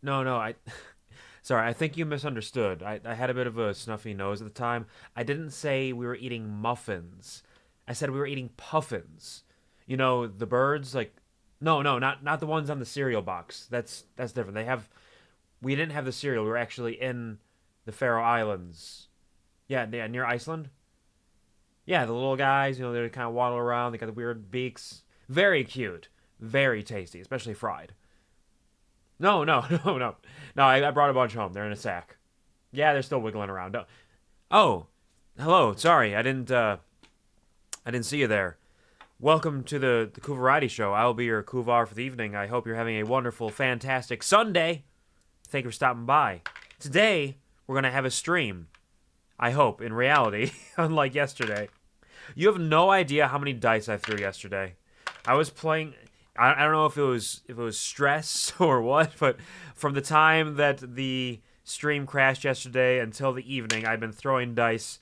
No, no, I. Sorry, I think you misunderstood. I had a bit of a snuffy nose at the time. I didn't say we were eating muffins. I said we were eating puffins. You know, the birds, like. No, no, not the ones on the cereal box. That's different. We didn't have the cereal. We were actually in the Faroe Islands. Yeah, yeah, near Iceland. Yeah, the little guys, they kind of waddle around. They got the weird beaks. Very cute. Very tasty, especially fried. No, no, no, no. No, I brought a bunch home. They're in a sack. Yeah, they're still wiggling around. Oh, hello. Sorry, I didn't see you there. Welcome to the QuvarTV show. I will be your Kuvar for the evening. I hope you're having a wonderful, fantastic Sunday. Thank you for stopping by. Today, we're going to have a stream. I hope, in reality, unlike yesterday. You have no idea how many dice I threw yesterday. I was playing. I don't know if it was stress or what, but from the time that the stream crashed yesterday until the evening, I've been throwing dice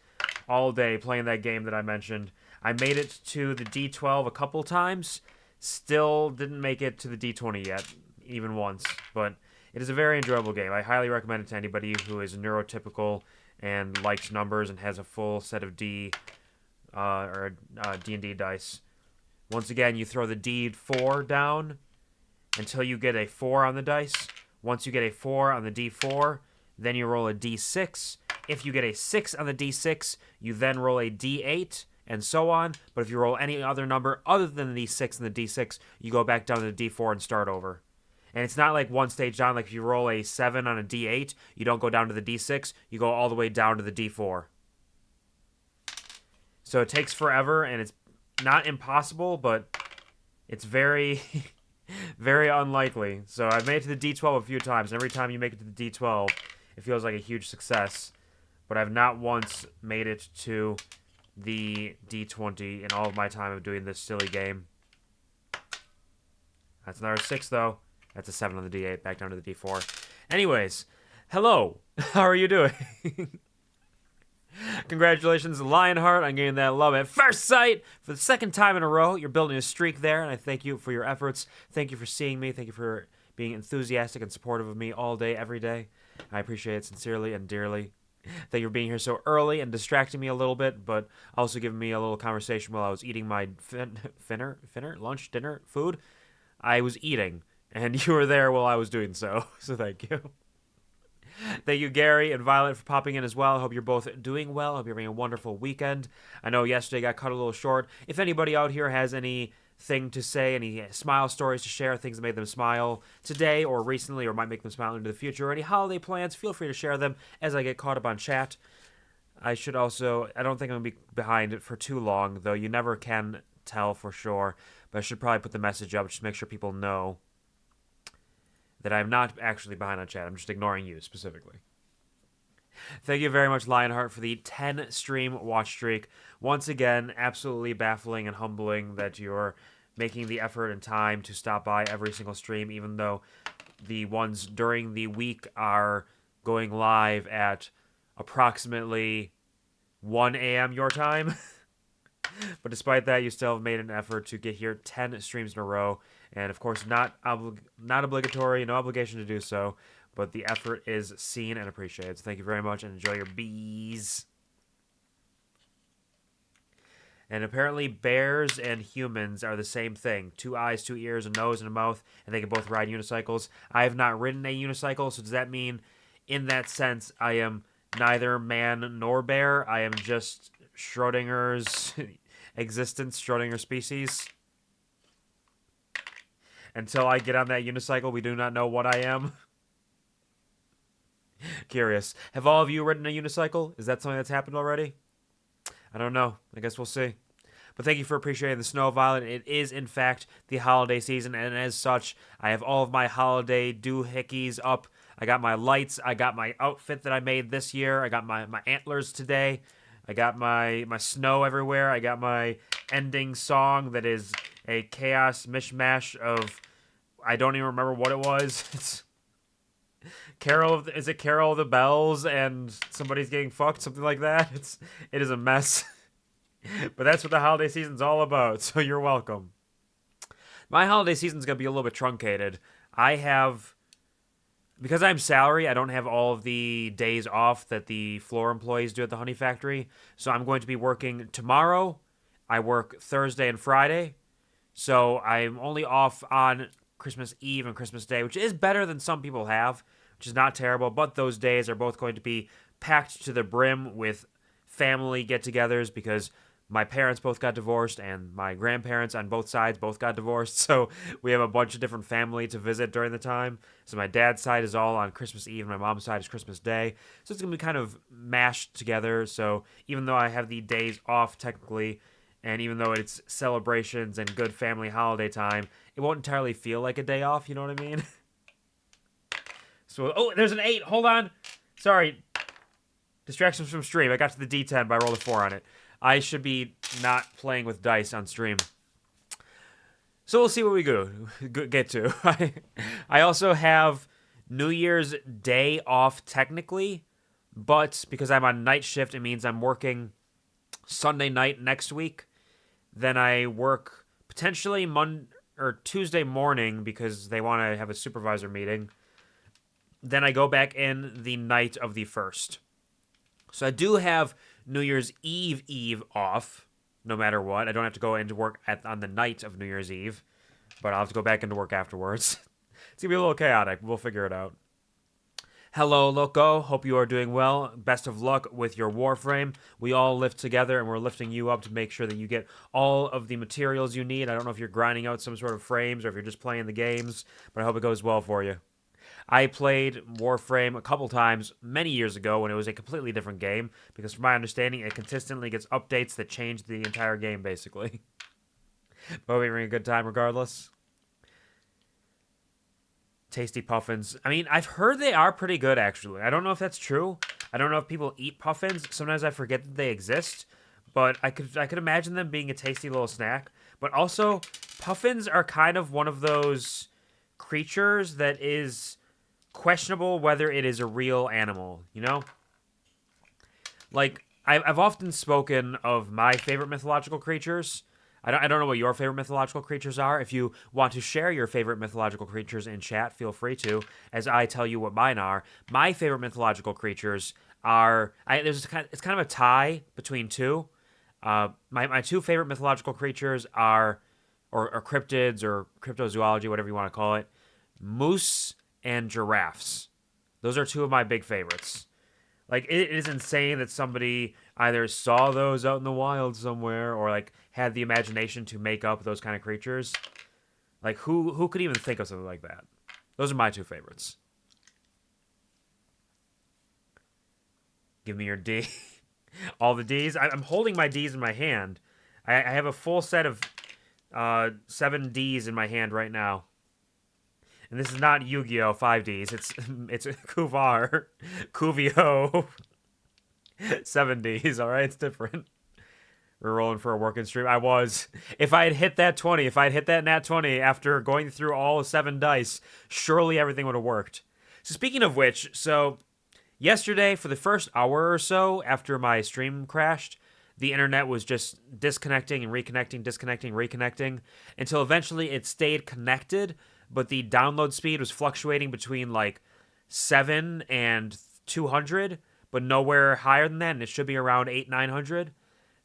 all day playing that game that I mentioned. I made it to the D12 a couple times. Still didn't make it to the D20 yet, even once. But it is a very enjoyable game. I highly recommend it to anybody who is neurotypical and likes numbers and has a full set of D&D dice. Once again, you throw the D4 down until you get a 4 on the dice. Once you get a 4 on the D4, then you roll a D6. If you get a 6 on the D6, you then roll a D8, and so on. But if you roll any other number other than the D6 and the D6, you go back down to the D4 and start over. And it's not like one stage down, like if you roll a 7 on a D8, you don't go down to the D6, you go all the way down to the D4. So it takes forever, and it's not impossible, but it's very, very unlikely. So I've made it to the D12 a few times, and every time you make it to the D12, it feels like a huge success. But I've not once made it to the D20 in all of my time of doing this silly game. That's another 6, though. That's a 7 on the D8, back down to the D4. Anyways, hello. How are you doing? Congratulations, Lionheart, on getting that love at first sight for the second time in a row. You're building a streak there, and I thank you for your efforts. Thank you for seeing me. Thank you for being enthusiastic and supportive of me all day, every day. I appreciate it sincerely and dearly. Thank you for being here so early and distracting me a little bit, but also giving me a little conversation while I was eating my lunch, dinner, food. I was eating, and you were there while I was doing so, so thank you. Thank you, Gary and Violet, for popping in as well. I hope you're both doing well. I hope you're having a wonderful weekend. I know yesterday got cut a little short. If anybody out here has anything to say, any smile stories to share, things that made them smile today or recently or might make them smile into the future, or any holiday plans, feel free to share them as I get caught up on chat. I should also, I don't think I'm going to be behind it for too long, though you never can tell for sure, but I should probably put the message up just to make sure people know that I'm not actually behind on chat. I'm just ignoring you specifically. Thank you very much, Lionheart, for the 10 stream watch streak. Once again, absolutely baffling and humbling that you're making the effort and time to stop by every single stream, even though the ones during the week are going live at approximately 1 a.m. your time. But despite that, you still have made an effort to get here 10 streams in a row. And of course, not obligatory, no obligation to do so, but the effort is seen and appreciated. So thank you very much and enjoy your bees. And apparently, bears and humans are the same thing: 2 eyes, 2 ears, a nose, and a mouth, and they can both ride unicycles. I have not ridden a unicycle, so does that mean, in that sense, I am neither man nor bear? I am just Schrodinger's existence, Schrodinger species? Until I get on that unicycle, we do not know what I am. Curious. Have all of you ridden a unicycle? Is that something that's happened already? I don't know. I guess we'll see. But thank you for appreciating the snow, Violet. It is, in fact, the holiday season, and as such, I have all of my holiday doohickeys up. I got my lights. I got my outfit that I made this year. I got my antlers today. I got my snow everywhere. I got my ending song that is a chaos mishmash of, I don't even remember what it was. It's is it Carol of the Bells and somebody's getting fucked, something like that? It is a mess. But that's what the holiday season's all about, so you're welcome. My holiday season's going to be a little bit truncated. I have because I'm salary, I don't have all of the days off that the floor employees do at the honey factory. So I'm going to be working tomorrow. I work Thursday and Friday. So I'm only off on Christmas Eve and Christmas Day, which is better than some people have, which is not terrible. But those days are both going to be packed to the brim with family get-togethers because my parents both got divorced and my grandparents on both sides both got divorced. So we have a bunch of different family to visit during the time. So my dad's side is all on Christmas Eve and my mom's side is Christmas Day. So it's going to be kind of mashed together. So even though I have the days off technically, and even though it's celebrations and good family holiday time, it won't entirely feel like a day off, you know what I mean? So, oh, there's an 8. Hold on. Sorry. Distractions from stream. I got to the D10, but I rolled a 4 on it. I should be not playing with dice on stream. So we'll see what we get to. I also have New Year's Day off technically, but because I'm on night shift, it means I'm working Sunday night next week. Then I work potentially Tuesday morning because they want to have a supervisor meeting. Then I go back in the night of the 1st. So I do have New Year's Eve off, no matter what. I don't have to go into work on the night of New Year's Eve, but I'll have to go back into work afterwards. It's going to be a little chaotic. We'll figure it out. Hello, Loco. Hope you are doing well. Best of luck with your Warframe. We all live together, and we're lifting you up to make sure that you get all of the materials you need. I don't know if you're grinding out some sort of frames or if you're just playing the games, but I hope it goes well for you. I played Warframe a couple times many years ago when it was a completely different game, because from my understanding, it consistently gets updates that change the entire game, basically. But we're having a good time regardless. Tasty puffins. I mean, I've heard they are pretty good, actually. I don't know if that's true. I don't know if people eat puffins. Sometimes I forget that they exist. But I could imagine them being a tasty little snack. But also, puffins are kind of one of those creatures that is questionable whether it is a real animal, you know? Like, I've often spoken of my favorite mythological creatures. I don't know what your favorite mythological creatures are. If you want to share your favorite mythological creatures in chat, feel free to, as I tell you what mine are. My favorite mythological creatures are... it's kind of a tie between two. My two favorite mythological creatures are, or cryptids, or cryptozoology, whatever you want to call it, moose and giraffes. Those are two of my big favorites. Like, it is insane that somebody either saw those out in the wild somewhere or, like, had the imagination to make up those kind of creatures. Like, who could even think of something like that? Those are my two favorites. Give me your D. All the Ds. I'm holding my Ds in my hand. I have a full set of 7 Ds in my hand right now. And this is not Yu-Gi-Oh! 5Ds. It's Kuvar. Kuvio. 7Ds, alright? It's different. We're rolling for a working stream. I was. If I had hit that 20, if I had hit that nat 20 after going through all 7 dice, surely everything would have worked. So speaking of which, so yesterday, for the first hour or so after my stream crashed, the internet was just disconnecting and reconnecting, disconnecting, reconnecting, until eventually it stayed connected, but the download speed was fluctuating between like 7 and 200, but nowhere higher than that, and it should be around 900.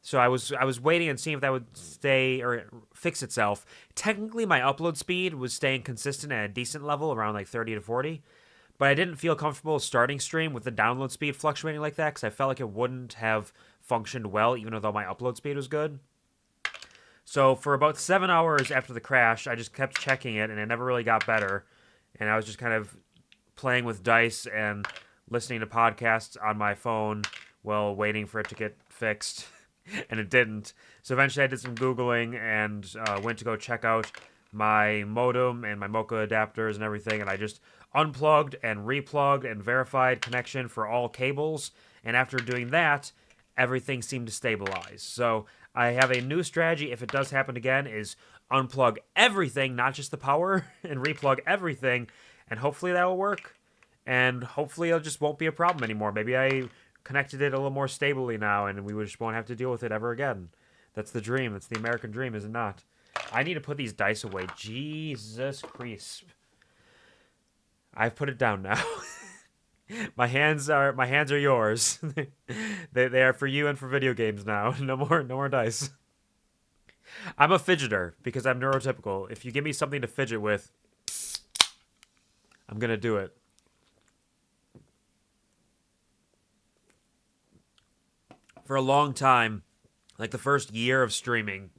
So I was waiting and seeing if that would stay or fix itself. Technically, my upload speed was staying consistent at a decent level, around like 30 to 40, but I didn't feel comfortable starting stream with the download speed fluctuating like that because I felt like it wouldn't have functioned well, even though my upload speed was good. So for about 7 hours after the crash, I just kept checking it, and it never really got better. And I was just kind of playing with dice and listening to podcasts on my phone while waiting for it to get fixed. And it didn't. So eventually I did some Googling and went to go check out my modem and my Mocha adapters and everything. And I just unplugged and replugged and verified connection for all cables. And after doing that, everything seemed to stabilize. So I have a new strategy, if it does happen again, is unplug everything, not just the power, and replug everything, and hopefully that will work, and hopefully it just won't be a problem anymore. Maybe I connected it a little more stably now, and we just won't have to deal with it ever again. That's the dream. That's the American dream, is it not? I need to put these dice away. Jesus Christ. I've put it down now. My hands are yours. They are for you and for video games now. No more dice. I'm a fidgeter because I'm neurotypical. If you give me something to fidget with, I'm gonna do it. For a long time, like the first year of streaming,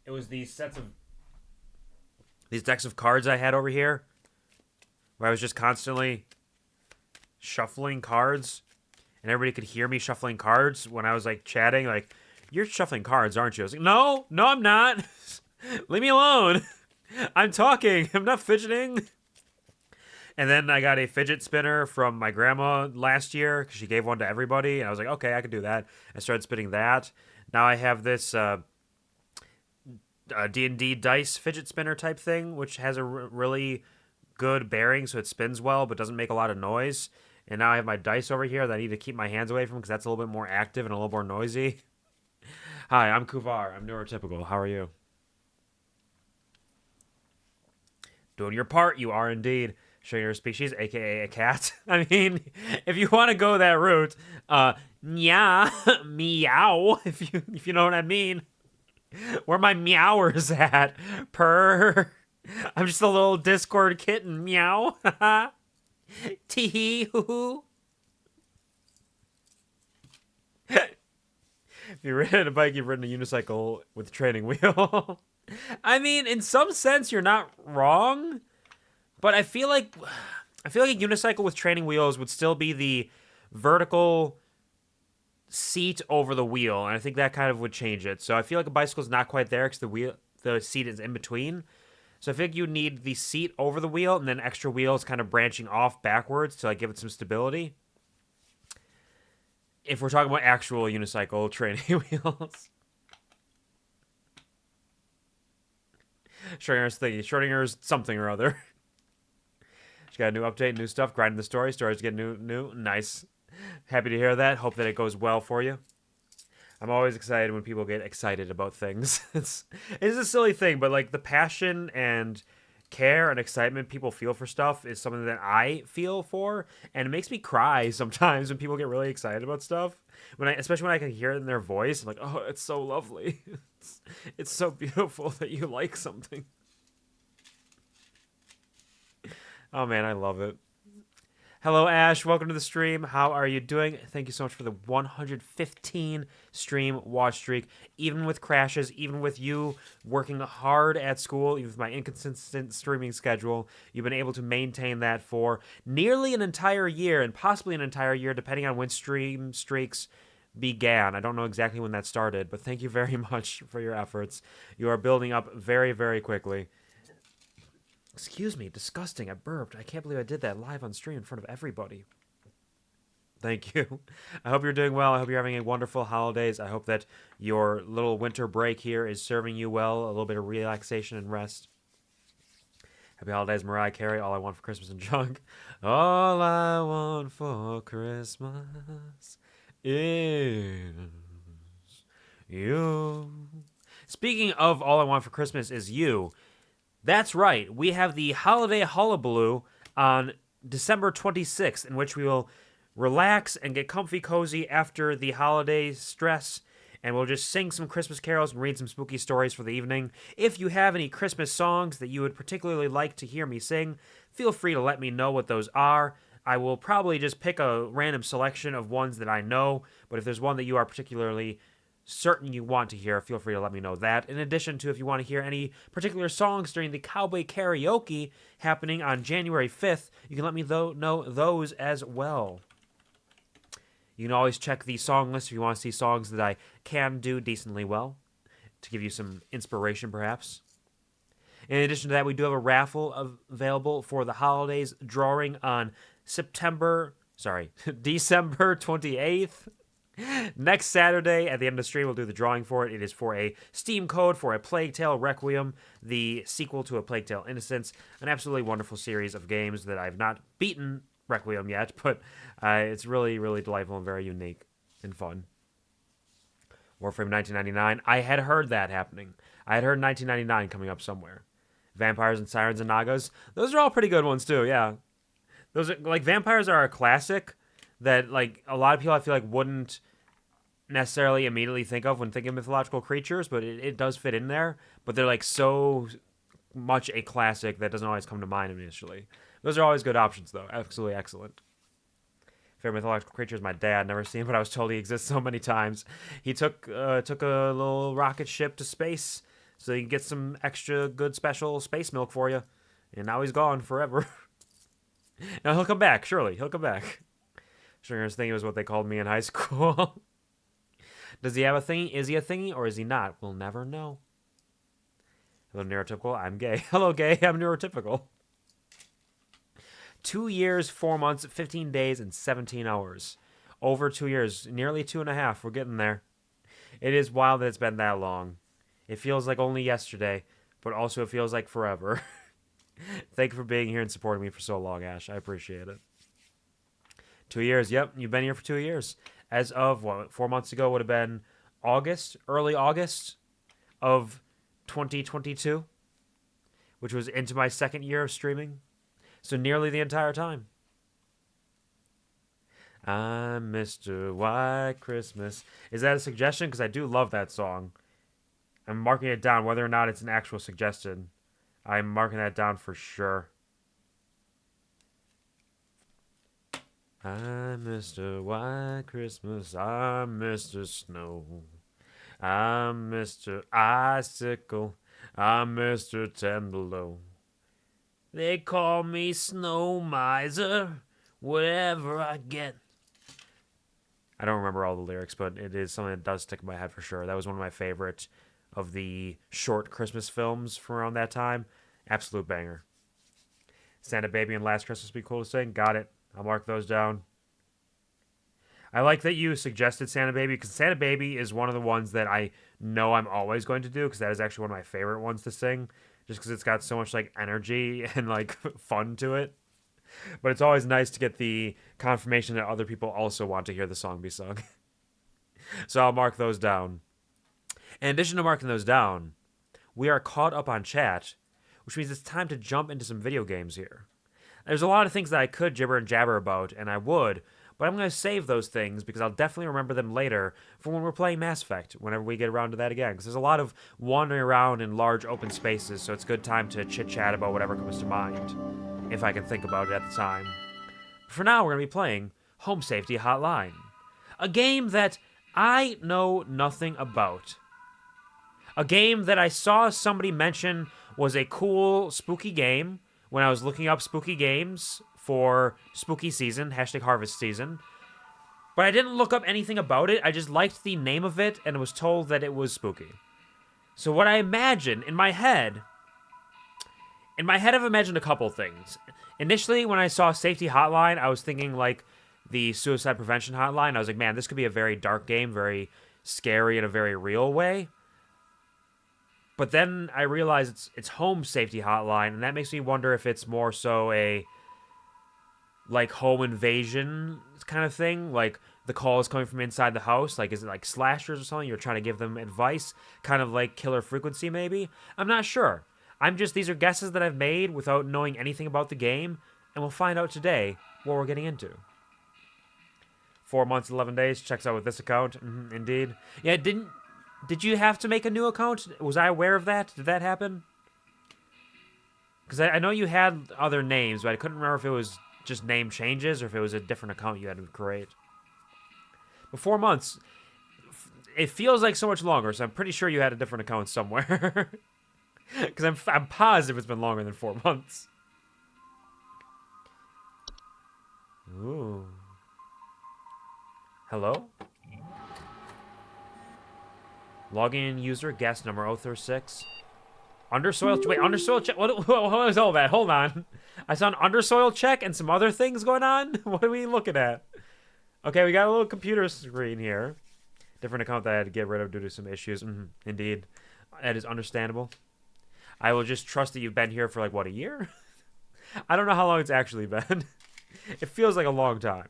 it was these decks of cards I had over here, where I was just constantly shuffling cards, and everybody could hear me shuffling cards when I was like chatting. Like, you're shuffling cards, aren't you? I was like, no, I'm not. Leave me alone. I'm talking. I'm not fidgeting. And then I got a fidget spinner from my grandma last year because she gave one to everybody, and I was like, okay, I can do that. I started spinning that. Now I have this D&D dice fidget spinner type thing, which has a really good bearing, so it spins well but doesn't make a lot of noise. And now I have my dice over here that I need to keep my hands away from because that's a little bit more active and a little more noisy. Hi, I'm Kuvar. I'm neurotypical. How are you? Doing your part, you are indeed. Showing your species, aka a cat. I mean, if you want to go that route, meow, if you know what I mean. Where my meowers at? Purr. I'm just a little Discord kitten. Meow. Tee hee hoo hoo. If you've ridden a bike, you've ridden a unicycle with a training wheel. I mean, in some sense, you're not wrong. But I feel like a unicycle with training wheels would still be the vertical seat over the wheel, and I think that kind of would change it. So I feel like a bicycle is not quite there because the seat is in between. So I think you need the seat over the wheel and then extra wheels kind of branching off backwards to like give it some stability. If we're talking about actual unicycle training wheels. Schrodinger's something or other. She got a new update, new stuff, grinding the story. Stories get new. Nice. Happy to hear that. Hope that it goes well for you. I'm always excited when people get excited about things. It's a silly thing, but like the passion and care and excitement people feel for stuff is something that I feel for, and it makes me cry sometimes when people get really excited about stuff. Especially when I can hear it in their voice, I'm like, oh, it's so lovely. It's so beautiful that you like something. Oh man, I love it. Hello, Ash. Welcome to the stream. How are you doing? Thank you so much for the 115 stream watch streak. Even with crashes, even with you working hard at school, even with my inconsistent streaming schedule, you've been able to maintain that for nearly an entire year, and possibly an entire year, depending on when stream streaks began. I don't know exactly when that started, but thank you very much for your efforts. You are building up very, very quickly. Excuse me, disgusting. I burped. I can't believe I did that live on stream in front of everybody. Thank you. I hope you're doing well. I hope you're having a wonderful holidays. I hope that your little winter break here is serving you well. A little bit of relaxation and rest. Happy holidays, Mariah Carey. All I want for Christmas and junk. All I want for Christmas is you. Speaking of all I want for Christmas is you. That's right. We have the holiday hullabaloo on December 26th, in which we will relax and get comfy cozy after the holiday stress, and we'll just sing some Christmas carols and read some spooky stories for the evening. If you have any Christmas songs that you would particularly like to hear me sing, feel free to let me know what those are. I will probably just pick a random selection of ones that I know, but if there's one that you are particularly certain you want to hear, feel free to let me know that. In addition to, if you want to hear any particular songs during the Cowboy Karaoke happening on January 5th, you can let me know those as well. You can always check the song list if you want to see songs that I can do decently well, to give you some inspiration perhaps. In addition to that, we do have a raffle available for the holidays, drawing on December 28th. Next Saturday, at the end of the stream, we'll do the drawing for it. It is for a Steam code for A Plague Tale Requiem, the sequel to A Plague Tale Innocence, an absolutely wonderful series of games that I've not beaten Requiem yet, but it's really, really delightful and very unique and fun. Warframe 1999. I had heard that happening. I had heard 1999 coming up somewhere. Vampires and Sirens and Nagas. Those are all pretty good ones too. Yeah, those are like vampires are a classic that like a lot of people I feel like wouldn't necessarily immediately think of when thinking of mythological creatures, but it does fit in there. But they're like so much a classic that doesn't always come to mind initially. Those are always good options though. Absolutely excellent. Favorite mythological creature is my dad. Never seen him, but I was told he exists so many times. He took a little rocket ship to space so he can get some extra good special space milk for you. And now he's gone forever. Now he'll come back, surely. He'll come back. Stringer's thingy was what they called me in high school. Does he have a thingy? Is he a thingy or is he not? We'll never know. Hello, neurotypical. I'm gay. Hello, gay. I'm neurotypical. 2 years, 4 months, 15 days, and 17 hours. Over 2 years. Nearly 2.5. We're getting there. It is wild that it's been that long. It feels like only yesterday, but also it feels like forever. Thank you for being here and supporting me for so long, Ash. I appreciate it. 2 years. Yep, you've been here for 2 years. As of, 4 months ago would have been August, early August of 2022, which was into my second year of streaming. So nearly the entire time. I'm Mr. White Christmas. Is that a suggestion? Because I do love that song. I'm marking it down. Whether or not it's an actual suggestion, I'm marking that down for sure. I'm Mr. White Christmas. I'm Mr. Snow. I'm Mr. Icicle. I'm Mr. Ten Below. They call me Snow Miser, whatever I get. I don't remember all the lyrics, but it is something that does stick in my head for sure. That was one of my favorite of the short Christmas films from around that time. Absolute banger. Santa Baby and Last Christmas be cool to sing. Got it. I'll mark those down. I like that you suggested Santa Baby, because Santa Baby is one of the ones that I know I'm always going to do, because that is actually one of my favorite ones to sing. Just because it's got so much like energy and like fun to it. But it's always nice to get the confirmation that other people also want to hear the song be sung. So I'll mark those down. In addition to marking those down, we are caught up on chat, which means it's time to jump into some video games here. There's a lot of things that I could jibber and jabber about, and I would, but I'm going to save those things because I'll definitely remember them later for when we're playing Mass Effect, whenever we get around to that again. Because there's a lot of wandering around in large open spaces, so it's a good time to chit-chat about whatever comes to mind, if I can think about it at the time. For now, we're going to be playing Home Safety Hotline, a game that I know nothing about. A game that I saw somebody mention was a cool, spooky game when I was looking up spooky games for spooky season, #harvest season. But I didn't look up anything about it. I just liked the name of it and was told that it was spooky. So what I imagine in my head I've imagined a couple things. Initially, when I saw Safety Hotline, I was thinking like the suicide prevention hotline. I was like, man, this could be a very dark game, very scary in a very real way. But then I realized it's Home Safety Hotline, and that makes me wonder if it's more so a like home invasion kind of thing, like the call is coming from inside the house. Like, is it like slashers or something? You're trying to give them advice, kind of like Killer Frequency, maybe. I'm not sure. These are guesses that I've made without knowing anything about the game, and we'll find out today what we're getting into. 4 months, 11 days. Checks out with this account. Indeed. Yeah, did you have to make a new account? Was I aware of that? Did that happen? Because I know you had other names, but I couldn't remember if it was just name changes or if it was a different account you had to create. But 4 months, it feels like so much longer, so I'm pretty sure you had a different account somewhere. Because I'm positive it's been longer than 4 months. Ooh. Hello? Login user, guest number 036. Undersoil, wait, undersoil check, what was all that? Hold on. I saw an undersoil check and some other things going on? What are we looking at? Okay, we got a little computer screen here. Different account that I had to get rid of due to some issues. Indeed. That is understandable. I will just trust that you've been here for like, what, a year? I don't know how long it's actually been. It feels like a long time.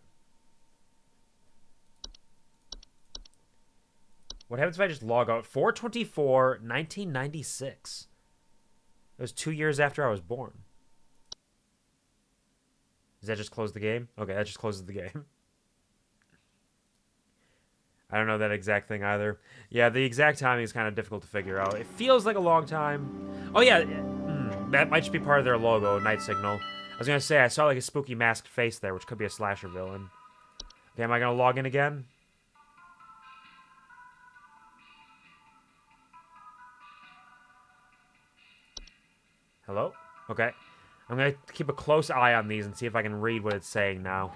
What happens if I just log out? 4/24/1996. It was 2 years after I was born. Does that just close the game? Okay, that just closes the game. I don't know that exact thing either. Yeah, the exact timing is kind of difficult to figure out. It feels like a long time. Oh, yeah. That might just be part of their logo, Night Signal. I was going to say, I saw like a spooky masked face there, which could be a slasher villain. Okay, am I going to log in again? Hello? Okay. I'm going to keep a close eye on these and see if I can read what it's saying now.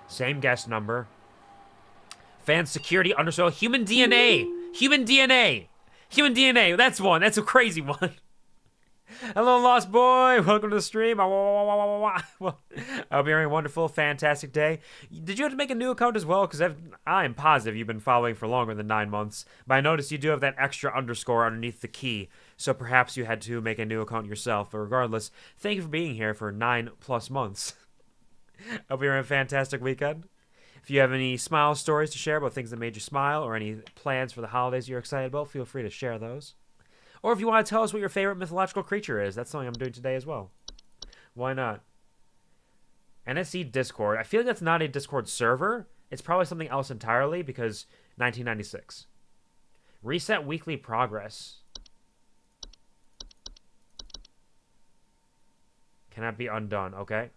Same guest number. Fan security underscore human DNA. Human DNA. Human DNA. That's one. That's a crazy one. Hello, Lost Boy. Welcome to the stream. Well, I hope you're having a wonderful, fantastic day. Did you have to make a new account as well? Because I am positive you've been following for longer than 9 months. But I noticed you do have that extra underscore underneath the key. So perhaps you had to make a new account yourself. But regardless, thank you for being here for 9+ months. Hope you're having a fantastic weekend. If you have any smile stories to share about things that made you smile or any plans for the holidays you're excited about, feel free to share those. Or if you want to tell us what your favorite mythological creature is, that's something I'm doing today as well. Why not? NSC Discord. I feel like that's not a Discord server. It's probably something else entirely because 1996. Reset weekly progress. Cannot be undone. Okay.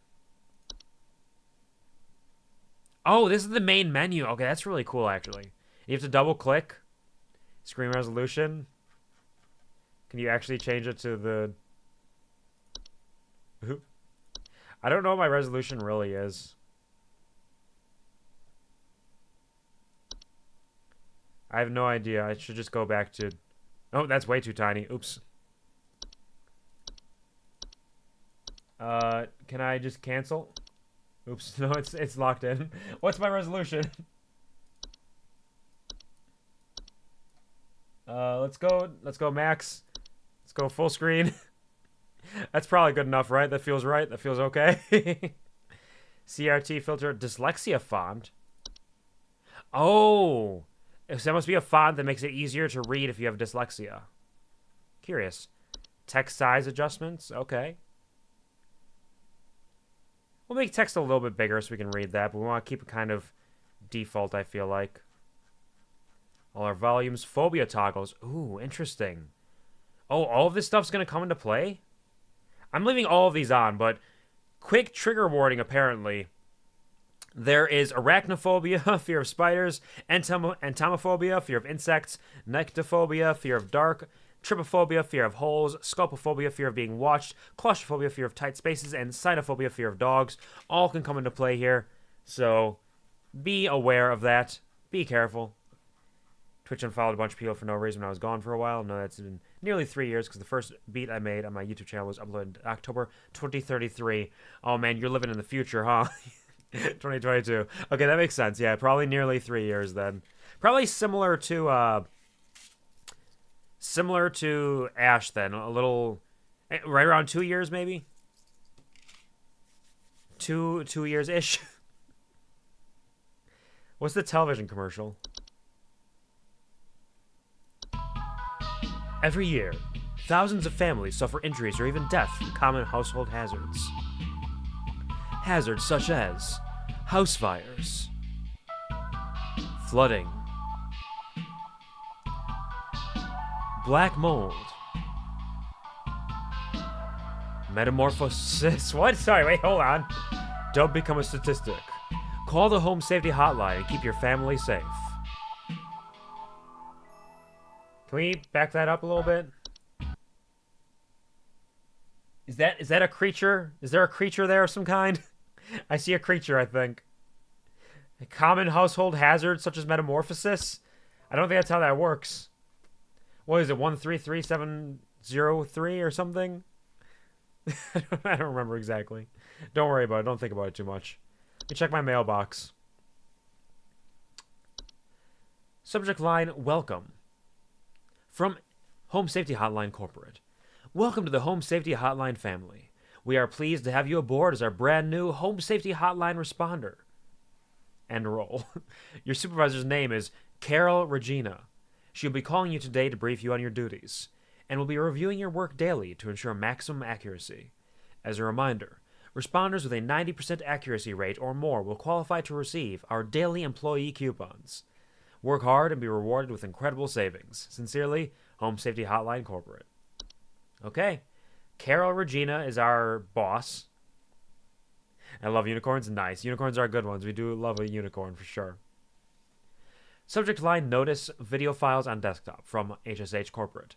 Oh, this is the main menu. Okay, that's really cool, actually. You have to double-click. Screen resolution. Can you actually change it to the... I don't know what my resolution really is. I have no idea. I should just go back to... Oh, that's way too tiny. Oops. Can I just cancel? Oops. No, it's locked in. What's my resolution? Let's go max. Let's go full screen. That's probably good enough, right? That feels right. That feels okay. CRT filter dyslexia font. Oh, so there must be a font that makes it easier to read if you have dyslexia. Curious. Text size adjustments. Okay. We'll make text a little bit bigger so we can read that, but we want to keep it kind of default, I feel like. All our volumes. Phobia toggles. Ooh, interesting. Oh, all of this stuff's going to come into play? I'm leaving all of these on, but quick trigger warning, apparently. There is arachnophobia, fear of spiders, entomophobia, fear of insects, nyctophobia, fear of dark, trypophobia, fear of holes, scopophobia, fear of being watched, claustrophobia, fear of tight spaces, and cynophobia, fear of dogs. All can come into play here, so be aware of that. Be careful. Twitch unfollowed a bunch of people for no reason when I was gone for a while. No, that's been nearly 3 years because the first beat I made on my YouTube channel was uploaded October 2033. Oh man, you're living in the future, huh? 2022. Okay, that makes sense. Yeah, probably nearly 3 years then. Probably similar to Ash then. A little, right around 2 years maybe. Two years ish. What's the television commercial? Every year, thousands of families suffer injuries or even death from common household hazards. Hazards such as house fires, flooding, black mold, metamorphosis. What? Sorry, wait, hold on. Don't become a statistic. Call the home safety hotline and keep your family safe. Can we back that up a little bit? Is that a creature? Is there a creature there of some kind? I see a creature, I think. A common household hazard such as metamorphosis? I don't think that's how that works. What is it, 133703 or something? I don't remember exactly. Don't worry about it. Don't think about it too much. Let me check my mailbox. Subject line, welcome. From Home Safety Hotline Corporate. Welcome to the Home Safety Hotline family. We are pleased to have you aboard as our brand new Home Safety Hotline responder. End roll. Your supervisor's name is Carol Regina. She'll be calling you today to brief you on your duties. and will be reviewing your work daily to ensure maximum accuracy. As a reminder, responders with a 90% accuracy rate or more will qualify to receive our daily employee coupons. Work hard and be rewarded with incredible savings. Sincerely, Home Safety Hotline Corporate. Okay. Carol Regina is our boss. I love unicorns. Nice. Unicorns are good ones. We do love a unicorn for sure. Subject line notice video files on desktop from HSH Corporate.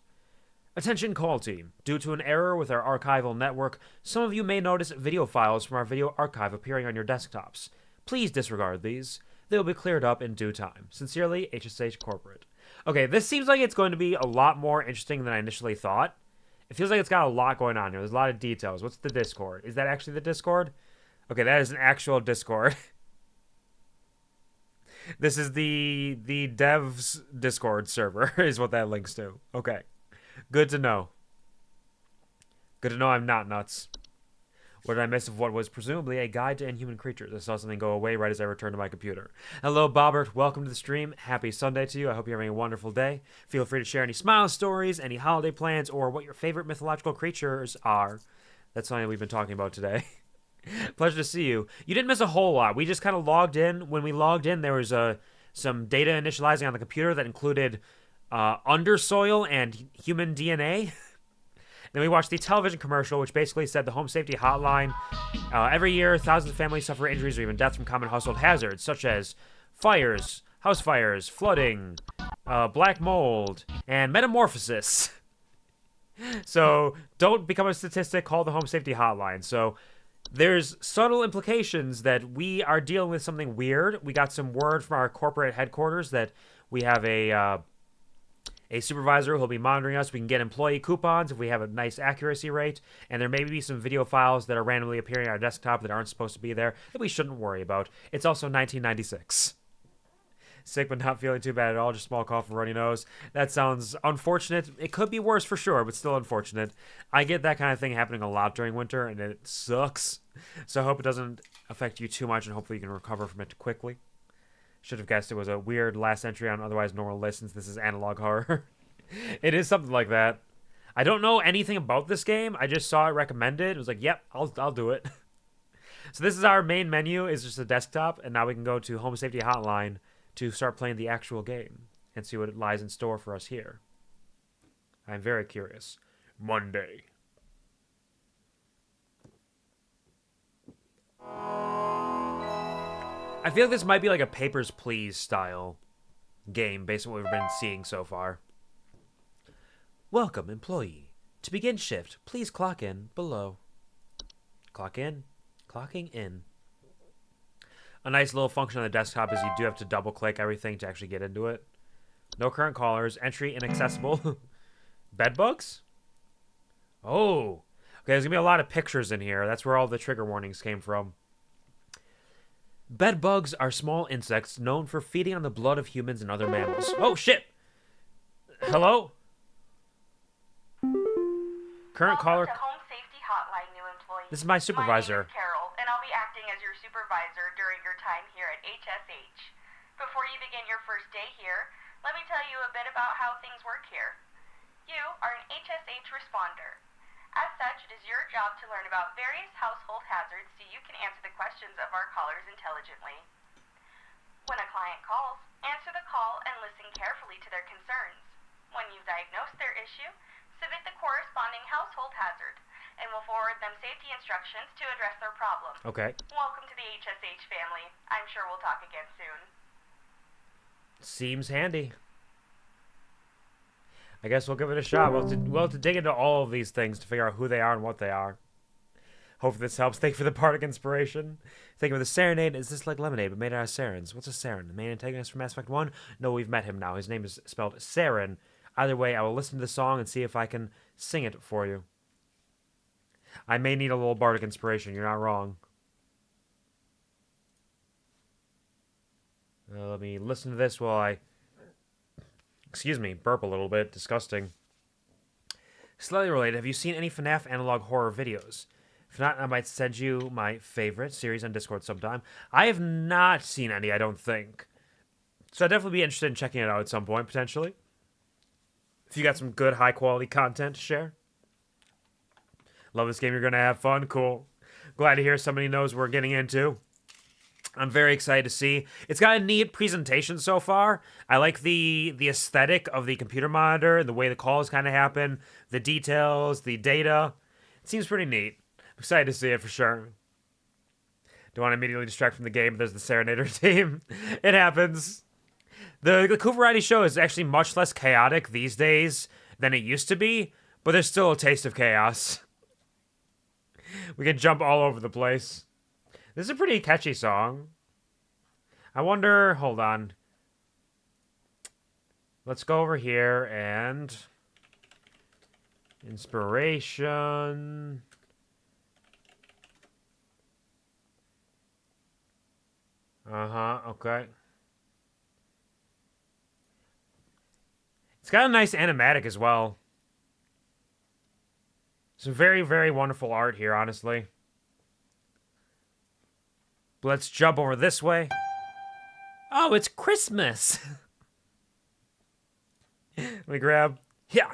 Attention call team. Due to an error with our archival network, some of you may notice video files from our video archive appearing on your desktops. Please disregard these. They will be cleared up in due time. Sincerely, HSH Corporate. Okay, this seems like it's going to be a lot more interesting than I initially thought. It feels like it's got a lot going on here. There's a lot of details. What's the Discord? Is that actually the Discord? Okay, that is an actual Discord. This is the devs Discord server is what that links to. Okay. Good to know. Good to know I'm not nuts. What did I miss of what was presumably a guide to inhuman creatures? I saw something go away right as I returned to my computer. Hello, Bobbert. Welcome to the stream. Happy Sunday to you. I hope you're having a wonderful day. Feel free to share any smile stories, any holiday plans, or what your favorite mythological creatures are. That's something we've been talking about today. Pleasure to see you. You didn't miss a whole lot. We just kind of logged in. When we logged in, there was some data initializing on the computer that included undersoil and human DNA. Then we watched the television commercial, which basically said the Home Safety Hotline. Every year, thousands of families suffer injuries or even death from common household hazards, such as fires, house fires, flooding, black mold, and metamorphosis. So don't become a statistic. Call the Home Safety Hotline. So there's subtle implications that we are dealing with something weird. We got some word from our corporate headquarters that we have a supervisor who'll be monitoring us. We can get employee coupons if we have a nice accuracy rate, and there may be some video files that are randomly appearing on our desktop that aren't supposed to be there that we shouldn't worry about. It's also 1996. Sick but not feeling too bad at all, just small cough and runny nose. That sounds unfortunate. It could be worse for sure, but still unfortunate. I get that kind of thing happening a lot during winter, and it sucks. So I hope it doesn't affect you too much, and hopefully you can recover from it quickly. Should have guessed it was a weird last entry on otherwise normal list since this is analog horror. It is something like that. I don't know anything about this game. I just saw it recommended. It was like, yep, I'll do it. So this is our main menu. It's just a desktop, and now we can go to Home Safety Hotline to start playing the actual game and see what lies in store for us here. I'm very curious. Monday. I feel like this might be like a Papers, Please style game based on what we've been seeing so far. Welcome, employee. To begin shift, please clock in below. Clock in. Clocking in. A nice little function on the desktop is you do have to double click everything to actually get into it. No current callers. Entry inaccessible. Bed bugs? Oh. Okay, there's going to be a lot of pictures in here. That's where all the trigger warnings came from. Bed bugs are small insects known for feeding on the blood of humans and other mammals. Oh, shit! Hello? Current caller. To Home Safety Hotline, new employee. This is my supervisor. My name is Carol, and I'll be acting as your supervisor during your time here at HSH. Before you begin your first day here, let me tell you a bit about how things work here. You are an HSH responder. As such, it is your job to learn about various household hazards so you can answer the questions of our callers intelligently. When a client calls, answer the call and listen carefully to their concerns. When you've diagnosed their issue, submit the corresponding household hazard, and we'll forward them safety instructions to address their problem. Okay. Welcome to the HSH family. I'm sure we'll talk again soon. Seems handy. I guess we'll give it a shot. We'll have to dig into all of these things to figure out who they are and what they are. Hope this helps. Thank you for the bardic inspiration. Thank you for the serenade. Is this like lemonade but made out of sarens? What's a saren? The main antagonist from Mass Effect 1? No, we've met him now. His name is spelled Saren. Either way, I will listen to the song and see if I can sing it for you. I may need a little bardic inspiration. You're not wrong. Let me listen to this while I... Excuse me, burp a little bit. Disgusting. Slightly related, have you seen any FNAF analog horror videos? If not, I might send you my favorite series on Discord sometime. I have not seen any, I don't think. So I'd definitely be interested in checking it out at some point, potentially. If you got some good, high-quality content to share. Love this game. You're going to have fun. Cool. Glad to hear somebody knows what we're getting into. I'm very excited to see. It's got a neat presentation so far. I like the aesthetic of the computer monitor, the way the calls kind of happen, the details, the data. It seems pretty neat. I'm excited to see it for sure. Don't want to immediately distract from the game, but there's the Serenader team. It happens. The QuvarTV show is actually much less chaotic these days than it used to be, but there's still a taste of chaos. We can jump all over the place. This is a pretty catchy song. I wonder... Hold on. Let's go over here and... Inspiration... Okay. It's got a nice animatic as well. Some very, very wonderful art here, honestly. Let's jump over this way. Oh, it's Christmas! Let me grab... Yeah!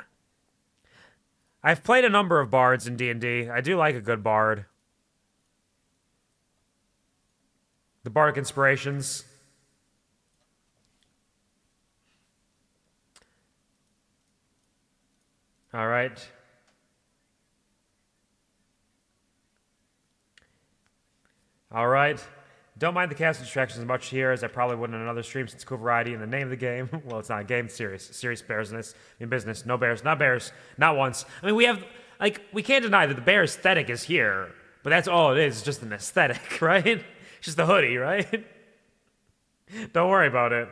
I've played a number of bards in D&D. I do like a good bard. The bardic inspirations. Alright. Alright. Don't mind the cast distractions as much here as I probably would in another stream since QuvarTV and the name of the game. Well, it's not a game, it's serious. Serious bearsness in business. No bears. Not bears. Not once. I mean, we have... Like, we can't deny that the bear aesthetic is here. But that's all it is. It's just an aesthetic, right? It's just the hoodie, right? Don't worry about it.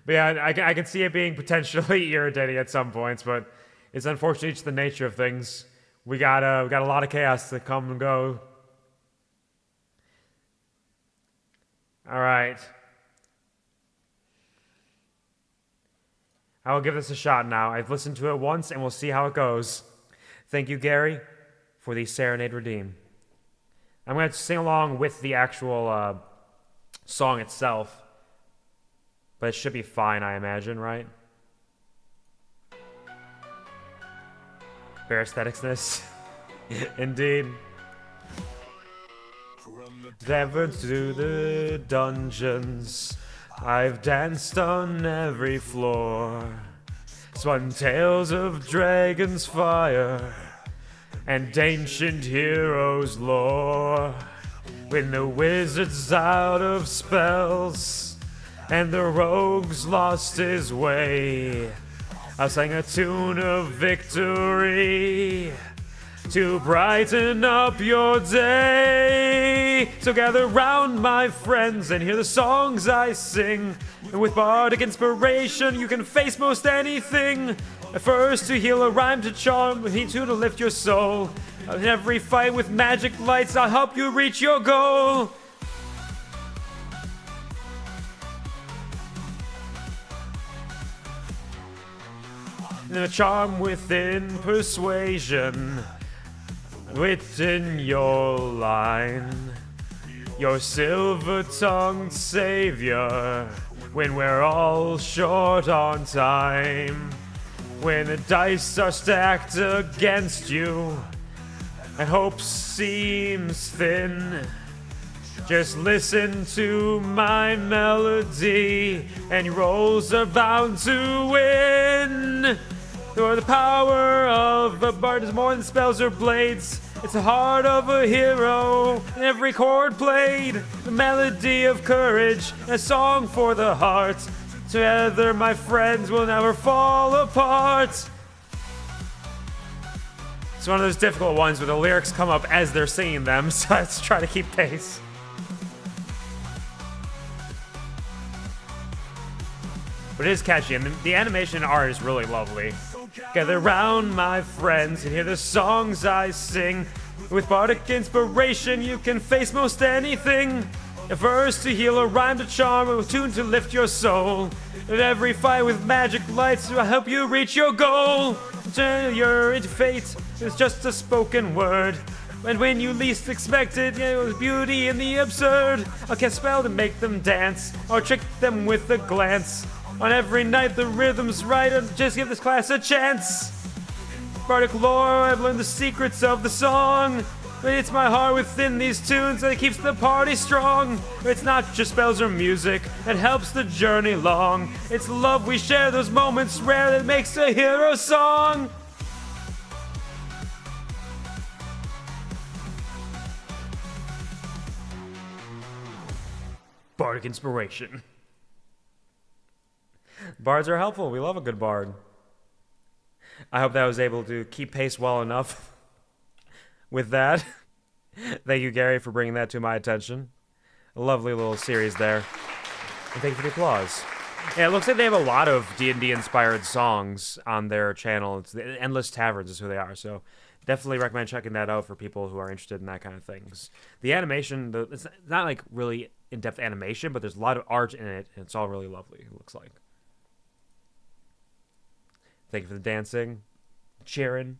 But yeah, I can see it being potentially irritating at some points, but it's unfortunately just the nature of things. We got a lot of chaos to come and go. All right. I will give this a shot now. I've listened to it once, and we'll see how it goes. Thank you, Gary, for the Serenade Redeem. I'm going to sing along with the actual song itself. But it should be fine, I imagine, right? Bear aestheticsness. Indeed. Never to the dungeons. I've danced on every floor. Spun tales of dragons' fire and ancient heroes' lore. When the wizard's out of spells and the rogue's lost his way, I sang a tune of victory to brighten up your day. So gather round, my friends, and hear the songs I sing. And with bardic inspiration, you can face most anything. At first to heal, a rhyme to charm, a two to lift your soul. In every fight with magic lights, I'll help you reach your goal. And a charm within persuasion, wit in your line, your silver-tongued savior, when we're all short on time, when the dice are stacked against you, and hope seems thin. Just listen to my melody, and your rolls are bound to win. For the power of a bard is more than spells or blades. It's the heart of a hero, in every chord played. The melody of courage, and a song for the heart. Together, my friends, will never fall apart. It's one of those difficult ones where the lyrics come up as they're singing them, so let's try to keep pace. But it is catchy, and the animation and art is really lovely. Gather round, my friends, and hear the songs I sing. With bardic inspiration, you can face most anything. A verse to heal, a rhyme to charm, a tune to lift your soul. At every fight with magic lights will help you reach your goal. Turn your into fate, it's just a spoken word. And when you least expect it, there's beauty in the absurd. I'll cast a spell to make them dance, or trick them with a glance. On every night the rhythm's right, and just give this class a chance. Bardic lore, I've learned the secrets of the song. But it's my heart within these tunes that keeps the party strong. It's not just spells or music that helps the journey long. It's love we share, those moments rare that makes a hero song. Bardic inspiration. Bards are helpful. We love a good bard. I hope that I was able to keep pace well enough with that. Thank you, Gary, for bringing that to my attention. A lovely little series there. And thank you for the applause. Yeah, it looks like they have a lot of D&D inspired songs on their channel. It's the Endless Taverns is who they are, so definitely recommend checking that out for people who are interested in that kind of things. The animation, it's not like really in-depth animation, but there's a lot of art in it, and it's all really lovely, it looks like. Thank you for the dancing. Cheering.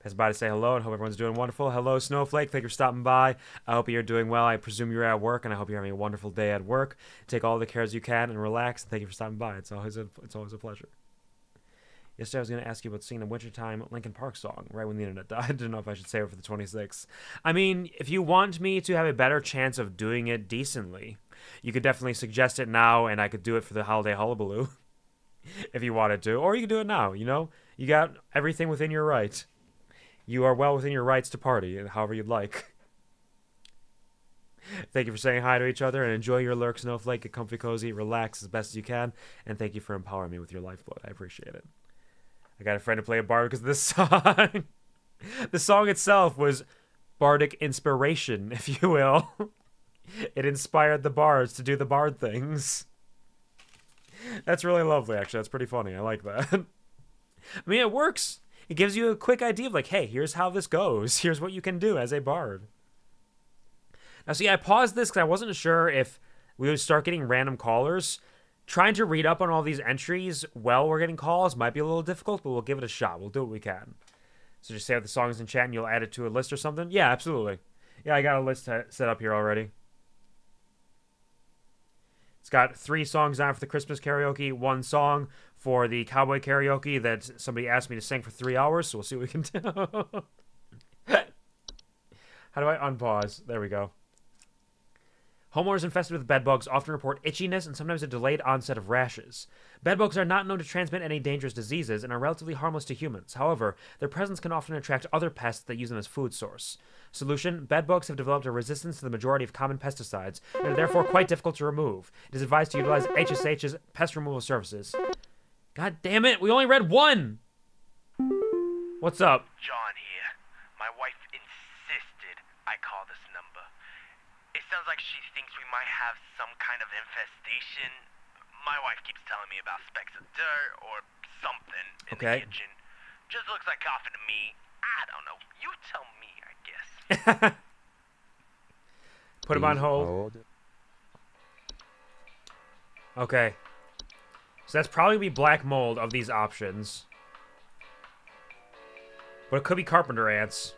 Pass by to say hello and hope everyone's doing wonderful. Hello, Snowflake. Thank you for stopping by. I hope you're doing well. I presume you're at work, and I hope you're having a wonderful day at work. Take all the cares you can and relax. Thank you for stopping by. It's always a pleasure. Yesterday, I was going to ask you about singing the Wintertime Linkin Park song right when the internet died. I didn't know if I should save it for the 26th. I mean, if you want me to have a better chance of doing it decently, you could definitely suggest it now, and I could do it for the holiday hullabaloo if you wanted to. Or you could do it now, you know? You got everything within your right. You are well within your rights to party, however you'd like. Thank you for saying hi to each other, and enjoy your lurk, Snowflake. Get comfy, cozy, relax as best as you can, and thank you for empowering me with your lifeblood. I appreciate it. I got a friend to play a bard because of this song. The song itself was bardic inspiration, if you will. It inspired the bards to do the bard things. That's really lovely, actually. That's pretty funny. I like that. I mean, it works. It gives you a quick idea of like, hey, here's how this goes. Here's what you can do as a bard. Now, see, I paused this because I wasn't sure if we would start getting random callers. Trying to read up on all these entries while we're getting calls might be a little difficult, but we'll give it a shot. We'll do what we can. So just save the songs in chat and you'll add it to a list or something? Yeah, absolutely. Yeah, I got a list set up here already. It's got 3 songs on for the Christmas karaoke, 1 song for the cowboy karaoke that somebody asked me to sing for 3 hours, so we'll see what we can do. How do I unpause? There we go. Homeowners infested with bedbugs often report itchiness and sometimes a delayed onset of rashes. Bedbugs are not known to transmit any dangerous diseases and are relatively harmless to humans. However, their presence can often attract other pests that use them as food source. Solution: bedbugs have developed a resistance to the majority of common pesticides and are therefore quite difficult to remove. It is advised to utilize HSH's pest removal services. God damn it, we only read 1! What's up? John here. My wife insisted I call this number. It sounds like she thinks we might have some kind of infestation. My wife keeps telling me about specks of dirt or something in the kitchen. Just looks like coughing to me. I don't know. You tell me, I guess. Put him on hold. Okay. So that's probably be black mold of these options. But it could be carpenter ants.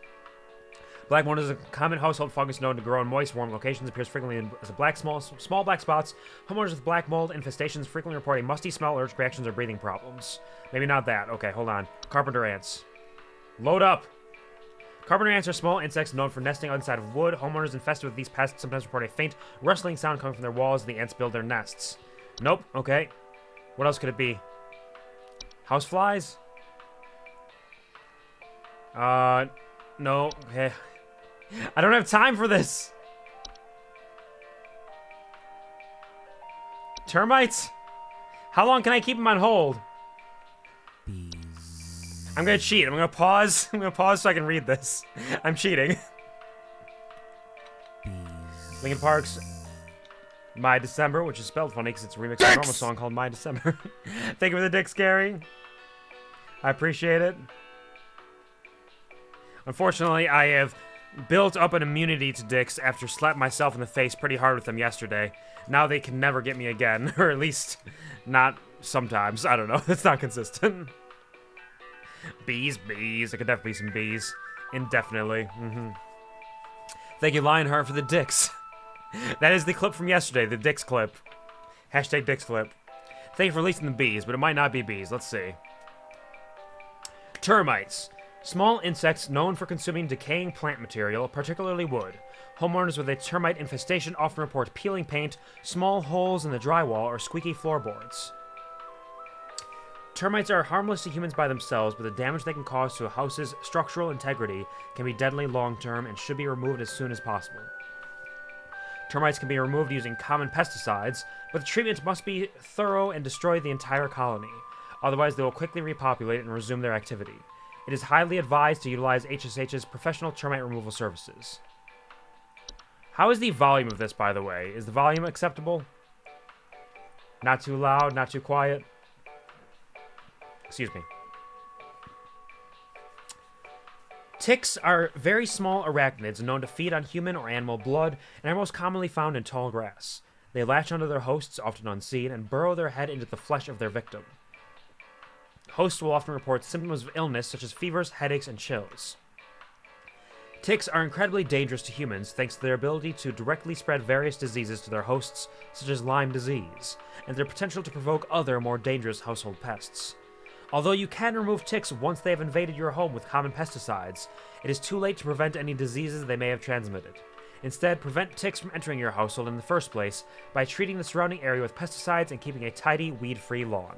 Black mold is a common household fungus known to grow in moist, warm locations. Appears frequently as a black, small black spots. Homeowners with black mold infestations frequently report a musty smell, allergic reactions, or breathing problems. Maybe not that. Okay, hold on. Carpenter ants. Load up. Carpenter ants are small insects known for nesting inside of wood. Homeowners infested with these pests sometimes report a faint rustling sound coming from their walls as the ants build their nests. Nope. Okay. What else could it be? Houseflies? No. Okay. I don't have time for this. Termites? How long can I keep them on hold? Bees. I'm gonna cheat. I'm gonna pause. I'm gonna pause so I can read this. I'm cheating. Bees. Linkin Park's My December, which is spelled funny because it's a remix of a normal song called My December. Thank you for the dicks, Gary. I appreciate it. Unfortunately, I have built up an immunity to dicks after slapping myself in the face pretty hard with them yesterday. Now they can never get me again, or at least not sometimes. I don't know. It's not consistent. Bees, bees. There could definitely be some bees. Indefinitely. Thank you, Lionheart, for the dicks. That is the clip from yesterday, the dicks clip. Hashtag dicks clip. Thank you for releasing the bees, but it might not be bees. Let's see. Termites. Small insects known for consuming decaying plant material, particularly wood. Homeowners with a termite infestation often report peeling paint, small holes in the drywall, or squeaky floorboards. Termites are harmless to humans by themselves, but the damage they can cause to a house's structural integrity can be deadly long-term and should be removed as soon as possible. Termites can be removed using common pesticides, but the treatment must be thorough and destroy the entire colony. Otherwise, they will quickly repopulate and resume their activity. It is highly advised to utilize HSH's professional termite removal services. How is the volume of this, by the way? Is the volume acceptable? Not too loud, not too quiet? Excuse me. Ticks are very small arachnids known to feed on human or animal blood and are most commonly found in tall grass. They latch onto their hosts, often unseen, and burrow their head into the flesh of their victim. Hosts will often report symptoms of illness such as fevers, headaches, and chills. Ticks are incredibly dangerous to humans thanks to their ability to directly spread various diseases to their hosts, such as Lyme disease, and their potential to provoke other, more dangerous household pests. Although you can remove ticks once they have invaded your home with common pesticides, it is too late to prevent any diseases they may have transmitted. Instead, prevent ticks from entering your household in the first place by treating the surrounding area with pesticides and keeping a tidy, weed-free lawn.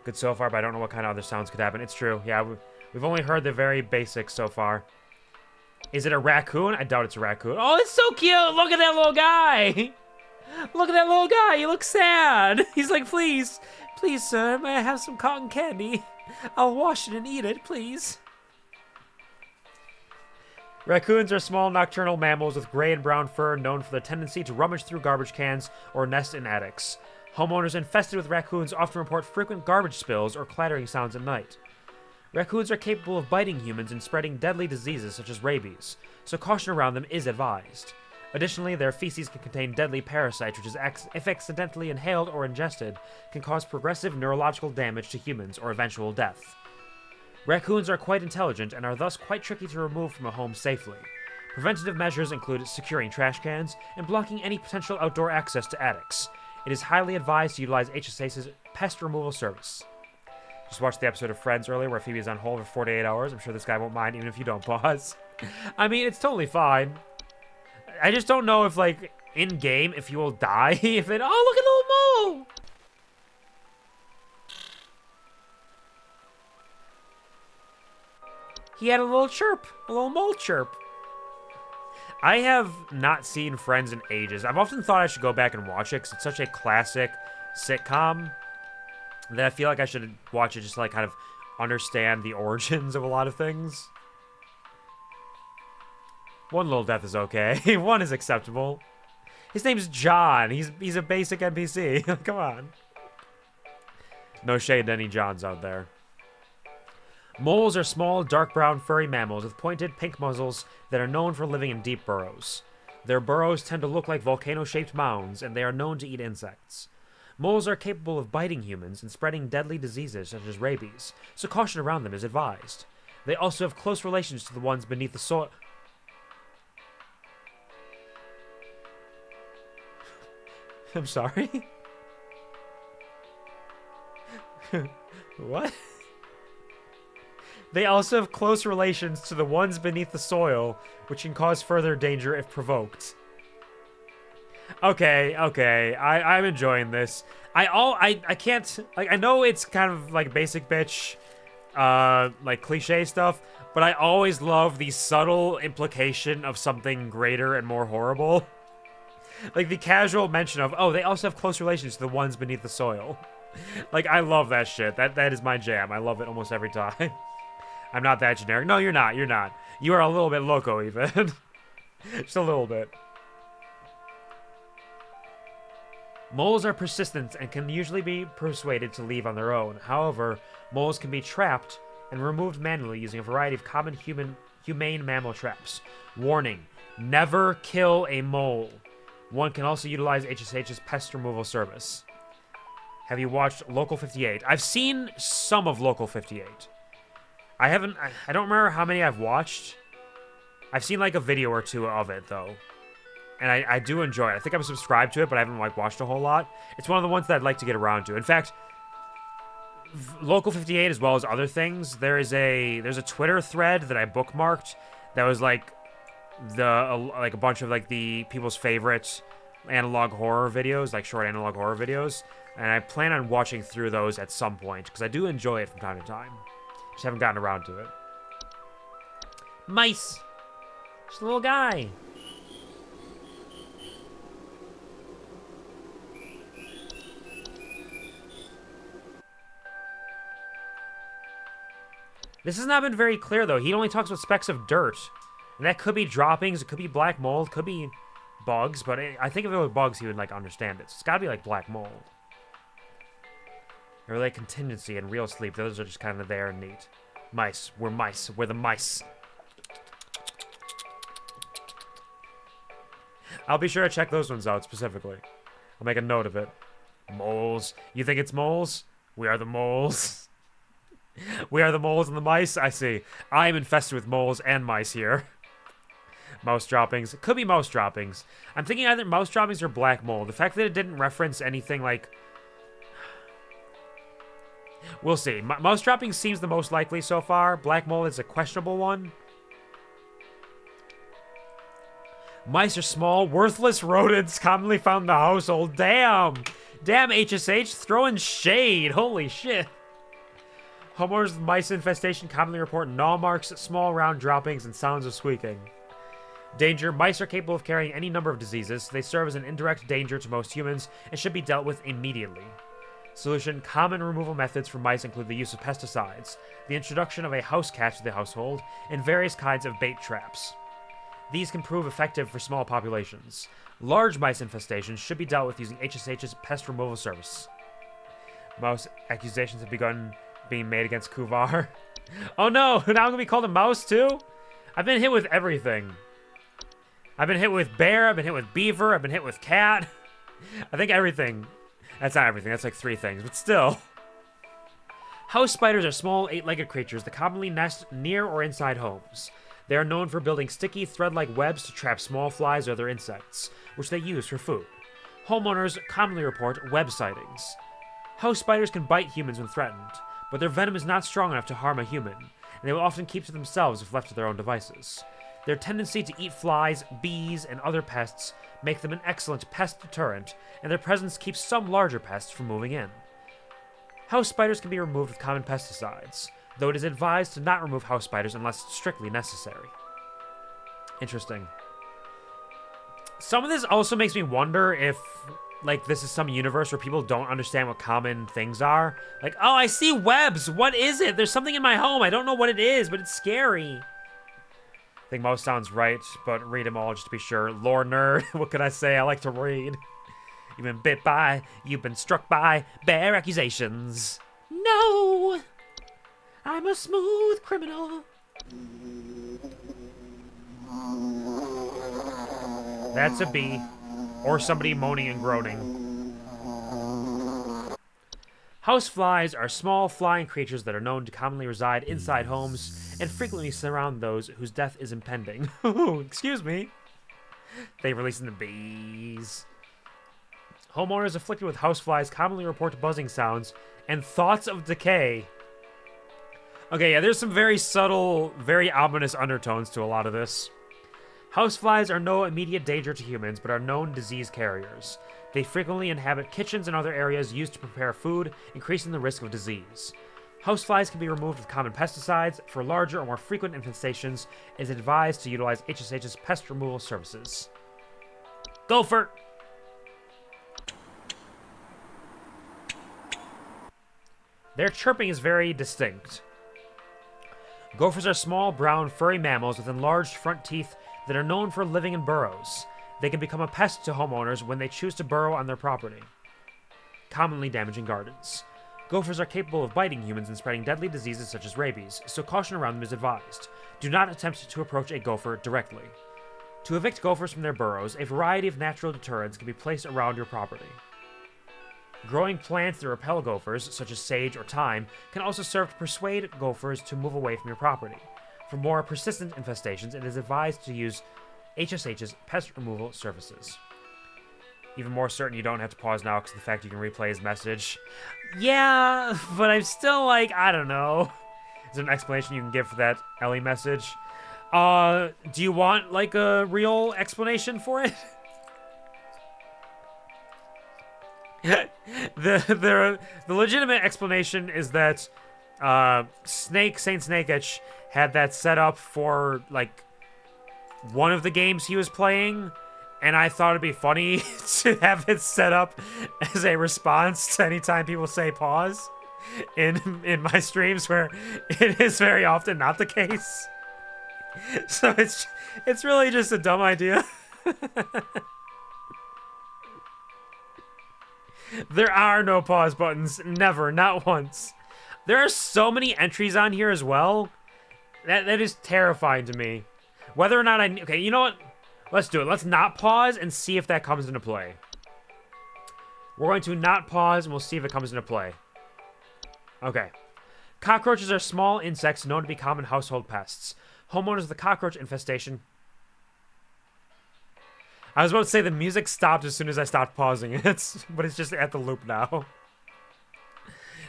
Good so far, but I don't know what kind of other sounds could happen. It's true. Yeah, we've only heard the very basics so far. Is it a raccoon? I doubt it's a raccoon. Oh, it's so cute! Look at that little guy! Look at that little guy! He looks sad! He's like, please, please, sir, may I have some cotton candy? I'll wash it and eat it, please. Raccoons are small nocturnal mammals with gray and brown fur known for their tendency to rummage through garbage cans or nest in attics. Homeowners infested with raccoons often report frequent garbage spills or clattering sounds at night. Raccoons are capable of biting humans and spreading deadly diseases such as rabies, so caution around them is advised. Additionally, their feces can contain deadly parasites which, if accidentally inhaled or ingested, can cause progressive neurological damage to humans or eventual death. Raccoons are quite intelligent and are thus quite tricky to remove from a home safely. Preventative measures include securing trash cans and blocking any potential outdoor access to attics. It is highly advised to utilize HSA's pest removal service. Just watched the episode of Friends earlier where Phoebe is on hold for 48 hours. I'm sure this guy won't mind even if you don't pause. I mean, it's totally fine. I just don't know if, like, in-game, if you will die. If it... Oh, look at the little mole! He had a little chirp. A little mole chirp. I have not seen Friends in ages. I've often thought I should go back and watch it because it's such a classic sitcom that I feel like I should watch it just to, like, kind of understand the origins of a lot of things. One little death is okay. One is acceptable. His name's John. He's a basic NPC. Come on. No shade to any Johns out there. Moles are small, dark brown, furry mammals with pointed pink muzzles that are known for living in deep burrows. Their burrows tend to look like volcano-shaped mounds, and they are known to eat insects. Moles are capable of biting humans and spreading deadly diseases such as rabies, so caution around them is advised. They also have close relations to the ones beneath the soil. I'm sorry? What? They also have close relations to the ones beneath the soil, which can cause further danger if provoked. Okay, I'm enjoying this. I can't, like, I know it's kind of like basic bitch, like cliche stuff, but I always love the subtle implication of something greater and more horrible. Like the casual mention of, oh, they also have close relations to the ones beneath the soil. Like, I love that shit. That is my jam. I love it almost every time. I'm not that generic. No, you're not. You're not. You are a little bit loco, even. Just a little bit. Moles are persistent and can usually be persuaded to leave on their own. However, moles can be trapped and removed manually using a variety of common humane mammal traps. Warning, never kill a mole. One can also utilize HSH's pest removal service. Have you watched Local 58? I've seen some of Local 58. I don't remember how many I've watched. I've seen like a video or two of it, though. and I do enjoy it. I think I'm subscribed to it, but I haven't, like, watched a whole lot. It's one of the ones that I'd like to get around to. In fact, Local 58, as well as other things, there's a Twitter thread that I bookmarked that was, like, a bunch of, like, the people's favorite analog horror videos, like short analog horror videos, and I plan on watching through those at some point, because I do enjoy it from time to time. Just haven't gotten around to it. Mice! Just a little guy. This has not been very clear, though. He only talks about specks of dirt. And that could be droppings, it could be black mold, could be bugs, but I think if it was bugs, he would, like, understand it. So it's gotta be, like, black mold. Or, like, contingency and real sleep. Those are just kind of there and neat. Mice. We're mice. We're the mice. I'll be sure to check those ones out, specifically. I'll make a note of it. Moles. You think it's moles? We are the moles. We are the moles and the mice? I see. I am infested with moles and mice here. Mouse droppings. It could be mouse droppings. I'm thinking either mouse droppings or black mold. The fact that it didn't reference anything like... We'll see. Mouse droppings seems the most likely so far. Black mold is a questionable one. Mice are small, worthless rodents commonly found in the household. Damn! Damn, HSH, throwing shade. Holy shit. Homeowners with mice infestation commonly report gnaw marks, small round droppings, and sounds of squeaking. Danger. Mice are capable of carrying any number of diseases. They serve as an indirect danger to most humans and should be dealt with immediately. Solution. Common removal methods for mice include the use of pesticides, the introduction of a house cat to the household, and various kinds of bait traps. These can prove effective for small populations. Large mice infestations should be dealt with using HSH's pest removal service. Mouse accusations have begun being made against Quvar. Oh no! Now I'm gonna be called a mouse too? I've been hit with everything. I've been hit with bear, I've been hit with beaver, I've been hit with cat. I think everything. That's not everything, that's like 3 things, but still. House spiders are small, 8-legged creatures that commonly nest near or inside homes. They are known for building sticky, thread-like webs to trap small flies or other insects, which they use for food. Homeowners commonly report web sightings. House spiders can bite humans when threatened, but their venom is not strong enough to harm a human, and they will often keep to themselves if left to their own devices. Their tendency to eat flies, bees, and other pests make them an excellent pest deterrent, and their presence keeps some larger pests from moving in. House spiders can be removed with common pesticides, though it is advised to not remove house spiders unless strictly necessary. Interesting. Some of this also makes me wonder if, like, this is some universe where people don't understand what common things are. Like, oh, I see webs! What is it? There's something in my home. I don't know what it is, but it's scary. I think most sounds right, but read them all just to be sure. Lore nerd, what can I say? I like to read. You've been bit by, you've been struck by bare accusations. No! I'm a smooth criminal. That's a bee. Or somebody moaning and groaning. Houseflies are small flying creatures that are known to commonly reside inside homes and frequently surround those whose death is impending. Excuse me. They release the bees. Homeowners afflicted with houseflies commonly report buzzing sounds and thoughts of decay. Okay, yeah, there's some very subtle, very ominous undertones to a lot of this. Houseflies are no immediate danger to humans, but are known disease carriers. They frequently inhabit kitchens and other areas used to prepare food, increasing the risk of disease. Houseflies can be removed with common pesticides. For larger or more frequent infestations, it is advised to utilize HSH's pest removal services. Gopher! Their chirping is very distinct. Gophers are small, brown, furry mammals with enlarged front teeth that are known for living in burrows. They can become a pest to homeowners when they choose to burrow on their property, commonly damaging gardens. Gophers are capable of biting humans and spreading deadly diseases such as rabies, so caution around them is advised. Do not attempt to approach a gopher directly. To evict gophers from their burrows, a variety of natural deterrents can be placed around your property. Growing plants that repel gophers, such as sage or thyme, can also serve to persuade gophers to move away from your property. For more persistent infestations, it is advised to use HSH's pest removal services. Even more certain you don't have to pause now because of the fact you can replay his message. Yeah, but I'm still like, I don't know. Is there an explanation you can give for that Ellie message? Do you want, like, a real explanation for it? the legitimate explanation is that Saint Snake-Itch had that set up for, like, one of the games he was playing, and I thought it'd be funny to have it set up as a response to anytime people say pause in my streams, where it is very often not the case. So it's really just a dumb idea. There are no pause buttons. Never. Not once. There are so many entries on here as well. That is terrifying to me. Whether or not I... Okay, you know what? Let's do it. Let's not pause and see if that comes into play. We're going to not pause and we'll see if it comes into play. Okay. Cockroaches are small insects known to be common household pests. Homeowners of the cockroach infestation... I was about to say the music stopped as soon as I stopped pausing it, but it's just at the loop now.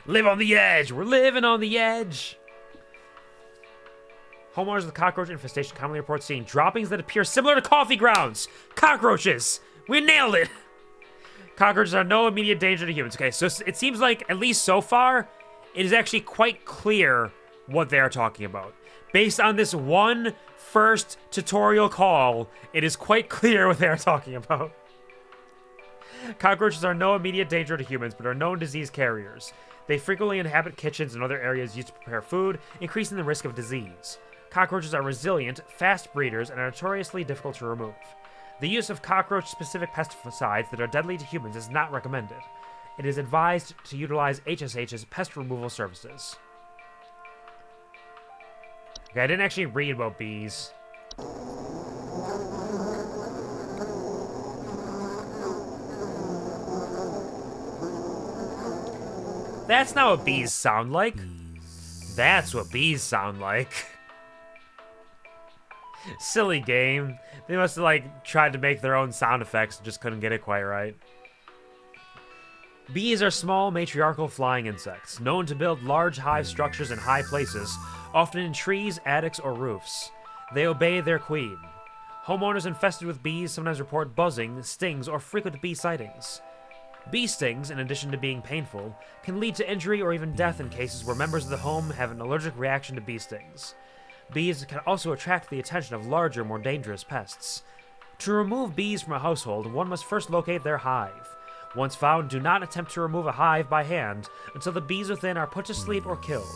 Live on the edge! We're living on the edge! Homeowners of the cockroach infestation commonly report seeing droppings that appear similar to coffee grounds! Cockroaches! We nailed it! Cockroaches are no immediate danger to humans. Okay, so it seems like, at least so far, it is actually quite clear what they are talking about. Based on this one first tutorial call, it is quite clear what they are talking about. Cockroaches are no immediate danger to humans, but are known disease carriers. They frequently inhabit kitchens and other areas used to prepare food, increasing the risk of disease. Cockroaches are resilient, fast breeders, and are notoriously difficult to remove. The use of cockroach-specific pesticides that are deadly to humans is not recommended. It is advised to utilize HSH's pest removal services. Okay, I didn't actually read about bees. That's not what bees sound like. That's what bees sound like. Silly game. They must have, like, tried to make their own sound effects and just couldn't get it quite right. Bees are small, matriarchal flying insects, known to build large hive structures in high places, often in trees, attics, or roofs. They obey their queen. Homeowners infested with bees sometimes report buzzing, stings, or frequent bee sightings. Bee stings, in addition to being painful, can lead to injury or even death in cases where members of the home have an allergic reaction to bee stings. Bees can also attract the attention of larger, more dangerous pests. To remove bees from a household, one must first locate their hive. Once found, do not attempt to remove a hive by hand until the bees within are put to sleep or killed.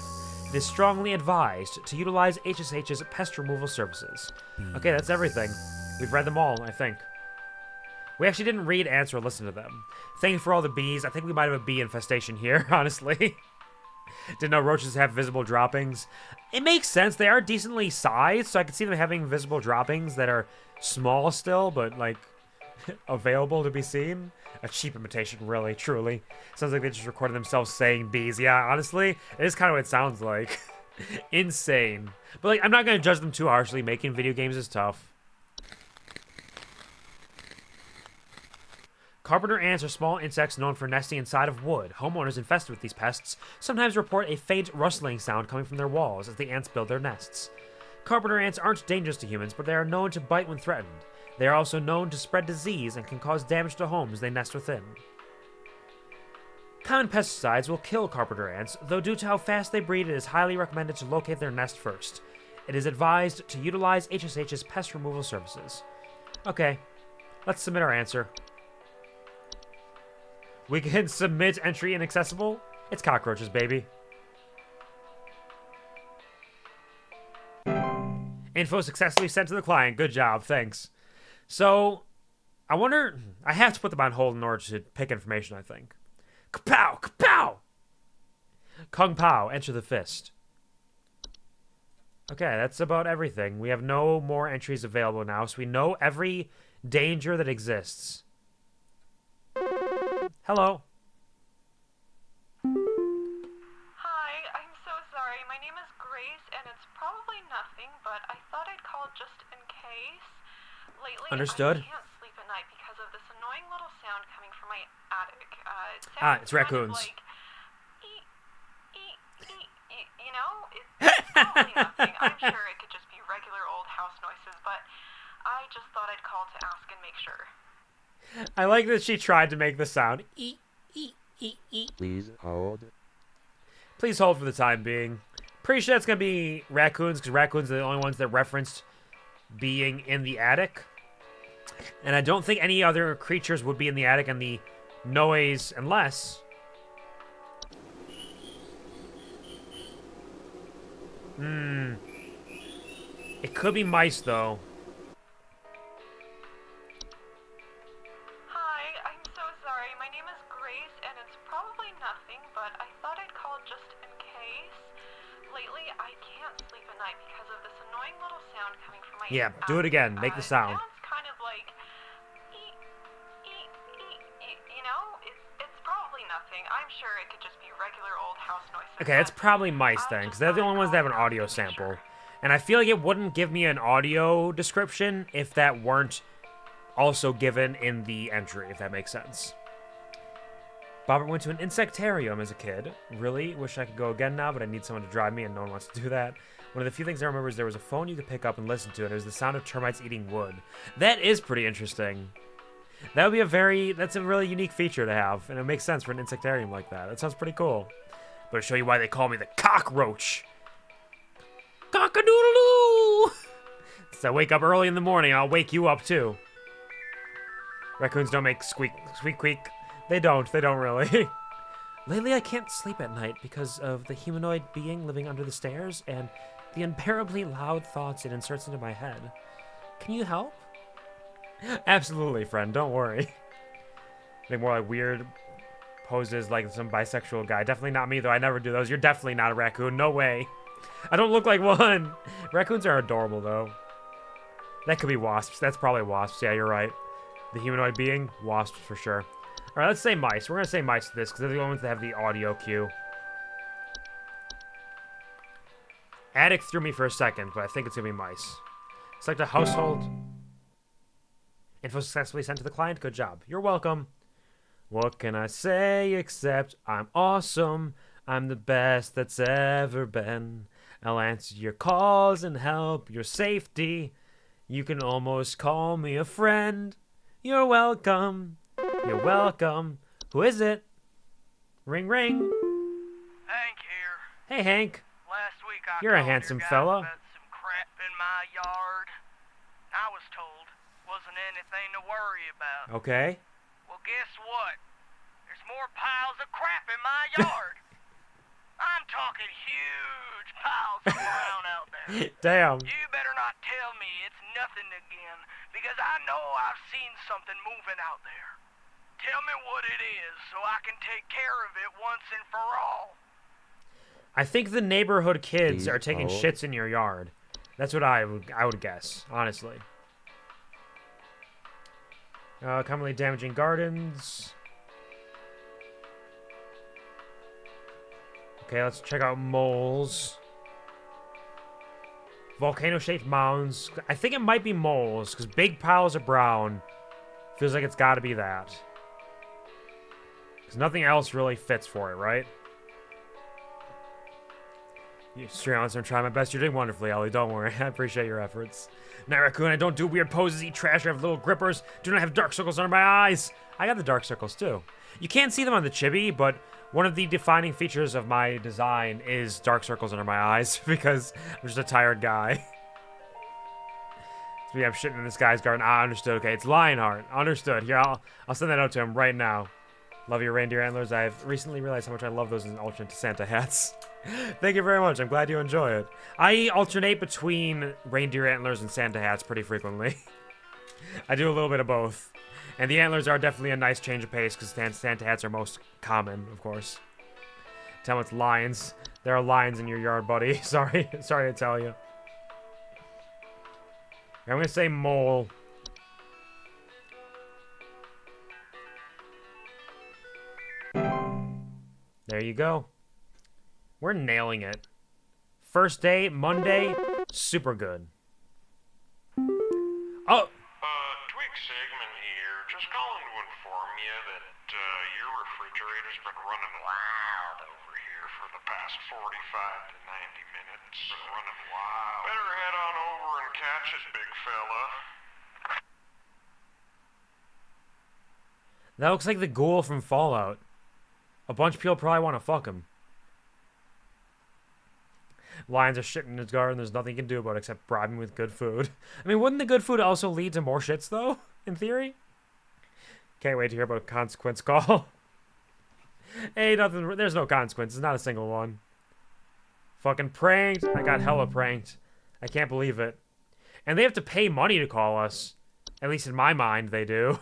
It is strongly advised to utilize HSH's pest removal services. Okay, that's everything. We've read them all, I think. We actually didn't read, answer, or listen to them. Thank you for all the bees. I think we might have a bee infestation here, honestly. Didn't know roaches have visible droppings. It makes sense. They are decently sized, so I could see them having visible droppings that are small still, but, like, available to be seen. A cheap imitation, really, truly. Sounds like they just recorded themselves saying bees. Yeah, honestly, it is kind of what it sounds like. Insane. But, like, I'm not going to judge them too harshly. Making video games is tough. Carpenter ants are small insects known for nesting inside of wood. Homeowners infested with these pests sometimes report a faint rustling sound coming from their walls as the ants build their nests. Carpenter ants aren't dangerous to humans, but they are known to bite when threatened. They are also known to spread disease and can cause damage to homes they nest within. Common pesticides will kill carpenter ants, though due to how fast they breed, it is highly recommended to locate their nest first. It is advised to utilize HSH's pest removal services. Okay, let's submit our answer. We can submit entry inaccessible. It's cockroaches, baby. Info successfully sent to the client. Good job, thanks. So, I wonder... I have to put them on hold in order to pick information, I think. Kapow! Kapow! Kung Pao, enter the fist. Okay, that's about everything. We have no more entries available now, so we know every danger that exists. Hello. Hi, I'm so sorry. My name is Grace, and it's probably nothing, but I thought I'd call just in case. lately Understood. I can't sleep at night because of this annoying little sound coming from my attic. It sounds Ah, it's kind raccoons. of like, eek, eek, eek, eek, you know? It's probably nothing. I'm sure it could just be regular old house noises, but I just thought I'd call to ask and make sure. I like that she tried to make the sound. Eek, eek, eek, eek. Please hold. Please hold for the time being. Pretty sure that's gonna be raccoons, because raccoons are the only ones that referenced being in the attic. And I don't think any other creatures would be in the attic and the noise, unless... It could be mice, though. Hi, I'm so sorry. My name is Grace, and it's probably nothing, but I thought I'd call just in case. Lately, I can't sleep at night because of this annoying little sound coming from my Yeah, do it again. Make the sound. It sounds kind of like, eek, eek, eek, eek, you know? It's probably nothing. I'm sure it could just be regular old house noises. Okay, it's but probably mice I then, because just they're the thought only I'd ones that have an call audio to make sample. sure. And I feel like it wouldn't give me an audio description if that weren't also given in the entry, if that makes sense. Bobbert went to an insectarium as a kid. Really? Wish I could go again now, but I need someone to drive me, and no one wants to do that. One of the few things I remember is there was a phone you could pick up and listen to, and it was the sound of termites eating wood. That is pretty interesting. That would be that's a really unique feature to have, and it makes sense for an insectarium like that. That sounds pretty cool. But to show you why they call me the cockroach. Cock-a-doodle-doo! So I wake up early in the morning, I'll wake you up too. Raccoons don't make squeak, squeak. They don't really. Lately I can't sleep at night because of the humanoid being living under the stairs and the unbearably loud thoughts it inserts into my head. Can you help? Absolutely, friend, don't worry. Make more like weird poses like some bisexual guy. Definitely not me though, I never do those. You're definitely not a raccoon, no way. I don't look like one. Raccoons are adorable, though. That could be wasps. That's probably wasps. Yeah, you're right. The humanoid being, wasps for sure. All right, let's say mice. We're going to say mice to this because they're the only ones that have the audio cue. Attic threw me for a second, but I think it's going to be mice. Select a household. Info successfully sent to the client. Good job. You're welcome. What can I say except I'm awesome. I'm the best that's ever been. I'll answer your calls and help your safety. You can almost call me a friend. You're welcome. You're welcome. Who is it? Ring, ring. Hank here. Hey, Hank. Last week I You're a called handsome your guys fella. about some crap in my yard. I was told wasn't anything to worry about. Okay. Well, guess what? There's more piles of crap in my yard. I'm talking huge piles of brown out there. Damn. You better not tell me it's nothing again, because I know I've seen something moving out there. Tell me what it is so I can take care of it once and for all. I think the neighborhood kids Please are taking hold. shits in your yard. That's what I would guess, honestly. Commonly damaging gardens. Okay, let's check out moles. Volcano-shaped mounds. I think it might be moles, because big piles of brown. Feels like it's got to be that. Because nothing else really fits for it, right? You straight honest, I'm trying my best. You're doing wonderfully, Ellie. Don't worry. I appreciate your efforts. Night Raccoon, I don't do weird poses, eat trash, or have little grippers. Do not have dark circles under my eyes. I got the dark circles, too. You can't see them on the chibi, but one of the defining features of my design is dark circles under my eyes, because I'm just a tired guy. So yeah, I'm shitting in this guy's garden. Ah, understood. Okay, it's Lionheart. Understood. Here, I'll send that out to him right now. Love your reindeer antlers. I've recently realized how much I love those in alternate to Santa hats. Thank you very much. I'm glad you enjoy it. I alternate between reindeer antlers and Santa hats pretty frequently. I do a little bit of both. And the antlers are definitely a nice change of pace because Santa hats are most common, of course. Tell him it's lions. There are lions in your yard, buddy. Sorry to tell you. I'm going to say mole. There you go. We're nailing it. First day, Monday, super good. Oh! inform you that your refrigerator's been running wild over here for the past 45 to 90 minutes. Been running wild. Better head on over and catch it, big fella. That looks like the ghoul from Fallout. A bunch of people probably want to fuck him. Lions are shitting in his garden. There's nothing you can do about it except bribe him with good food. I mean, wouldn't the good food also lead to more shits, though? In theory? Can't wait to hear about a consequence call. Hey, nothing. There's no consequences. Not a single one. Fucking pranked. I got hella pranked. I can't believe it. And they have to pay money to call us. At least in my mind, they do.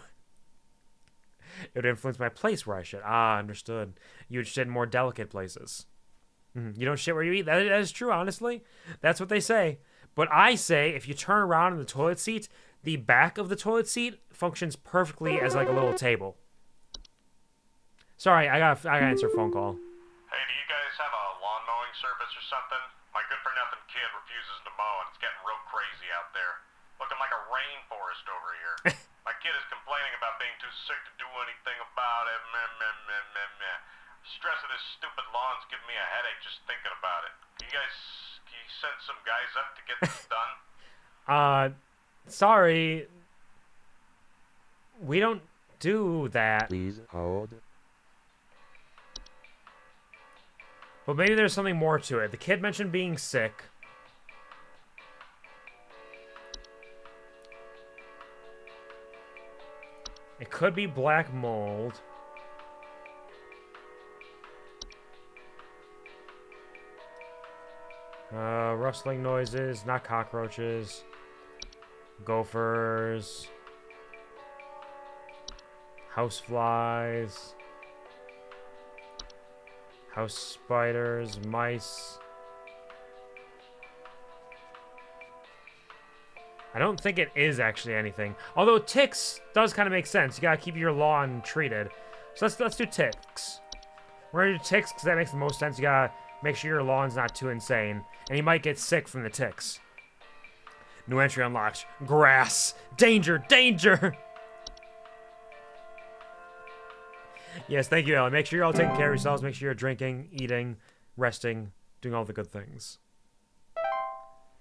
It would influence my place where I shit. Ah, understood. You would shit in more delicate places. You don't shit where you eat. That is true, honestly. That's what they say. But I say, if you turn around in the toilet seat, the back of the toilet seat functions perfectly as like a little table. Sorry, I gotta answer a phone call. Hey, do you guys have a lawn mowing service or something? My good-for-nothing kid refuses to mow, and it's getting real crazy out there. Looking like a rainforest over here. My kid is complaining about being too sick to do anything about it. Meh, meh, meh, meh, meh. Stress of this stupid lawn's giving me a headache just thinking about it. Can you send some guys up to get this done? Sorry. We don't do that. Please hold. But maybe there's something more to it. The kid mentioned being sick. It could be black mold. Rustling noises, not cockroaches. Gophers. Houseflies. House spiders, mice. I don't think it is actually anything. Although ticks does kind of make sense. You gotta keep your lawn treated. So let's do ticks. We're gonna do ticks because that makes the most sense. You gotta make sure your lawn's not too insane. And you might get sick from the ticks. New entry unlocked. Grass. Danger, danger! Yes, thank you, Ellie. Make sure you're all taking care of yourselves. Make sure you're drinking, eating, resting, doing all the good things.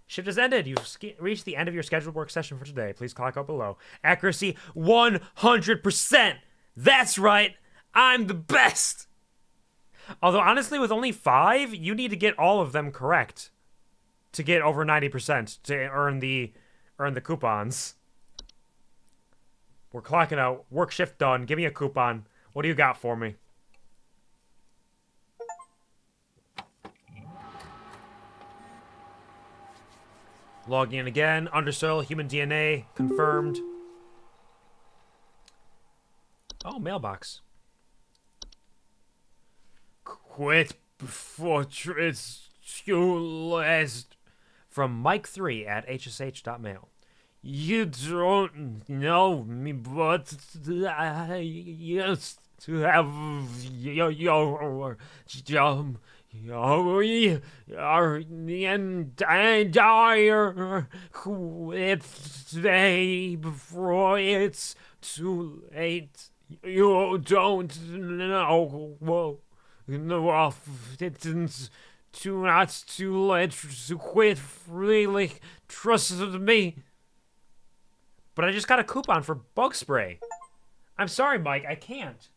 Shift has ended. You've reached the end of your scheduled work session for today. Please clock out below. Accuracy 100%. That's right. I'm the best. Although, honestly, with only 5, you need to get all of them correct to get over 90% to earn the coupons. We're clocking out. Work shift done. Give me a coupon. What do you got for me? Logging in again. Undersoil, human DNA, confirmed. Oh, mailbox. Quit before it's too late. From Mike3 at hsh.mail. You don't know me, but I used to have your job. And I quit today before it's too late. You don't know. No, it's not too late to quit. Really trust me. But I just got a coupon for bug spray. I'm sorry, Mike. I can't.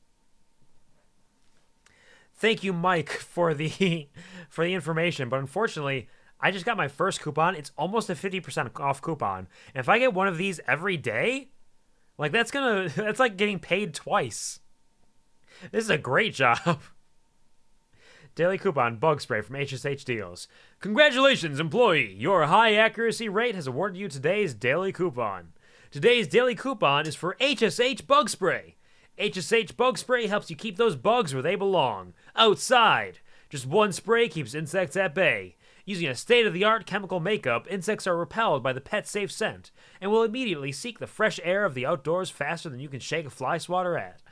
Thank you, Mike, for the information. But unfortunately, I just got my first coupon. It's almost a 50% off coupon. And if I get one of these every day, like that's like getting paid twice. This is a great job. Daily coupon bug spray from HSH Deals. Congratulations, employee. Your high accuracy rate has awarded you today's daily coupon. Today's daily coupon is for HSH Bug Spray. HSH Bug Spray helps you keep those bugs where they belong, outside. Just one spray keeps insects at bay. Using a state-of-the-art chemical makeup, insects are repelled by the pet-safe scent and will immediately seek the fresh air of the outdoors faster than you can shake a fly swatter at.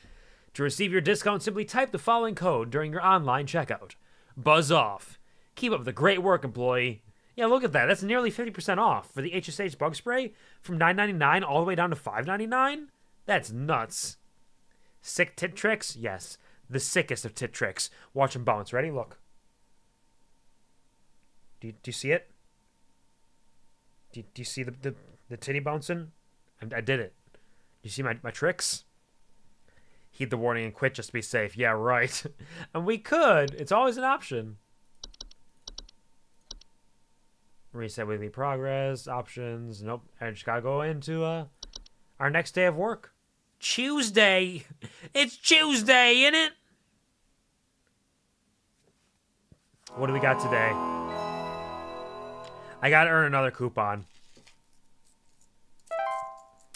To receive your discount, simply type the following code during your online checkout. Buzz off. Keep up the great work, employee. Yeah, look at that. That's nearly 50% off for the HSH Bug Spray from $9.99 all the way down to $5.99? That's nuts. Sick tit tricks? Yes. The sickest of tit tricks. Watch them bounce. Ready? Look. Do you see it? Do you see the titty bouncing? I did it. Do you see my tricks? Heed the warning and quit just to be safe. Yeah, right. And we could. It's always an option. Reset weekly progress. Options. Nope. I just gotta go into our next day of work. Tuesday. It's Tuesday, innit? What do we got today? I gotta earn another coupon.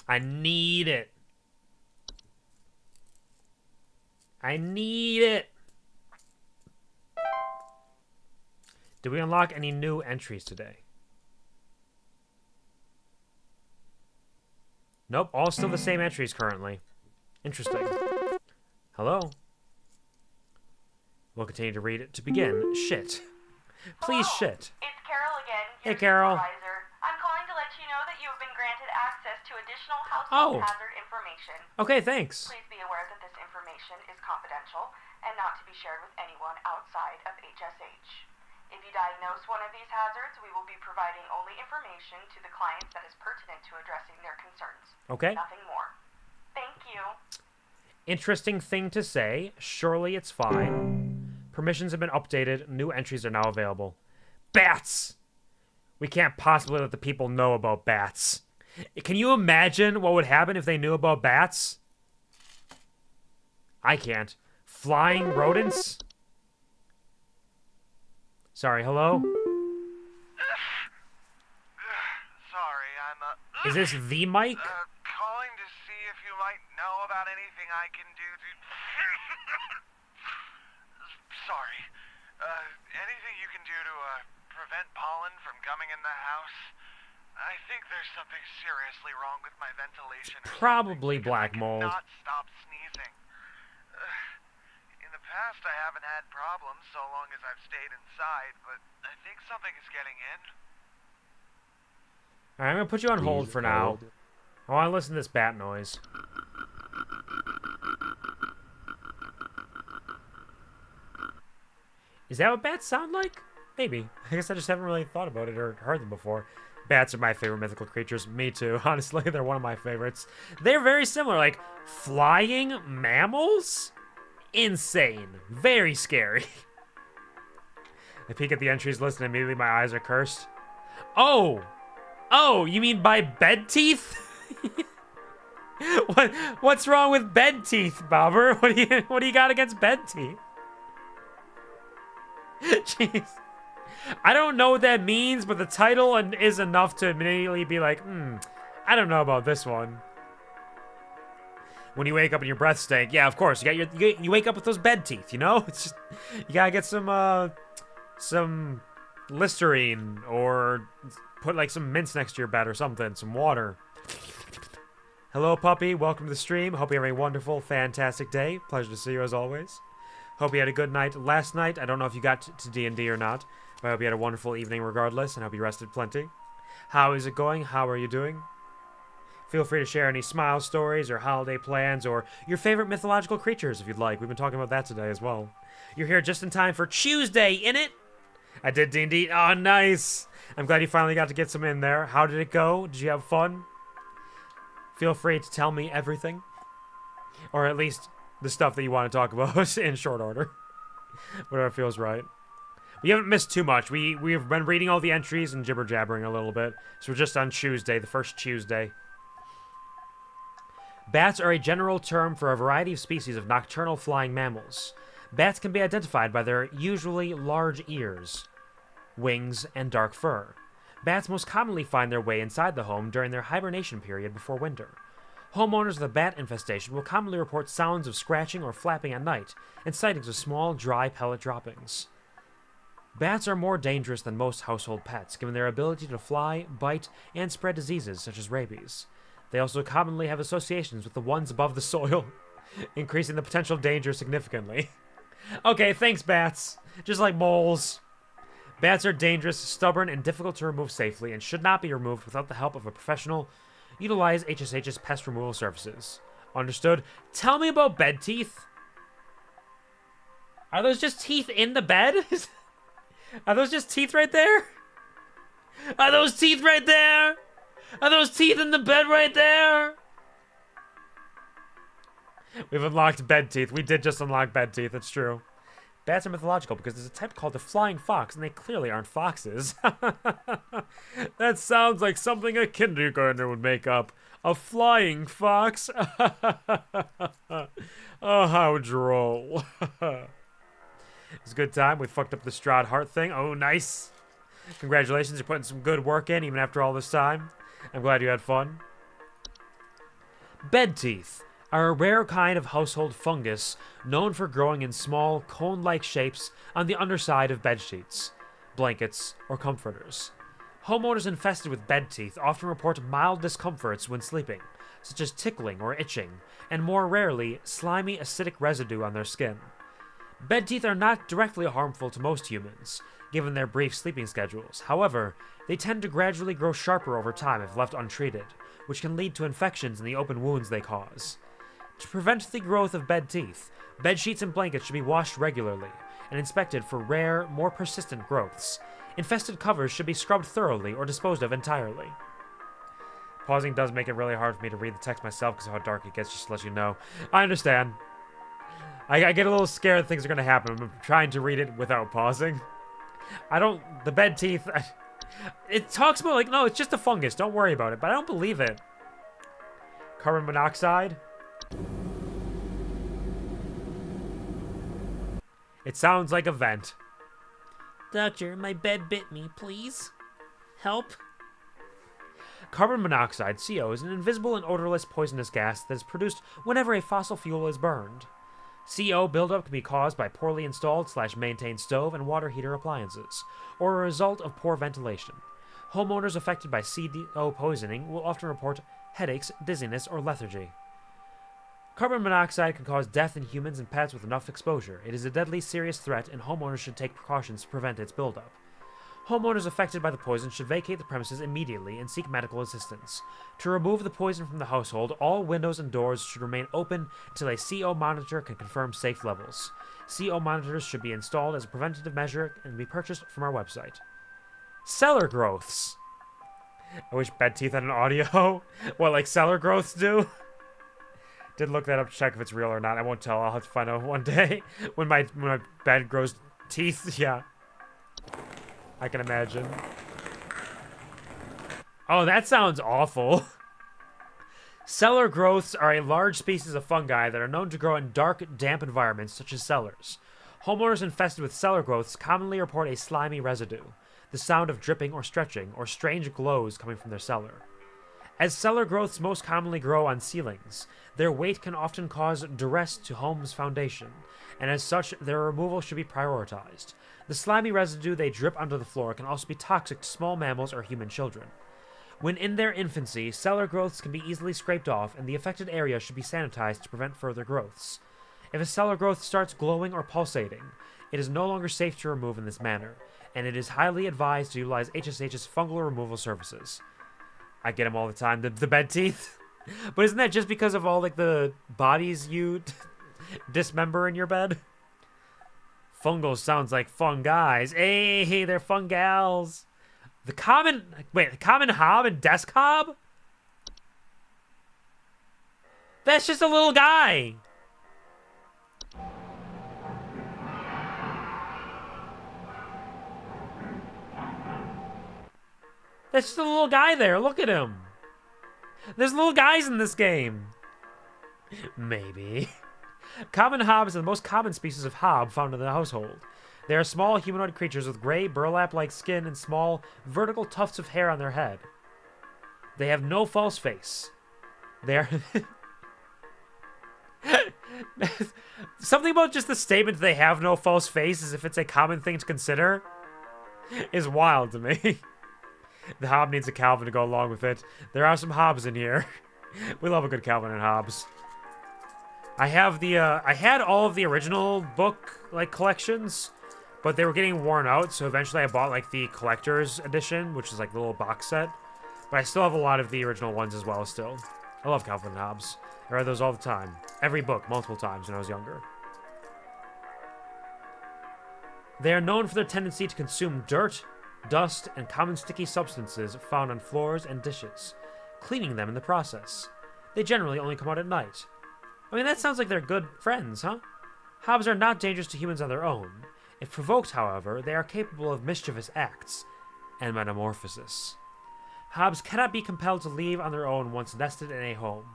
I need it. I need it. Did we unlock any new entries today? Nope, all still the same entries currently. Interesting. Hello? We'll continue to read it to begin. Shit. Please Hello. shit. It's Carol again, Hey, your Carol. supervisor. I'm calling to let you know that you have been granted access to additional household Oh. hazard information. Okay, thanks. Please be aware that this information is confidential and not to be shared with anyone outside of HSH. If you diagnose one of these hazards, we will be providing only information to the clients that is pertinent to addressing their concerns. Okay. Nothing more. Thank you. Interesting thing to say. Surely it's fine. Permissions have been updated. New entries are now available. Bats! We can't possibly let the people know about bats. Can you imagine what would happen if they knew about bats? I can't. Flying rodents? Sorry, hello? Sorry, I'm Is this the mic? calling to see if you might know about anything I can do to... Sorry. Anything you can do to prevent pollen from coming in the house? I think there's something seriously wrong with my ventilation. Probably black mold. I cannot stop sneezing. In the past, I haven't had problems so long as I've stayed inside, but I think something is getting in. Alright, I'm gonna put you on hold for now. I wanna listen to this bat noise. Is that what bats sound like? Maybe. I guess I just haven't really thought about it or heard them before. Bats are my favorite mythical creatures. Me too. Honestly, they're one of my favorites. They're very similar. Like, flying mammals? Insane. Very scary. I peek at the entries list and immediately my eyes are cursed. Oh! Oh, you mean by bed teeth? What's wrong with bed teeth, Bobber? What do you got against bed teeth? Jeez. I don't know what that means, but the title is enough to immediately be like, I don't know about this one. When you wake up and your breath stank, yeah, of course, you wake up with those bed teeth, you know? It's just, you gotta get some Listerine or put like some mints next to your bed or something, some water. Hello, puppy. Welcome to the stream. Hope you have a wonderful, fantastic day. Pleasure to see you as always. Hope you had a good night last night. I don't know if you got to D&D or not, but I hope you had a wonderful evening regardless, and hope you rested plenty. How is it going? How are you doing? Feel free to share any smile stories or holiday plans or your favorite mythological creatures if you'd like. We've been talking about that today as well. You're here just in time for Tuesday, innit? I did D&D. Oh, nice. I'm glad you finally got to get some in there. How did it go? Did you have fun? Feel free to tell me everything. Or at least the stuff that you want to talk about in short order. Whatever feels right. We haven't missed too much. We've been reading all the entries and jibber-jabbering a little bit. So we're just on Tuesday, the first Tuesday. Bats are a general term for a variety of species of nocturnal flying mammals. Bats can be identified by their usually large ears, wings, and dark fur. Bats most commonly find their way inside the home during their hibernation period before winter. Homeowners with a bat infestation will commonly report sounds of scratching or flapping at night, and sightings of small, dry pellet droppings. Bats are more dangerous than most household pets, given their ability to fly, bite, and spread diseases such as rabies. They also commonly have associations with the ones above the soil, increasing the potential danger significantly. Okay, thanks, bats. Just like moles. Bats are dangerous, stubborn, and difficult to remove safely, and should not be removed without the help of a professional. Utilize HSH's pest removal services. Understood. Tell me about bed teeth. Are those just teeth in the bed? Are those just teeth right there? Are those teeth right there? Are those teeth in the bed right there? We've unlocked bed teeth. We did just unlock bed teeth, it's true. Bats are mythological because there's a type called the flying fox, and they clearly aren't foxes. That sounds like something a kindergartner would make up. A flying fox? Oh, how droll. It's a good time. We fucked up the Strahd heart thing. Oh, nice. Congratulations, you're putting some good work in, even after all this time. I'm glad you had fun. Bed teeth are a rare kind of household fungus known for growing in small, cone-like shapes on the underside of bed sheets, blankets, or comforters. Homeowners infested with bed teeth often report mild discomforts when sleeping, such as tickling or itching, and more rarely, slimy acidic residue on their skin. Bed teeth are not directly harmful to most humans, given their brief sleeping schedules. However, they tend to gradually grow sharper over time if left untreated, which can lead to infections in the open wounds they cause. To prevent the growth of bed teeth, bed sheets and blankets should be washed regularly and inspected for rare, more persistent growths. Infested covers should be scrubbed thoroughly or disposed of entirely. Pausing does make it really hard for me to read the text myself because of how dark it gets, just to let you know. I understand. I get a little scared things are going to happen. I'm trying to read it without pausing. The bed teeth, it talks about like, no, it's just a fungus, don't worry about it, but I don't believe it. Carbon monoxide? It sounds like a vent. Doctor, my bed bit me, please. Help. Carbon monoxide, CO, is an invisible and odorless poisonous gas that is produced whenever a fossil fuel is burned. CO buildup can be caused by poorly installed / maintained stove and water heater appliances, or a result of poor ventilation. Homeowners affected by CO poisoning will often report headaches, dizziness, or lethargy. Carbon monoxide can cause death in humans and pets with enough exposure. It is a deadly serious threat, and homeowners should take precautions to prevent its buildup. Homeowners affected by the poison should vacate the premises immediately and seek medical assistance. To remove the poison from the household, all windows and doors should remain open until a CO monitor can confirm safe levels. CO monitors should be installed as a preventative measure and be purchased from our website. Cellar growths. I wish bed teeth had an audio. What, like cellar growths do? Did look that up to check if it's real or not. I won't tell. I'll have to find out one day when my bed grows teeth. Yeah. I can imagine. Oh, that sounds awful. Cellar growths are a large species of fungi that are known to grow in dark, damp environments such as cellars. Homeowners infested with cellar growths commonly report a slimy residue, the sound of dripping or stretching, or strange glows coming from their cellar. As cellar growths most commonly grow on ceilings, their weight can often cause duress to homes' foundation, and as such, their removal should be prioritized. The slimy residue they drip onto the floor can also be toxic to small mammals or human children. When in their infancy, cellar growths can be easily scraped off, and the affected area should be sanitized to prevent further growths. If a cellar growth starts glowing or pulsating, it is no longer safe to remove in this manner, and it is highly advised to utilize HSH's fungal removal services. I get them all the time, the bed teeth. But isn't that just because of all like the bodies you dismember in your bed? Fungal sounds like fun guys. Hey, they're fun gals. The common hob and desk hob? That's just a little guy. That's just a little guy there. Look at him. There's little guys in this game. Maybe. Common hob is the most common species of hob found in the household. They are small humanoid creatures with gray, burlap-like skin and small, vertical tufts of hair on their head. They have no false face. They are... Something about just the statement they have no false face, as if it's a common thing to consider, is wild to me. The Hob needs a Calvin to go along with it. There are some Hobbs in here. We love a good Calvin and Hobbes. I have the, I had all of the original book, like, collections, but they were getting worn out, so eventually I bought, like, the collector's edition, which is, like, the little box set. But I still have a lot of the original ones as well, still. I love Calvin and Hobbes. I read those all the time. Every book, multiple times when I was younger. They are known for their tendency to consume dirt, dust, and common sticky substances found on floors and dishes, cleaning them in the process. They generally only come out at night. I mean, that sounds like they're good friends, huh? Hobs are not dangerous to humans on their own. If provoked, however, they are capable of mischievous acts and metamorphosis. Hobs cannot be compelled to leave on their own once nested in a home.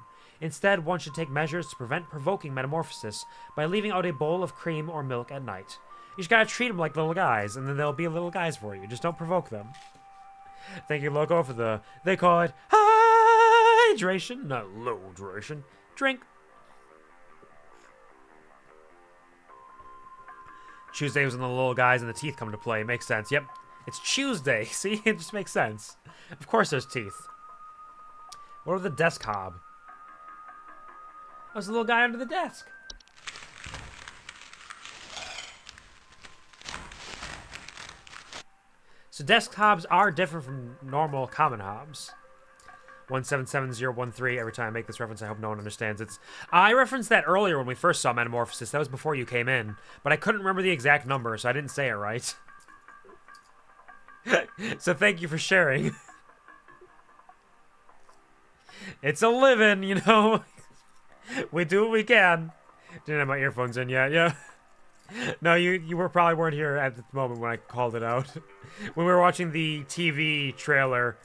Instead, one should take measures to prevent provoking metamorphosis by leaving out a bowl of cream or milk at night. You just gotta treat them like little guys, and then they'll be little guys for you. Just don't provoke them. Thank you, Loco, for the... They call it hydration, not low duration. Drink. Tuesday was when the little guys and the teeth come into play. Makes sense. Yep. It's Tuesday. See? It just makes sense. Of course there's teeth. What are the desk hob? There's a little guy under the desk. So desk hobs are different from normal common hobs. 177013. Every time I make this reference, I hope no one understands. I referenced that earlier when we first saw Metamorphosis. That was before you came in. But I couldn't remember the exact number, so I didn't say it right. So thank you for sharing. It's a living, you know. We do what we can. Didn't have my earphones in yet, yeah. No, you probably weren't here at the moment when I called it out. When we were watching the TV trailer,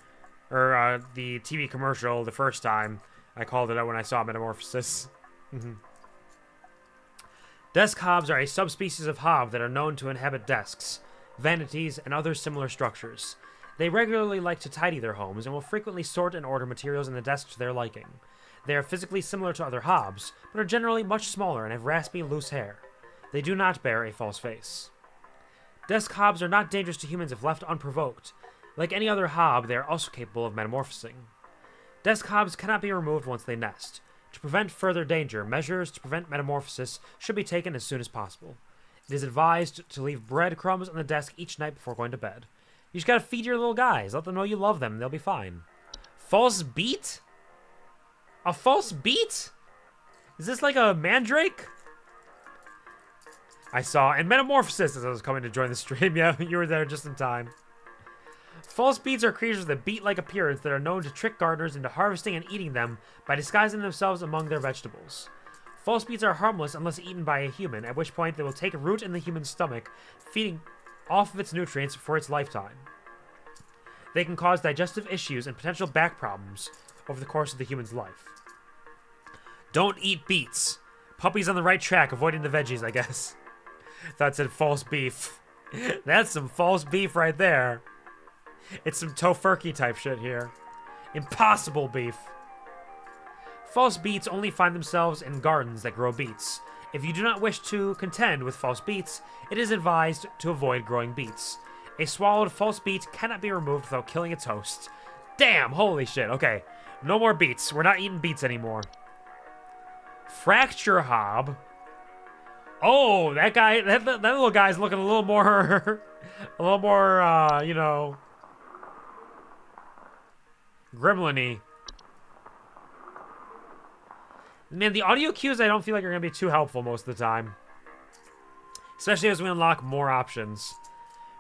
or the TV commercial the first time, I called it out when I saw Metamorphosis. Desk hobs are a subspecies of hob that are known to inhabit desks, vanities, and other similar structures. They regularly like to tidy their homes and will frequently sort and order materials in the desk to their liking. They are physically similar to other hobs, but are generally much smaller and have raspy, loose hair. They do not bear a false face. Desk hobs are not dangerous to humans if left unprovoked. Like any other hob, they are also capable of metamorphosing. Desk hobs cannot be removed once they nest. To prevent further danger, measures to prevent metamorphosis should be taken as soon as possible. It is advised to leave breadcrumbs on the desk each night before going to bed. You just gotta feed your little guys. Let them know you love them, and they'll be fine. False beat? A false beat? Is this like a mandrake? I saw in Metamorphosis as I was coming to join the stream. Yeah, you were there just in time. False beets are creatures with a beet-like appearance that are known to trick gardeners into harvesting and eating them by disguising themselves among their vegetables. False beets are harmless unless eaten by a human, at which point they will take root in the human's stomach, feeding off of its nutrients for its lifetime. They can cause digestive issues and potential back problems over the course of the human's life. Don't eat beets. Puppy's on the right track, avoiding the veggies, I guess. Thought it said false beef. That's some false beef right there. It's some tofurkey type shit here. Impossible beef. False beets only find themselves in gardens that grow beets. If you do not wish to contend with false beets, it is advised to avoid growing beets. A swallowed false beet cannot be removed without killing its host. Damn, holy shit. Okay, no more beets. We're not eating beets anymore. Fracture hob. Oh, that guy, that little guy's looking a little more, you know, gremlin-y. Man, the audio cues I don't feel like are going to be too helpful most of the time. Especially as we unlock more options.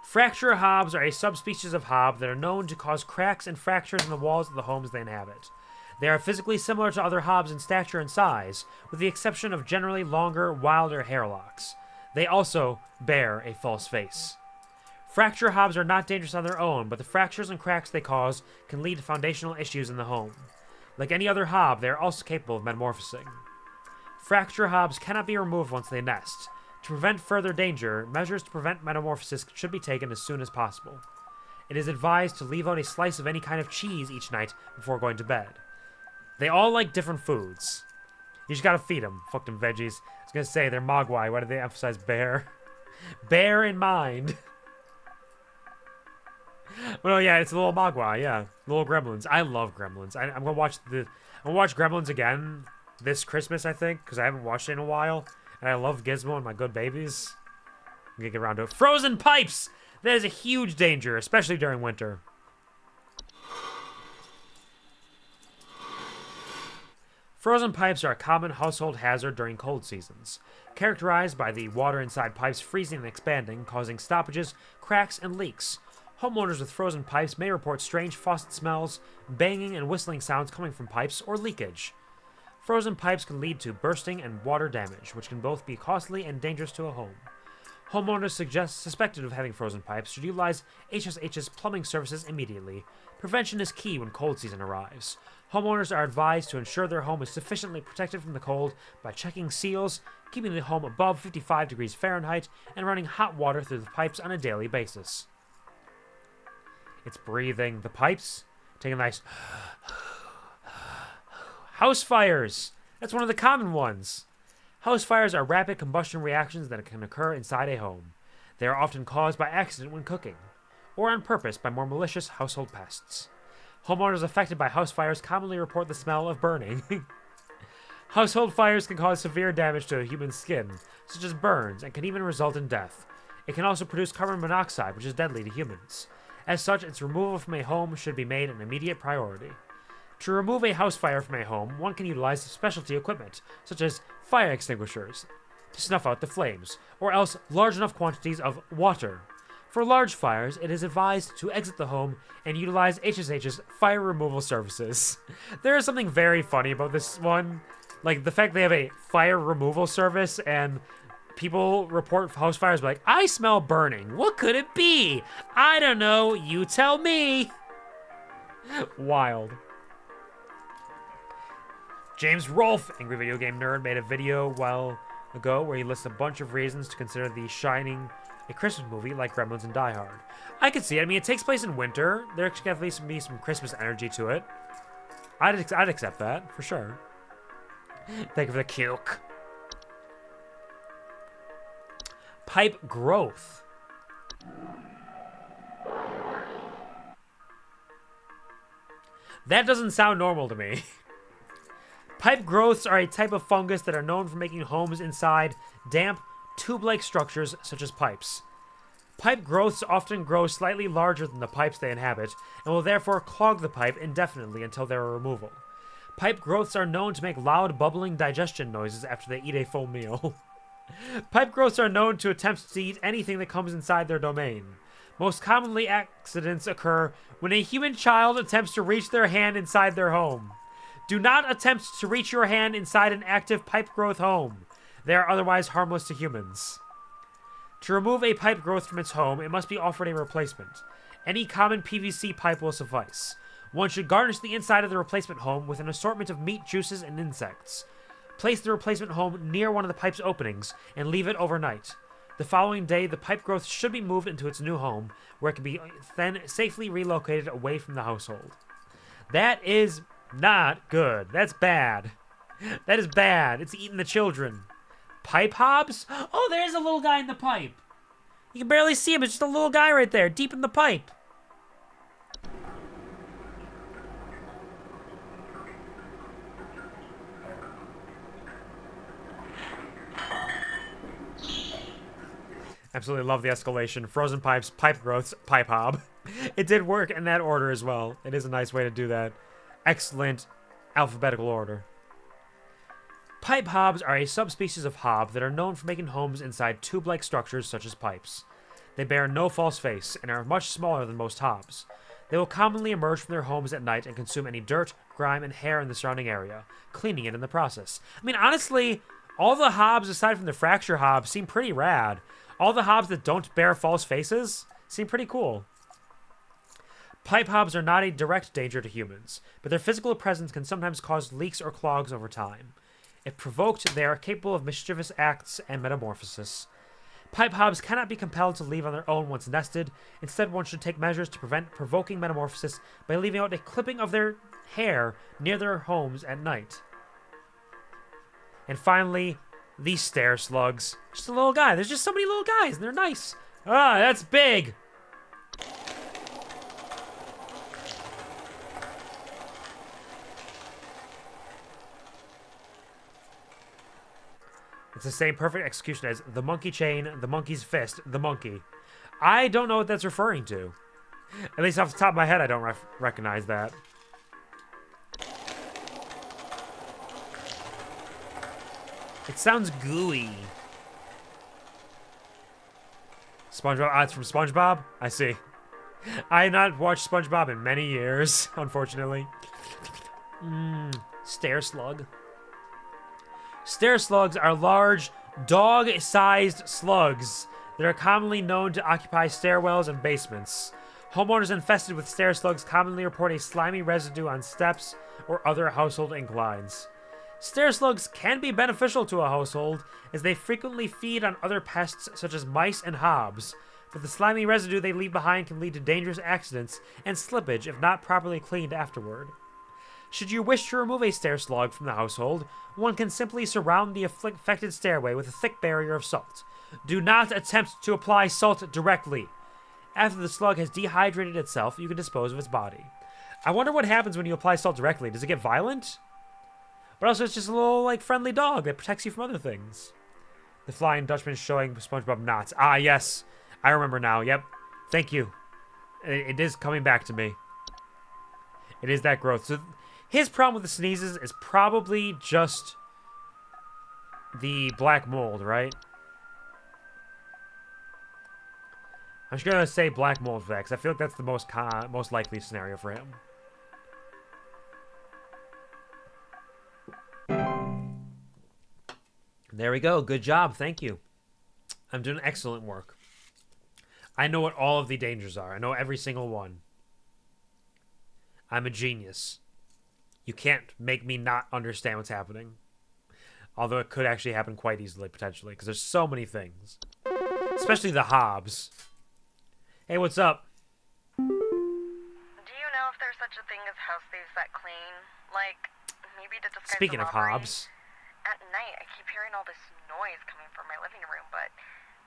Fracture hobs are a subspecies of hob that are known to cause cracks and fractures in the walls of the homes they inhabit. They are physically similar to other hobs in stature and size, with the exception of generally longer, wilder hair locks. They also bear a false face. Fracture hobs are not dangerous on their own, but the fractures and cracks they cause can lead to foundational issues in the home. Like any other hob, they are also capable of metamorphosing. Fracture hobs cannot be removed once they nest. To prevent further danger, measures to prevent metamorphosis should be taken as soon as possible. It is advised to leave out a slice of any kind of cheese each night before going to bed. They all like different foods. You just gotta feed them. Fuck them veggies. I was gonna say, they're mogwai. Why did they emphasize bear? Bear in mind. Well, yeah, it's a little mogwai, yeah. Little gremlins. I love gremlins. I'm gonna watch Gremlins again this Christmas, I think, because I haven't watched it in a while. And I love Gizmo and my good babies. I'm gonna get around to it. Frozen pipes! That is a huge danger, especially during winter. Frozen pipes are a common household hazard during cold seasons, characterized by the water inside pipes freezing and expanding, causing stoppages, cracks, and leaks. Homeowners with frozen pipes may report strange faucet smells, banging and whistling sounds coming from pipes, or leakage. Frozen pipes can lead to bursting and water damage, which can both be costly and dangerous to a home. Homeowners suspected of having frozen pipes should utilize HSH's plumbing services immediately. Prevention is key when cold season arrives. Homeowners are advised to ensure their home is sufficiently protected from the cold by checking seals, keeping the home above 55 degrees Fahrenheit, and running hot water through the pipes on a daily basis. It's breathing. The pipes take a nice... House fires! That's one of the common ones. House fires are rapid combustion reactions that can occur inside a home. They are often caused by accident when cooking, or on purpose by more malicious household pests. Homeowners affected by house fires commonly report the smell of burning. Household fires can cause severe damage to a human's skin, such as burns, and can even result in death. It can also produce carbon monoxide, which is deadly to humans. As such, its removal from a home should be made an immediate priority. To remove a house fire from a home, one can utilize specialty equipment, such as fire extinguishers, to snuff out the flames, or else large enough quantities of water. For large fires, it is advised to exit the home and utilize HSH's fire removal services. There is something very funny about this one. Like, the fact they have a fire removal service and people report house fires like, I smell burning. What could it be? I don't know. You tell me. Wild. James Rolfe, angry video game nerd, made a video a while ago where he lists a bunch of reasons to consider The Shining a Christmas movie like Gremlins and Die Hard. I could see it. I mean, it takes place in winter. There could definitely be some Christmas energy to it. I'd accept that, for sure. Thank you for the cuke. Pipe growth. That doesn't sound normal to me. Pipe growths are a type of fungus that are known for making homes inside damp, tube-like structures such as pipes. Pipe growths often grow slightly larger than the pipes they inhabit and will therefore clog the pipe indefinitely until their removal. Pipe growths are known to make loud, bubbling digestion noises after they eat a full meal. Pipe growths are known to attempt to eat anything that comes inside their domain. Most commonly, accidents occur when a human child attempts to reach their hand inside their home. Do not attempt to reach your hand inside an active pipe growth home. They are otherwise harmless to humans. To remove a pipe growth from its home, it must be offered a replacement. Any common PVC pipe will suffice. One should garnish the inside of the replacement home with an assortment of meat, juices, and insects. Place the replacement home near one of the pipe's openings and leave it overnight. The following day, the pipe growth should be moved into its new home, where it can be then safely relocated away from the household. That is not good. That's bad. That is bad. It's eating the children. Pipe hobs? Oh, there's a little guy in the pipe. You can barely see him. It's just a little guy right there, deep in the pipe. Absolutely love the escalation. Frozen pipes, pipe growths, pipe hob. It did work in that order as well. It is a nice way to do that. Excellent alphabetical order. Pipe hobs are a subspecies of hob that are known for making homes inside tube-like structures such as pipes. They bear no false face and are much smaller than most hobs. They will commonly emerge from their homes at night and consume any dirt, grime, and hair in the surrounding area, cleaning it in the process. I mean, honestly, all the hobs aside from the fracture hob seem pretty rad. All the hobs that don't bear false faces seem pretty cool. Pipe hobs are not a direct danger to humans, but their physical presence can sometimes cause leaks or clogs over time. If provoked, they are capable of mischievous acts and metamorphosis. Pipe hobs cannot be compelled to leave on their own once nested. Instead, one should take measures to prevent provoking metamorphosis by leaving out a clipping of their hair near their homes at night. And finally, these stair slugs. Just a little guy. There's just so many little guys, and they're nice. Ah, that's big. It's the same perfect execution as the monkey chain, the monkey's fist, the monkey. I don't know what that's referring to. At least off the top of my head, I don't recognize that. It sounds gooey. SpongeBob. Ah, it's from SpongeBob? I see. I have not watched SpongeBob in many years, unfortunately. Stair slug. Stair slugs are large, dog-sized slugs that are commonly known to occupy stairwells and basements. Homeowners infested with stair slugs commonly report a slimy residue on steps or other household inclines. Stair slugs can be beneficial to a household, as they frequently feed on other pests such as mice and hobs, but the slimy residue they leave behind can lead to dangerous accidents and slippage if not properly cleaned afterward. Should you wish to remove a stair slug from the household, one can simply surround the affected stairway with a thick barrier of salt. Do not attempt to apply salt directly. After the slug has dehydrated itself, you can dispose of its body. I wonder what happens when you apply salt directly. Does it get violent? But also, it's just a little, like, friendly dog that protects you from other things. The Flying Dutchman showing SpongeBob knots. Ah, yes. I remember now. Yep. Thank you. It is coming back to me. It is that growth. So, his problem with the sneezes is probably just the black mold, right? I'm just gonna say black mold for that, because I feel like that's the most likely scenario for him. There we go. Good job. Thank you. I'm doing excellent work. I know what all of the dangers are. I know every single one. I'm a genius. You can't make me not understand what's happening. Although it could actually happen quite easily, potentially, because there's so many things. Especially the hobs. Hey, what's up? Do you know if there's such a thing as house thieves that clean? Like, maybe to disguise Speaking the of robbery? hobs. At night, I keep hearing all this noise coming from my living room, but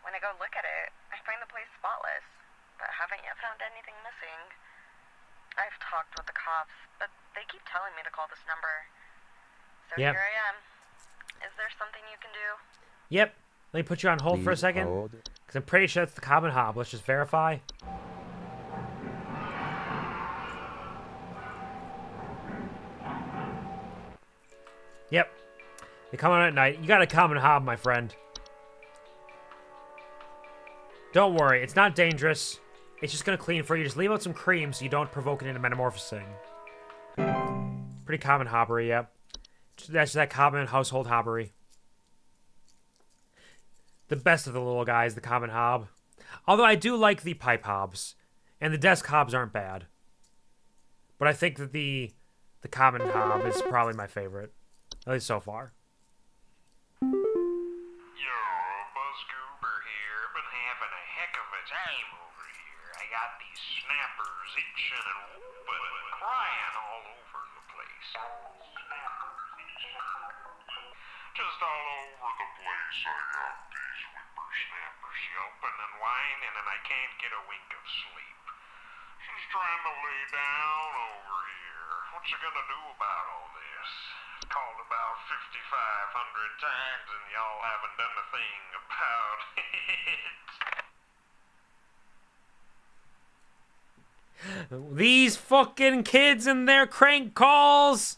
when I go look at it, I find the place spotless, but haven't yet found anything missing. I've talked with the cops, but they keep telling me to call this number. So Yep. Here I am. Is there something you can do? Yep. Let me put you on hold for a second. Because I'm pretty sure that's the common hob. Let's just verify. Yep. They come on at night. You got a common hob, my friend. Don't worry. It's not dangerous. It's just going to clean for you. Just leave out some cream so you don't provoke it into metamorphosing. Pretty common hobbery, yep. That's that common household hobbery. The best of the little guys, the common hob. Although I do like the pipe hobs. And the desk hobs aren't bad. But I think that the common hob is probably my favorite. At least so far. Yo, Buzz Goober here. Been having a heck of a time over here. I got these snappers itching and whooping and crying all over the place. Just all over the place I got these whippersnappers yelping and whining, and I can't get a wink of sleep. She's trying to lay down over here. What's she gonna do about all this? Called about 5,500 times and y'all haven't done a thing about it. These fucking kids and their crank calls.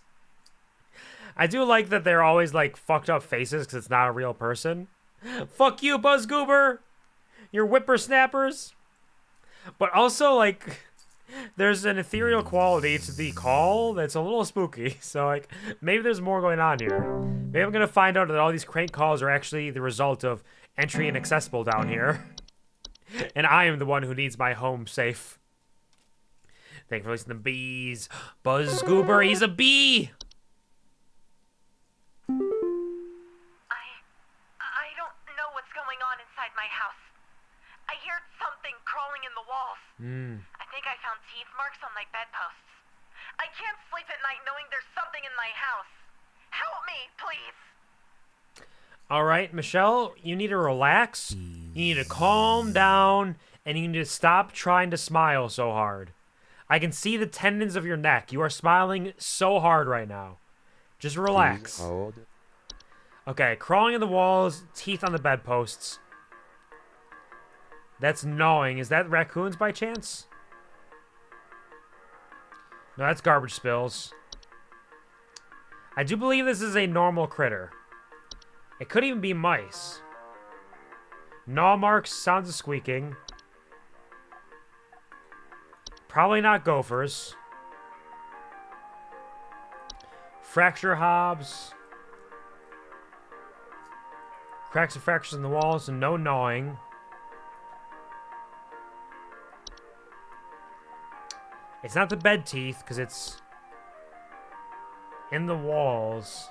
I do like that they're always like fucked up faces because it's not a real person. Fuck you, Buzz Goober. You're whippersnappers. But also, like, there's an ethereal quality to the call that's a little spooky. So, like, maybe there's more going on here. Maybe I'm going to find out that all these crank calls are actually the result of entry inaccessible down here. And I am the one who needs my home safe. Thank you for listening to bees. Buzz Goober, he's a bee. I don't know what's going on inside my house. I hear something crawling in the walls. I think I found teeth marks on my bedposts. I can't sleep at night knowing there's something in my house. Help me, please. All right, Michelle, you need to relax. You need to calm down, and you need to stop trying to smile so hard. I can see the tendons of your neck. You are smiling so hard right now. Just relax. Okay, crawling in the walls, teeth on the bedposts. That's gnawing. Is that raccoons by chance? No, that's garbage spills. I do believe this is a normal critter. It could even be mice. Gnaw marks, sounds of squeaking. Probably not gophers. Fracture hobs. Cracks and fractures in the walls and no gnawing. It's not the bed teeth, because it's in the walls.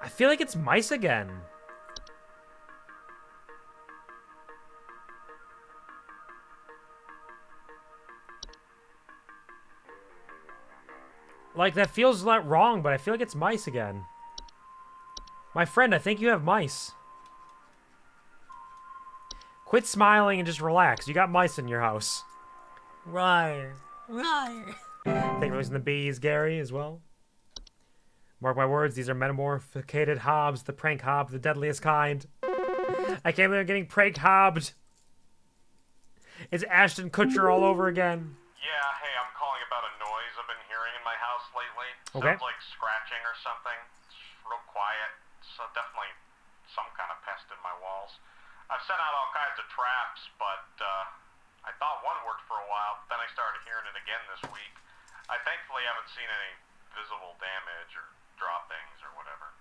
I feel like it's mice again. Like, that feels not wrong, but I feel like it's mice again. My friend, I think you have mice. Quit smiling and just relax. You got mice in your house. Right. Right. Thank you for listening to bees, Gary, as well. Mark my words, these are metamorphicated hobs, the prank hob, the deadliest kind. I can't believe I'm getting prank hobbed. It's Ashton Kutcher all over again. Yeah, hey, I'm calling about a noise I've been hearing in my house lately. Okay. Sounds like scratching or something. It's real quiet. So definitely some kind of pest in my walls. I've sent out all kinds of traps, but I thought one worked for a while, but then I started hearing it again this week. I thankfully haven't seen any visible damage or droppings or whatever.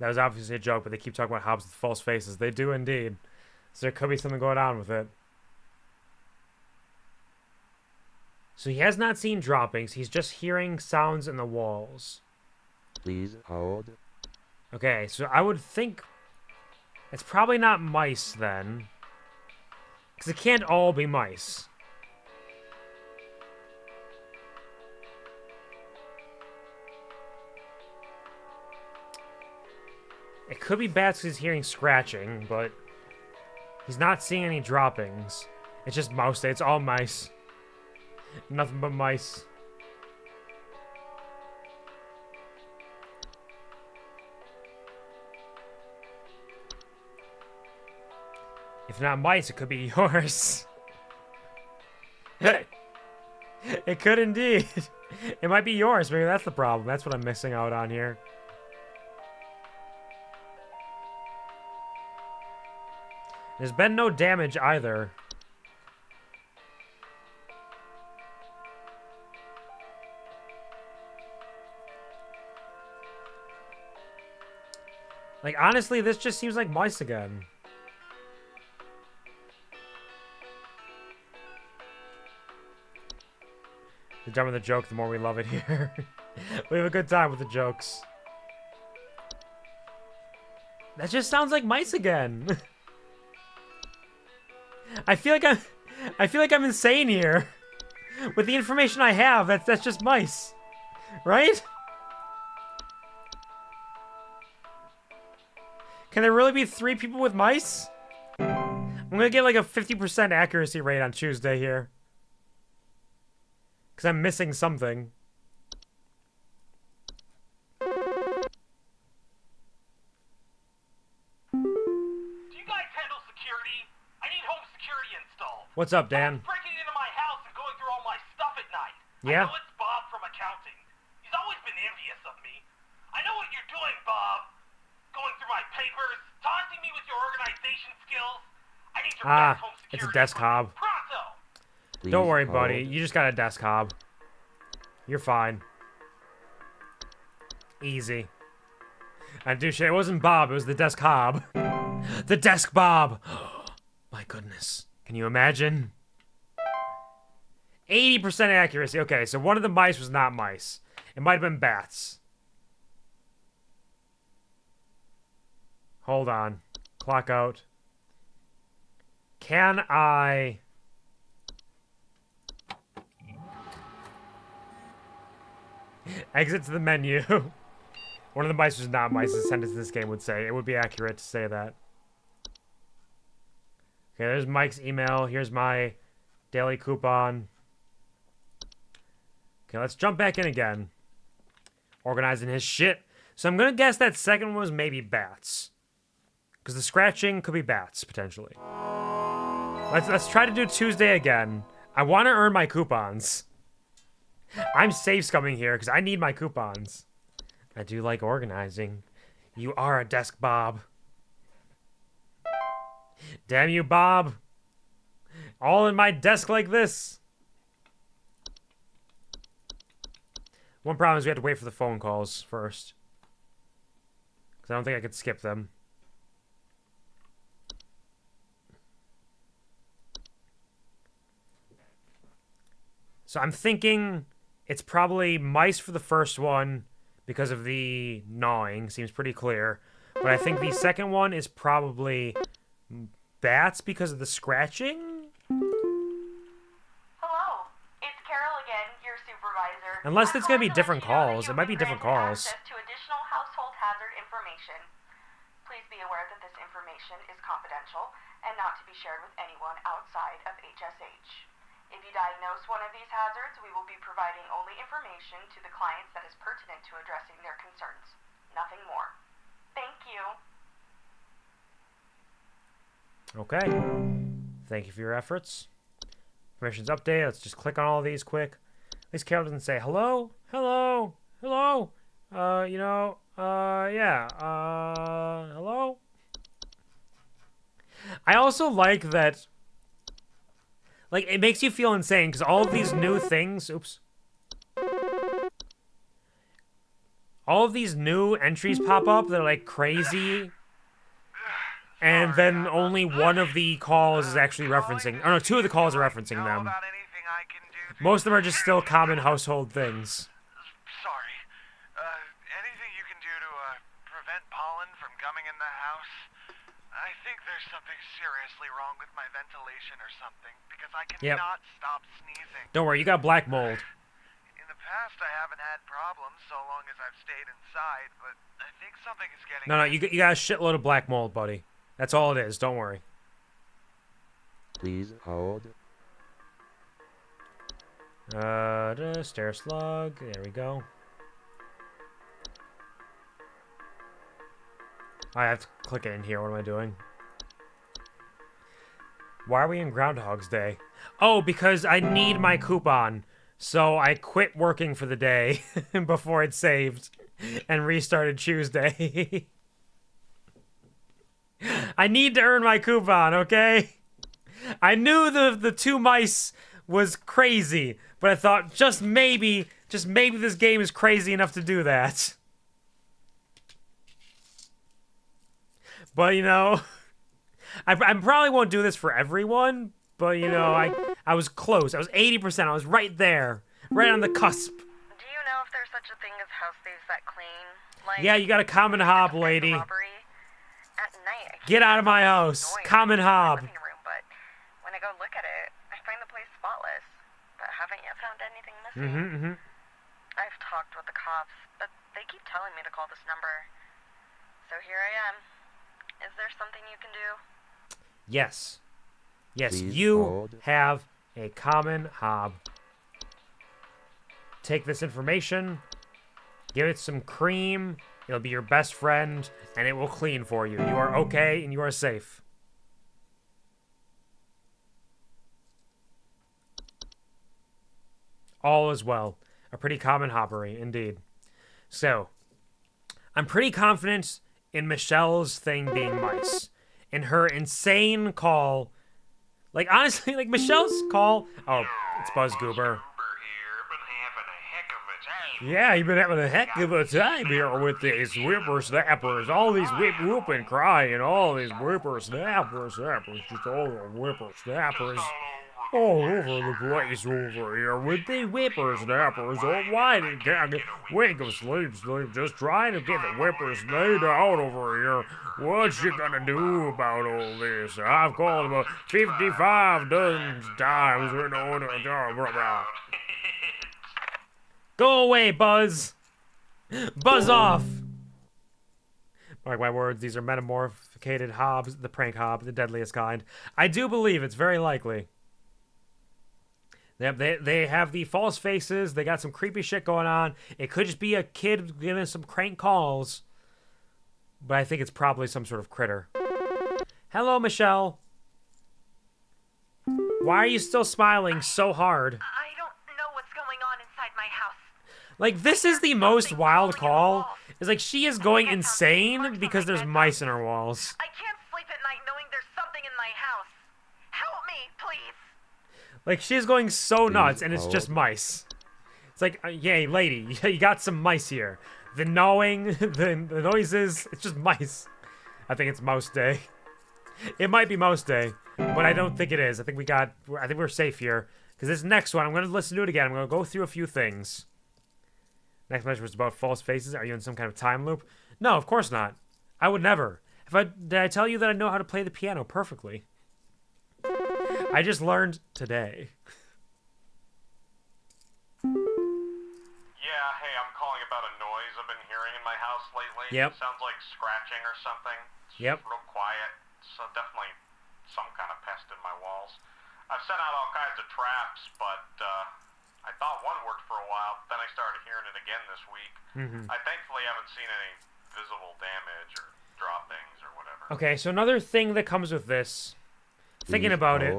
That was obviously a joke, but they keep talking about hobs with false faces. They do indeed. So there could be something going on with it. So he has not seen droppings. He's just hearing sounds in the walls. Please hold. Okay, so I would think it's probably not mice then. Because it can't all be mice. It could be bats because he's hearing scratching, but he's not seeing any droppings. It's just mouse day. It's all mice. Nothing but mice. If not mice, it could be yours. It could indeed. It might be yours. Maybe that's the problem. That's what I'm missing out on here. There's been no damage either. Like, honestly, this just seems like mice again. The dumber the joke, the more we love it here. We have a good time with the jokes. That just sounds like mice again. I feel like I'm insane here. With the information I have, that's just mice. Right? Can there really be 3 people with mice? I'm gonna get like a 50% accuracy rate on Tuesday here. Because I'm missing something. Do you guys handle security? I need home security installed. What's up, Dan? Breaking into my house and going through all my stuff at night. Yeah? I know it's Bob from accounting. He's always been envious of me. I know what you're doing, Bob. Going through my papers, taunting me with your organization skills. I need your best home security. It's a desk hob. Pronto! Please Don't worry, hold. buddy. You just got a desk hob. You're fine. Easy. And douche, it wasn't Bob, it was the desk hob. The desk Bob! My goodness. Can you imagine? 80% accuracy. Okay, so one of the mice was not mice. It might have been bats. Hold on. Clock out. Can I... exit to the menu. One of the mice was not mice, the sentence this game would say. It would be accurate to say that. Okay, there's Mike's email. Here's my daily coupon. Okay, let's jump back in again. Organizing his shit. So I'm gonna guess that second one was maybe bats. Because the scratching could be bats, potentially. Let's try to do Tuesday again. I want to earn my coupons. I'm safe scumming here because I need my coupons. I do like organizing. You are a desk, Bob. Damn you, Bob. All in my desk like this. One problem is we have to wait for the phone calls first. Because I don't think I could skip them. So I'm thinking it's probably mice for the first one because of the gnawing. Seems pretty clear. But I think the second one is probably bats because of the scratching. Hello, it's Carol again, your supervisor. Unless I'm it's going to be calling different let you know that calls. It you've might be been different granted calls. Access to additional household hazard information. Please be aware that this information is confidential and not to be shared with anyone outside of HSH. If you diagnose one of these hazards, we will be providing only information to the clients that is pertinent to addressing their concerns. Nothing more. Thank you. Okay. Thank you for your efforts. Permissions update. Let's just click on all of these quick. At least Carol doesn't say, hello? Hello? Hello? Yeah. Hello? I also like that, like, it makes you feel insane, because all of these new things, oops. All of these new entries pop up that are, like, crazy. And then only one of the calls is actually referencing, oh no, two of the calls are referencing them. Most of them are just still common household things. Sorry. Anything you can do to prevent pollen from coming in the house? I think there's something seriously wrong with my ventilation or something, because I cannot stop sneezing. Don't worry, you got black mold. In the past, I haven't had problems so long as I've stayed inside, but I think something is getting... No, you got a shitload of black mold, buddy. That's all it is, don't worry. Please hold. Stair slug, there we go. I have to click it in here, what am I doing? Why are we in Groundhog's Day? Oh, because I need my coupon. So I quit working for the day before it saved and restarted Tuesday. I need to earn my coupon, okay? I knew the two mice was crazy, but I thought just maybe this game is crazy enough to do that. But, you know, I probably won't do this for everyone, but, you know, I was close. I was 80%. I was right there. Right on the cusp. Do you know if there's such a thing as house thieves that clean? Like, Yeah, you got a common hob, lady. robbery? At night, I Get out of my house. noise Common in my hob. living room, but when I go look at it, I find the place spotless. But haven't yet found anything missing. I've talked with the cops, but they keep telling me to call this number. So here I am. Is there something you can do? Yes. Yes, Please you hold. have a common hob. Take this information, give it some cream, it'll be your best friend, and it will clean for you. You are okay and you are safe. All is well. A pretty common hobbery, indeed. So, I'm pretty confident in Michelle's thing being mice. In her insane call. Like, honestly, like, Michelle's call... Oh, it's Buzz Goober. Yeah, you've been having a heck of a time here with these whippersnappers. All these whooping, crying, all these whippersnappers, just all the whippersnappers. All over the place over here with the whippersnappers. Oh, why did you wake up, sleep, just trying to get the whippersnapper out over here. What you gonna do about all this? I've called about 55 dozens times. Go away, Buzz. Buzz off. Mark my words, these are metamorphicated hobs, the prank hob, the deadliest kind. I do believe it's very likely. They have the false faces. They got some creepy shit going on. It could just be a kid giving some crank calls. But I think it's probably some sort of critter. Hello, Michelle. Why are you still smiling so hard? I don't know what's going on inside my house. Like, this is the most wild call. It's like she is going insane because there's mice in her walls. I can't sleep at night knowing there's something in my house. Help me, please. Like, she's going so nuts, and it's just mice. It's like, yay, lady, you got some mice here. The gnawing, the noises, it's just mice. I think it's mouse day. It might be mouse day, but I don't think it is. I think we're safe here. Because this next one, I'm going to listen to it again. I'm going to go through a few things. Next message was about false faces. Are you in some kind of time loop? No, of course not. I would never. Did I tell you that I know how to play the piano perfectly? I just learned today. Yeah, hey, I'm calling about a noise I've been hearing in my house lately. Yep. Sounds like scratching or something. It's Yep. real quiet. So definitely some kind of pest in my walls. I've sent out all kinds of traps, but I thought one worked for a while. Then I started hearing it again this week. I thankfully haven't seen any visible damage or droppings or whatever. Okay, so another thing that comes with this, thinking about it,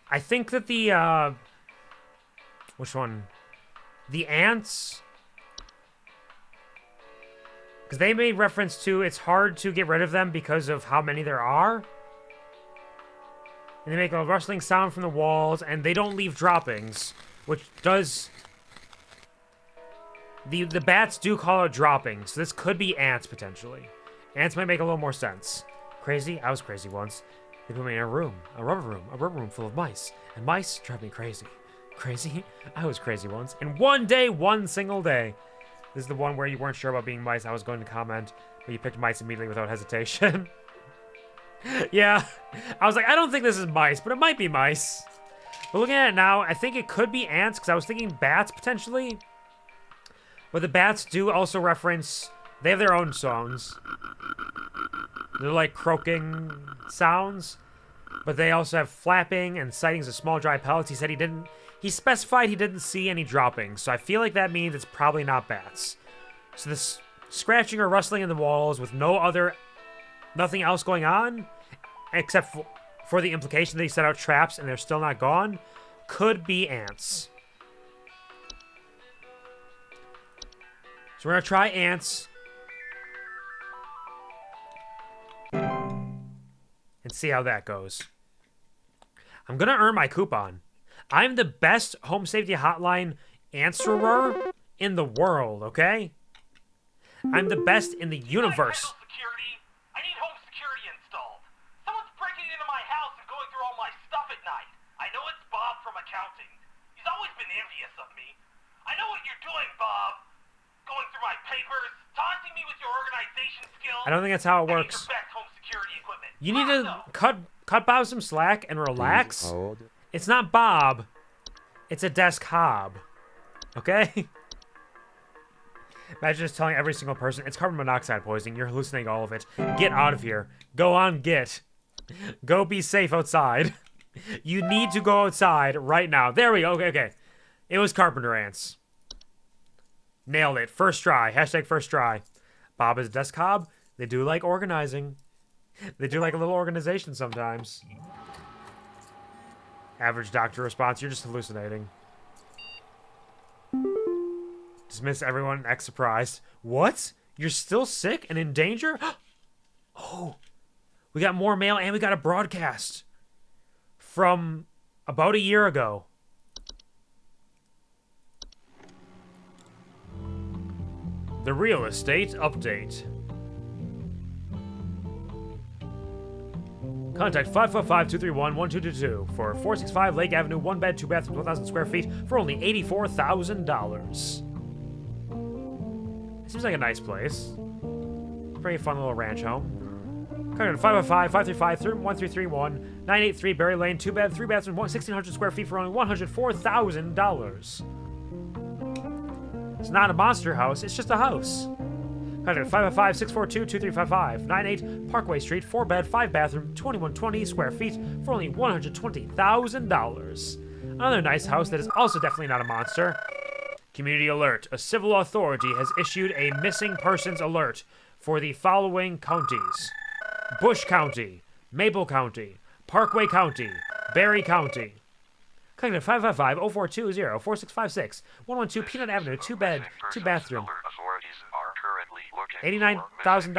I think that the, which one? The ants, because they made reference to it's hard to get rid of them because of how many there are. And they make a rustling sound from the walls, and they don't leave droppings, which does... The bats do call out droppings, so this could be ants, potentially. Ants might make a little more sense. Crazy? I was crazy once. They put me in a rubber room full of mice, and mice drive me crazy. Crazy? I was crazy once. In one single day. This is the one where you weren't sure about being mice. I was going to comment, but you picked mice immediately without hesitation. Yeah, I was like, I don't think this is mice, but it might be mice. But looking at it now, I think it could be ants, because I was thinking bats, potentially. But the bats do also reference, they have their own songs. They're like croaking sounds. But they also have flapping and sightings of small dry pellets. He said he specified he didn't see any droppings, so I feel like that means it's probably not bats. So this scratching or rustling in the walls with nothing else going on, except for the implication that he set out traps and they're still not gone, could be ants. So we're going to try ants. And see how that goes. I'm going to earn my coupon. I'm the best home safety hotline answerer in the world, okay? I'm the best in the universe. Security. I need home security installed. Someone's breaking into my house and going through all my stuff at night. I know it's Bob from accounting. He's always been envious of me. I know what you're doing, Bob. Going through my papers, taunting me with your organization skills. I don't think that's how it I need works. your best home security equipment. You need to cut Bob some slack and relax. It's not Bob. It's a desk hob. Okay? Imagine just telling every single person, it's carbon monoxide poisoning. You're hallucinating all of it. Get out of here. Go on, get. Go be safe outside. You need to go outside right now. There we go. Okay. It was carpenter ants. Nailed it. First try. Hashtag first try. Bob is a desk hob. They do like organizing. They do like a little organization sometimes. Average doctor response. You're just hallucinating. Dismiss everyone. X surprised. What? You're still sick and in danger? Oh. We got more mail and we got a broadcast. From about a year ago. The real estate update. Contact 555-231-1222 for 465 Lake Avenue, 1 bed, 2 bathroom, 12,000 square feet for only $84,000. Seems like a nice place. Pretty fun little ranch home. Contact 555-535-1331, 983 Berry Lane, 2 bed, 3 bathroom, 1,600 square feet for only $104,000. It's not a monster house, it's just a house. Contact 555-642-2355, 98 Parkway Street, 4 bed, 5 bathroom, 2120 square feet for only $120,000. Another nice house that is also definitely not a monster. Community alert. A civil authority has issued a missing persons alert for the following counties: Bush County, Maple County, Parkway County, Berry County. Contact 555-0420-4656. 112 Peanut Avenue, 2-bed, 2-bathroom. Authorities are currently looking $89,000.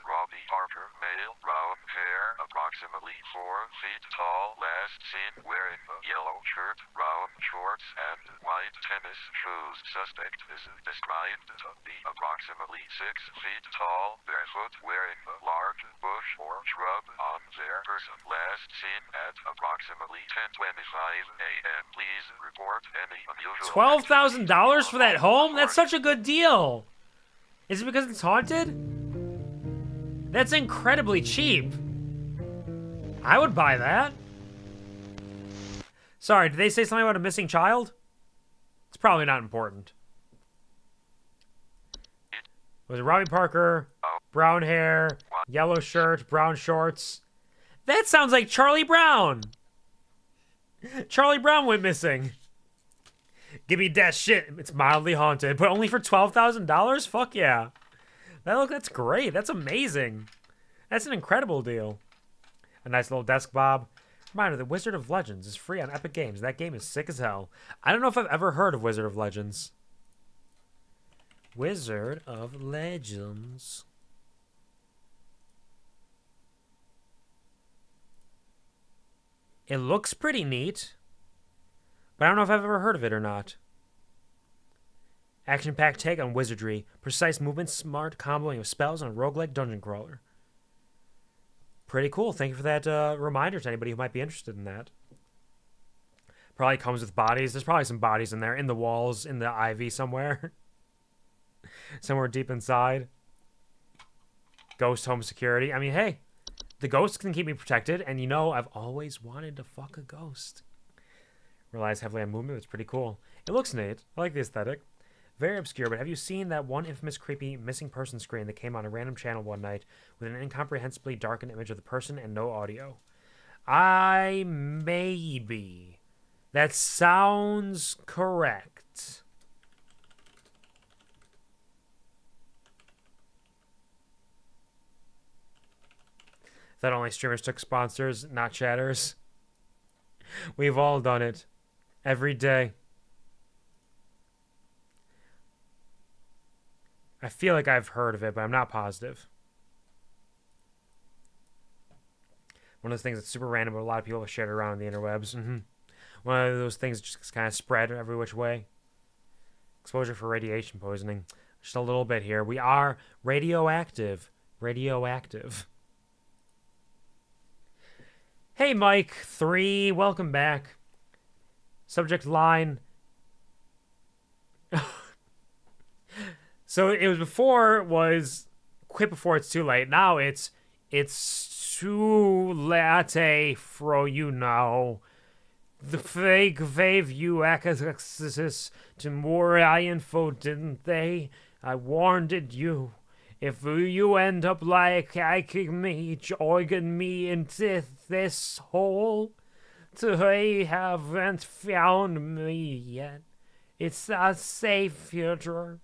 Robbie Parker, male, brown hair, approximately 4 feet tall, last seen wearing a yellow shirt, brown shorts, and white tennis shoes. Suspect is described to be approximately 6 feet tall, barefoot, wearing a large bush or shrub on their person. Last seen at approximately 10:25 a.m. Please report any unusual $12,000 for that home? That's such a good deal. Is it because it's haunted? That's incredibly cheap. I would buy that. Sorry, did they say something about a missing child? It's probably not important. Was it Robbie Parker? Brown hair, yellow shirt, brown shorts. That sounds like Charlie Brown. Charlie Brown went missing. Give me that shit. It's mildly haunted, but only for $12,000? Fuck yeah. That's great. That's amazing. That's an incredible deal. A nice little desk bob. Reminder, the Wizard of Legends is free on Epic Games. That game is sick as hell. I don't know if I've ever heard of Wizard of Legends. Wizard of Legends. It looks pretty neat, but I don't know if I've ever heard of it or not. Action-packed take on wizardry. Precise movement, smart comboing of spells, and a roguelike dungeon crawler. Pretty cool. Thank you for that reminder to anybody who might be interested in that. Probably comes with bodies. There's probably some bodies in there, in the walls, in the ivy somewhere. Somewhere deep inside. Ghost home security. I mean, hey. The ghost can keep me protected, and you know, I've always wanted to fuck a ghost. Relies heavily on movement, it's pretty cool. It looks neat. I like the aesthetic. Very obscure, but have you seen that one infamous creepy missing person screen that came on a random channel one night with an incomprehensibly darkened image of the person and no audio? Maybe. That sounds correct. That only streamers took sponsors, not chatters. We've all done it. Every day. I feel like I've heard of it, but I'm not positive. One of those things that's super random, but a lot of people have shared around on the interwebs. One of those things just kind of spread every which way. Exposure for radiation poisoning. Just a little bit here. We are radioactive. Radioactive. Hey, Mike 3, welcome back. Subject line. So it was before was quit before it's too late. Now it's too late for you now. The fake wave you access to more info, didn't they? I warned you. If you end up like hacking me, joining me into this hole, they haven't found me yet. It's a safe future.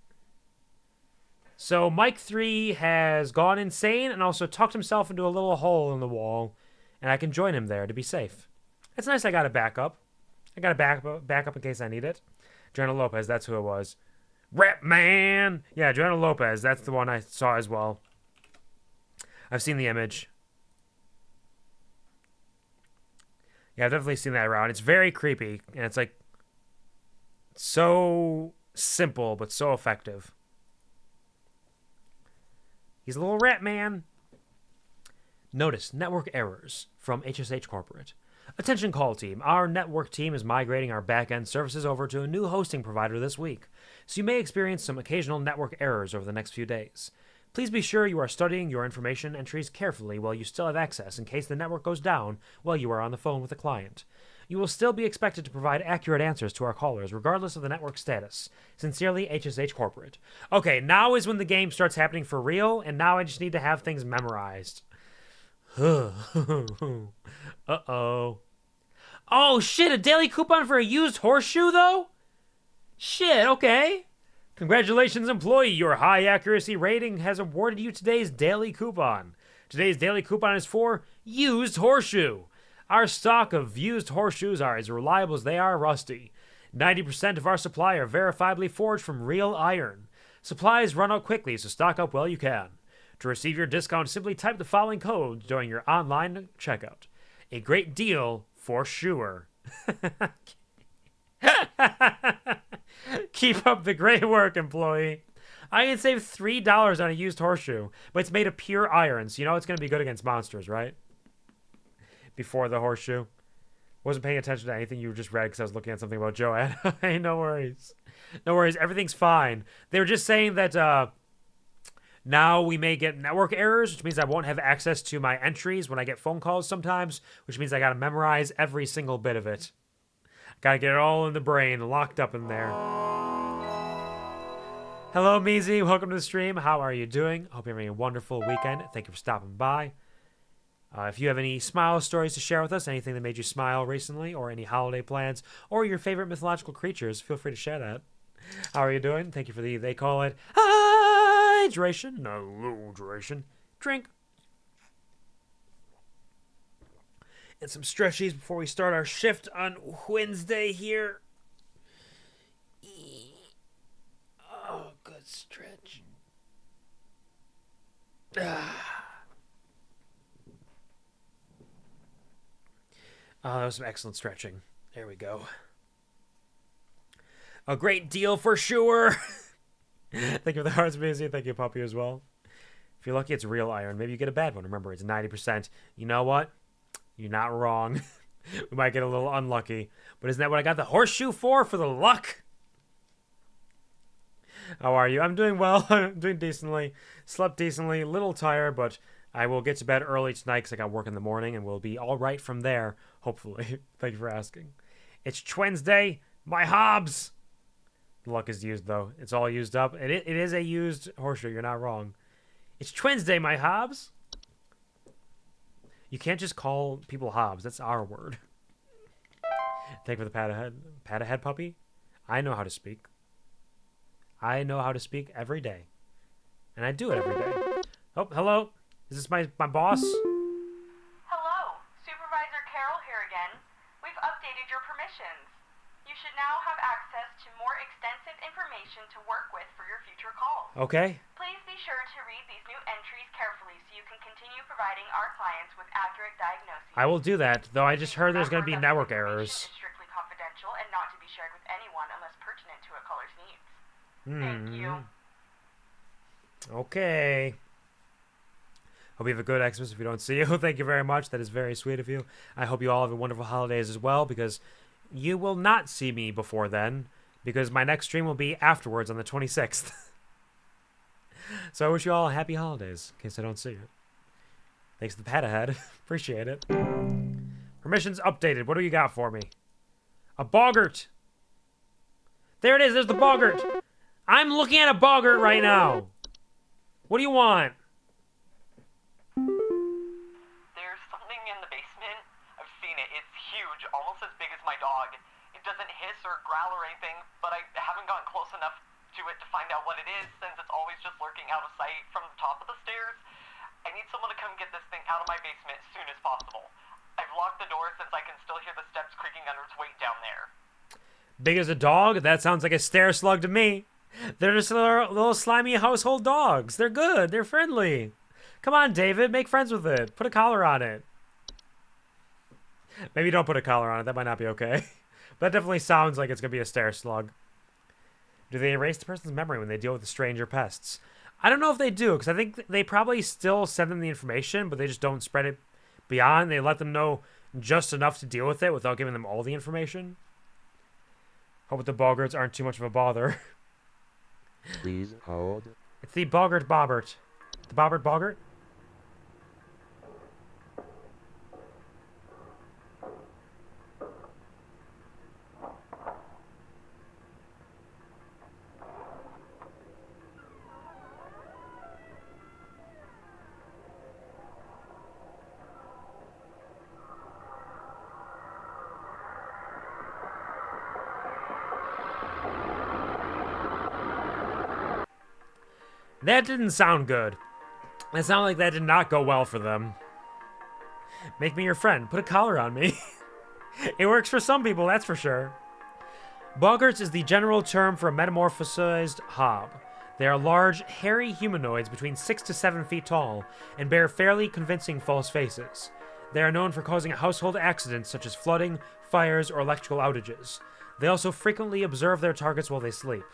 So Mike 3 has gone insane and also tucked himself into a little hole in the wall, and I can join him there to be safe. It's nice I got a backup. I got a backup in case I need it. Joanna Lopez, that's who it was. Rap man! Yeah, Joanna Lopez, that's the one I saw as well. I've seen the image. Yeah, I've definitely seen that around. It's very creepy, and it's like so simple, but so effective. He's a little rat man. Notice network errors from HSH Corporate. Attention call team. Our network team is migrating our back-end services over to a new hosting provider this week, so you may experience some occasional network errors over the next few days. Please be sure you are studying your information entries carefully while you still have access in case the network goes down while you are on the phone with a client. You will still be expected to provide accurate answers to our callers regardless of the network status. Sincerely, HSH Corporate. Okay, now is when the game starts happening for real, and now I just need to have things memorized. Uh-oh. Oh, shit, a daily coupon for a used horseshoe, though? Shit, okay. Congratulations, employee. Your high accuracy rating has awarded you today's daily coupon. Today's daily coupon is for used horseshoe. Our stock of used horseshoes are as reliable as they are rusty. 90% of our supply are verifiably forged from real iron. Supplies run out quickly, so stock up while you can. To receive your discount, simply type the following code during your online checkout. A great deal for sure. Keep up the great work, employee. I can save $3 on a used horseshoe, but it's made of pure iron, so you know it's going to be good against monsters, right? Before the horseshoe. Wasn't paying attention to anything you just read because I was looking at something about Joanne. Hey, no worries. No worries. Everything's fine. They were just saying that now we may get network errors, which means I won't have access to my entries when I get phone calls sometimes, which means I got to memorize every single bit of it. Got to get it all in the brain, locked up in there. Hello, Meezy. Welcome to the stream. How are you doing? Hope you're having a wonderful weekend. Thank you for stopping by. If you have any smile stories to share with us, anything that made you smile recently, or any holiday plans, or your favorite mythological creatures, feel free to share that. How are you doing? Thank you for they call it hydration. No hydration. Drink. And some stretchies before we start our shift on Wednesday here. Oh, good stretch. Oh, that was some excellent stretching. There we go. A great deal for sure. Thank you for the hearts, Busy. Thank you, Puppy, as well. If you're lucky, it's real iron. Maybe you get a bad one. Remember, it's 90%. You know what? You're not wrong. We might get a little unlucky. But isn't that what I got the horseshoe for the luck? How are you? I'm doing well. I'm doing decently. Slept decently. A little tired, but I will get to bed early tonight because I got work in the morning, and we'll be all right from there, hopefully. Thank you for asking. It's Wednesday. My hobs. The luck is used, though. It's all used up. It is a used horseshoe. You're not wrong. It's Wednesday, my hobs. You can't just call people hobs. That's our word. Thank you for the pat ahead. Pat ahead, puppy. I know how to speak. I know how to speak every day. And I do it every day. Oh, hello. Is this my boss? Hello, Supervisor Carol here again. We've updated your permissions. You should now have access to more extensive information to work with for your future calls. Okay. Please be sure to read these new entries carefully so you can continue providing our clients with accurate diagnoses. I will do that, though I just heard there's going to be Remember network that this errors. information is strictly confidential and not to be shared with anyone unless pertinent to a caller's needs. Thank you. Okay. Hope you have a good Xmas if we don't see you. Thank you very much. That is very sweet of you. I hope you all have a wonderful holidays as well, because you will not see me before then, because my next stream will be afterwards on the 26th. So I wish you all happy holidays, in case I don't see you. Thanks for the pat ahead. Appreciate it. Permissions updated. What do you got for me? A boggart. There it is. There's the boggart. I'm looking at a boggart right now. What do you want? There's something in the basement. I've seen it. It's huge, almost as big as my dog. It doesn't hiss or growl or anything, but I haven't gotten close enough to it to find out what it is, since it's always just lurking out of sight from the top of the stairs. I need someone to come get this thing out of my basement as soon as possible. I've locked the door since I can still hear the steps creaking under its weight down there. Big as a dog? That sounds like a stair slug to me. They're just little slimy household dogs. They're good. They're friendly. Come on, David. Make friends with it. Put a collar on it. Maybe don't put a collar on it. That might not be okay. But that definitely sounds like it's going to be a stair slug. Do they erase the person's memory when they deal with the stranger pests? I don't know if they do, because I think they probably still send them the information, but they just don't spread it beyond. They let them know just enough to deal with it without giving them all the information. Hope the boggarts aren't too much of a bother. Please hold. It's the boggart bobbert. The bobbert boggart? That didn't sound good. It sounded like that did not go well for them. Make me your friend. Put a collar on me. It works for some people, that's for sure. Boggarts is the general term for a metamorphosized hob. They are large, hairy humanoids between 6 to 7 feet tall and bear fairly convincing false faces. They are known for causing household accidents such as flooding, fires, or electrical outages. They also frequently observe their targets while they sleep.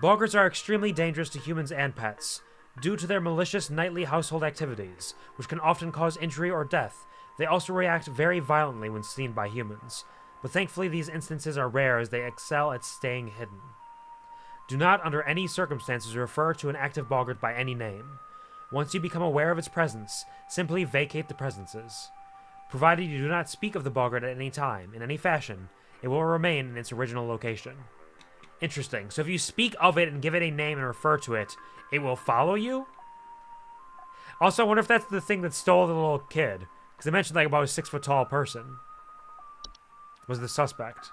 Boggarts are extremely dangerous to humans and pets. Due to their malicious nightly household activities, which can often cause injury or death, they also react very violently when seen by humans. But thankfully these instances are rare as they excel at staying hidden. Do not, under any circumstances, refer to an active boggart by any name. Once you become aware of its presence, simply vacate the premises. Provided you do not speak of the boggart at any time, in any fashion, it will remain in its original location. Interesting. So if you speak of it and give it a name and refer to it, it will follow you? Also, I wonder if that's the thing that stole the little kid. Because they mentioned like about a 6-foot-tall person was the suspect.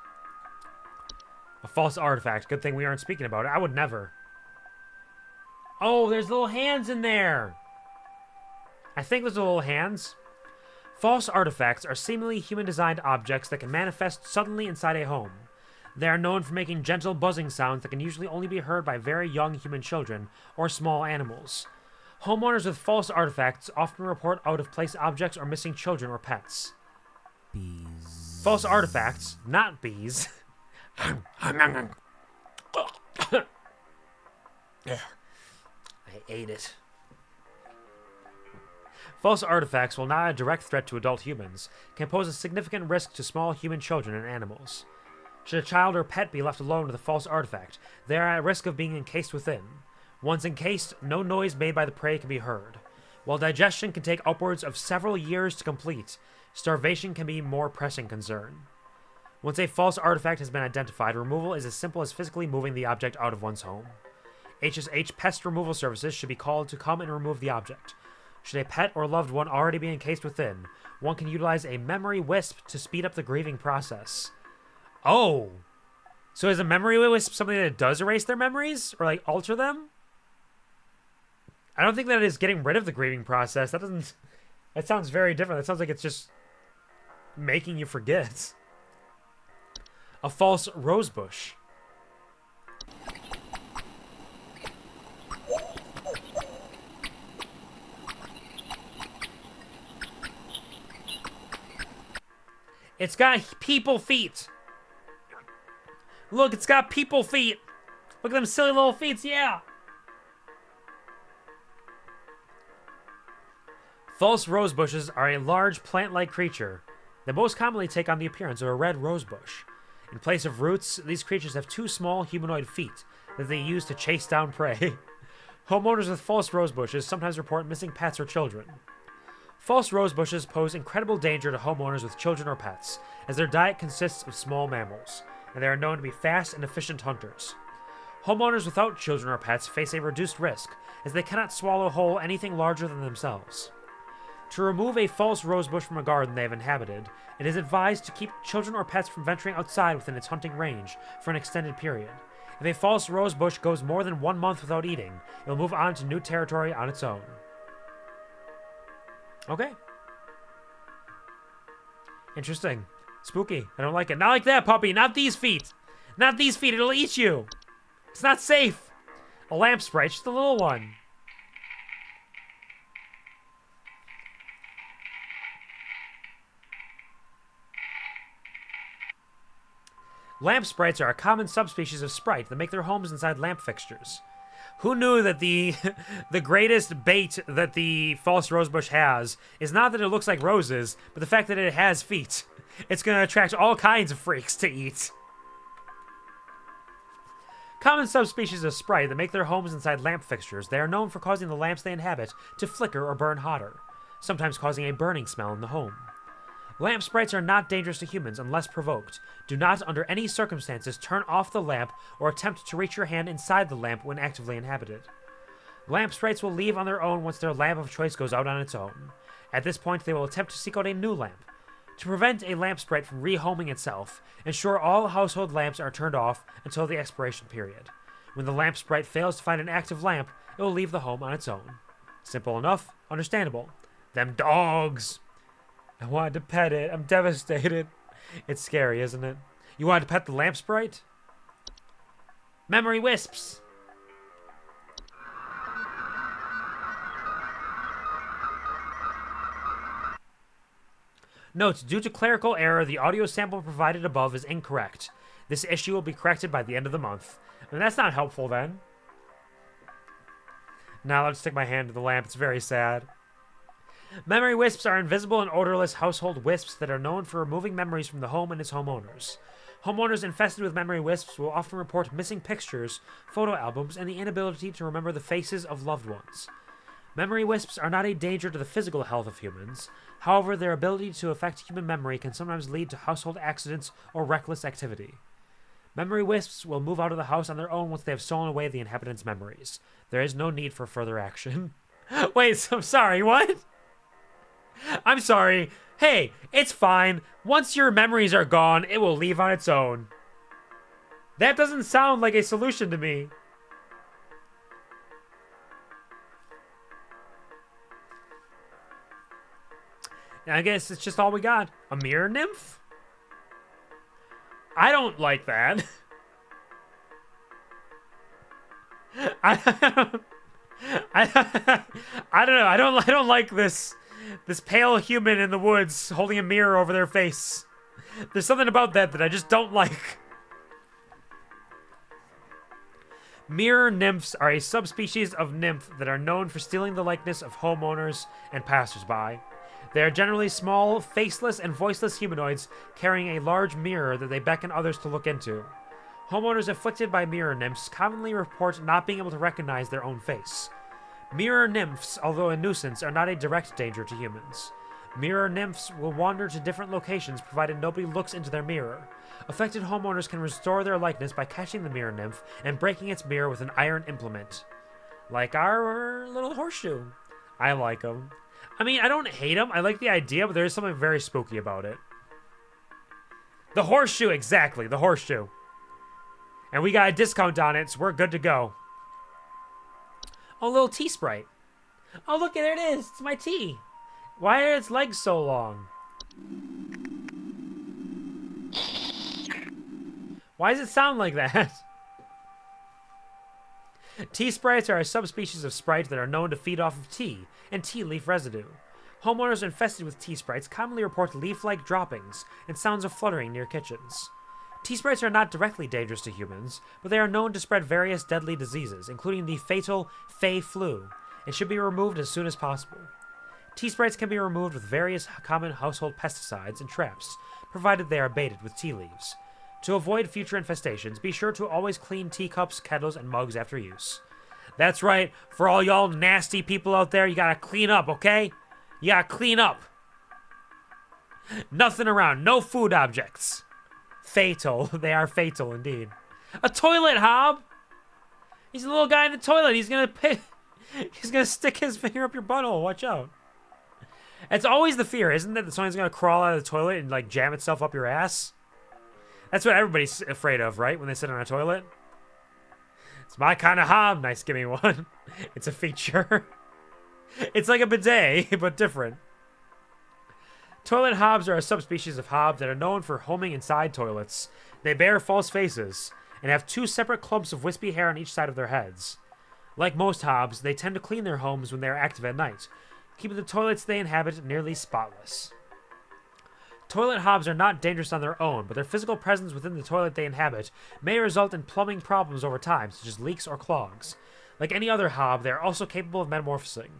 A false artifact. Good thing we aren't speaking about it. I would never. Oh, there's little hands in there. I think there's little hands. False artifacts are seemingly human-designed objects that can manifest suddenly inside a home. They are known for making gentle buzzing sounds that can usually only be heard by very young human children or small animals. Homeowners with false artifacts often report out-of-place objects or missing children or pets. Bees. False artifacts, not bees. I ate it. False artifacts, while not a direct threat to adult humans, can pose a significant risk to small human children and animals. Should a child or pet be left alone with a false artifact, they are at risk of being encased within. Once encased, no noise made by the prey can be heard. While digestion can take upwards of several years to complete, starvation can be a more pressing concern. Once a false artifact has been identified, removal is as simple as physically moving the object out of one's home. HSH pest removal services should be called to come and remove the object. Should a pet or loved one already be encased within, one can utilize a memory wisp to speed up the grieving process. Oh! So is a memory wisp something that does erase their memories? Or, like, alter them? I don't think that is getting rid of the grieving process. That doesn't... That sounds very different. That sounds like it's just making you forget. A false rosebush. It's got people feet. Look, it's got people feet. Look at them silly little feet, yeah. False rosebushes are a large plant-like creature that most commonly take on the appearance of a red rosebush. In place of roots, these creatures have 2 small humanoid feet that they use to chase down prey. Homeowners with false rosebushes sometimes report missing pets or children. False rosebushes pose incredible danger to homeowners with children or pets, as their diet consists of small mammals, and they are known to be fast and efficient hunters. Homeowners without children or pets face a reduced risk, as they cannot swallow whole anything larger than themselves. To remove a false rosebush from a garden they have inhabited, it is advised to keep children or pets from venturing outside within its hunting range for an extended period. If a false rosebush goes more than 1 month without eating, it will move on to new territory on its own. Okay. Interesting. Spooky. I don't like it. Not like that, puppy. Not these feet. Not these feet. It'll eat you. It's not safe. A lamp sprite. Just a little one. Lamp sprites are a common subspecies of sprite that make their homes inside lamp fixtures. Who knew that the greatest bait that the false rosebush has is not that it looks like roses, but the fact that it has feet. It's going to attract all kinds of freaks to eat. Common subspecies of sprite that make their homes inside lamp fixtures, they are known for causing the lamps they inhabit to flicker or burn hotter, sometimes causing a burning smell in the home. Lamp sprites are not dangerous to humans unless provoked. Do not, under any circumstances, turn off the lamp or attempt to reach your hand inside the lamp when actively inhabited. Lamp sprites will leave on their own once their lamp of choice goes out on its own. At this point, they will attempt to seek out a new lamp. To prevent a lamp sprite from rehoming itself, ensure all household lamps are turned off until the expiration period. When the lamp sprite fails to find an active lamp, it will leave the home on its own. Simple enough, understandable. Them dogs! I wanted to pet it. I'm devastated. It's scary, isn't it? You wanted to pet the lamp sprite? Memory wisps. Note, due to clerical error, the audio sample provided above is incorrect. This issue will be corrected by the end of the month. I mean, that's not helpful then. Now let's stick my hand to the lamp. It's very sad. Memory wisps are invisible and odorless household wisps that are known for removing memories from the home and its homeowners. Homeowners infested with memory wisps will often report missing pictures, photo albums, and the inability to remember the faces of loved ones. Memory wisps are not a danger to the physical health of humans. However, their ability to affect human memory can sometimes lead to household accidents or reckless activity. Memory wisps will move out of the house on their own once they have stolen away the inhabitants' memories. There is no need for further action. Wait, so, I'm sorry, what? I'm sorry. Hey, it's fine. Once your memories are gone, it will leave on its own. That doesn't sound like a solution to me. I guess it's just all we got. A mirror nymph? I don't like that. I don't know. I don't like this pale human in the woods holding a mirror over their face. There's something about that I just don't like. Mirror nymphs are a subspecies of nymph that are known for stealing the likeness of homeowners and passersby. They are generally small, faceless, and voiceless humanoids carrying a large mirror that they beckon others to look into. Homeowners afflicted by mirror nymphs commonly report not being able to recognize their own face. Mirror nymphs, although a nuisance, are not a direct danger to humans. Mirror nymphs will wander to different locations provided nobody looks into their mirror. Affected homeowners can restore their likeness by catching the mirror nymph and breaking its mirror with an iron implement. Like our little horseshoe. I like them. I mean, I don't hate them. I like the idea, but there is something very spooky about it. The horseshoe, exactly. The horseshoe. And we got a discount on it, so we're good to go. Oh, little tea sprite. Oh, look, there it is. It's my tea. Why are its legs so long? Why does it sound like that? Tea sprites are a subspecies of sprite that are known to feed off of tea and tea leaf residue. Homeowners infested with tea sprites commonly report leaf-like droppings and sounds of fluttering near kitchens. Tea sprites are not directly dangerous to humans, but they are known to spread various deadly diseases, including the fatal Fey flu, and should be removed as soon as possible. Tea sprites can be removed with various common household pesticides and traps, provided they are baited with tea leaves. To avoid future infestations, be sure to always clean teacups, kettles, and mugs after use. That's right, for all y'all nasty people out there, you gotta clean up, okay? You gotta clean up. Nothing around, no food objects. Fatal, they are fatal indeed. A toilet hob! He's a little guy in the toilet, he's gonna stick his finger up your butthole, watch out. It's always the fear, isn't it, that someone's gonna crawl out of the toilet and, like, jam itself up your ass? That's what everybody's afraid of, right? When they sit on a toilet. It's my kind of hob. Nice, give me one. It's a feature. It's like a bidet, but different. Toilet hobs are a subspecies of hob that are known for homing inside toilets. They bear false faces and have two separate clumps of wispy hair on each side of their heads. Like most hobs, they tend to clean their homes when they are active at night, keeping the toilets they inhabit nearly spotless. Toilet hobs are not dangerous on their own, but their physical presence within the toilet they inhabit may result in plumbing problems over time, such as leaks or clogs. Like any other hob, they are also capable of metamorphosing.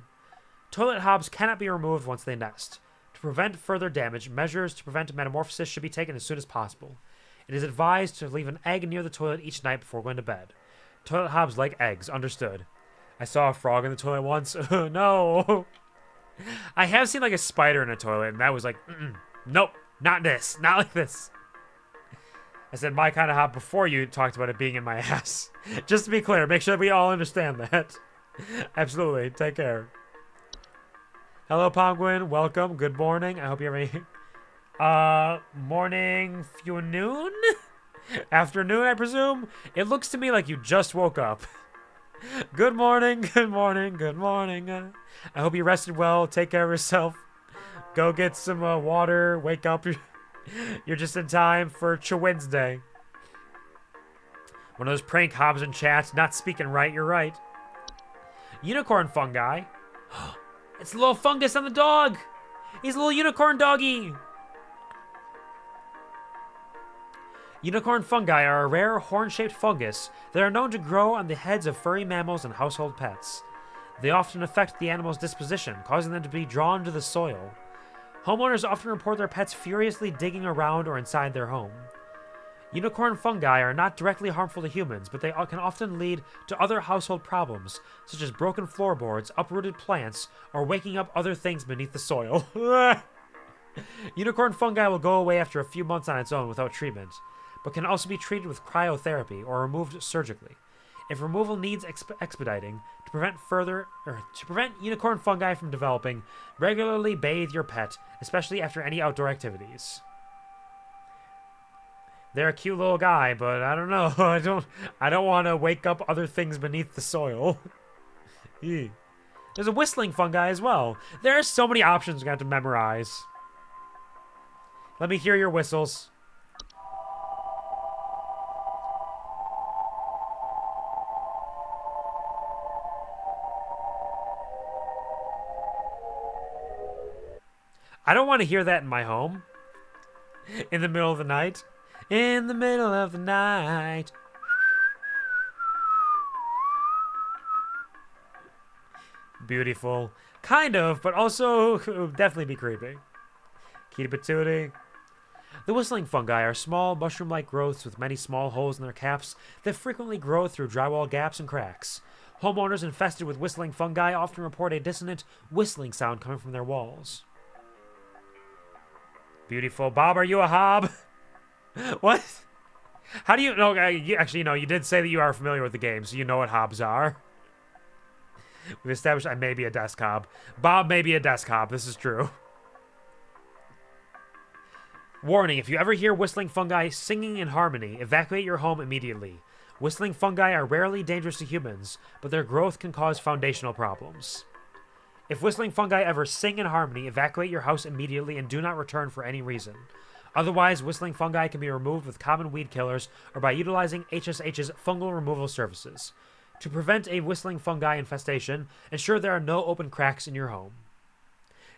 Toilet hobs cannot be removed once they nest. To prevent further damage, measures to prevent metamorphosis should be taken as soon as possible. It is advised to leave an egg near the toilet each night before going to bed. Toilet hobs like eggs, understood. I saw a frog in the toilet once. No! I have seen like a spider in a toilet, and that was like, nope, not this, not like this. I said my kind of hob before you talked about it being in my ass. Just to be clear, make sure that we all understand that. Absolutely, take care. Hello, Penguin, welcome, good morning. I hope you're having morning, noon? Afternoon, I presume? It looks to me like you just woke up. Good morning, good morning, good morning. I hope you rested well, take care of yourself. Go get some water. Wake up. You're just in time for Wednesday. One of those prank hobs in chat. Not speaking right. You're right. Unicorn fungi. It's a little fungus on the dog. He's a little unicorn doggy. Unicorn fungi are a rare horn-shaped fungus that are known to grow on the heads of furry mammals and household pets. They often affect the animal's disposition, causing them to be drawn to the soil. Homeowners often report their pets furiously digging around or inside their home. Unicorn fungi are not directly harmful to humans, but they can often lead to other household problems, such as broken floorboards, uprooted plants, or waking up other things beneath the soil. Unicorn fungi will go away after a few months on its own without treatment, but can also be treated with cryotherapy or removed surgically. If removal needs expediting, to prevent unicorn fungi from developing, regularly bathe your pet, especially after any outdoor activities. They're a cute little guy, but I don't know. I don't want to wake up other things beneath the soil. There's a whistling fungi as well. There are so many options we're going to have to memorize. Let me hear your whistles. I don't want to hear that in my home. In the middle of the night. In the middle of the night. Beautiful. Kind of, but also definitely be creepy. Kitty patootie. The whistling fungi are small, mushroom-like growths with many small holes in their caps that frequently grow through drywall gaps and cracks. Homeowners infested with whistling fungi often report a dissonant whistling sound coming from their walls. Beautiful. Bob, are you a hob? What? How do you know? Actually, no, you did say that you are familiar with the game, so you know what hobs are. We've established I may be a desk hob. Bob may be a desk hob. This is true. Warning, if you ever hear whistling fungi singing in harmony, evacuate your home immediately. Whistling fungi are rarely dangerous to humans, but their growth can cause foundational problems. If whistling fungi ever sing in harmony, evacuate your house immediately and do not return for any reason. Otherwise, whistling fungi can be removed with common weed killers or by utilizing HSH's fungal removal services. To prevent a whistling fungi infestation, ensure there are no open cracks in your home.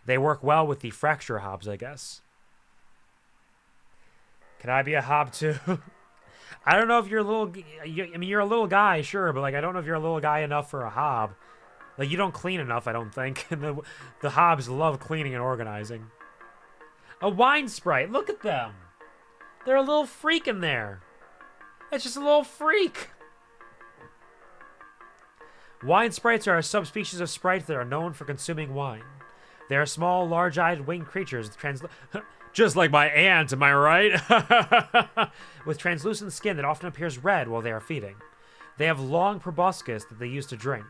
They work well with the fracture hobs, I guess. Can I be a hob too? I don't know if you're a little... I mean, you're a little guy, sure, but like I don't know if you're a little guy enough for a hob. Like, you don't clean enough, I don't think. And the hobs love cleaning and organizing. A wine sprite. Look at them. They're a little freak in there. It's just a little freak. Wine sprites are a subspecies of sprite that are known for consuming wine. They are small, large-eyed winged creatures just like my aunt, am I right? With translucent skin that often appears red while they are feeding. They have long proboscis that they use to drink.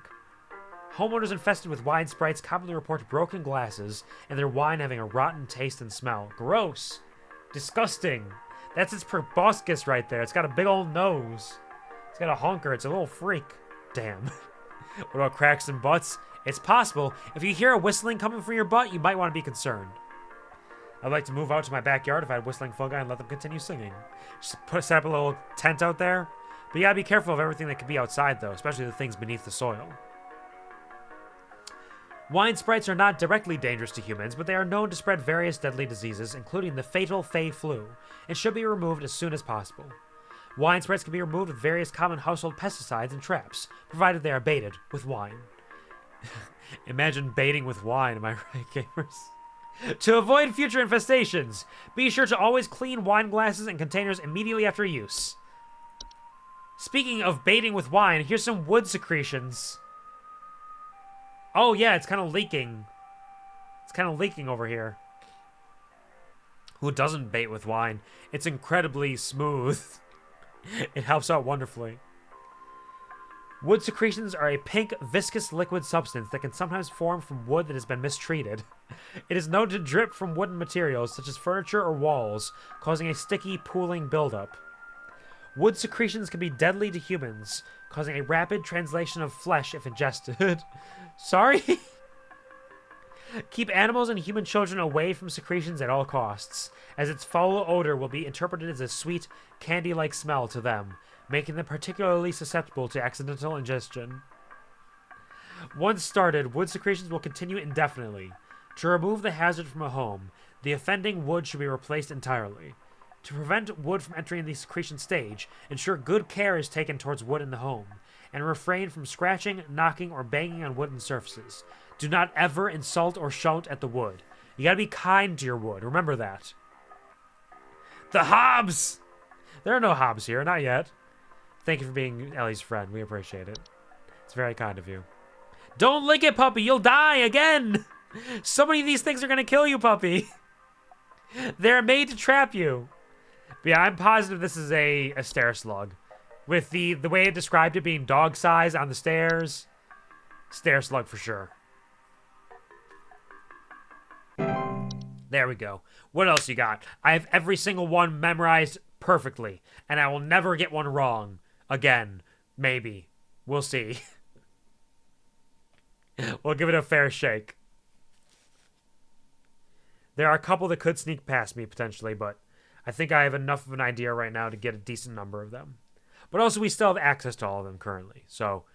Homeowners infested with wine sprites commonly report broken glasses and their wine having a rotten taste and smell. Gross. Disgusting. That's its proboscis right there. It's got a big old nose. It's got a honker. It's a little freak. Damn. What about cracks and butts? It's possible. If you hear a whistling coming from your butt, you might want to be concerned. I'd like to move out to my backyard if I had whistling fungi and let them continue singing. Just set up a little tent out there. But you gotta be careful of everything that could be outside, though, especially the things beneath the soil. Wine sprites are not directly dangerous to humans, but they are known to spread various deadly diseases, including the fatal Fey flu, and should be removed as soon as possible. Wine sprites can be removed with various common household pesticides and traps, provided they are baited with wine. Imagine baiting with wine, am I right, gamers? To avoid future infestations, be sure to always clean wine glasses and containers immediately after use. Speaking of baiting with wine, here's some wood secretions. Oh yeah, it's kind of leaking. It's kind of leaking over here. Who doesn't bait with wine? It's incredibly smooth. It helps out wonderfully. Wood secretions are a pink, viscous liquid substance that can sometimes form from wood that has been mistreated. It is known to drip from wooden materials, such as furniture or walls, causing a sticky, pooling buildup. Wood secretions can be deadly to humans, causing a rapid translation of flesh if ingested. Sorry? Keep animals and human children away from secretions at all costs, as its foul odor will be interpreted as a sweet, candy-like smell to them, making them particularly susceptible to accidental ingestion. Once started, wood secretions will continue indefinitely. To remove the hazard from a home, the offending wood should be replaced entirely. To prevent wood from entering the secretion stage, ensure good care is taken towards wood in the home, and refrain from scratching, knocking, or banging on wooden surfaces. Do not ever insult or shout at the wood. You gotta be kind to your wood, remember that. The Hobbs! There are no Hobbs here, not yet. Thank you for being Ellie's friend, we appreciate it. It's very kind of you. Don't lick it, puppy, you'll die again! So many of these things are gonna kill you, puppy. They're made to trap you. But yeah, I'm positive this is a stair slug. With the way it described it being dog size on the stairs. Stair slug for sure. There we go. What else you got? I have every single one memorized perfectly. And I will never get one wrong. Again. Maybe. We'll see. We'll give it a fair shake. There are a couple that could sneak past me, potentially, but I think I have enough of an idea right now to get a decent number of them. But also, we still have access to all of them currently, so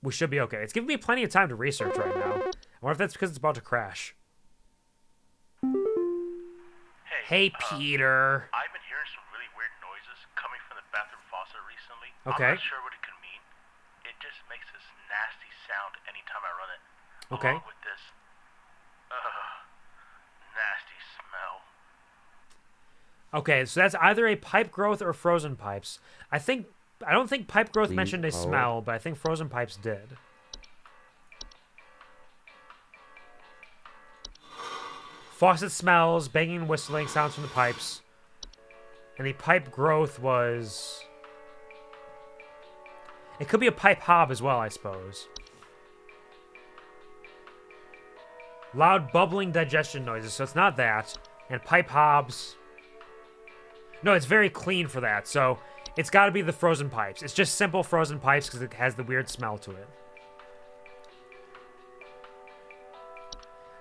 we should be okay. It's giving me plenty of time to research right now. I wonder if that's because it's about to crash. Hey, Peter. I've been hearing some really weird noises coming from the bathroom faucet recently. Okay. I'm not sure what it could mean. It just makes this nasty sound anytime I run it. Okay. Along with this, nasty smell. Okay, so that's either a pipe growth or frozen pipes. I don't think pipe growth Please mentioned a hold. smell, but I think frozen pipes did. Faucet smells, banging and whistling sounds from the pipes. And the pipe growth was... It could be a pipe hob as well, I suppose. Loud bubbling digestion noises, so it's not that. And pipe hobs... No, it's very clean for that, so it's got to be the frozen pipes. It's just simple frozen pipes because it has the weird smell to it.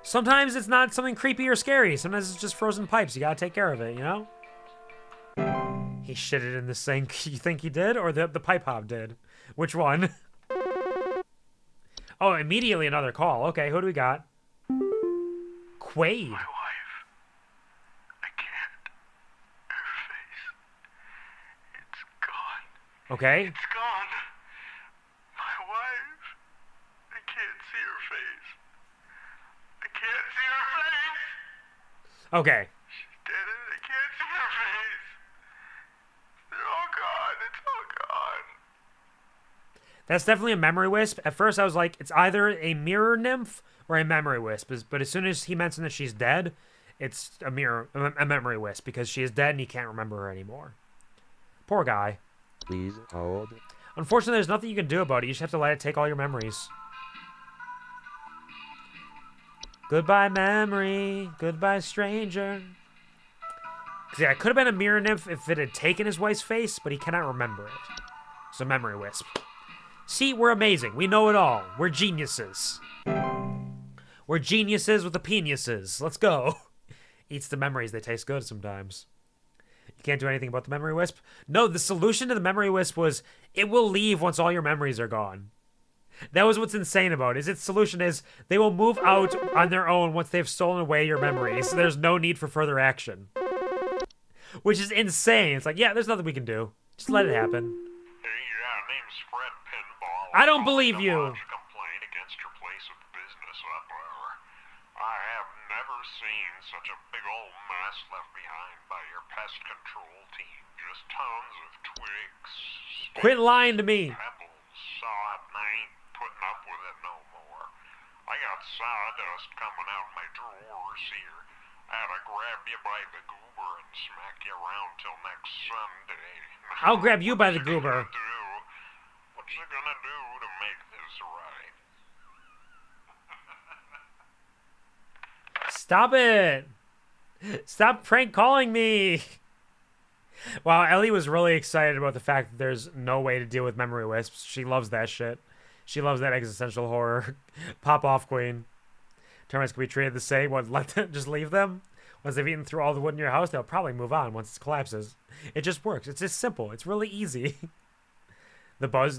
Sometimes it's not something creepy or scary. Sometimes it's just frozen pipes. You gotta take care of it, you know? He shitted in the sink. You think he did? Or the pipe hob did? Which one? Oh, immediately another call. Okay, who do we got? Quaid. My wife. I can't. Her face. It's gone. Okay. It's gone. My wife. I can't see her face. I can't see her face. Okay. She's dead and I can't see her face. They're all gone. It's all gone. That's definitely a memory wisp. At first I was like, it's either a mirror nymph or a memory wisp. But as soon as he mentioned that she's dead, it's a memory wisp because she is dead and he can't remember her anymore. Poor guy. Please hold. Unfortunately, there's nothing you can do about it. You just have to let it take all your memories. Goodbye, memory. Goodbye, stranger. 'Cause yeah, it could have been a mirror nymph if it had taken his wife's face, but he cannot remember it. So memory wisp. See, we're amazing. We know it all. We're geniuses. We're geniuses with the peniuses. Let's go. Eats the memories. They taste good sometimes. You can't do anything about the memory wisp? No, the solution to the memory wisp was it will leave once all your memories are gone. That was what's insane about it. Its solution is they will move out on their own once they've stolen away your memories. So there's no need for further action. Which is insane. It's like, yeah, there's nothing we can do. Just let it happen. Hey, name's Fred Pinball. I don't believe you. Lodge a complaint against your place of business whatsoever. I have never seen such a big old mess left behind by your pest control team. Just tons of twigs, Quit lying to me. pebbles, sod, and I ain't putting up with it no more. I got sawdust coming out of my drawers here. I had to grab you by the goober and smack you around till next Sunday. I'll grab you by the What's you goober. gonna do? What you gonna do to make this right? Stop it. Stop prank calling me. Wow, Ellie was really excited about the fact that there's no way to deal with memory wisps. She loves that shit. She loves that existential horror. Pop off, queen. Termites can be treated the same. What, let them just leave them? Once they've eaten through all the wood in your house, they'll probably move on once it collapses. It just works. It's just simple. It's really easy. The Buzz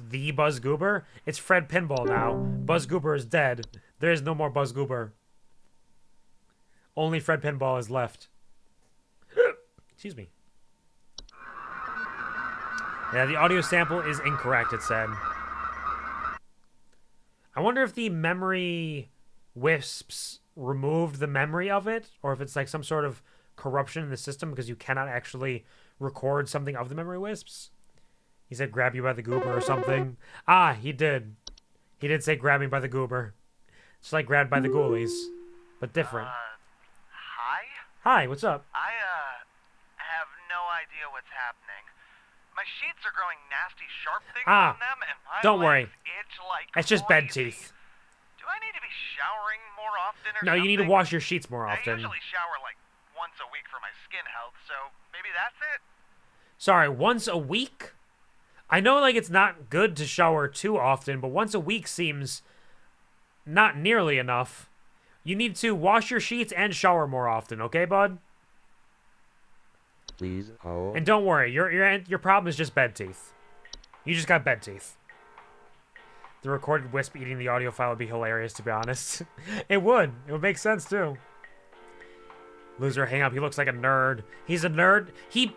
Goober? It's Fred Pinball now. Buzz Goober is dead. There is no more Buzz Goober. Only Fred Pinball is left. Excuse me. Yeah, the audio sample is incorrect, it said. I wonder if the memory wisps removed the memory of it, or if it's like some sort of corruption in the system because you cannot actually record something of the memory wisps. He said grab you by the goober or something. Ah, he did. He did say grab me by the goober. It's like grabbed by the ghoulies, but different. Hi? Hi, what's up? I, have no idea what's happening. My sheets are growing nasty sharp things on them, and my don't worry. legs itch like It's just bed crazy. teeth. Do I need to be showering more often or No, something? you need to wash your sheets more I often. usually shower like once a week for my skin health, so maybe that's it? Sorry, once a week? I know, like, it's not good to shower too often, but once a week seems not nearly enough. You need to wash your sheets and shower more often, okay, bud? Please hold. And don't worry, your problem is just bed teeth. You just got bed teeth. The recorded wisp eating the audio file would be hilarious, to be honest. It would. It would make sense, too. Loser, hang up. He looks like a nerd. He's a nerd. He's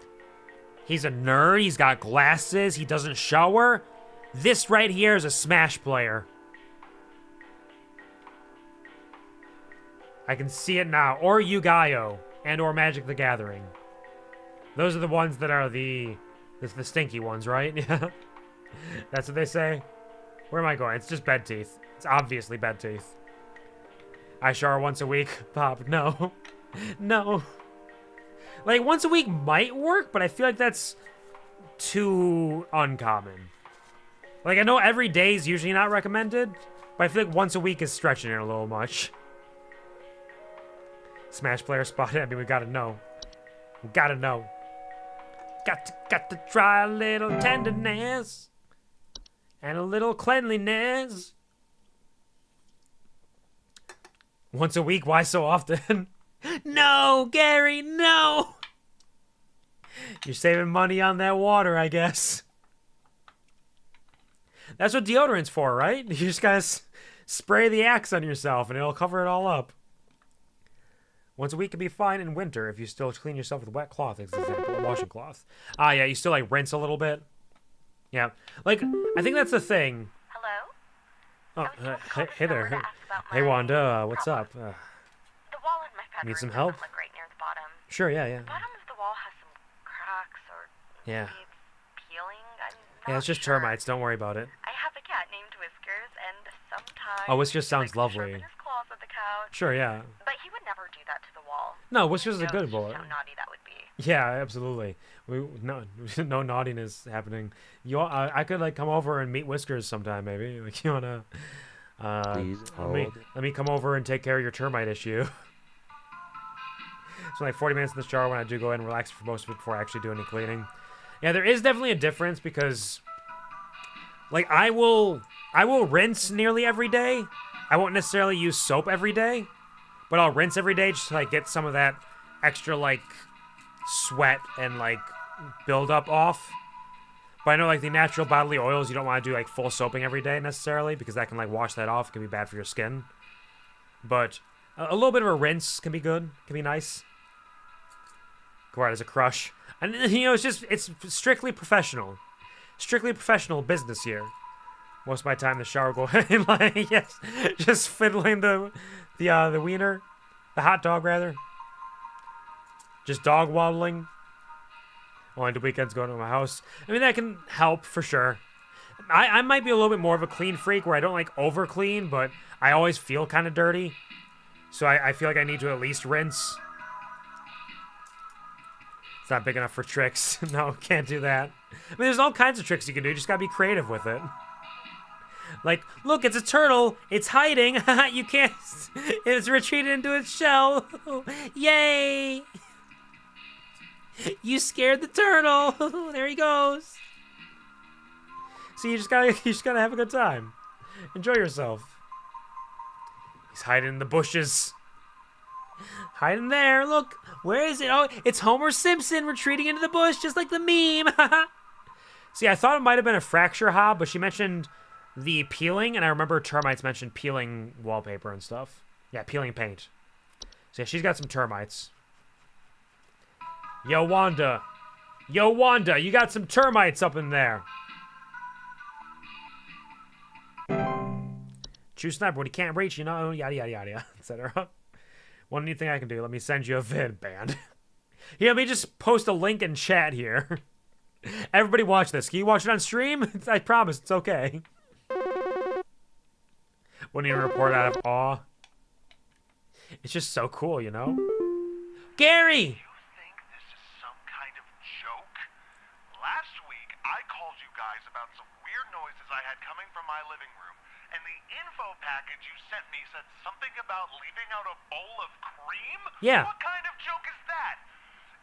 a nerd. He's got glasses. He doesn't shower. This right here is a Smash player. I can see it now. Or Yu-Gi-Oh! And or Magic the Gathering. Those are the ones that are the stinky ones, right? Yeah. That's what they say. Where am I going? It's just bed teeth. It's obviously bed teeth. I shower once a week. Pop, no. No. Like, once a week might work, but I feel like that's too uncommon. Like, I know every day is usually not recommended, but I feel like once a week is stretching it a little much. Smash player spotted. I mean, we gotta know. We gotta know. Got to try a little tenderness. And a little cleanliness. Once a week? Why so often? No, Gary, no! You're saving money on that water, I guess. That's what deodorant's for, right? You just gotta spray the Axe on yourself and it'll cover it all up. Once a week can be fine in winter if you still clean yourself with wet cloth, as an example, washing cloth. Ah, yeah, you still, like, rinse a little bit. Yeah. Like, I think that's the thing. Hello? Oh, hey there. Hey, Wanda, what's up? The wall in my bedroom Need some help? doesn't look right near the bottom. Sure, yeah. The bottom of the wall has some cracks, or Yeah. maybe it's peeling. I'm not Yeah, it's just sure. termites. Don't worry about it. I have a cat named Whiskers, and sometimes Oh, Whiskers he sounds likes to lovely. sharpen his claws at the couch. Sure, yeah. But he would never do that to the wall. No, Whiskers is a He good knows boy. just how naughty that would be. Yeah, absolutely. No naughtiness happening. I could like come over and meet Whiskers sometime, maybe. Like you wanna. Please Let me come over and take care of your termite issue. So like 40 minutes in the shower when I do go in and relax for most of it before I actually do any cleaning. Yeah, there is definitely a difference because, like, I will rinse nearly every day. I won't necessarily use soap every day, but I'll rinse every day just to like get some of that extra like sweat and like buildup off. But I know like the natural bodily oils, you don't want to do like full soaping every day necessarily because that can like wash that off. It can be bad for your skin. But a little bit of a rinse can be good. Can be nice. Quvar has a crush. And you know, it's strictly professional. Strictly professional business here. Most of my time in the shower go in like yes, just fiddling the wiener. The hot dog rather. Just dog waddling. Only the weekends going to my house. I mean, that can help for sure. I might be a little bit more of a clean freak where I don't like over clean, but I always feel kind of dirty. So I feel like I need to at least rinse. It's not big enough for tricks. No, can't do that. I mean, there's all kinds of tricks you can do. You just gotta be creative with it. Like, look, it's a turtle. It's hiding. You can't. It's retreated into its shell. Yay! You scared the turtle. There he goes. So you just gotta have a good time. Enjoy yourself. He's hiding in the bushes. Hiding there. Look. Where is it? Oh, it's Homer Simpson retreating into the bush, just like the meme. See, I thought it might have been a fracture hob, but she mentioned the peeling, and I remember termites mentioned peeling wallpaper and stuff. Yeah, peeling paint. So yeah, she's got some termites. Yo, Wanda. Yo, Wanda, you got some termites up in there. True sniper, when he can't reach, you know, yada, yada, yada, etc. One neat thing I can do, let me send you a vid, band. Here, let me just post a link in chat here. Everybody watch this. Can you watch it on stream? I promise, it's okay. Wouldn't even report out of awe. It's just so cool, you know? Gary! You think this is some kind of joke? Last week, I called you guys about some weird noises I had coming from my living room, and the info package you sent me said something about leaving out a bowl of cream? Yeah. What kind of joke is that?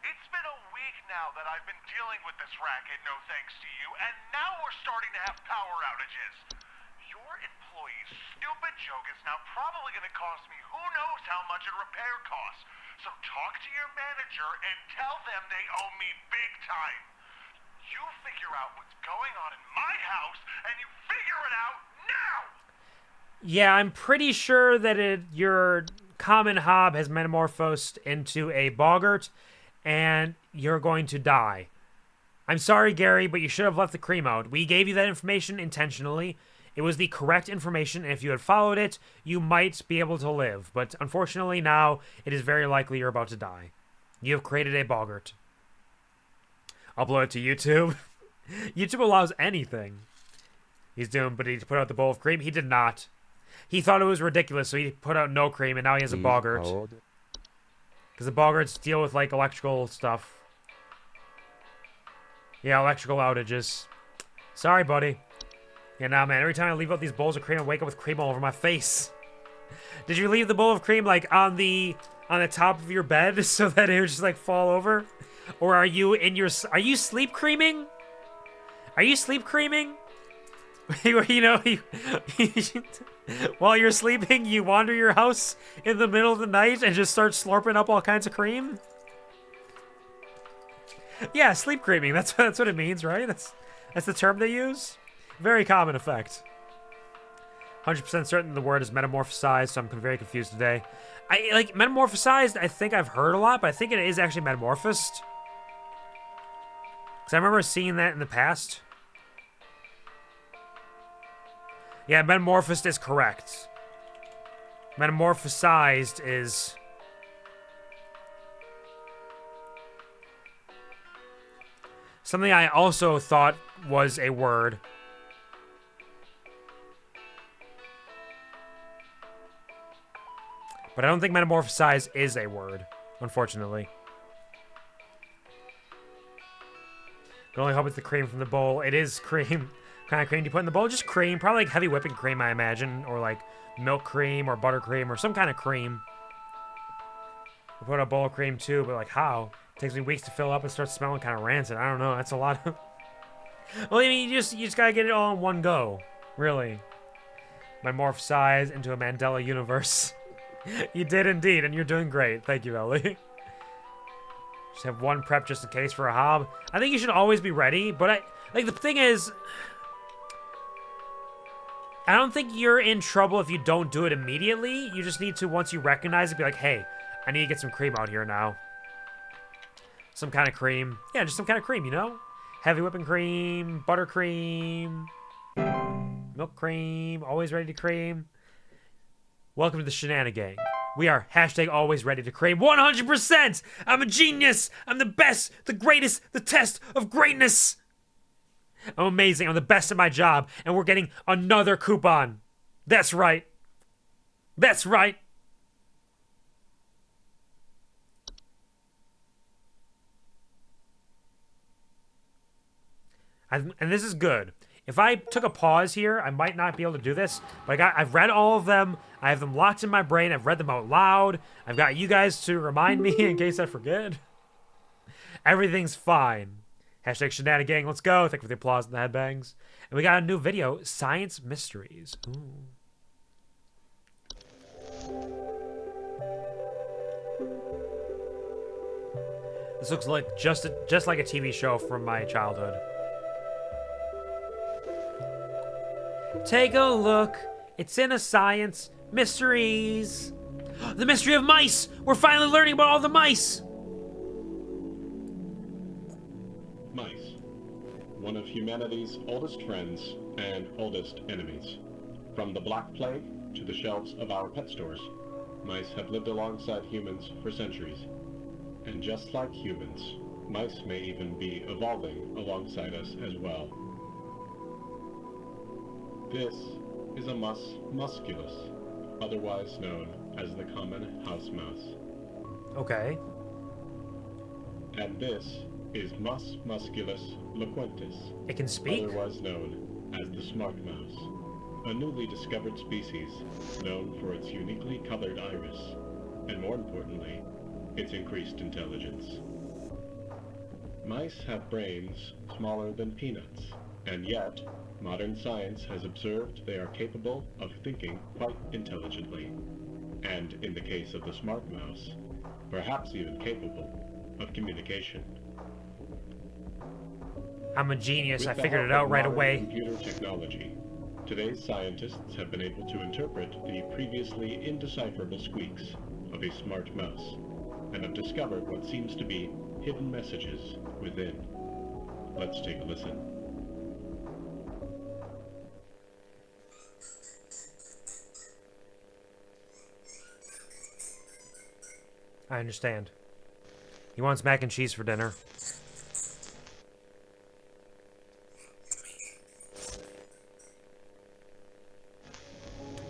It's been a week now that I've been dealing with this racket, no thanks to you, and now we're starting to have power outages. Your employee's stupid joke is now probably going to cost me who knows how much in repair costs. So talk to your manager and tell them they owe me big time. You figure out what's going on in my house, and you figure it out now! Yeah, I'm pretty sure that your common hob has metamorphosed into a boggart, and you're going to die. I'm sorry, Gary, but you should have left the cream out. We gave you that information intentionally. It was the correct information, and if you had followed it, you might be able to live. But unfortunately, now it is very likely you're about to die. You have created a boggart. Upload it to YouTube. YouTube allows anything. He's doomed, but he put out the bowl of cream. He did not. He thought it was ridiculous, so he put out no cream, and now he has a boggart. Because the boggarts deal with, like, electrical stuff. Yeah, electrical outages. Sorry, buddy. Yeah, nah, man, every time I leave out these bowls of cream, I wake up with cream all over my face. Did you leave the bowl of cream, like, on the top of your bed so that it would just, like, fall over? Or are you in your... Are you sleep creaming? Are you sleep creaming? You know, while you're sleeping, you wander your house in the middle of the night and just start slurping up all kinds of cream? Yeah, sleep creaming. That's what it means, right? That's the term they use. Very common effect. 100% certain the word is metamorphosized, so I'm very confused today. Like, metamorphosized, I think I've heard a lot, but I think it is actually metamorphosed. Because I remember seeing that in the past. Yeah, metamorphosed is correct. Metamorphosized is... something I also thought was a word. But I don't think metamorphosize is a word, unfortunately. Can only hope it's the cream from the bowl. It is cream. What kind of cream do you put in the bowl? Just cream. Probably like heavy whipping cream, I imagine. Or like milk cream or buttercream or some kind of cream. I put a bowl of cream too, but like how? It takes me weeks to fill up and start smelling kind of rancid. I don't know. That's a lot of... Well, I mean, you just gotta get it all in one go. Really. Metamorphosize into a Mandela universe. You did indeed, and you're doing great. Thank you, Ellie. Just have one prep just in case for a hob. I think you should always be ready, but like the thing is, I don't think you're in trouble if you don't do it immediately. You just need to, once you recognize it, be like, hey, I need to get some cream out here now. Some kind of cream. Yeah, just some kind of cream, you know? Heavy whipping cream, buttercream, milk cream, always ready to cream. Welcome to the Shenanigang. We are hashtag always ready to cream 100%! I'm a genius! I'm the best, the greatest, the test of greatness! I'm amazing, I'm the best at my job, and we're getting another coupon. That's right. That's right. And this is good. If I took a pause here, I might not be able to do this. But I've read all of them. I have them locked in my brain. I've read them out loud. I've got you guys to remind me in case I forget. Everything's fine. Hashtag Shenanigang. Let's go. Thank you for the applause and the headbangs. And we got a new video. Science Mysteries. Ooh. This looks like just like a TV show from my childhood. Take a look. It's in a science. Mysteries. The mystery of mice! We're finally learning about all the mice! Mice. One of humanity's oldest friends and oldest enemies. From the Black Plague to the shelves of our pet stores, mice have lived alongside humans for centuries. And just like humans, mice may even be evolving alongside us as well. This is a mus musculus, otherwise known as the common house mouse. Okay. And this is Mus musculus loquentis, It can speak? otherwise known as the smart mouse, a newly discovered species known for its uniquely colored iris, and more importantly, its increased intelligence. Mice have brains smaller than peanuts, and yet, modern science has observed they are capable of thinking quite intelligently, and in the case of the smart mouse, perhaps even capable of communication. I'm a genius. With I the figured help it out of right modern away. Computer technology, today's scientists have been able to interpret the previously indecipherable squeaks of a smart mouse, and have discovered what seems to be hidden messages within. Let's take a listen. I understand. He wants mac and cheese for dinner.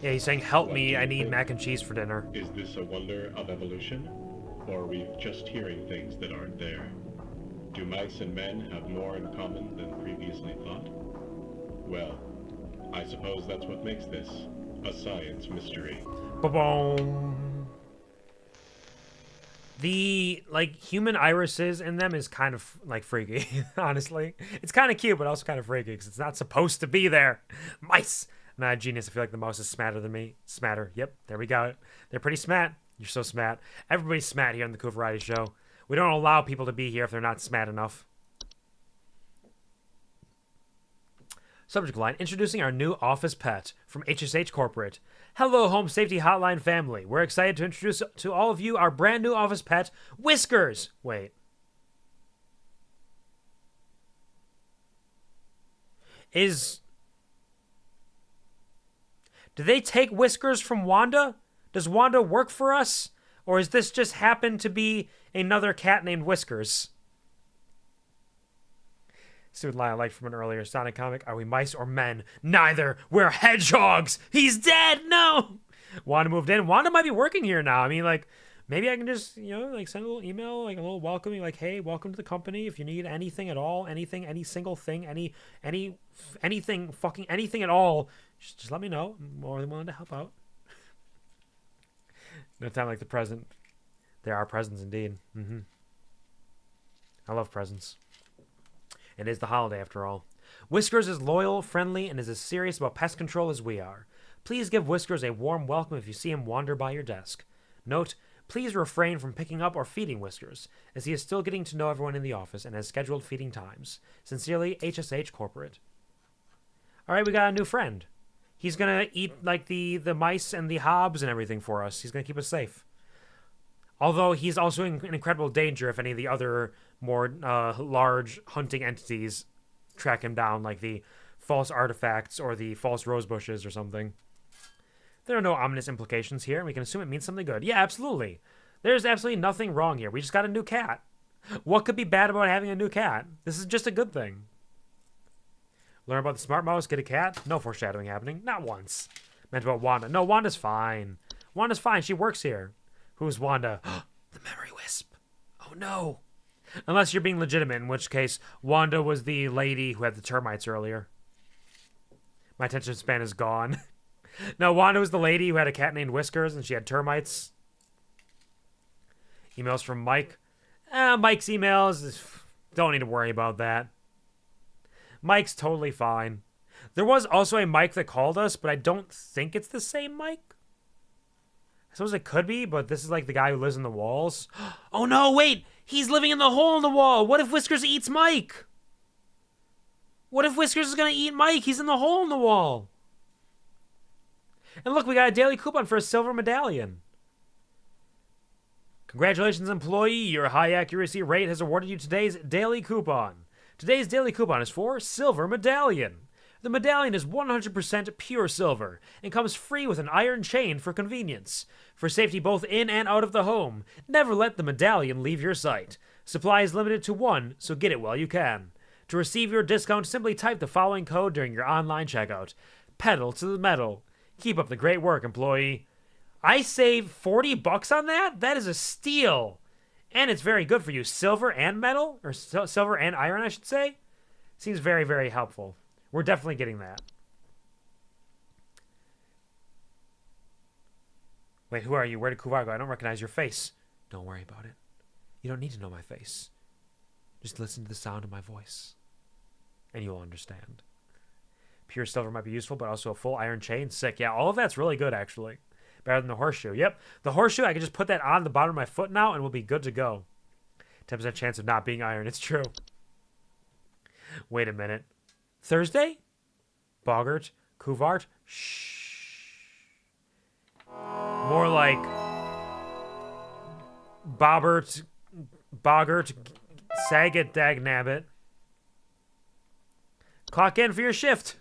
Yeah, he's saying, help What me, do I you need think? mac and cheese for dinner. Is this a wonder of evolution? Or are we just hearing things that aren't there? Do mice and men have more in common than previously thought? Well, I suppose that's what makes this a science mystery. Ba-boom. The, like, human irises in them is kind of, like, freaky, honestly. It's kind of cute, but also kind of freaky, because it's not supposed to be there. Mice! I'm not a genius. I feel like the mouse is smarter than me. Smatter. Yep, there we go. They're pretty smat. You're so smat. Everybody's smat here on the QuvarTV show. We don't allow people to be here if they're not smat enough. Subject line, introducing our new office pet from HSH Corporate. Hello, Home Safety Hotline family. We're excited to introduce to all of you our brand new office pet, Whiskers. Wait. Did they take Whiskers from Wanda? Does Wanda work for us? Or is this just happen to be another cat named Whiskers? Student line I liked from an earlier Sonic comic. Are we mice or men? Neither. We're hedgehogs. He's dead. No. Wanda moved in. Wanda might be working here now. I mean, like, maybe I can just, you know, like send a little email, like a little welcoming, like, hey, welcome to the company. If you need anything at all, anything, any single thing, anything, fucking anything at all, just let me know. I'm more than willing to help out. No time like the present. There are presents indeed. I love presents. It is the holiday, after all. Whiskers is loyal, friendly, and is as serious about pest control as we are. Please give Whiskers a warm welcome if you see him wander by your desk. Note, please refrain from picking up or feeding Whiskers, as he is still getting to know everyone in the office and has scheduled feeding times. Sincerely, HSH Corporate. Alright, we got a new friend. He's gonna eat, like, the mice and the hobs and everything for us. He's gonna keep us safe. Although he's also in incredible danger if any of the other more large hunting entities track him down, like the false artifacts or the false rose bushes or something. There are no ominous implications here, and we can assume it means something good. Yeah, absolutely. There's absolutely nothing wrong here. We just got a new cat. What could be bad about having a new cat? This is just a good thing. Learn about the smart mouse, get a cat? No foreshadowing happening. Not once. Meant about Wanda. No, Wanda's fine. Wanda's fine. She works here. Who's Wanda? The memory wisp. Oh, no. Unless you're being legitimate, in which case Wanda was the lady who had the termites earlier. My attention span is gone. No, Wanda was the lady who had a cat named Whiskers and she had termites. Emails from Mike. Mike's emails. Don't need to worry about that. Mike's totally fine. There was also a Mike that called us, but I don't think it's the same Mike. I suppose it could be, but this is like the guy who lives in the walls. Oh no, wait! He's living in the hole in the wall. What if Whiskers eats Mike? What if Whiskers is going to eat Mike? He's in the hole in the wall. And look, we got a daily coupon for a silver medallion. Congratulations, employee. Your high accuracy rate has awarded you today's daily coupon. Today's daily coupon is for silver medallion. The medallion is 100% pure silver and comes free with an iron chain for convenience. For safety both in and out of the home, never let the medallion leave your sight. Supply is limited to one, so get it while you can. To receive your discount, simply type the following code during your online checkout. Pedal to the metal. Keep up the great work, employee. I saved 40 bucks on that? That is a steal. And it's very good for you. Silver and metal? Or silver and iron, I should say? Seems very, very helpful. We're definitely getting that. Wait, who are you? Where did Kuvar go? I don't recognize your face. Don't worry about it. You don't need to know my face. Just listen to the sound of my voice. And you'll understand. Pure silver might be useful, but also a full iron chain. Sick. Yeah, all of that's really good, actually. Better than the horseshoe. Yep. The horseshoe, I can just put that on the bottom of my foot now, and we'll be good to go. 10% chance of not being iron. It's true. Wait a minute. Thursday? Boggart? Kuvart? Shh. More like Bobbert, Boggart, Saget, Dagnabbit. Clock in for your shift.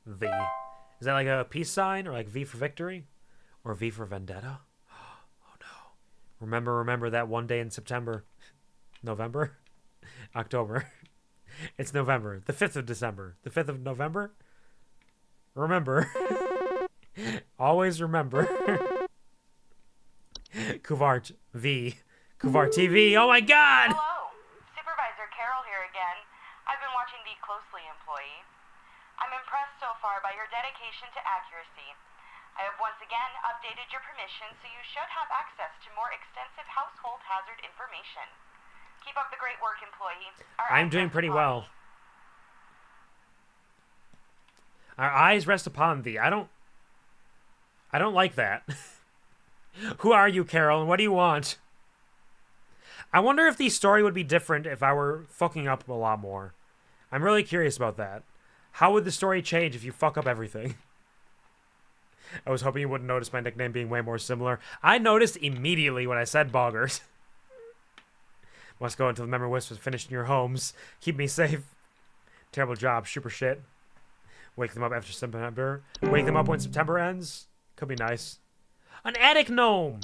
V. Is that like a peace sign? Or like V for victory? Or V for vendetta? Oh no. Remember that one day in September. November? October. It's November. The 5th of December. The 5th of November? Remember. Always remember. Kuvart V. QuvarTV. Oh my god! Hello. Supervisor Carol here again. I've been watching thee closely, employee. I'm impressed so far by your dedication to accuracy. I have once again updated your permission, so you should have access to more extensive household hazard information. Keep up the great work, employee. I'm doing pretty well. Our eyes rest upon thee. I don't like that. Who are you, Carol, and what do you want? I wonder if the story would be different if I were fucking up a lot more. I'm really curious about that. How would the story change if you fuck up everything? I was hoping you wouldn't notice my nickname being way more similar. I noticed immediately when I said Boggart. Must go until the memory wisp is finished in your homes. Keep me safe. Terrible job, super shit. Wake them up after September. Wake them up when September ends. Could be nice. An attic gnome!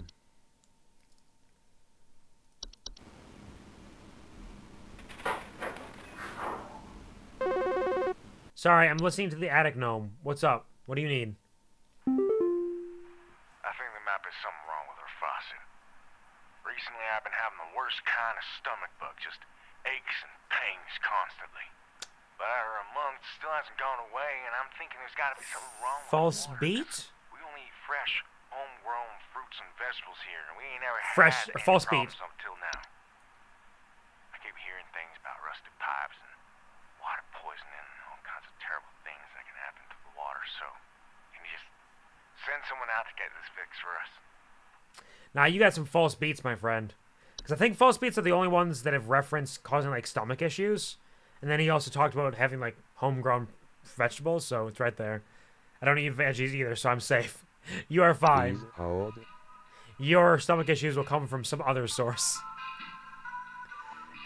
Sorry, I'm listening to the attic gnome. What's up? What do you need? I think there might be something wrong with her faucet. Recently, I've been having the worst kind of stomach bug, just aches and pains constantly. But after a month, still hasn't gone away, and I'm thinking there's got to be something wrong with False the water. beat? We only eat fresh, homegrown fruits and vegetables here, and we ain't never Fresh- had any false beat. problems up till now. I keep hearing things about rusted pipes and water poisoning and all kinds of terrible things that can happen to the water, so can you just send someone out to get this fixed for us? Nah, you got some false beats, my friend. Because I think false beats are the only ones that have referenced causing, like, stomach issues. And then he also talked about having, like, homegrown vegetables, so it's right there. I don't eat veggies either, so I'm safe. You are fine. Please hold. Your stomach issues will come from some other source.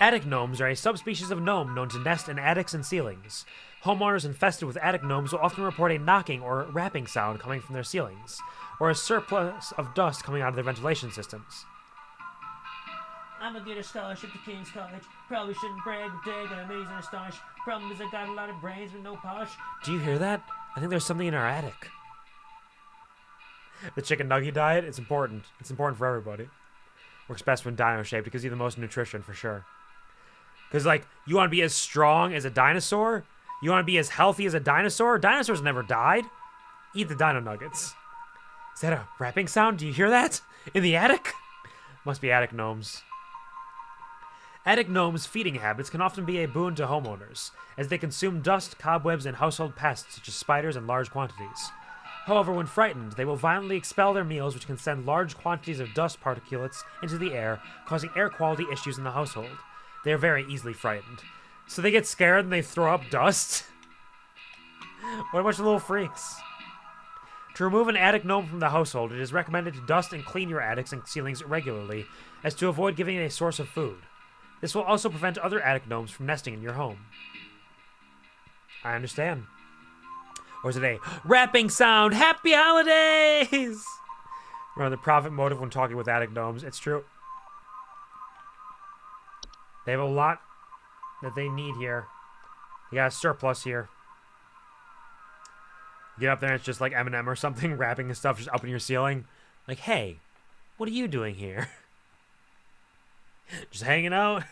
Attic gnomes are a subspecies of gnome known to nest in attics and ceilings. Homeowners infested with attic gnomes will often report a knocking or rapping sound coming from their ceilings, or a surplus of dust coming out of their ventilation systems. I'm gonna get a scholarship to King's College. Probably shouldn't brag, but dang, I'm amazing and astonished. Problem is I got a lot of brains with no polish. Do you hear that? I think there's something in our attic. The chicken nugget diet, it's important. It's important for everybody. Works best when dino-shaped because you have the most nutrition for sure. Because, like, you want to be as strong as a dinosaur? You want to be as healthy as a dinosaur? Dinosaurs never died. Eat the dino nuggets. Is that a rapping sound? Do you hear that? In the attic? Must be attic gnomes. Attic gnomes' feeding habits can often be a boon to homeowners, as they consume dust, cobwebs, and household pests such as spiders in large quantities. However, when frightened, they will violently expel their meals, which can send large quantities of dust particulates into the air, causing air quality issues in the household. They are very easily frightened. So they get scared and they throw up dust? What a bunch of little freaks. To remove an attic gnome from the household, it is recommended to dust and clean your attics and ceilings regularly, as to avoid giving it a source of food. This will also prevent other attic gnomes from nesting in your home. I understand. Or is it a rapping sound? Happy holidays! Remember the profit motive when talking with attic gnomes. It's true. They have a lot that they need here. You got a surplus here. Get up there and it's just like Eminem or something, rapping and stuff just up in your ceiling. Like, hey, what are you doing here? Just hanging out?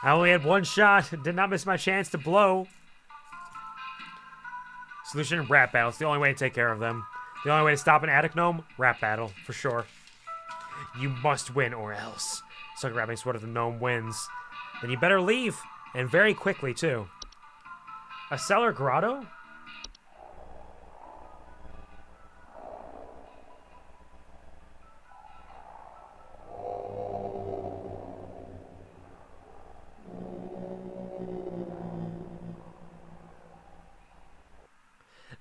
I only had one shot. Did not miss my chance to blow. Solution, rap battle. It's the only way to take care of them. The only way to stop an attic gnome, rap battle, for sure. You must win or else. Sucker rapping sweat if the gnome wins. Then you better leave. And very quickly, too. A cellar grotto?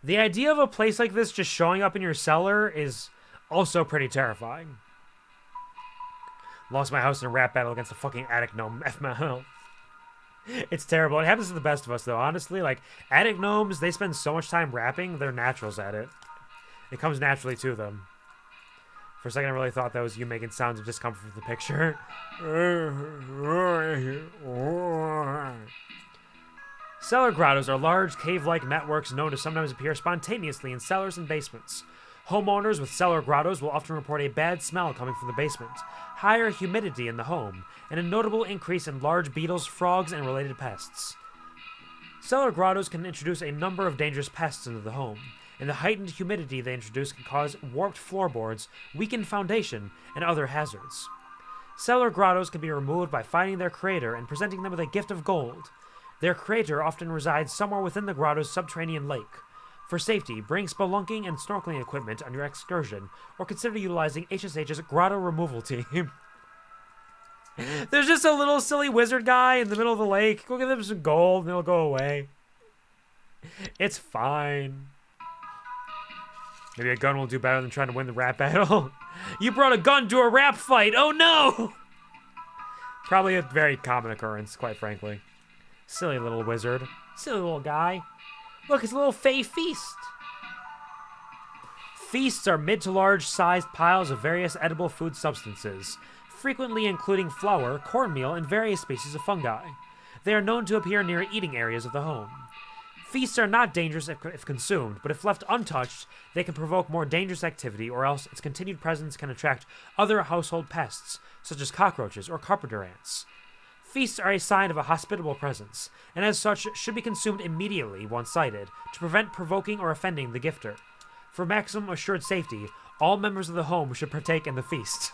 The idea of a place like this just showing up in your cellar is also pretty terrifying. Lost my house in a rap battle against a fucking attic gnome. F my hell. It's terrible. It happens to the best of us, though, honestly. Like, attic gnomes, they spend so much time rapping, they're naturals at it. It comes naturally to them. For a second, I really thought that was you making sounds of discomfort for the picture. Cellar grottos are large, cave-like networks known to sometimes appear spontaneously in cellars and basements. Homeowners with cellar grottos will often report a bad smell coming from the basement, higher humidity in the home, and a notable increase in large beetles, frogs, and related pests. Cellar grottos can introduce a number of dangerous pests into the home, and the heightened humidity they introduce can cause warped floorboards, weakened foundation, and other hazards. Cellar grottos can be removed by finding their creator and presenting them with a gift of gold. Their creator often resides somewhere within the grotto's subterranean lake. For safety, bring spelunking and snorkeling equipment on your excursion, or consider utilizing HSH's grotto removal team. There's just a little silly wizard guy in the middle of the lake. Go give him some gold and it'll go away. It's fine. Maybe a gun will do better than trying to win the rap battle. You brought a gun to a rap fight! Oh no! Probably a very common occurrence, quite frankly. Silly little wizard. Silly little guy. Look, it's a little fey feast. Feasts are mid to large sized piles of various edible food substances, frequently including flour, cornmeal, and various species of fungi. They are known to appear near eating areas of the home. Feasts are not dangerous if consumed, but if left untouched, they can provoke more dangerous activity, or else its continued presence can attract other household pests, such as cockroaches or carpenter ants. Feasts are a sign of a hospitable presence, and as such should be consumed immediately once sighted, to prevent provoking or offending the gifter. For maximum assured safety, all members of the home should partake in the feast.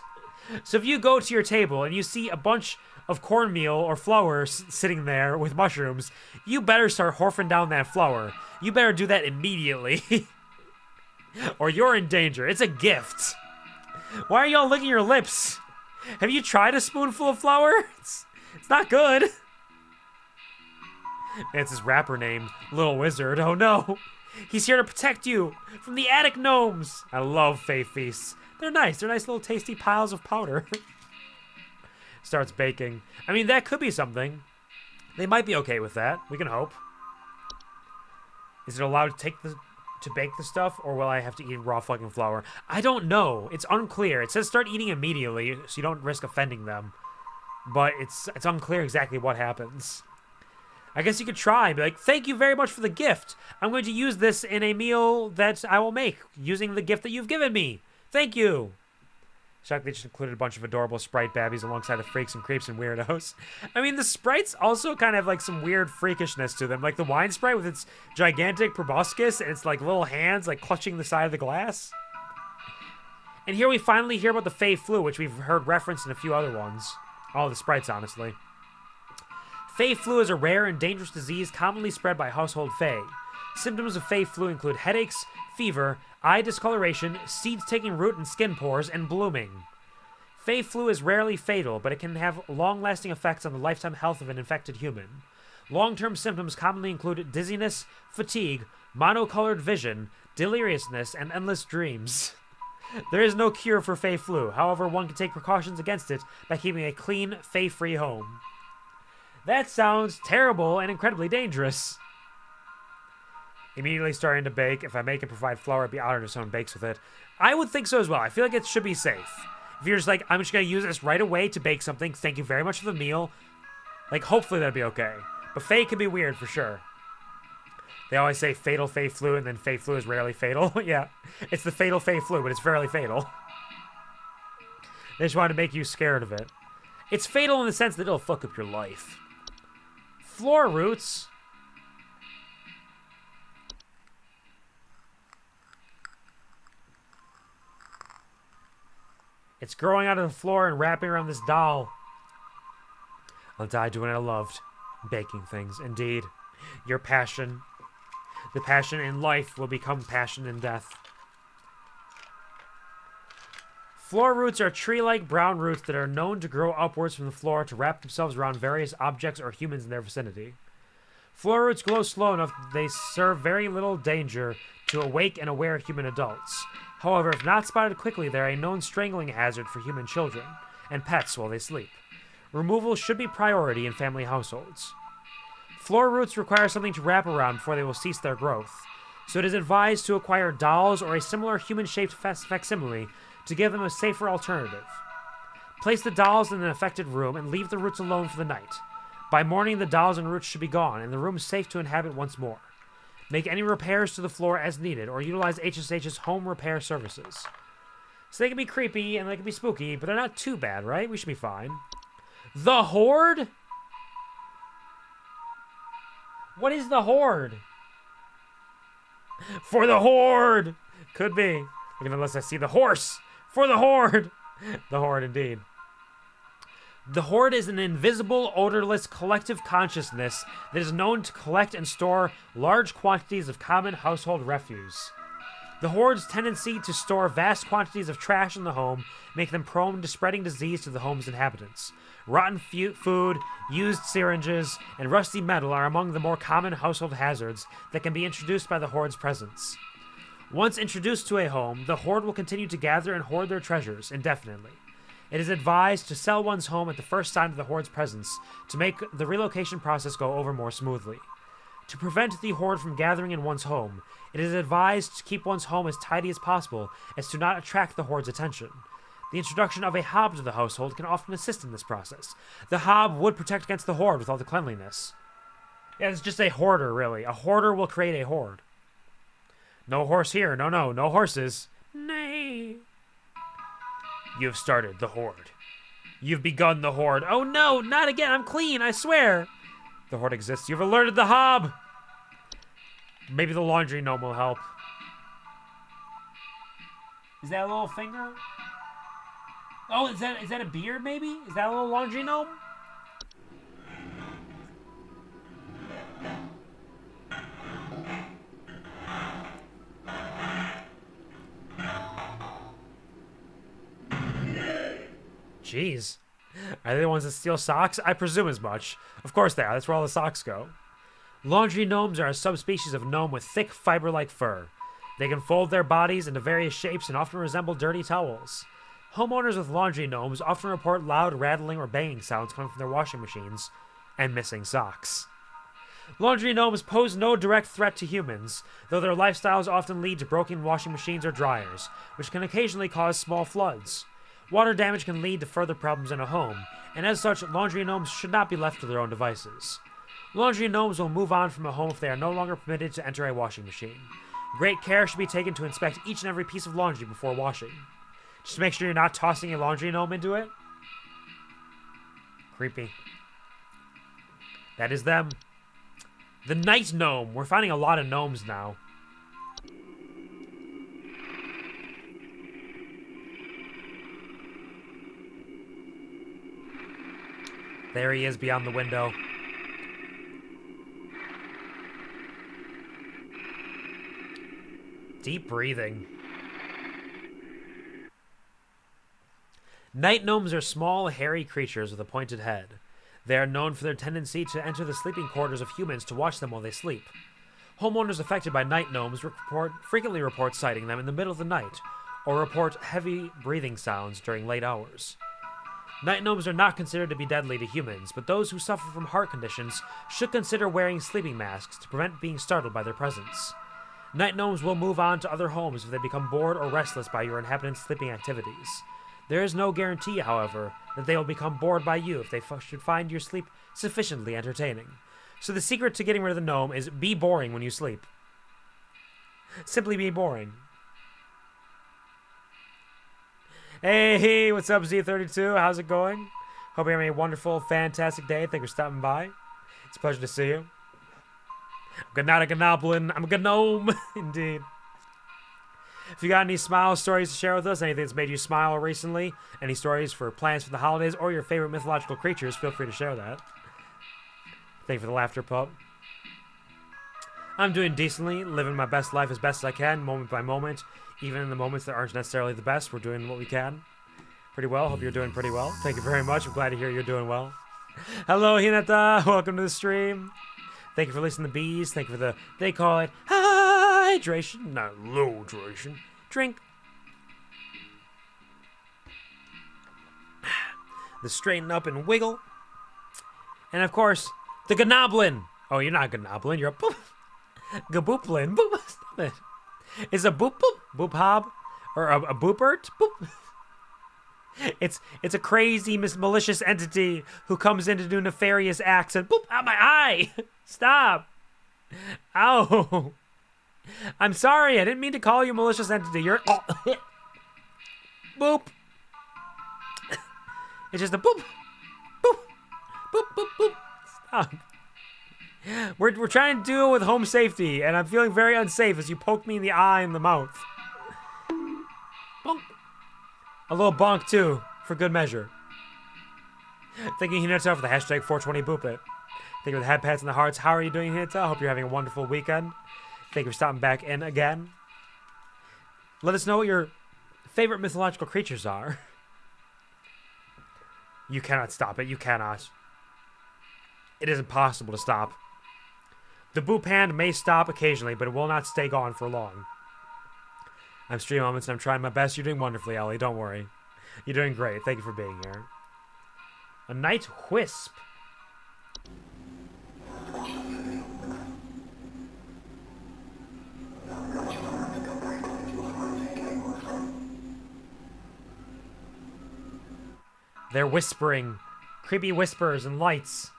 So if you go to your table and you see a bunch of cornmeal or flour sitting there with mushrooms, you better start horfing down that flour. You better do that immediately. Or you're in danger. It's a gift. Why are y'all licking your lips? Have you tried a spoonful of flour? It's not good. It's his rapper name, Little Wizard. Oh no. He's here to protect you from the attic gnomes. I love Fey Feasts. They're nice. They're nice little tasty piles of powder. Starts baking. I mean, that could be something. They might be okay with that. We can hope. Is it allowed to bake the stuff, or will I have to eat raw fucking flour? I don't know. It's unclear. It says start eating immediately, so you don't risk offending them. But it's unclear exactly what happens. I guess you could try and be like, thank you very much for the gift. I'm going to use this in a meal that I will make using the gift that you've given me. Thank you. Shocked they just included a bunch of adorable sprite babbies alongside the freaks and creeps and weirdos. I mean, the sprites also kind of have like some weird freakishness to them. Like the wine sprite with its gigantic proboscis and its like little hands like clutching the side of the glass. And here we finally hear about the Fey flu, which we've heard referenced in a few other ones. All the sprites, honestly. Fey flu is a rare and dangerous disease commonly spread by household Fey. Symptoms of Fey flu include headaches, fever, eye discoloration, seeds taking root in skin pores, and blooming. Fey flu is rarely fatal, but it can have long-lasting effects on the lifetime health of an infected human. Long-term symptoms commonly include dizziness, fatigue, monocolored vision, deliriousness, and endless dreams. There is no cure for Fey flu. However, one can take precautions against it by keeping a clean, Fey-free home. That sounds terrible and incredibly dangerous. Immediately starting to bake. If I make and provide flour, I'd be honored if someone bakes with it. I would think so as well. I feel like it should be safe. If you're just like, I'm just going to use this right away to bake something, thank you very much for the meal. Like, hopefully that'd be okay. But Fey can be weird for sure. They always say fatal Fey flu, and then Fey flu is rarely fatal. Yeah, it's the fatal Fey flu, but it's rarely fatal. They just want to make you scared of it. It's fatal in the sense that it'll fuck up your life. Floor roots. It's growing out of the floor and wrapping around this doll. I'll die doing what I loved. Baking things, indeed. Your passion. The passion in life will become passion in death. Floor roots are tree-like brown roots that are known to grow upwards from the floor to wrap themselves around various objects or humans in their vicinity. Floor roots grow slow enough that they serve very little danger to awake and aware human adults. However, if not spotted quickly, they are a known strangling hazard for human children and pets while they sleep. Removal should be priority in family households. Floor roots require something to wrap around before they will cease their growth, so it is advised to acquire dolls or a similar human-shaped facsimile to give them a safer alternative. Place the dolls in an affected room and leave the roots alone for the night. By morning, the dolls and roots should be gone, and the room safe to inhabit once more. Make any repairs to the floor as needed, or utilize HSH's home repair services. So they can be creepy and they can be spooky, but they're not too bad, right? We should be fine. The Horde? What is the Horde? For the Horde! Could be. Unless I see the horse. For the Horde! The Horde, indeed. The Horde is an invisible, odorless collective consciousness that is known to collect and store large quantities of common household refuse. The Horde's tendency to store vast quantities of trash in the home make them prone to spreading disease to the home's inhabitants. Rotten food, used syringes, and rusty metal are among the more common household hazards that can be introduced by the Horde's presence. Once introduced to a home, the Horde will continue to gather and hoard their treasures indefinitely. It is advised to sell one's home at the first sign of the Horde's presence to make the relocation process go over more smoothly. To prevent the Horde from gathering in one's home, it is advised to keep one's home as tidy as possible as to not attract the Horde's attention. The introduction of a hob to the household can often assist in this process. The hob would protect against the Horde with all the cleanliness. Yeah, it's just a hoarder, really. A hoarder will create a horde. No horse here. No horses. Nay. You have started the Horde. You've begun the Horde. Oh no, not again. I'm clean, I swear. The Horde exists. You've alerted the hob. Maybe the laundry gnome will help. Is that a little finger? Oh, is that a beard, maybe? Is that a little laundry gnome? Jeez. Are they the ones that steal socks? I presume as much. Of course they are. That's where all the socks go. Laundry gnomes are a subspecies of gnome with thick, fiber-like fur. They can fold their bodies into various shapes and often resemble dirty towels. Homeowners with laundry gnomes often report loud rattling or banging sounds coming from their washing machines and missing socks. Laundry gnomes pose no direct threat to humans, though their lifestyles often lead to broken washing machines or dryers, which can occasionally cause small floods. Water damage can lead to further problems in a home, and as such, laundry gnomes should not be left to their own devices. Laundry gnomes will move on from a home if they are no longer permitted to enter a washing machine. Great care should be taken to inspect each and every piece of laundry before washing. Just make sure you're not tossing a laundry gnome into it. Creepy. That is them. The night gnome. We're finding a lot of gnomes now. There he is beyond the window. Deep breathing. Night gnomes are small, hairy creatures with a pointed head. They are known for their tendency to enter the sleeping quarters of humans to watch them while they sleep. Homeowners affected by night gnomes frequently report sighting them in the middle of the night, or report heavy breathing sounds during late hours. Night gnomes are not considered to be deadly to humans, but those who suffer from heart conditions should consider wearing sleeping masks to prevent being startled by their presence. Night gnomes will move on to other homes if they become bored or restless by your inhabitants' sleeping activities. There is no guarantee, however, that they will become bored by you if they should find your sleep sufficiently entertaining. So the secret to getting rid of the gnome is be boring when you sleep. Simply be boring. Hey, what's up, Z32? How's it going? Hope you're having a wonderful, fantastic day. Thank you for stopping by. It's a pleasure to see you. I'm not a goblin. I'm a gnome, indeed. If you got any smile stories to share with us, anything that's made you smile recently, any stories for plans for the holidays, or your favorite mythological creatures, feel free to share that. Thank you for the laughter, pup. I'm doing decently, living my best life as best as I can, moment by moment. Even in the moments that aren't necessarily the best, we're doing what we can. Pretty well. Hope you're doing pretty well. Thank you very much. I'm glad to hear you're doing well. Hello, Hinata. Welcome to the stream. Thank you for listening to bees. Thank you for the, they call it hydration, not low hydration. Drink. The straighten up and wiggle. And of course, the gnoblin. Oh, you're not a gnoblin. You're a boop. Gabooplin. Boop. Stop it. It's a boop boop. Boop hob. Or a boopert. Boop. It's a crazy, malicious entity who comes in to do nefarious acts and boop out my eye. Stop. Ow. I'm sorry. I didn't mean to call you a malicious entity. You're boop. It's just a boop. Boop. Boop, boop, boop. Stop. We're trying to deal with home safety, and I'm feeling very unsafe as you poke me in the eye and the mouth. Bonk. A little bonk, too, for good measure. Thank you, Hinata, for the hashtag 420boopit. Thank you for the head pats and the hearts. How are you doing, Hinata? I hope you're having a wonderful weekend. Thank you for stopping back in again. Let us know what your favorite mythological creatures are. You cannot stop it. You cannot. It is impossible to stop. The boop hand may stop occasionally, but it will not stay gone for long. I'm Stream Moments and I'm trying my best. You're doing wonderfully, Ellie. Don't worry. You're doing great. Thank you for being here. A night wisp. They're whispering. Creepy whispers and lights.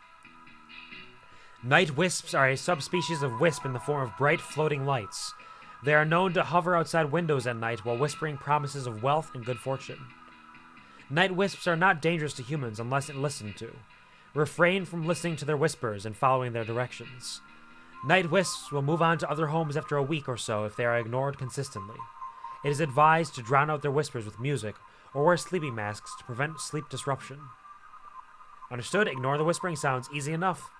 Night wisps are a subspecies of wisp in the form of bright floating lights. They are known to hover outside windows at night while whispering promises of wealth and good fortune. Night wisps are not dangerous to humans unless listened to. Refrain from listening to their whispers and following their directions. Night wisps will move on to other homes after a week or so if they are ignored consistently. It is advised to drown out their whispers with music or wear sleeping masks to prevent sleep disruption. Understood? Ignore the whispering sounds. Easy enough.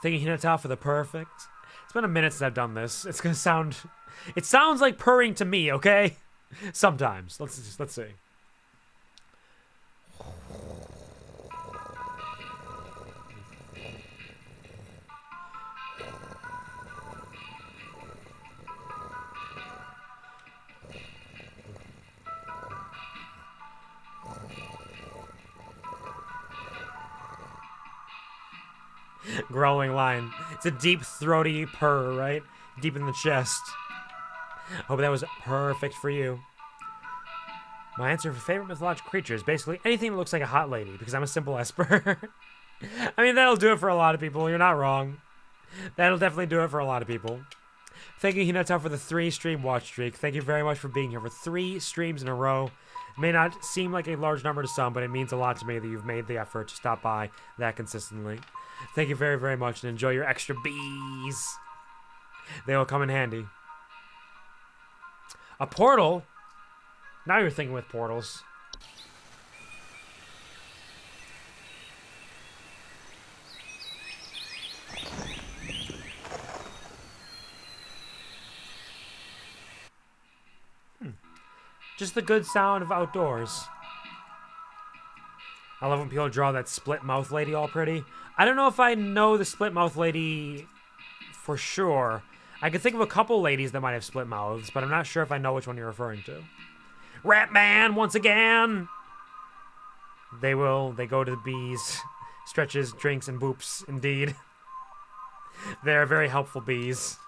Thank you, Hinata, for the perfect. It's been a minute since I've done this. It's gonna sound... It sounds like purring to me, okay? Sometimes. Let's see. Growling line. It's a deep, throaty purr, right? Deep in the chest. Hope that was perfect for you. My answer for favorite mythological creature is basically anything that looks like a hot lady, because I'm a simple Esper. I mean, that'll do it for a lot of people. You're not wrong. That'll definitely do it for a lot of people. Thank you, Hinata, for the 3 stream watch streak. Thank you very much for being here for 3 streams in a row. It may not seem like a large number to some, but it means a lot to me that you've made the effort to stop by that consistently. Thank you very, very much, and enjoy your extra bees. They will come in handy. A portal? Now you're thinking with portals. Just the good sound of outdoors. I love when people draw that split mouth lady all pretty. I don't know if I know the split mouth lady for sure. I can think of a couple ladies that might have split mouths, but I'm not sure if I know which one you're referring to. Rat Man, once again! They go to the bees. Stretches, drinks, and boops, indeed. They're very helpful bees.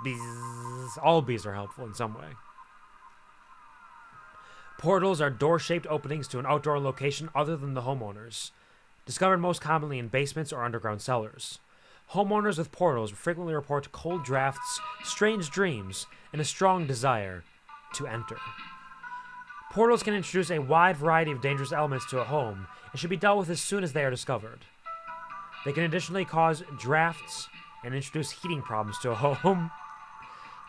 Bees. All bees are helpful in some way. Portals are door-shaped openings to an outdoor location other than the homeowners. Discovered most commonly in basements or underground cellars. Homeowners with portals frequently report cold drafts, strange dreams, and a strong desire to enter. Portals can introduce a wide variety of dangerous elements to a home and should be dealt with as soon as they are discovered. They can additionally cause drafts and introduce heating problems to a home.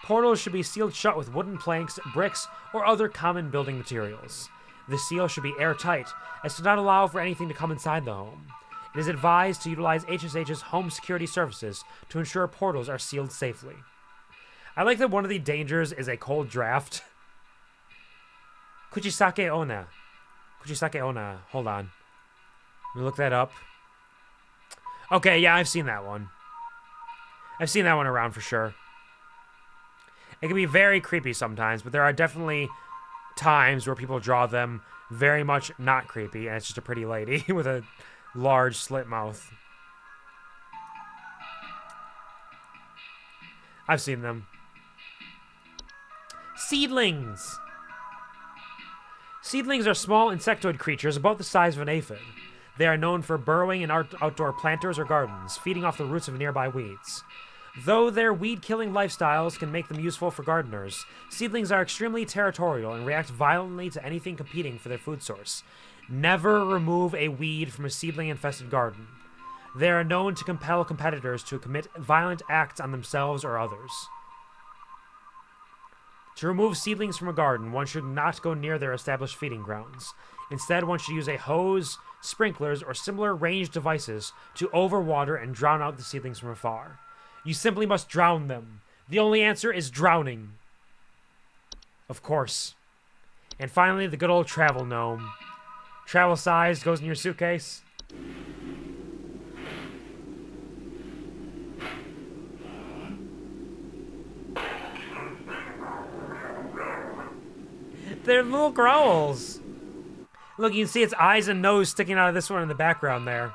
Portals should be sealed shut with wooden planks, bricks, or other common building materials. The seal should be airtight, as to not allow for anything to come inside the home. It is advised to utilize HSH's home security services to ensure portals are sealed safely. I like that one of the dangers is a cold draft. Kuchisake Ona. Kuchisake Ona. Hold on. Let me look that up. Okay, yeah, I've seen that one. I've seen that one around for sure. It can be very creepy sometimes, but there are definitely times where people draw them very much not creepy, and it's just a pretty lady with a large slit mouth. I've seen them. Seedlings! Seedlings are small insectoid creatures about the size of an aphid. They are known for burrowing in outdoor planters or gardens, feeding off the roots of nearby weeds. Though their weed-killing lifestyles can make them useful for gardeners, seedlings are extremely territorial and react violently to anything competing for their food source. Never remove a weed from a seedling-infested garden. They are known to compel competitors to commit violent acts on themselves or others. To remove seedlings from a garden, one should not go near their established feeding grounds. Instead, one should use a hose, sprinklers, or similar ranged devices to overwater and drown out the seedlings from afar. You simply must drown them. The only answer is drowning. Of course. And finally, the good old travel gnome. Travel size goes in your suitcase. They're little growls. Look, you can see its eyes and nose sticking out of this one in the background there.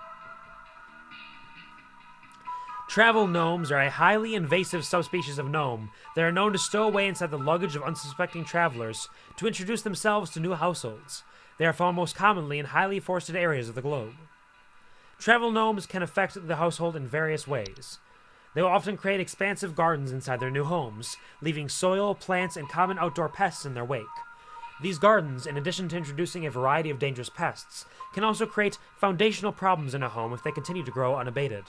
Travel gnomes are a highly invasive subspecies of gnome that are known to stow away inside the luggage of unsuspecting travelers to introduce themselves to new households. They are found most commonly in highly forested areas of the globe. Travel gnomes can affect the household in various ways. They will often create expansive gardens inside their new homes, leaving soil, plants, and common outdoor pests in their wake. These gardens, in addition to introducing a variety of dangerous pests, can also create foundational problems in a home if they continue to grow unabated.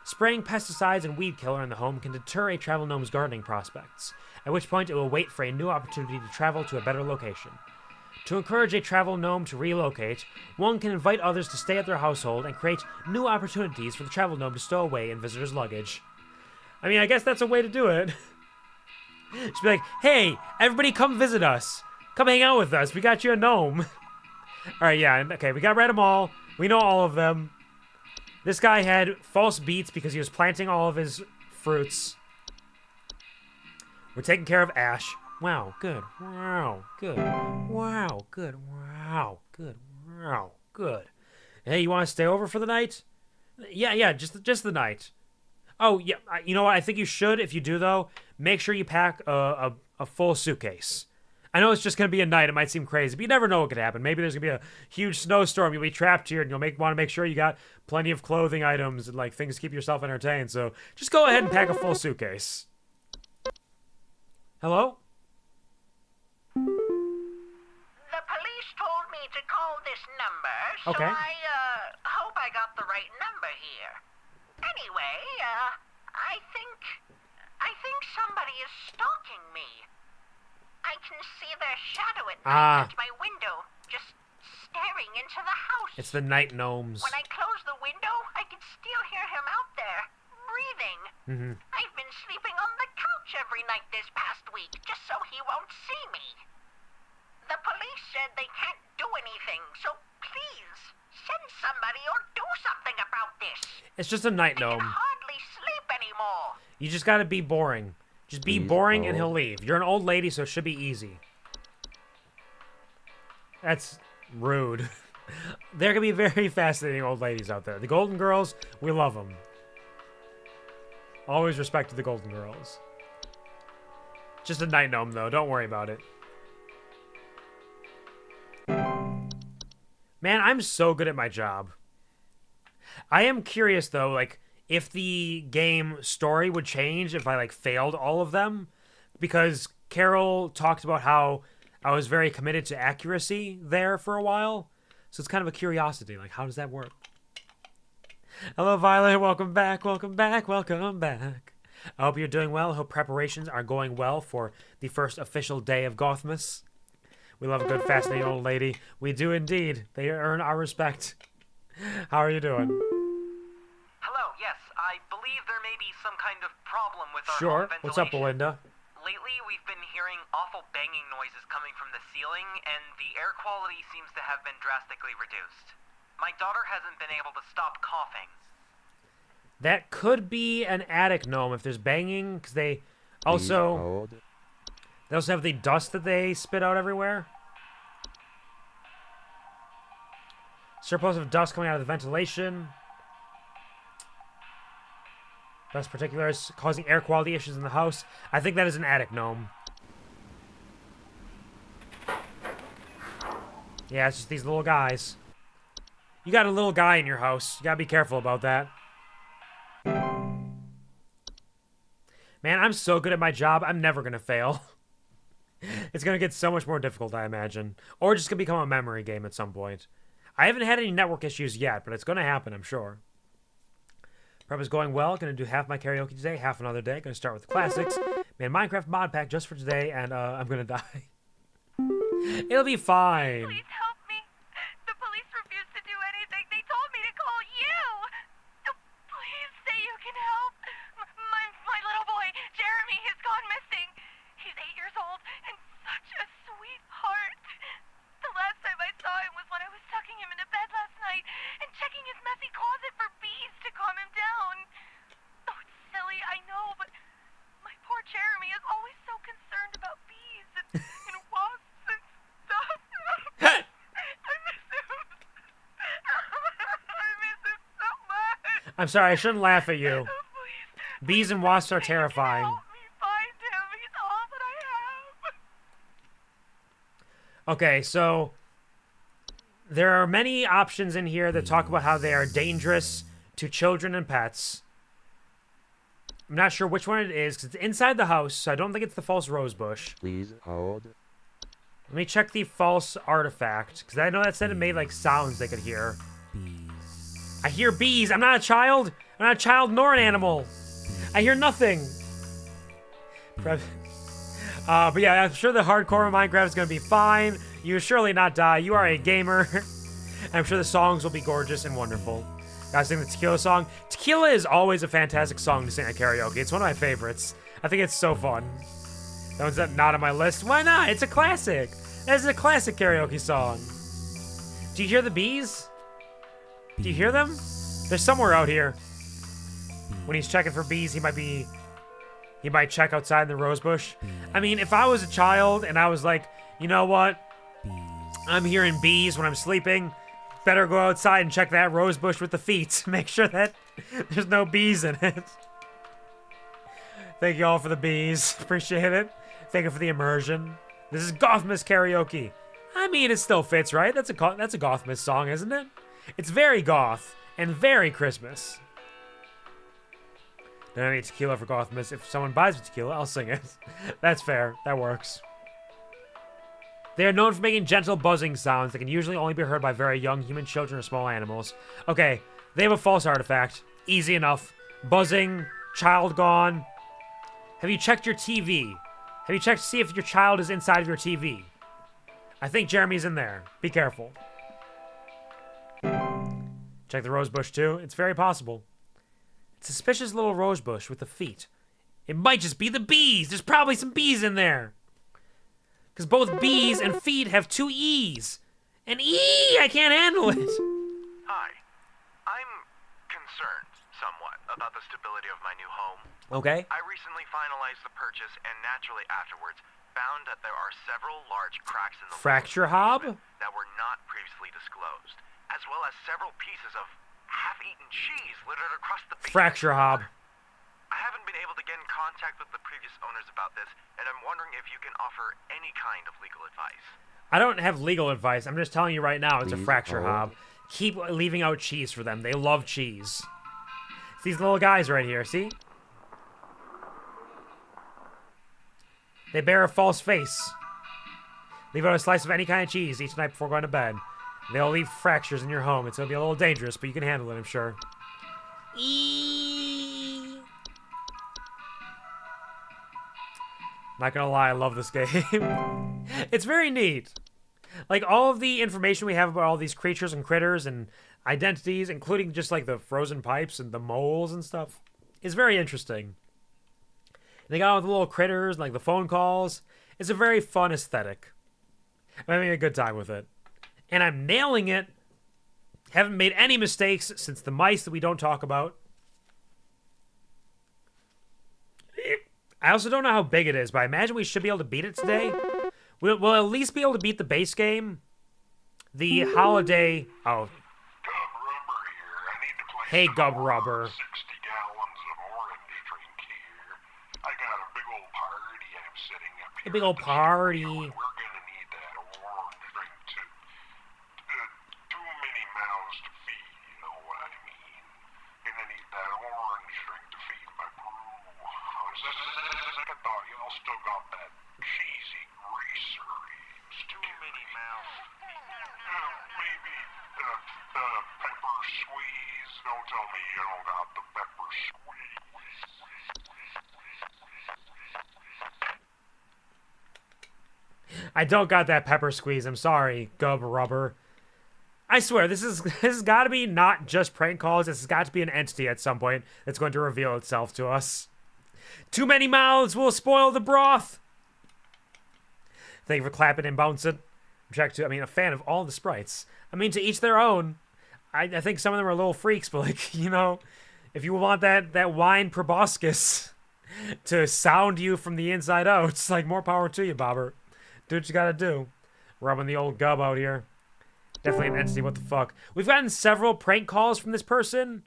Spraying pesticides and weed killer in the home can deter a travel gnome's gardening prospects, at which point it will wait for a new opportunity to travel to a better location. To encourage a travel gnome to relocate, one can invite others to stay at their household and create new opportunities for the travel gnome to stow away in visitors' luggage. I mean, I guess that's a way to do it. Just be like, hey, everybody come visit us. Come hang out with us. We got you a gnome. Alright, yeah, okay, we got rid of them all. We know all of them. This guy had false beets because he was planting all of his fruits. We're taking care of Ash. Wow, good. Wow, good. Wow, good. Wow, good. Wow, good. Hey, you want to stay over for the night? Yeah, just the night. Oh, yeah, you know what? I think you should, if you do, though, make sure you pack a full suitcase. I know it's just going to be a night. It might seem crazy, but you never know what could happen. Maybe there's going to be a huge snowstorm. You'll be trapped here, and you'll want to make sure you got plenty of clothing items and, like, things to keep yourself entertained. So just go ahead and pack a full suitcase. Hello? The police told me to call this number, so Okay. I hope I got the right number here. Anyway, I think somebody is stalking me. I can see their shadow at night at my window, just staring into the house. It's the night gnomes. When I close the window, I can still hear him out there, breathing. Mm-hmm. I've been sleeping on the couch every night this past week, just so he won't see me. The police said they can't do anything, so please, send somebody or do something about this. It's just a night I gnome. can hardly sleep anymore. You just gotta be boring. Just be boring and he'll leave. You're an old lady, so it should be easy. That's rude. There can be very fascinating old ladies out there. The Golden Girls, we love them. Always respected the Golden Girls. Just a night gnome, though. Don't worry about it. Man, I'm so good at my job. I am curious, though, like, if the game story would change if I, like, failed all of them. Because Carol talked about how I was very committed to accuracy there for a while. So it's kind of a curiosity. Like, how does that work? Hello, Violet. Welcome back. Welcome back. Welcome back. I hope you're doing well. I hope preparations are going well for the first official day of Gothmas. We love a good, fascinating old lady. We do indeed. They earn our respect. How are you doing? Hello, yes, I believe there may be some kind of problem with our Sure. home What's up, ventilation. Belinda? Lately, we've been hearing awful banging noises coming from the ceiling, and the air quality seems to have been drastically reduced. My daughter hasn't been able to stop coughing. That could be an attic gnome if there's banging, because they also have the dust that they spit out everywhere. Surplus of dust coming out of the ventilation. Dust particulars causing air quality issues in the house. I think that is an attic gnome. Yeah, it's just these little guys. You got a little guy in your house. You gotta be careful about that. Man, I'm so good at my job, I'm never gonna fail. It's gonna get so much more difficult, I imagine. Or just gonna become a memory game at some point. I haven't had any network issues yet, but it's gonna happen, I'm sure. Prep is going well. Gonna do half my karaoke today, half another day. Gonna start with the classics. Made a Minecraft mod pack just for today, and I'm gonna die. It'll be fine. Please help me. The police refuse to do anything. They told me to call you. Please say you can help. My little boy, Jeremy, has gone missing. He's 8 years old and such a sweetheart. The last time I saw him was when I was tucking him into bed last night and checking his messy closet for bees to calm him down. Oh, it's silly, I know, but my poor Jeremy is always so concerned about bees and wasps and stuff. I miss him. I miss him so much. I'm sorry, I shouldn't laugh at you. Please. Bees and wasps are terrifying. Help me find him. He's all that I have. Okay, so there are many options in here that talk about how they are dangerous to children and pets. I'm not sure which one it is, because it's inside the house, so I don't think it's the false rose bush. Please hold. Let me check the false artifact, because I know that said it made, like, sounds they could hear. Bees. I hear bees! I'm not a child! I'm not a child nor an animal! I hear nothing! But yeah, I'm sure the hardcore of Minecraft is going to be fine. You will surely not die. You are a gamer. I'm sure the songs will be gorgeous and wonderful. Gotta sing the Tequila song. Tequila is always a fantastic song to sing at karaoke. It's one of my favorites. I think it's so fun. That one's not on my list. Why not? It's a classic. That's a classic karaoke song. Do you hear the bees? Do you hear them? They're somewhere out here. When he's checking for bees, he might check outside in the rose bush. I mean, if I was a child and I was like, you know what? I'm hearing bees when I'm sleeping. Better go outside and check that rose bush with the feet. Make sure that there's no bees in it. Thank you all for the bees. Appreciate it. Thank you for the immersion. This is Gothmas karaoke. I mean, it still fits, right? That's a Gothmas song, isn't it? It's very goth and very Christmas. Don't have any tequila for Gothmas. If someone buys me tequila, I'll sing it. That's fair. That works. They are known for making gentle buzzing sounds that can usually only be heard by very young human children or small animals. Okay, they have a false artifact. Easy enough. Buzzing, child gone. Have you checked your TV? Have you checked to see if your child is inside of your TV? I think Jeremy's in there. Be careful. Check the rose bush too. It's very possible. It's a suspicious little rose bush with the feet. It might just be the bees. There's probably some bees in there. Because both bees and feet have 2 E's. And I can't handle it. Hi. I'm concerned somewhat about the stability of my new home. Okay. I recently finalized the purchase and naturally afterwards found that there are several large cracks in the Fracture hob? that were not previously disclosed, as well as several pieces of half-eaten cheese littered across the basement. Fracture hob. I haven't been able to get in contact with the previous owners about this, and I'm wondering if you can offer any kind of legal advice. I don't have legal advice. I'm just telling you right now, it's a Please fracture hold. hob. Keep leaving out cheese for them. They love cheese. It's these little guys right here, see? They bear a false face. Leave out a slice of any kind of cheese each night before going to bed. They'll leave fractures in your home. It's going to be a little dangerous, but you can handle it, I'm sure. Not gonna lie, I love this game. It's very neat. Like, all of the information we have about all these creatures and critters and identities, including just, like, the frozen pipes and the moles and stuff, is very interesting. They got all the little critters, like the phone calls. It's a very fun aesthetic. I'm having a good time with it. And I'm nailing it. Haven't made any mistakes since the mice that we don't talk about. I also don't know how big it is, but I imagine we should be able to beat it today. We'll at least be able to beat the base game. The holiday... Oh. Hey, Gub Rubber. 60 gallons of orange drink here. I got a big old party I'm setting up here. A big old party. We're gonna need that orange drink too. Too many mouths to feed, you know what I mean. Gonna need that orange drink to feed my brew. Second thought, y'all still got that cheesy greaser. Too many mouths. Maybe pepper squeeze. Don't tell me you don't got the pepper squeeze. I don't got that pepper squeeze. I'm sorry, Gub Rubber. I swear, this has got to be not just prank calls. This has got to be an entity at some point that's going to reveal itself to us. Too many mouths will spoil the broth. Thank you for clapping and bouncing. A fan of all the sprites. I mean, to each their own. I think some of them are little freaks, but, like, you know, if you want that wine proboscis to sound you from the inside out, it's like, more power to you, Bobber. Do what you gotta do. Rubbing the old gub out here. Definitely an entity, what the fuck. We've gotten several prank calls from this person,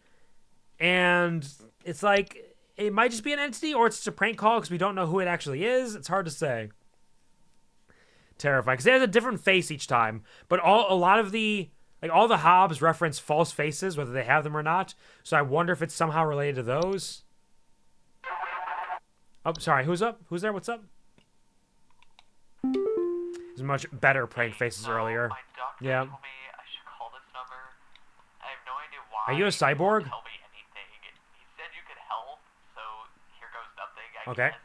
and it's like, it might just be an entity, or it's just a prank call because we don't know who it actually is. It's hard to say. Terrifying, because it has a different face each time, but all the hobs reference false faces, whether they have them or not, so I wonder if it's somehow related to those. Oh, sorry, who's up? Who's there? What's up? There's much better prank faces earlier. My doctor Yeah. told me I should call this number. I have no idea why. Are you a cyborg? He won't tell me anything. He said you could help, so here goes nothing, I Okay. guess.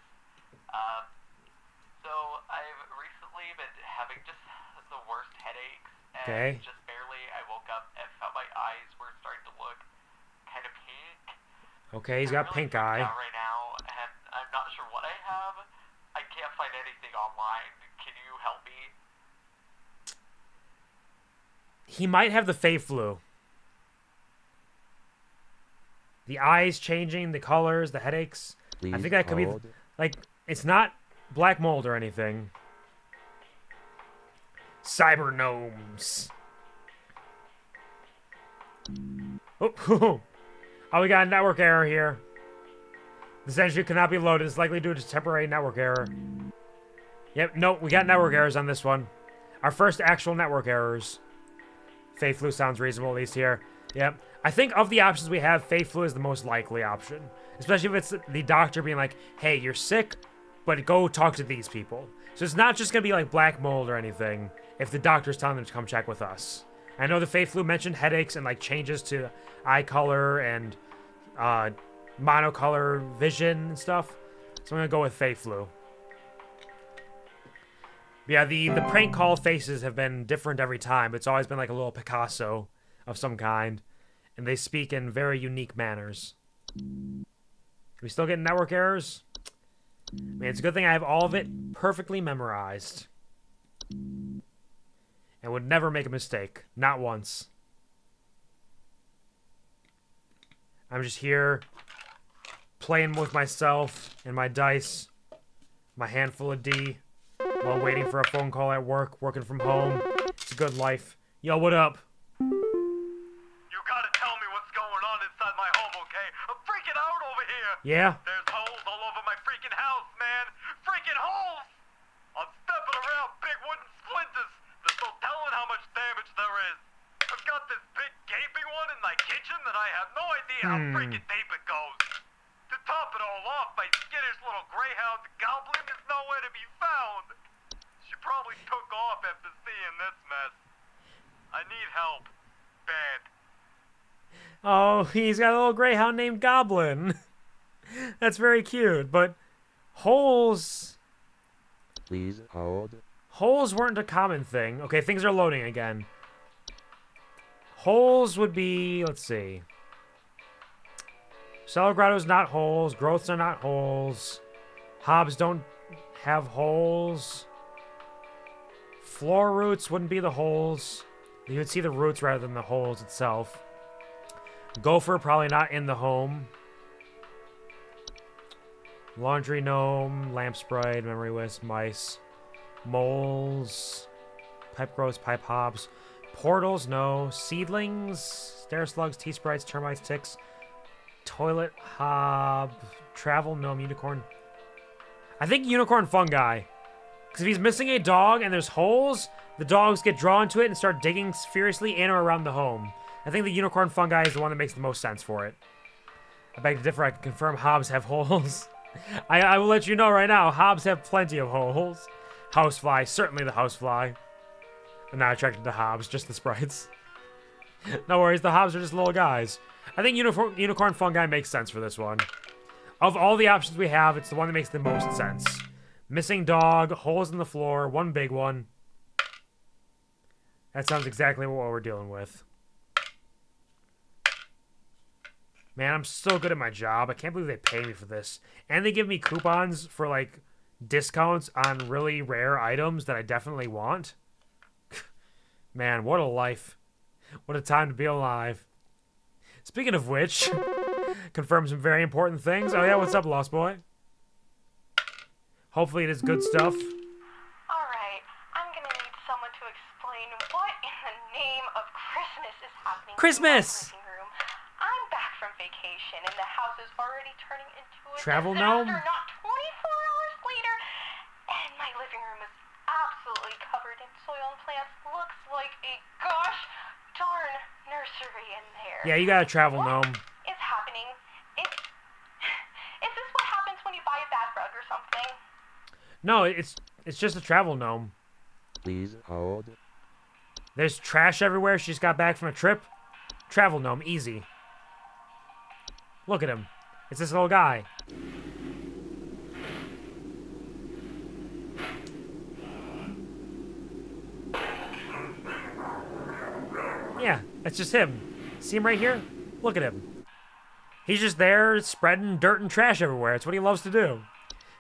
So I've recently been having just the worst headaches. And Okay. just barely, I woke up and felt my eyes were starting to look kind of pink. Okay, he's got I'm really pink freaked eye. out right now, and I'm not sure what I have. I can't find anything online. Can you help me? He might have the Fey flu. The eyes changing, the colors, the headaches. Please I think that could be, hold. like, it's not black mold or anything. Cyber gnomes. Oh, we got a network error here. This entry cannot be loaded. It's likely due to temporary network error. Yep, nope, we got network errors on this one. Our first actual network errors. Fey flu sounds reasonable, at least here. Yep. I think of the options we have, Fey flu is the most likely option. Especially if it's the doctor being like, hey, you're sick, but go talk to these people. So it's not just going to be like black mold or anything if the doctor's telling them to come check with us. I know the Fey flu mentioned headaches and like changes to eye color and monocolor vision and stuff. So I'm going to go with Fey flu. Yeah, the prank call faces have been different every time. It's always been like a little Picasso of some kind. And they speak in very unique manners. Are we still getting network errors? I mean, it's a good thing I have all of it perfectly memorized. and would never make a mistake. Not once. I'm just here playing with myself and my dice, my handful of D, while waiting for a phone call at work, working from home. It's a good life. Yo, what up? You gotta tell me what's going on inside my home, okay? I'm freaking out over here! Yeah? There's holes all over my freaking house, man! Freaking holes! I'm stepping around big wooden splinters! There's no telling how much damage there is! I've got this big gaping one in my kitchen that I have no idea how freaking deep it goes. To top it all off, my skittish little greyhound goblin is nowhere to be found. She probably took off after seeing this mess. I need help. Bad. Oh, he's got a little greyhound named Goblin. That's very cute, but holes... Please hold. Holes weren't a common thing. Okay, things are loading again. Holes would be... Let's see. Cellar grottos not holes. Growths are not holes. Hobs don't have holes. Floor roots wouldn't be the holes. You would see the roots rather than the holes itself. Gopher probably not in the home. Laundry gnome, lamp sprite, memory wisp, mice, moles, pipe grows, pipe hobs, portals, no, seedlings, stair slugs, tea sprites, termites, ticks, toilet hob, travel gnome, unicorn. I think unicorn fungi. Because if he's missing a dog and there's holes, the dogs get drawn to it and start digging furiously in or around the home. I think the unicorn fungi is the one that makes the most sense for it. I beg to differ. I can confirm hobs have holes. I will let you know right now, hobs have plenty of holes. Housefly, certainly the housefly. I'm not attracted to hobs, just the sprites. No worries, the hobs are just little guys. I think unicorn fungi makes sense for this one. Of all the options we have, it's the one that makes the most sense. Missing dog, holes in the floor, one big one. That sounds exactly what we're dealing with. Man, I'm so good at my job. I can't believe they pay me for this. And they give me coupons for, like, discounts on really rare items that I definitely want. Man, what a life. What a time to be alive. Speaking of which, confirm some very important things. Oh yeah, what's up, Lost Boy? Hopefully it is good stuff. Alright, I'm gonna need someone to explain what in the name of Christmas is happening Christmas! in my living room. I'm back from vacation and the house is already turning into a Travel disaster, gnome? not 24 hours later, and my living room is absolutely covered in soil and plants. Looks like a gosh darn nursery in there. Yeah, you got a travel gnome. It's happening. Is this what happens when you buy a bad rug or something? No, it's just a travel gnome. Please hold. There's trash everywhere. She just got back from a trip. Travel gnome, easy. Look at him. It's this little guy. Yeah, that's just him. See him right here? Look at him. He's just there spreading dirt and trash everywhere. It's what he loves to do.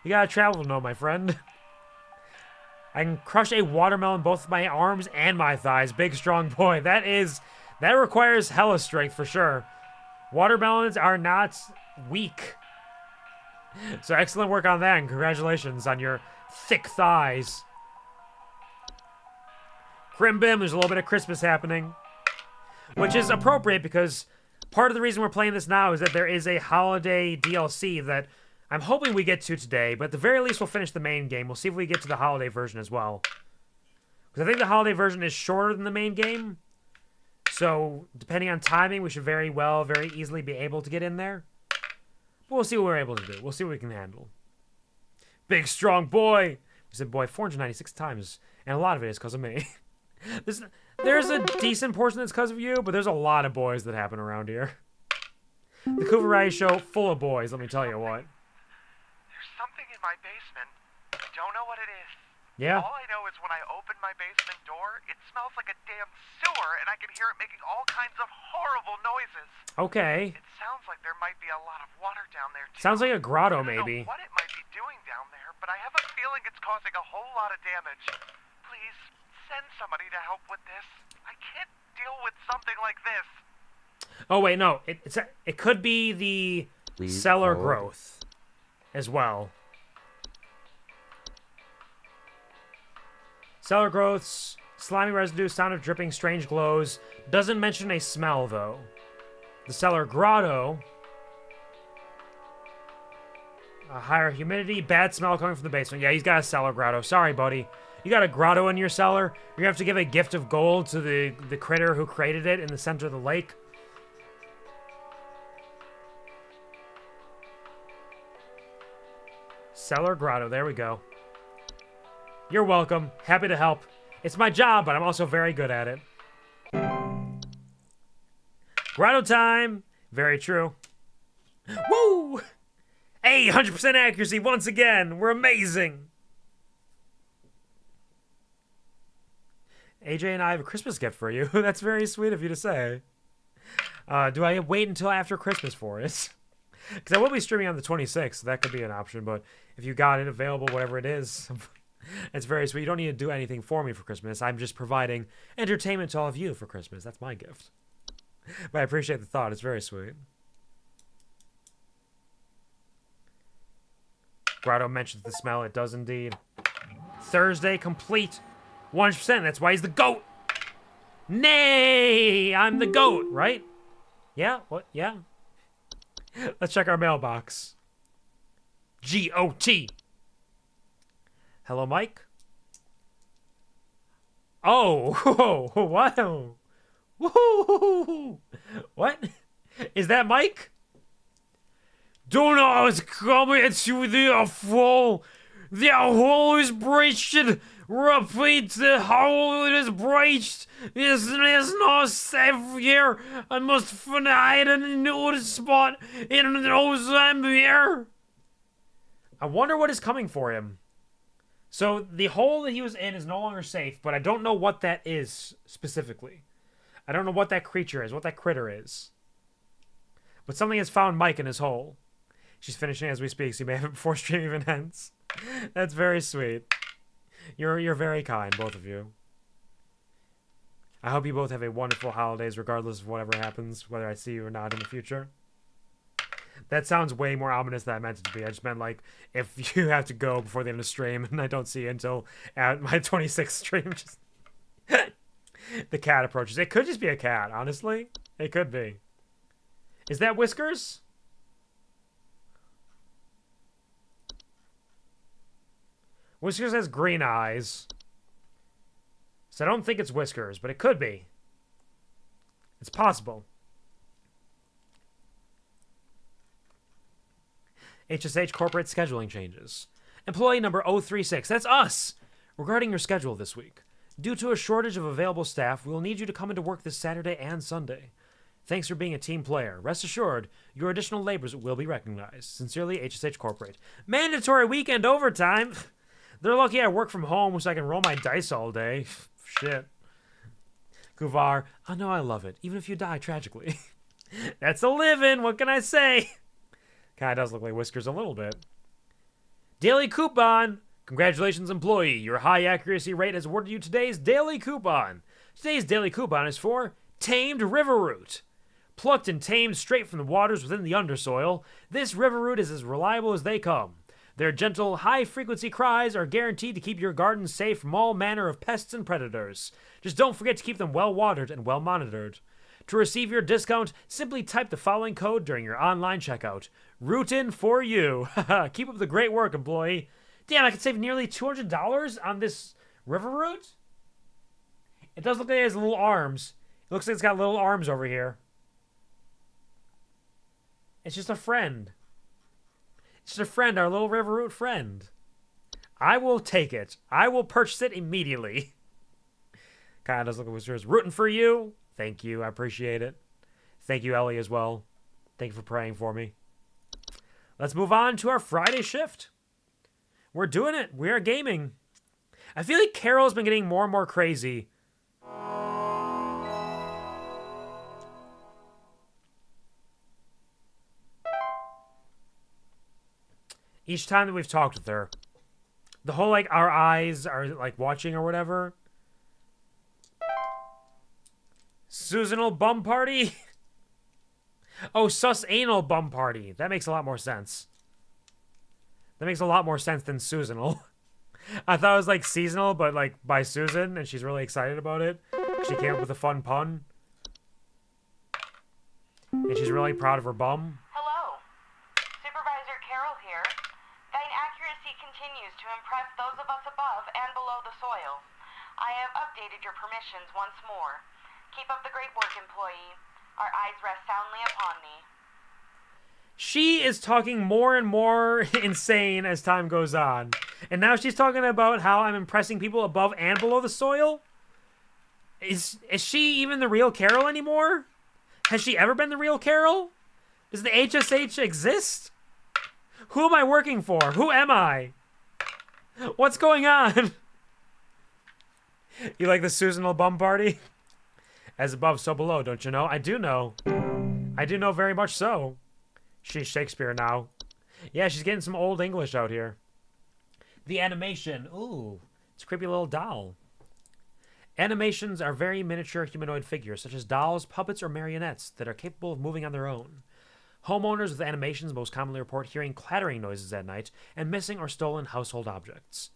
You gotta travel gnome, my friend. I can crush a watermelon both with my arms and my thighs. Big, strong boy. That requires hella strength for sure. Watermelons are not weak. So excellent work on that, and congratulations on your thick thighs. Crimbim, there's a little bit of Christmas happening. Which is appropriate because part of the reason we're playing this now is that there is a holiday DLC that I'm hoping we get to today, but at the very least we'll finish the main game. We'll see if we get to the holiday version as well. Because I think the holiday version is shorter than the main game. So, depending on timing, we should very easily be able to get in there. But we'll see what we're able to do. We'll see what we can handle. Big, strong boy! We said boy 496 times, and a lot of it is because of me. There's a decent portion that's because of you, but there's a lot of boys that happen around here. The QuvarTV show, full of boys, let me tell you what. There's something in my basement. I don't know what it is. Yeah? All I know is when I open my basement door, it smells like a damn sewer, and I can hear it making all kinds of horrible noises. Okay. It sounds like there might be a lot of water down there, too. Sounds like a grotto, I don't maybe. know what it might be doing down there, but I have a feeling it's causing a whole lot of damage. Please, send somebody to help with this? I can't deal with something like this. Oh wait, no. It could be the Please cellar hold. growth as well. Cellar growths, slimy residue, sound of dripping, strange glows. Doesn't mention a smell though. The cellar grotto. Higher humidity, bad smell coming from the basement. Yeah, he's got a cellar grotto. Sorry, buddy. You got a grotto in your cellar? You have to give a gift of gold to the critter who created it in the center of the lake? Cellar grotto. There we go. You're welcome. Happy to help. It's my job, but I'm also very good at it. Grotto time. Very true. Woo! Hey, 100% accuracy once again. We're amazing. AJ and I have a Christmas gift for you. That's very sweet of you to say. Do I wait until after Christmas for it? Because I will be streaming on the 26th, so that could be an option. But if you got it available, whatever it is, it's very sweet. You don't need to do anything for me for Christmas. I'm just providing entertainment to all of you for Christmas. That's my gift. But I appreciate the thought. It's very sweet. Grotto mentions the smell. It does indeed. Thursday complete. 100%. That's why he's the GOAT. Nay, I'm the GOAT, right? Yeah? What? Yeah? Let's check our mailbox. GOT. Hello, Mike? Oh, what? Woohoo! What? Is that Mike? Do not come into the fall. The hole is breached. Repeat, the hole is breached. This is not safe here. I must find a new spot in Mozambique. I wonder what is coming for him. So the hole that he was in is no longer safe, but I don't know what that is specifically. I don't know what that creature is, what that critter is. But something has found Mike in his hole. She's finishing as we speak, so you may have it before stream even ends. That's very sweet. You're very kind, both of you. I hope you both have a wonderful holidays, regardless of whatever happens, whether I see you or not in the future. That sounds way more ominous than I meant it to be. I just meant, like, if you have to go before the end of the stream, and I don't see you until at my 26th stream, just... the cat approaches. It could just be a cat, honestly. It could be. Is that Whiskers? Whiskers has green eyes. So I don't think it's Whiskers, but it could be. It's possible. HSH corporate scheduling changes. Employee number 036, that's us! Regarding your schedule this week. Due to a shortage of available staff, we will need you to come into work this Saturday and Sunday. Thanks for being a team player. Rest assured, your additional labors will be recognized. Sincerely, HSH Corporate. Mandatory weekend overtime! They're lucky I work from home so I can roll my dice all day. Shit. Quvar, I know I love it, even if you die tragically. That's a living, what can I say? Kinda does look like Whiskers a little bit. Daily Coupon! Congratulations, employee. Your high accuracy rate has awarded you today's Daily Coupon. Today's Daily Coupon is for Tamed River Root. Plucked and tamed straight from the waters within the undersoil, this river root is as reliable as they come. Their gentle, high-frequency cries are guaranteed to keep your garden safe from all manner of pests and predators. Just don't forget to keep them well-watered and well-monitored. To receive your discount, simply type the following code during your online checkout. Rootin' for you. Keep up the great work, employee. Damn, I could save nearly $200 on this river root? It does look like it has little arms. It looks like it's got little arms over here. It's just a friend. It's just a friend, our little river root friend. I will take it. I will purchase it immediately. Kinda does look like Whiskers. Rooting for you. Thank you. I appreciate it. Thank you, Ellie, as well. Thank you for praying for me. Let's move on to our Friday shift. We're doing it. We are gaming. I feel like Carol's been getting more and more crazy. Each time that we've talked with her. The whole, like, our eyes are, like, watching or whatever. Susanal bum party? Oh, sus anal bum party. That makes a lot more sense. That makes a lot more sense than Susanal. I thought it was like seasonal, but like by Susan, and she's really excited about it. She came up with a fun pun. And she's really proud of her bum. Hello. Supervisor Carroll here. Thine accuracy continues to impress those of us above and below the soil. I have updated your permissions once more. Keep up the great work, employee. Our eyes rest soundly upon thee. She is talking more and more insane as time goes on. And now she's talking about how I'm impressing people above and below the soil? Is she even the real Carol anymore? Has she ever been the real Carol? Does the HSH exist? Who am I working for? Who am I? What's going on? You like the Susanal bum party? As above, so below, don't you know? I do know. I do know very much so. She's Shakespeare now. Yeah, she's getting some old English out here. The animation. Ooh, it's a creepy little doll. Animations are very miniature humanoid figures, such as dolls, puppets, or marionettes that are capable of moving on their own. Homeowners with animations most commonly report hearing clattering noises at night and missing or stolen household objects.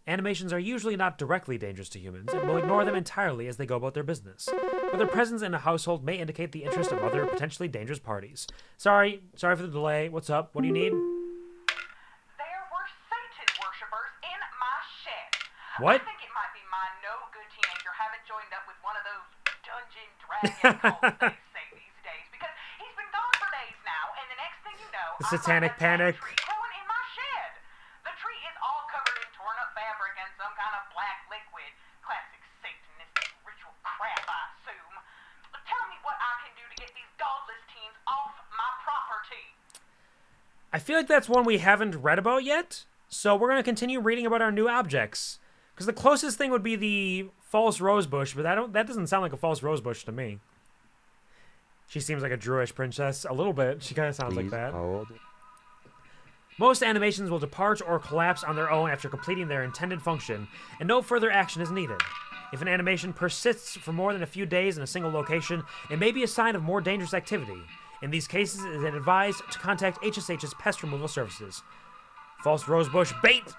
Animations are usually not directly dangerous to humans and will ignore them entirely as they go about their business, but their presence in a household may indicate the interest of other potentially dangerous parties. Sorry for the delay. What's up? What do you need? There were Satan worshippers in my shed. What? I think it might be my no-good teenager having joined up with one of those Dungeon Dragon cults they say these days, because he's been gone for days now, and the next thing you know, The Satanic Panic. tree growing in my shed. The tree is all covered in torn-up fabric and some kind of black liquid. Classic Satanistic ritual crap, I assume. Tell me what I can do to get these godless teens off my property. I feel like that's one we haven't read about yet, so we're going to continue reading about our new objects. Because the closest thing would be the false rosebush, but that doesn't sound like a false rosebush to me. She seems like a Druish princess. A little bit. She kind of sounds like that. Hold. Most animations will depart or collapse on their own after completing their intended function, and no further action is needed. If an animation persists for more than a few days in a single location, it may be a sign of more dangerous activity. In these cases, it is advised to contact HSH's pest removal services. False rosebush bait!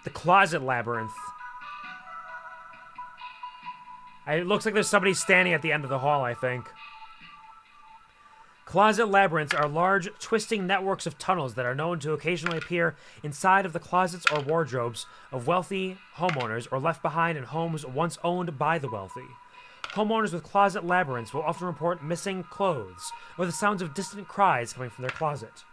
The closet labyrinth. It looks like there's somebody standing at the end of the hall, I think. Closet labyrinths are large, twisting networks of tunnels that are known to occasionally appear inside of the closets or wardrobes of wealthy homeowners or left behind in homes once owned by the wealthy. Homeowners with closet labyrinths will often report missing clothes or the sounds of distant cries coming from their closet.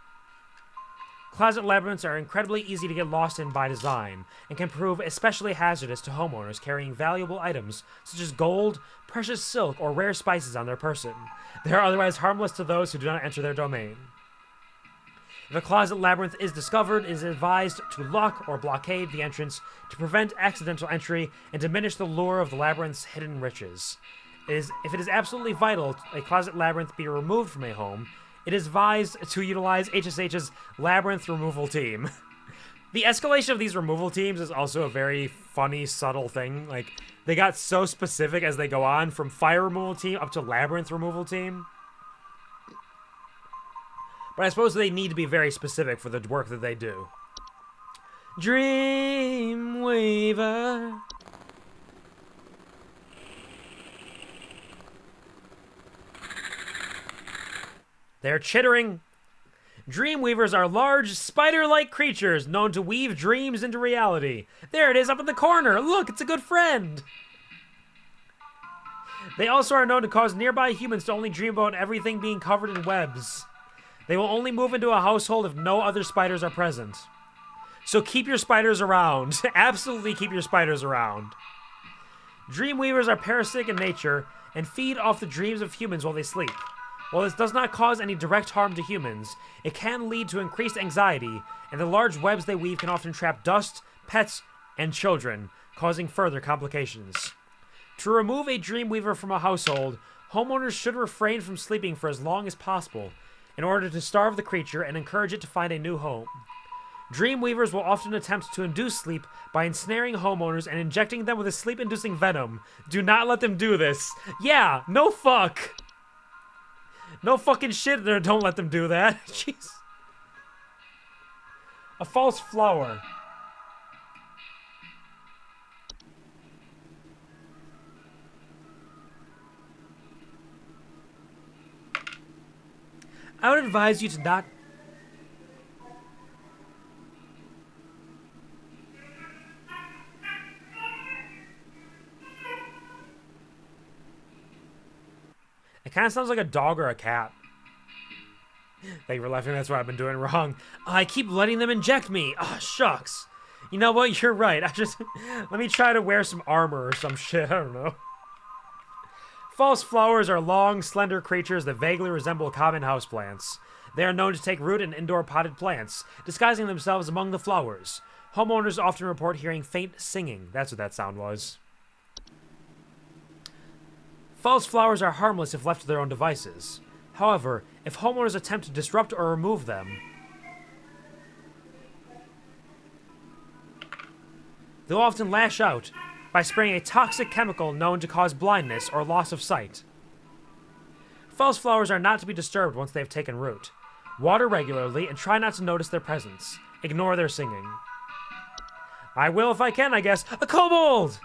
Closet labyrinths are incredibly easy to get lost in by design, and can prove especially hazardous to homeowners carrying valuable items such as gold, precious silk, or rare spices on their person. They are otherwise harmless to those who do not enter their domain. If a closet labyrinth is discovered, it is advised to lock or blockade the entrance to prevent accidental entry and diminish the lure of the labyrinth's hidden riches. If it is absolutely vital a closet labyrinth be removed from a home, it is advised to utilize HSH's labyrinth removal team. The escalation of these removal teams is also a very funny, subtle thing. Like, they got so specific as they go on, from fire removal team up to labyrinth removal team. But I suppose they need to be very specific for the work that they do. Dreamweaver. They're chittering. Dreamweavers are large, spider-like creatures known to weave dreams into reality. There it is up in the corner. Look, it's a good friend. They also are known to cause nearby humans to only dream about everything being covered in webs. They will only move into a household if no other spiders are present. So keep your spiders around. Absolutely keep your spiders around. Dreamweavers are parasitic in nature and feed off the dreams of humans while they sleep. While this does not cause any direct harm to humans, it can lead to increased anxiety, and the large webs they weave can often trap dust, pets, and children, causing further complications. To remove a Dreamweaver from a household, homeowners should refrain from sleeping for as long as possible in order to starve the creature and encourage it to find a new home. Dreamweavers will often attempt to induce sleep by ensnaring homeowners and injecting them with a sleep-inducing venom. Do not let them do this. Yeah, no fuck. No fucking shit, don't let them do that. Jeez. A false flower. I would advise you to not... It kind of sounds like a dog or a cat. Thank you for laughing. That's what I've been doing wrong. I keep letting them inject me. Ah, shucks. You know what? You're right. Let me try to wear some armor or some shit. I don't know. False flowers are long, slender creatures that vaguely resemble common houseplants. They are known to take root in indoor potted plants, disguising themselves among the flowers. Homeowners often report hearing faint singing. That's what that sound was. False flowers are harmless if left to their own devices. However, if homeowners attempt to disrupt or remove them, they'll often lash out by spraying a toxic chemical known to cause blindness or loss of sight. False flowers are not to be disturbed once they have taken root. Water regularly and try not to notice their presence. Ignore their singing. I will if I can, I guess. A kobold!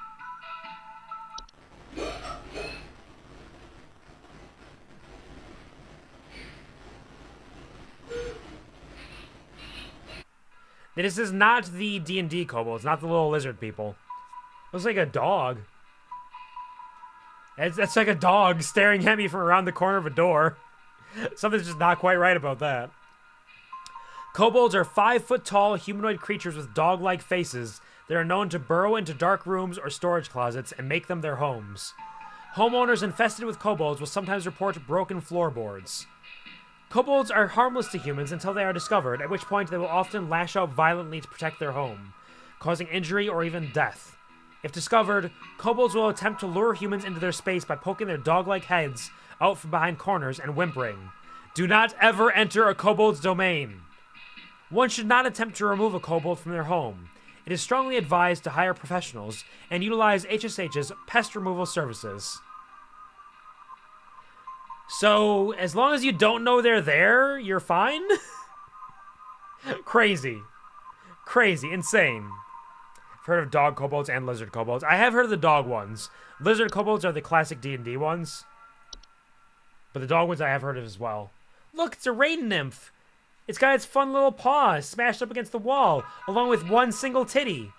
This is not the D&D kobold. It's not the little lizard people. It looks like a dog. That's like a dog staring at me from around the corner of a door. Something's just not quite right about that. Kobolds are 5-foot-tall humanoid creatures with dog-like faces that are known to burrow into dark rooms or storage closets and make them their homes. Homeowners infested with kobolds will sometimes report broken floorboards. Kobolds are harmless to humans until they are discovered, at which point they will often lash out violently to protect their home, causing injury or even death. If discovered, kobolds will attempt to lure humans into their space by poking their dog-like heads out from behind corners and whimpering. Do not ever enter a kobold's domain. One should not attempt to remove a kobold from their home. It is strongly advised to hire professionals and utilize HSH's pest removal services. So, as long as you don't know they're there, you're fine? Crazy. Crazy. Insane. I've heard of dog kobolds and lizard kobolds. I have heard of the dog ones. Lizard kobolds are the classic D&D ones. But the dog ones I have heard of as well. Look, it's a rain nymph. It's got its fun little paw smashed up against the wall, along with one single titty.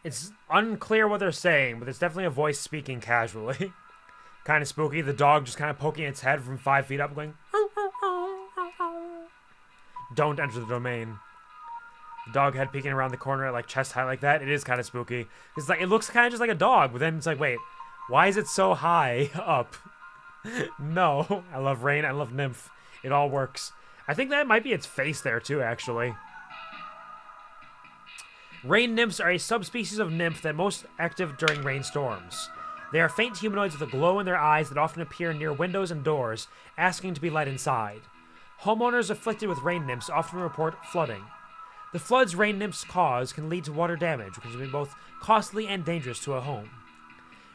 It's unclear what they're saying, but there's definitely a voice speaking casually. Kind of spooky. The dog just kind of poking its head from 5 feet up, going, don't enter the domain. The dog head peeking around the corner at like chest high like that. It is kind of spooky. It's like, it looks kind of just like a dog, but then it's like, wait, why is it so high up? No, I love rain. I love nymph. It all works. I think that might be its face there too, actually. Rain nymphs are a subspecies of nymph that most active during rainstorms. They are faint humanoids with a glow in their eyes that often appear near windows and doors, asking to be let inside. Homeowners afflicted with rain nymphs often report flooding. The floods rain nymphs cause can lead to water damage, which can be both costly and dangerous to a home.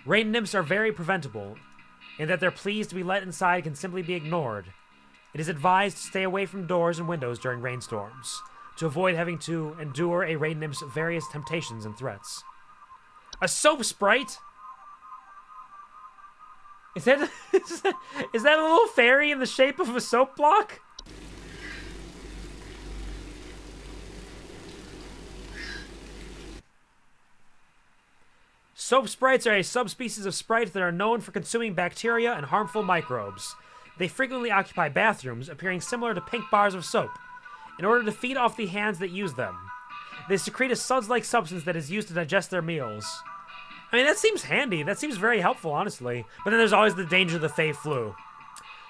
Rain nymphs are very preventable, in that their pleas to be let inside can simply be ignored. It is advised to stay away from doors and windows during rainstorms, to avoid having to endure a rain nymph's various temptations and threats. A soap sprite? Is that a little fairy in the shape of a soap block? Soap sprites are a subspecies of sprite that are known for consuming bacteria and harmful microbes. They frequently occupy bathrooms, appearing similar to pink bars of soap, in order to feed off the hands that use them. They secrete a suds-like substance that is used to digest their meals. I mean, that seems handy. That seems very helpful, honestly. But then there's always the danger of the Fey flu.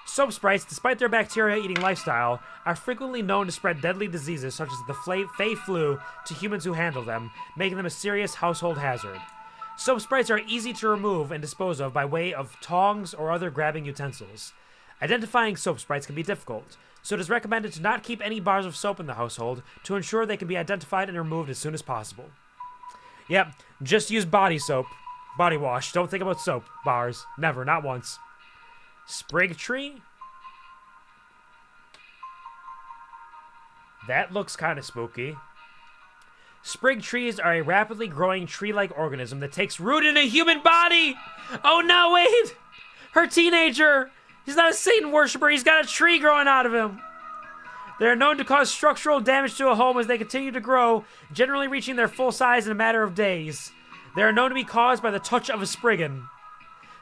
Soap sprites, despite their bacteria-eating lifestyle, are frequently known to spread deadly diseases such as the Fey flu to humans who handle them, making them a serious household hazard. Soap sprites are easy to remove and dispose of by way of tongs or other grabbing utensils. Identifying soap sprites can be difficult, so it is recommended to not keep any bars of soap in the household to ensure they can be identified and removed as soon as possible. Yep, just use body soap. Body wash. Don't think about soap bars. Never, not once. Sprig tree? That looks kind of spooky. Sprig trees are a rapidly growing tree-like organism that takes root in a human body! Oh no, wait! Her teenager! He's not a Satan worshiper, he's got a tree growing out of him! They are known to cause structural damage to a home as they continue to grow, generally reaching their full size in a matter of days. They are known to be caused by the touch of a spriggan.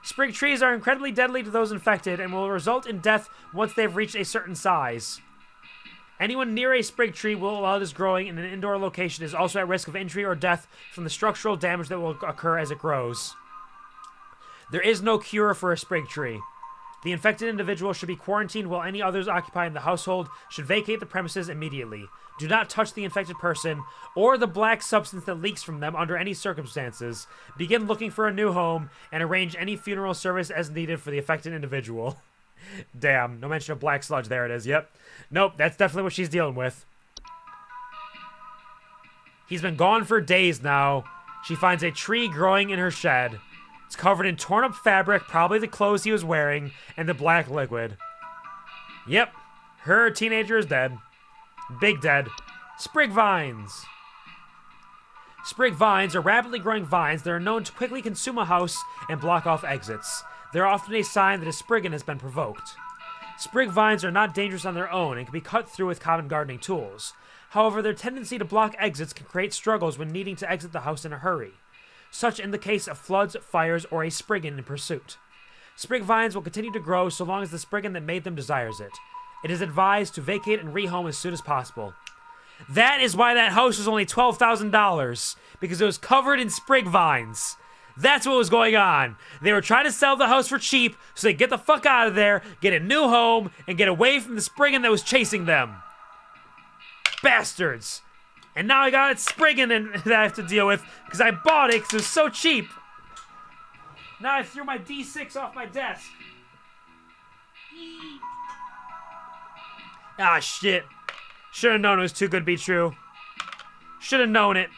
Sprig trees are incredibly deadly to those infected and will result in death once they have reached a certain size. Anyone near a sprig tree while it is growing in an indoor location is also at risk of injury or death from the structural damage that will occur as it grows. There is no cure for a sprig tree. The infected individual should be quarantined while any others occupying the household should vacate the premises immediately. Do not touch the infected person or the black substance that leaks from them under any circumstances. Begin looking for a new home and arrange any funeral service as needed for the affected individual. Damn, no mention of black sludge. There it is, yep. Nope, that's definitely what she's dealing with. He's been gone for days now. She finds a tree growing in her shed. It's covered in torn up fabric, probably the clothes he was wearing, and the black liquid. Yep, her teenager is dead. Big dead. Sprig vines. Sprig vines are rapidly growing vines that are known to quickly consume a house and block off exits. They're often a sign that a spriggan has been provoked. Sprig vines are not dangerous on their own and can be cut through with common gardening tools. However, their tendency to block exits can create struggles when needing to exit the house in a hurry, such in the case of floods, fires, or a spriggan in pursuit. Sprig vines will continue to grow so long as the spriggan that made them desires it. It is advised to vacate and rehome as soon as possible. That is why that house was only $12,000, because it was covered in sprig vines. That's what was going on. They were trying to sell the house for cheap so they get the fuck out of there, get a new home, and get away from the spriggan that was chasing them. Bastards. And now I got a spriggan that I have to deal with because I bought it because it was so cheap. Now I threw my D6 off my desk. Ah, shit. Should have known it was too good to be true. Should have known it.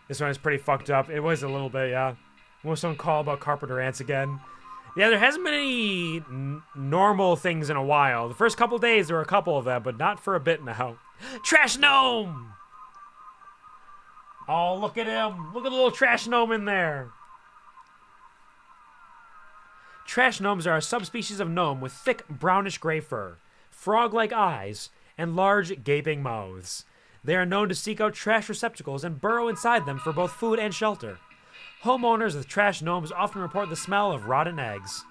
This one is pretty fucked up. It was a little bit, yeah. Almost some call about carpenter ants again. Yeah, there hasn't been any normal things in a while. The first couple days, there were a couple of them, but not for a bit now. Trash gnome! Oh, look at him. Look at the little trash gnome in there. Trash gnomes are a subspecies of gnome with thick brownish gray fur, frog-like eyes, and large gaping mouths. They are known to seek out trash receptacles and burrow inside them for both food and shelter. Homeowners with trash gnomes often report the smell of rotten eggs,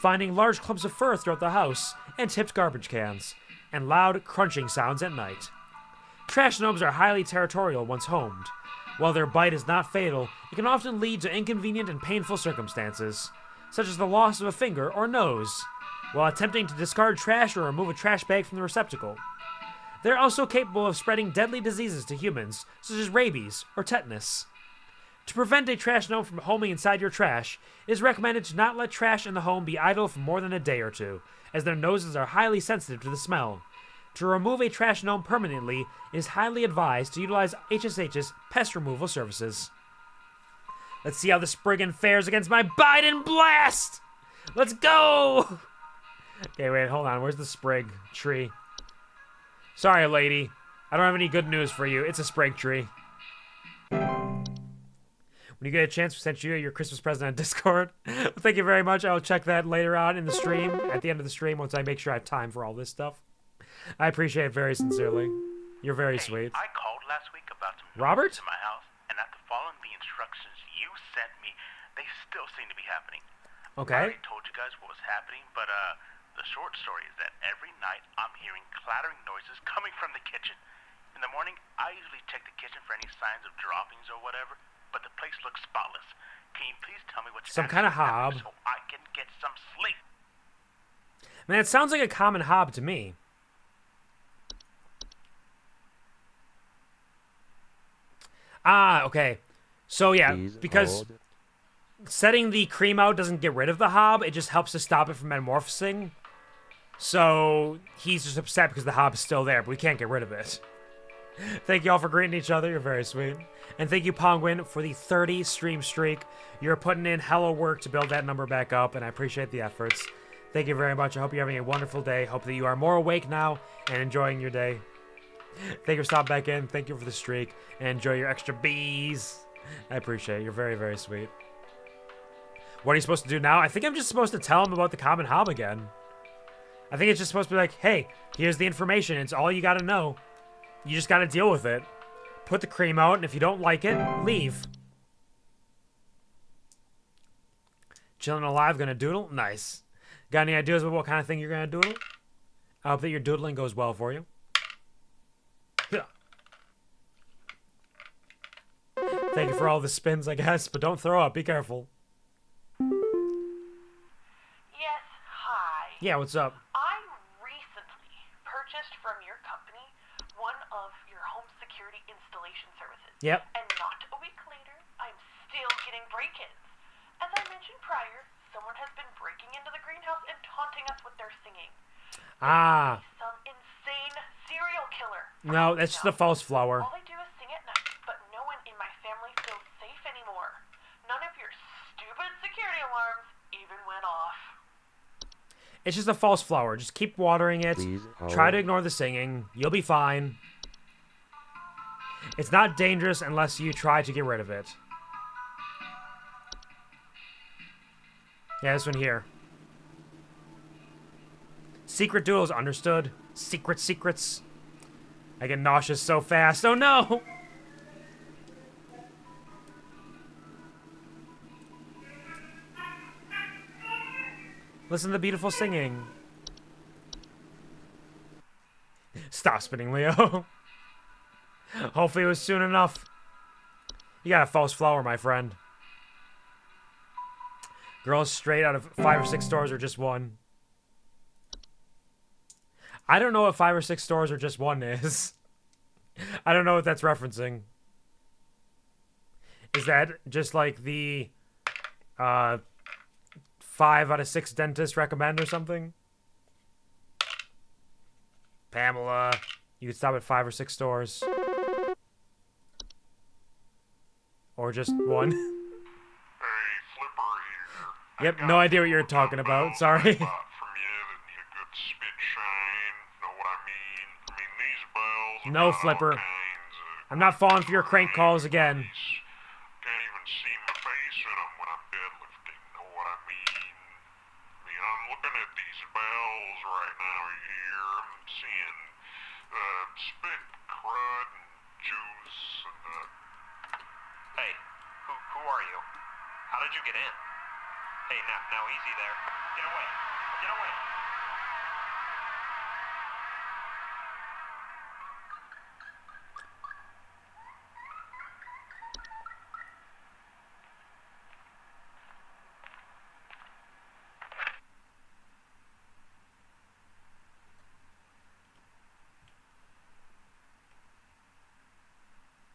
finding large clumps of fur throughout the house and tipped garbage cans, and loud crunching sounds at night. Trash gnomes are highly territorial once homed. While their bite is not fatal, it can often lead to inconvenient and painful circumstances, such as the loss of a finger or nose, while attempting to discard trash or remove a trash bag from the receptacle. They're also capable of spreading deadly diseases to humans, such as rabies or tetanus. To prevent a trash gnome from homing inside your trash, it is recommended to not let trash in the home be idle for more than a day or two, as their noses are highly sensitive to the smell. To remove a trash gnome permanently, it is highly advised to utilize HSH's pest removal services. Let's see how the spriggan fares against my Biden blast! Let's go! Okay, wait, hold on. Where's the sprig tree? Sorry, lady. I don't have any good news for you. It's a sprig tree. When you get a chance, we sent you your Christmas present on Discord. Well, thank you very much. I'll check that later on in the stream, at the end of the stream, once I make sure I have time for all this stuff. I appreciate it very sincerely. You're very sweet. I called last week about some Robert? to my house, and after following the instructions you sent me, they still seem to be happening. Okay. I already told you guys what was happening, but the The short story is that every night I'm hearing clattering noises coming from the kitchen. In the morning, I usually check the kitchen for any signs of droppings or whatever, but the place looks spotless. Can you please tell me what's Some kind of hob. so I can get some sleep? Man, it sounds like a common hob to me. Ah, okay. So yeah, Please because hold. setting the cream out doesn't get rid of the hob, it just helps to stop it from metamorphosing. So he's just upset because the hob is still there, but we can't get rid of it. Thank you all for greeting each other. You're very sweet. And thank you, Pongwin, for the 30 stream streak. You're putting in hella work to build that number back up, and I appreciate the efforts. Thank you very much. I hope you're having a wonderful day. Hope that you are more awake now and enjoying your day. Thank you for stopping back in. Thank you for the streak. And enjoy your extra bees. I appreciate it. You're very, very sweet. What are you supposed to do now? I think I'm just supposed to tell him about the common hob again. I think it's just supposed to be like, hey, here's the information. It's all you got to know. You just got to deal with it. Put the cream out, and if you don't like it, leave. Chilling alive, gonna doodle? Nice. Got any ideas about what kind of thing you're gonna doodle? I hope that your doodling goes well for you. Yeah. Thank you for all the spins, I guess, but don't throw up. Be careful. Yes, hi. Yeah, what's up? I recently purchased from your company one of your home security installation services. Yep. And not a week later, I'm still getting break-ins. As I mentioned prior, someone has been breaking into the greenhouse and taunting us with their singing. Ah. Some insane serial killer. No, that's just a false flower. All they do is sing at night, but no one in my family feels safe anymore. None of your stupid security alarms even went off. It's just a false flower. Just keep watering it. Please Try to hold. ignore the singing. You'll be fine. It's not dangerous unless you try to get rid of it. Yeah, this one here. Secret duels, understood. Secret secrets. I get nauseous so fast. Oh no! Listen to the beautiful singing. Stop spinning, Leo. Hopefully it was soon enough. You got a false flower, my friend. Girls straight out of 5 or 6 stores or just one. I don't know what 5 or 6 stores or just one is. I don't know what that's referencing. Is that just like the 5 out of 6 dentists recommend or something? Pamela, you could stop at 5 or 6 stores. Or just one. Hey, Flipper here. Yep, no idea what you're talking about. Sorry. From you that need a good spit shine. Know what I mean? I mean, these bells have No, got all Flipper. kinds of I'm not falling for your crank calls again. Can't even see my face in them when I'm deadlifting. Know what I mean? I mean, I'm looking at these bells right now here. I'm seeing spit, crud, and juice, and Hey, who are you? How did you get in? Hey, now easy there. Get away. Get away.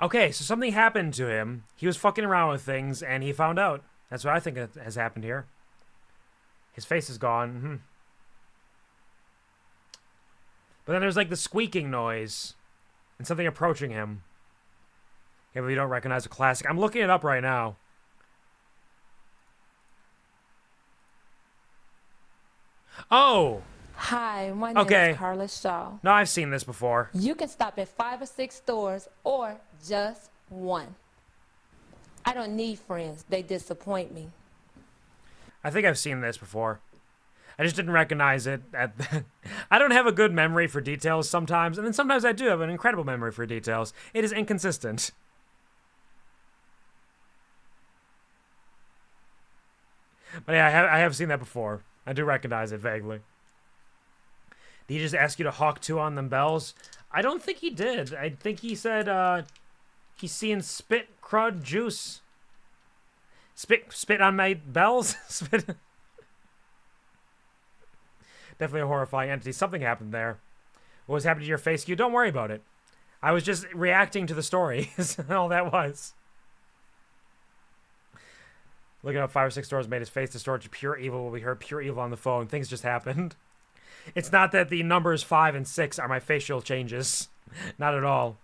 Okay, so something happened to him. He was fucking around with things, and he found out. That's what I think has happened here. His face is gone. Mm-hmm. But then there's like the squeaking noise, and something approaching him. Okay, but you don't recognize a classic. I'm looking it up right now. Oh! Hi, my name Okay. is Carla Shaw. No, I've seen this before. You can stop at 5 or 6 stores or just one. I don't need friends. They disappoint me. I think I've seen this before. I just didn't recognize it. I don't have a good memory for details sometimes, and then sometimes I do have an incredible memory for details. It is inconsistent. But yeah, I have seen that before. I do recognize it vaguely. Did he just ask you to hawk 2 on them bells? I don't think he did. I think he said, he's seeing spit, crud, juice. Spit on my bells? Spit. Definitely a horrifying entity. Something happened there. What was happening to your face? You don't worry about it. I was just reacting to the story. All that was. Looking up 5 or 6 doors made his face distort to pure evil. We heard pure evil on the phone. Things just happened. It's not that the numbers 5 and 6 are my facial changes. Not at all.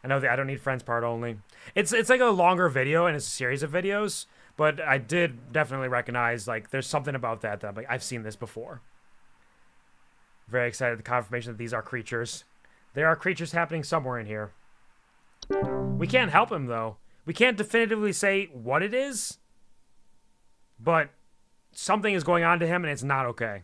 I know the I don't need friends part only. It's like a longer video and it's a series of videos, but I did definitely recognize like there's something about that I'm like I've seen this before. Very excited the confirmation that these are creatures. There are creatures happening somewhere in here. We can't help him though. We can't definitively say what it is, but something is going on to him and it's not okay.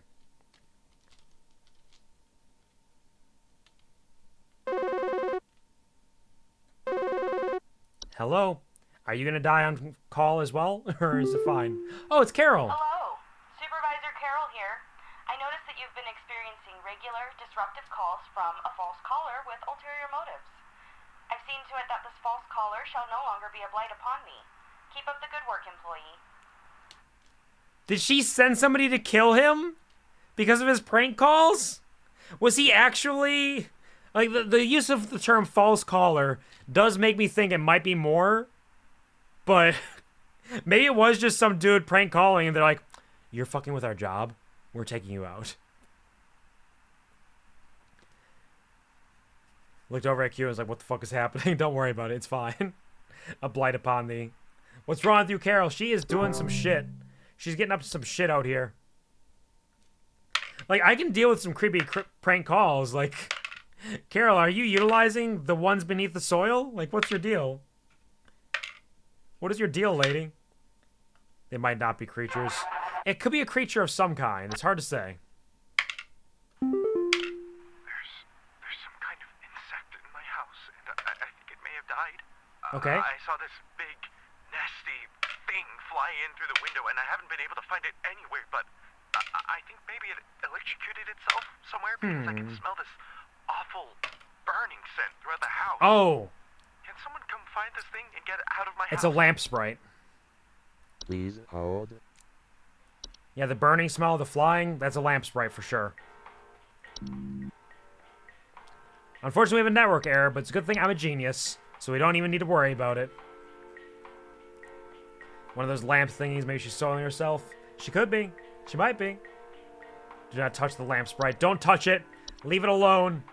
Hello? Are you gonna die on call as well? Or is it fine? Oh, it's Carol! Hello. Supervisor Carol here. I noticed that you've been experiencing regular, disruptive calls from a false caller with ulterior motives. I've seen to it that this false caller shall no longer be a blight upon me. Keep up the good work, employee. Did she send somebody to kill him? Because of his prank calls? Was he actually... Like, the use of the term false caller does make me think it might be more. But maybe it was just some dude prank calling and they're like, you're fucking with our job? We're taking you out. Looked over at Q and was like, what the fuck is happening? Don't worry about it. It's fine. A blight upon thee. What's wrong with you, Carol? She is doing some shit. She's getting up to some shit out here. Like, I can deal with some creepy prank calls. Like, Carol, are you utilizing the ones beneath the soil? Like, what's your deal? What is your deal, lady? They might not be creatures. It could be a creature of some kind. It's hard to say. There's some kind of insect in my house, and I think it may have died. Okay. I saw this big, nasty thing fly in through the window, and I haven't been able to find it anywhere, but I think maybe it electrocuted itself somewhere because I can smell this awful burning scent throughout the house. Oh. Can someone come find this thing and get it out of my house? It's a lamp sprite. Please hold. Yeah, the burning smell, the flying, that's a lamp sprite for sure. Unfortunately, we have a network error, but it's a good thing I'm a genius, so we don't even need to worry about it. One of those lamp thingies, maybe she's soiling herself. She could be. She might be. Do not touch the lamp sprite. Don't touch it. Leave it alone.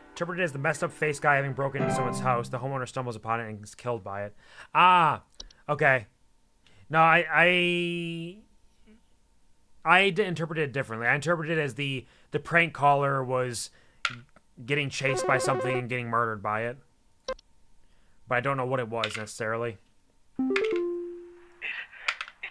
Interpreted as the messed up face guy having broken into someone's house. The homeowner stumbles upon it and is killed by it. Ah, okay. No, I interpreted it differently. I interpreted it as the prank caller was getting chased by something and getting murdered by it. But I don't know what it was necessarily. It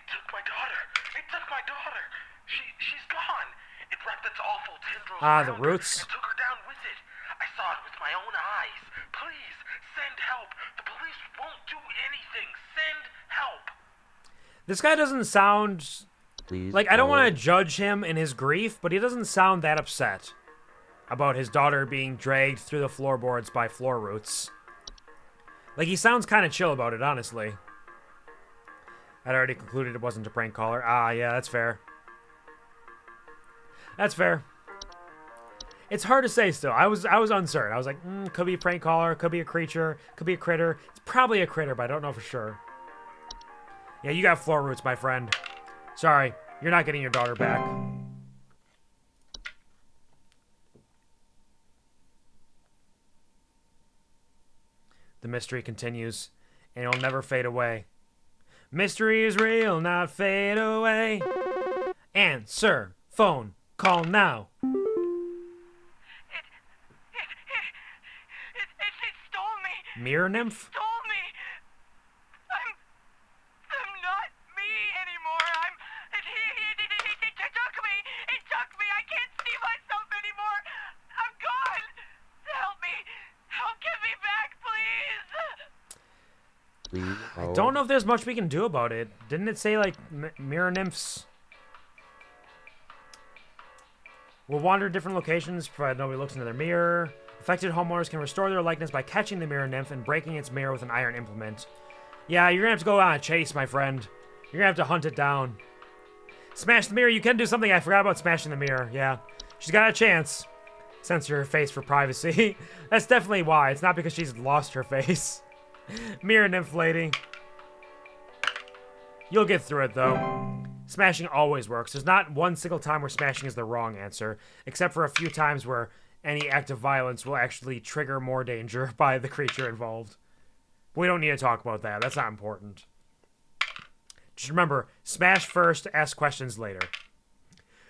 took my daughter. It took my daughter. She's gone. It wrapped its awful tendrils The around roots. her and took her down with it. I saw it with my own eyes. Please, send help. The police won't do anything. Send help. This guy doesn't sound... Please Like, I don't want to hold. judge him in his grief, but he doesn't sound that upset about his daughter being dragged through the floorboards by floor roots. Like, he sounds kind of chill about it, honestly. I'd already concluded it wasn't a prank caller. Ah, yeah, that's fair. That's fair. It's hard to say still. I was uncertain. I was like, could be a prank caller, could be a creature, could be a critter. It's probably a critter, but I don't know for sure. Yeah, you got floor roots, my friend. Sorry, you're not getting your daughter back. The mystery continues, and it'll never fade away. Mystery is real, not fade away. Answer phone, call now. It stole me. Mirror nymph? Stole me. I'm not me anymore. It took me. It took me. I can't see myself anymore. I'm gone. Help me. Help get me back, please. Please I hold. don't know if there's much we can do about it. Didn't it say, like, mirror nymphs? Will wander different locations, provided nobody looks into their mirror. Affected homeowners can restore their likeness by catching the mirror nymph and breaking its mirror with an iron implement. Yeah, you're gonna have to go on a chase, my friend. You're gonna have to hunt it down. Smash the mirror. You can do something. I forgot about smashing the mirror. Yeah. She's got a chance. Censor her face for privacy. That's definitely why. It's not because she's lost her face. Mirror nymph lady. You'll get through it, though. Smashing always works. There's not one single time where smashing is the wrong answer, except for a few times where any act of violence will actually trigger more danger by the creature involved. But we don't need to talk about that. That's not important. Just remember, smash first, ask questions later.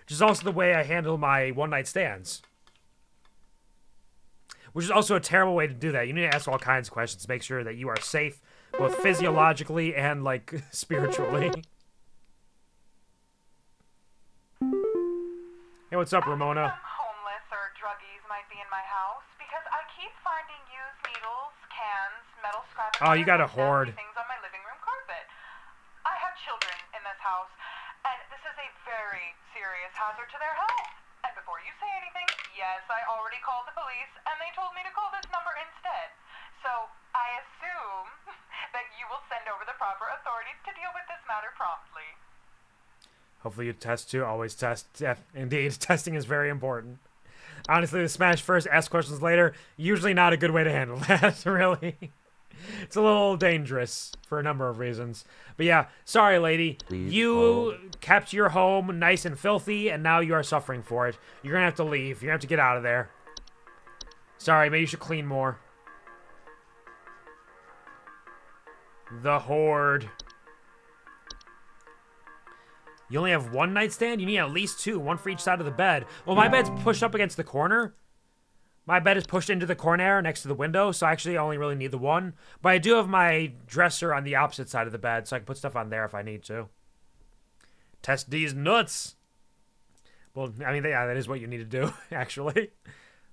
Which is also the way I handle my one-night stands. Which is also a terrible way to do that. You need to ask all kinds of questions to make sure that you are safe, both physiologically and, like, spiritually. Hey, what's up, Ramona? Some homeless or druggies might be in my house because I keep finding used needles, cans, metal scraps. Oh, you got a and hoard. things on my living room carpet. I have children in this house, and this is a very serious hazard to their health. And before you say anything, yes, I already called the police, and they told me to call this number instead. So I assume that you will send over the proper authorities to deal with this matter promptly. Hopefully you test too. Always test. Yeah, indeed, testing is very important. Honestly, the smash first, ask questions later, usually not a good way to handle that, really. It's a little dangerous for a number of reasons. But yeah, sorry, lady. You kept your home nice and filthy, and now you are suffering for it. You're going to have to leave. You're going to have to get out of there. Sorry, maybe you should clean more. The Horde. You only have one nightstand? You need at least two, one for each side of the bed. Well, my bed's pushed up against the corner. My bed is pushed into the corner next to the window, so I actually only really need the one. But I do have my dresser on the opposite side of the bed, so I can put stuff on there if I need to. Test these nuts. Well, I mean, yeah, that is what you need to do, actually.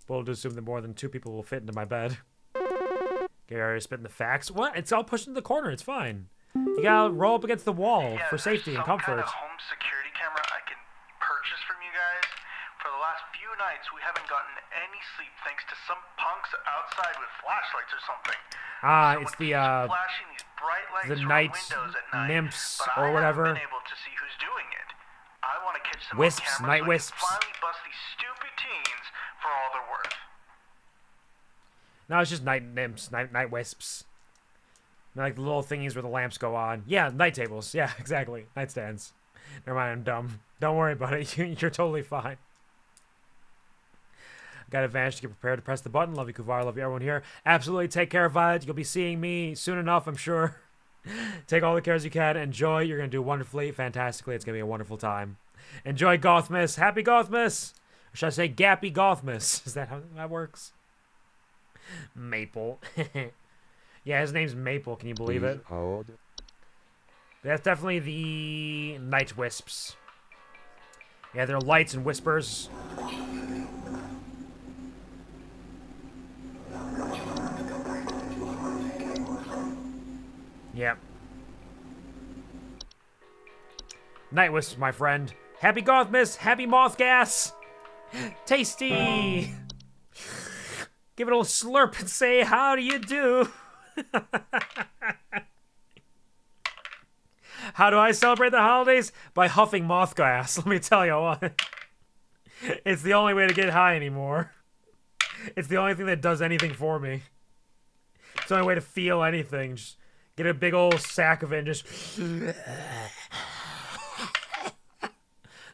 We'll just assume that more than two people will fit into my bed. Okay, I already spitting the facts. What? It's all pushed into the corner. It's fine. You gotta roll up against the wall for safety and comfort. Some kind of home security camera I can purchase from you guys. For the last few nights, we haven't gotten any sleep thanks to some punks outside with flashlights or something. Ah, it's the flashing these bright lights from night windows at night, nymphs but or I whatever. haven't been able to see who's doing it. I want to catch some Wisps, on camera night so I wisps. can finally bust these stupid teens for all they're worth. No, it's just night nymphs, night wisps. Like the little thingies where the lamps go on. Yeah, night tables. Yeah, exactly. Nightstands. Never mind, I'm dumb. Don't worry about it. You're totally fine. Got advantage to get prepared to press the button. Love you, Kuvar. Love you, everyone here. Absolutely. Take care, Violet. You'll be seeing me soon enough, I'm sure. Take all the cares you can. Enjoy. You're going to do wonderfully, fantastically. It's going to be a wonderful time. Enjoy Gothmas. Happy Gothmas. Or should I say Gappy Gothmas? Is that how that works? Maple. Yeah, his name's Maple. Can you believe it? Hold. That's definitely the Night Wisps. Yeah, they're lights and whispers. Yep. Night Wisps, my friend. Happy Gothmas! Happy Moth Gas! Tasty! Give it a little slurp and say, how do you do? How do I celebrate the holidays? By huffing moth gas. Let me tell you what. It's the only way to get high anymore. It's the only thing that does anything for me. It's the only way to feel anything. Just get a big old sack of it and just...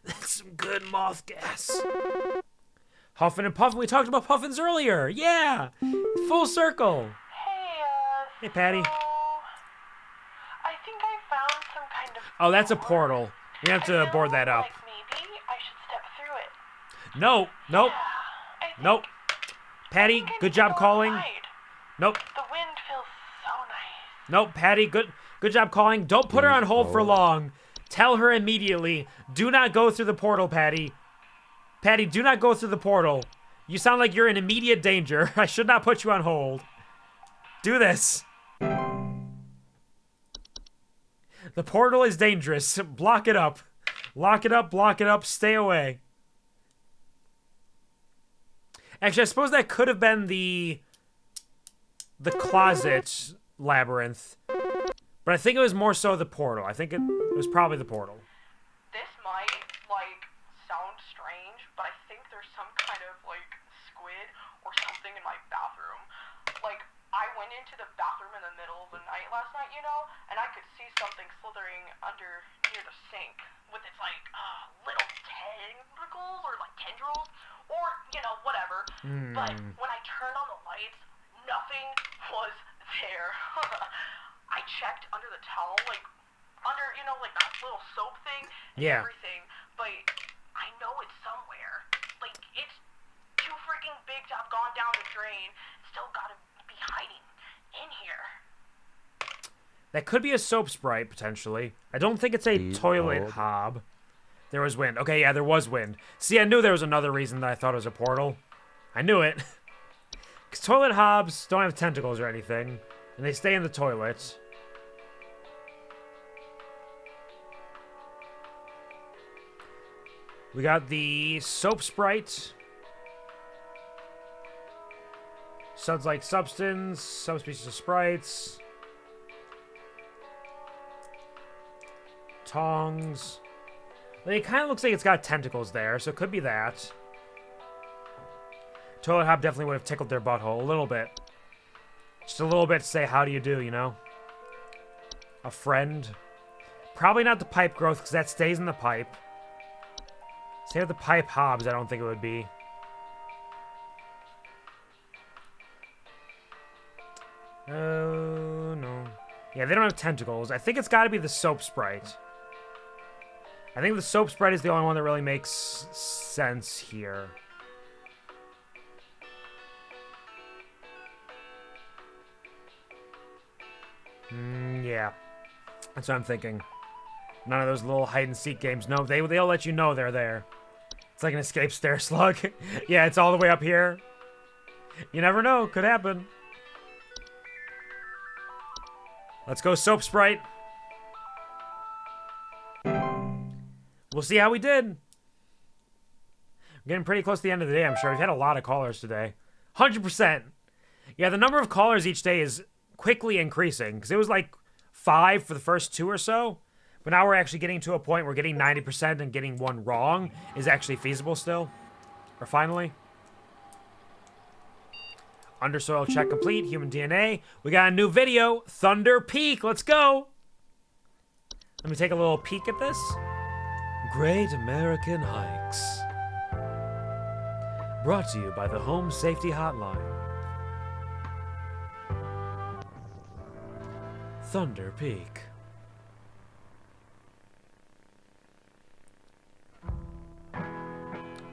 That's some good moth gas. Huffing and puffing. We talked about puffins earlier. Yeah. Full circle. Hey, Hey, Patty. So I think I found some kind of... Oh, that's a portal. You have to board that up. Like maybe I should step through it. No. Nope. I think Nope. Patty, I good need job to go calling. outside. Nope. The wind feels so nice. Nope, Patty, good job calling. Don't put her on hold for long. Tell her immediately. Do not go through the portal, Patty. Patty, do not go through the portal. You sound like you're in immediate danger. I should not put you on hold. Do this. The portal is dangerous. Block it up. Lock it up, block it up, stay away. Actually, I suppose that could have been the closet labyrinth. But I think it was more so the portal. I think it was probably the portal. This might, like, sound strange, but I think there's some kind of, like, squid or something in my bathroom. Like, I went into the bathroom in the middle of the night last night, you know, and I could see something slithering under near the sink with its, like, little tentacles or, like, tendrils or, you know, whatever. But when I turned on the lights, nothing was there. I checked under the towel, like, under, you know, like that little soap thing and everything, but I know it's somewhere. Like, it's too freaking big to have gone down the drain. Still gotta be hiding in here. That could be a soap sprite, potentially. I don't think it's a toilet hob. There was wind. Okay, yeah, there was wind. See, I knew there was another reason that I thought it was a portal. I knew it. Because toilet hobs don't have tentacles or anything, and they stay in the toilet. We got the soap sprite. Suds-like substance, subspecies of sprites. Tongs. Like, it kind of looks like it's got tentacles there, so it could be that. Toilet Hop definitely would have tickled their butthole a little bit. Just a little bit to say, how do you do, you know? A friend. Probably not the pipe growth, because that stays in the pipe. Same with the pipe hobs, I don't think it would be. Oh, no. Yeah, they don't have tentacles. I think it's got to be the soap sprite. I think the soap sprite is the only one that really makes sense here. Yeah. That's what I'm thinking. None of those little hide-and-seek games. No, they'll let you know they're there. It's like an escape stair slug. Yeah, it's all the way up here. You never know. Could happen. Let's go, Soap Sprite. We'll see how we did. We're getting pretty close to the end of the day, I'm sure. We've had a lot of callers today. 100%. Yeah, the number of callers each day is quickly increasing. Because it was like 5 for the first 2 or so. But now we're actually getting to a point where getting 90% and getting one wrong is actually feasible still. Or finally. Undersoil check complete. Human DNA. We got a new video. Thunder Peak. Let's go. Let me take a little peek at this. Great American Hikes. Brought to you by the Home Safety Hotline. Thunder Peak.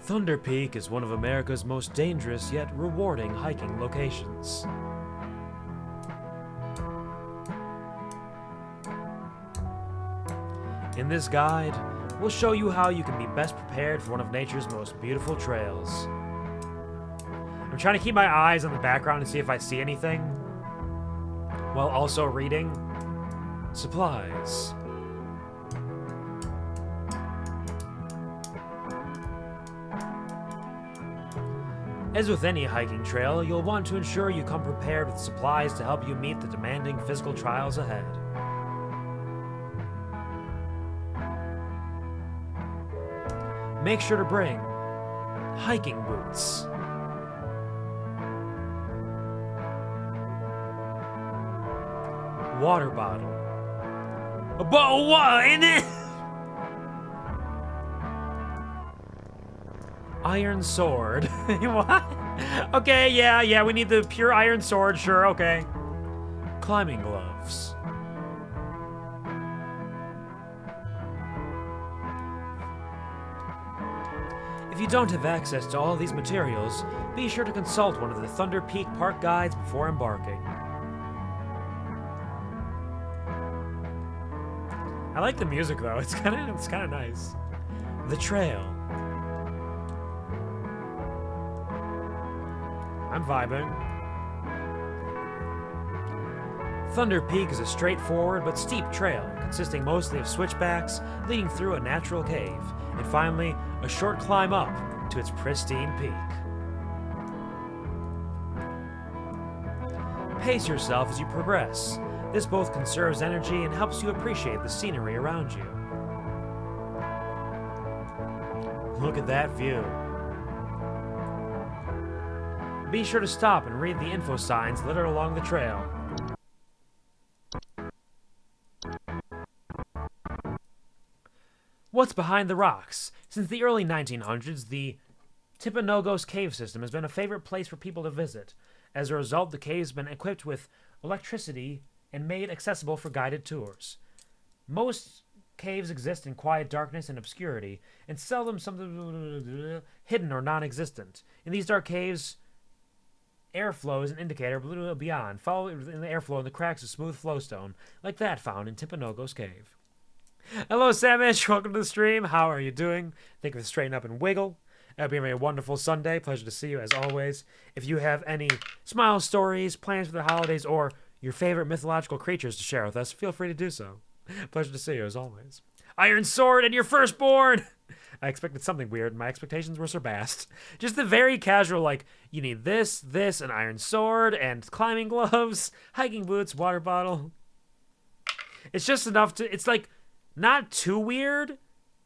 Thunder Peak is one of America's most dangerous yet rewarding hiking locations. In this guide, we'll show you how you can be best prepared for one of nature's most beautiful trails. I'm trying to keep my eyes on the background and see if I see anything, while also reading supplies. As with any hiking trail, you'll want to ensure you come prepared with supplies to help you meet the demanding physical trials ahead. Make sure to bring hiking boots, water bottle, a bottle of water in it, iron sword. What? Okay, yeah, we need the pure iron sword, sure, okay. Climbing gloves. If you don't have access to all these materials, be sure to consult one of the Thunder Peak Park guides before embarking. I like the music though, it's kinda nice. The trail. I'm vibing. Thunder Peak is a straightforward but steep trail, consisting mostly of switchbacks leading through a natural cave, and finally, a short climb up to its pristine peak. Pace yourself as you progress. This both conserves energy and helps you appreciate the scenery around you. Look at that view. Be sure to stop and read the info signs littered along the trail. What's behind the rocks? Since the early 1900s, the Timpanogos cave system has been a favorite place for people to visit. As a result, the cave has been equipped with electricity and made accessible for guided tours. Most caves exist in quiet darkness and obscurity, and seldom something hidden or non-existent. In these dark caves, airflow is an indicator beyond. Follow in the airflow in the cracks of smooth flowstone, like that found in Timpanogos Cave. Hello, Samish. Welcome to the stream. How are you doing? Think of it, straighten up and wiggle. It'll be a wonderful Sunday. Pleasure to see you as always. If you have any smile stories, plans for the holidays, or your favorite mythological creatures to share with us, feel free to do so. Pleasure to see you as always. Iron Sword and your firstborn! I expected something weird, and my expectations were surpassed. Just the very casual, like, you need this, an iron sword, and climbing gloves, hiking boots, water bottle. It's just enough to, it's like, not too weird.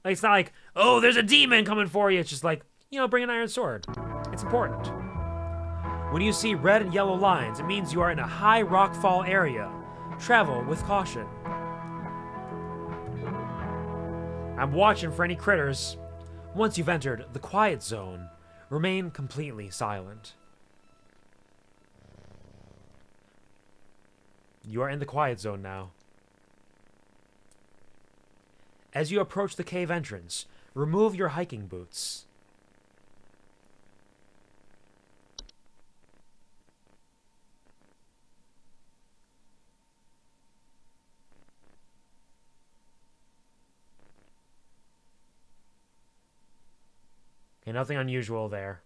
Like, it's not like, oh, there's a demon coming for you. It's just like, bring an iron sword. It's important. When you see red and yellow lines, it means you are in a high rockfall area. Travel with caution. I'm watching for any critters. Once you've entered the quiet zone, remain completely silent. You are in the quiet zone now. As you approach the cave entrance, remove your hiking boots. Okay, nothing unusual there.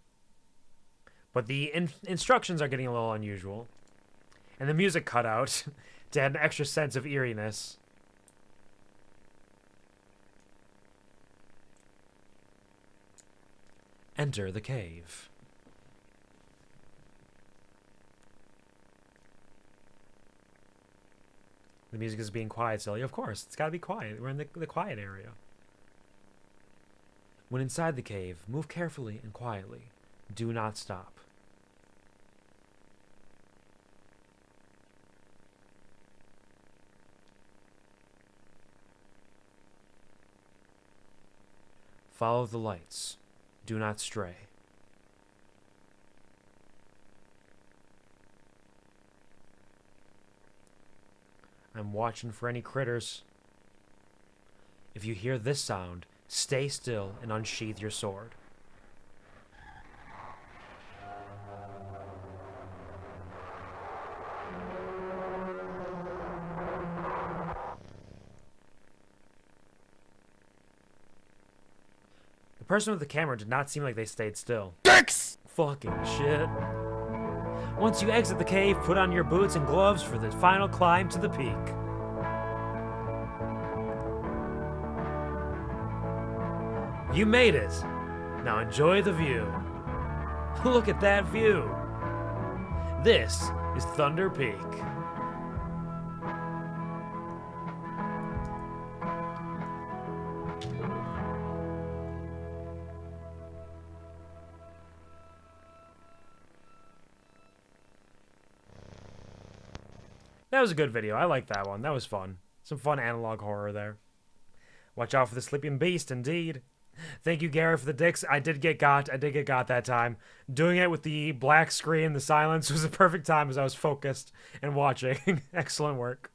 But the instructions are getting a little unusual. And the music cut out to add an extra sense of eeriness. Enter the cave. The music is being quiet, silly. Of course, it's gotta be quiet. We're in the quiet area. When inside the cave, move carefully and quietly. Do not stop. Follow the lights. Do not stray. I'm watching for any critters. If you hear this sound, stay still and unsheath your sword. The person with the camera did not seem like they stayed still. Dicks! Fucking shit. Once you exit the cave, put on your boots and gloves for the final climb to the peak. You made it. Now enjoy the view. Look at that view. This is Thunder Peak. That was a good video. I like that one. That was fun. Some fun analog horror there. Watch out for the sleeping beast, indeed. Thank you, Gary, for the dicks. I did get got that time. Doing it with the black screen, the silence, was a perfect time as I was focused and watching. Excellent work.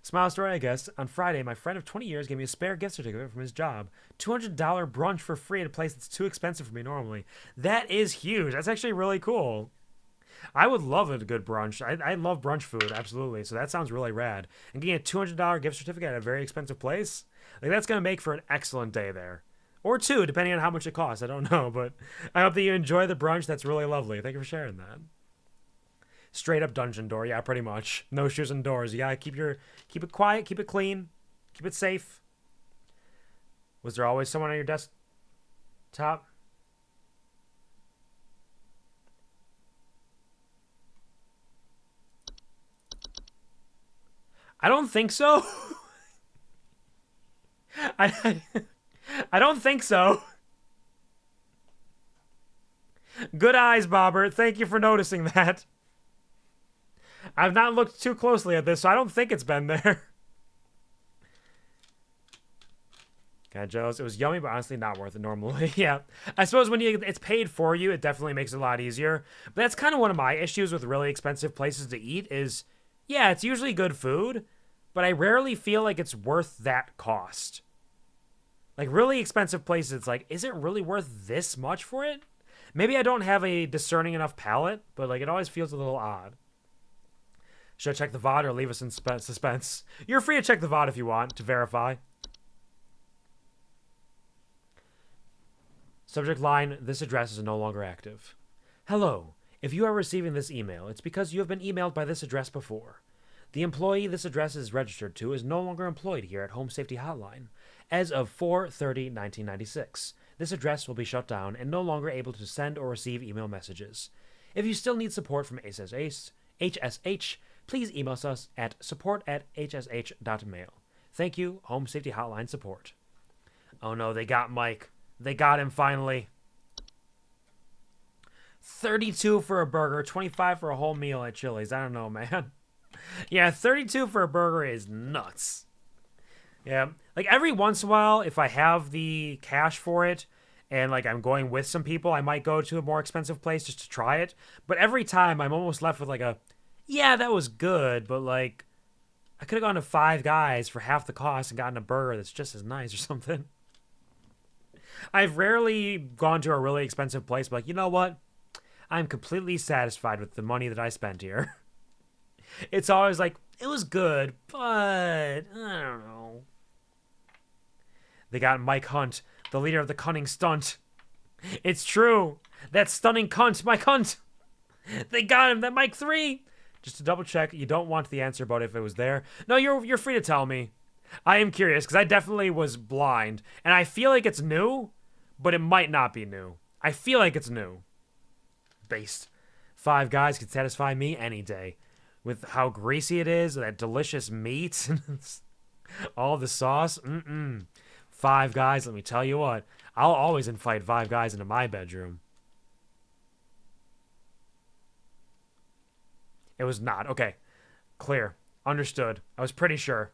Smile story, I guess. On Friday, my friend of 20 years gave me a spare gift certificate from his job. $200 brunch for free at a place that's too expensive for me normally. That is huge. That's actually really cool. I would love a good brunch. I love brunch food, absolutely. So that sounds really rad. And getting a $200 gift certificate at a very expensive place, like that's going to make for an excellent day there. Or two, depending on how much it costs. I don't know, but I hope that you enjoy the brunch. That's really lovely. Thank you for sharing that. Straight up dungeon door. Yeah, pretty much. No shoes indoors. You got to keep it quiet, keep it clean, keep it safe. Was there always someone on your desktop? I don't think so. I don't think so. Good eyes, Bobber. Thank you for noticing that. I've not looked too closely at this, so I don't think it's been there. Kind of jealous. It was yummy, but honestly not worth it normally. Yeah. I suppose when it's paid for you, it definitely makes it a lot easier. But that's kind of one of my issues with really expensive places to eat is, yeah, it's usually good food, but I rarely feel like it's worth that cost. Like, really expensive places, it's like, is it really worth this much for it? Maybe I don't have a discerning enough palate, but, like, it always feels a little odd. Should I check the VOD or leave us in suspense? You're free to check the VOD if you want, to verify. Subject line, this address is no longer active. Hello. If you are receiving this email, it's because you have been emailed by this address before. The employee this address is registered to is no longer employed here at Home Safety Hotline. As of 4/30/1996, this address will be shut down and no longer able to send or receive email messages. If you still need support from HSH, please email us at support@hsh.mail. Thank you, Home Safety Hotline Support. Oh no, they got Mike. They got him finally. 32 for a burger, 25 for a whole meal at Chili's. I don't know, man. Yeah, 32 for a burger is nuts. Yeah, like every once in a while, if I have the cash for it and like I'm going with some people, I might go to a more expensive place just to try it. But every time I'm almost left with like a, yeah, that was good, but like I could have gone to Five Guys for half the cost and gotten a burger that's just as nice or something. I've rarely gone to a really expensive place, but like, you know what? I'm completely satisfied with the money that I spent here. It's always like, it was good, but I don't know. They got Mike Hunt, the leader of the cunning stunt. It's true. That stunning cunt, Mike Hunt. They got him, that Mike 3. Just to double check, you don't want the answer about if it was there. No, you're free to tell me. I am curious, because I definitely was blind. And I feel like it's new, but it might not be new. I feel like it's new. Based. Five Guys could satisfy me any day. With how greasy it is, that delicious meat, all the sauce. Five Guys, let me tell you what. I'll always invite Five Guys into my bedroom. It was not. Okay. Clear. Understood. I was pretty sure.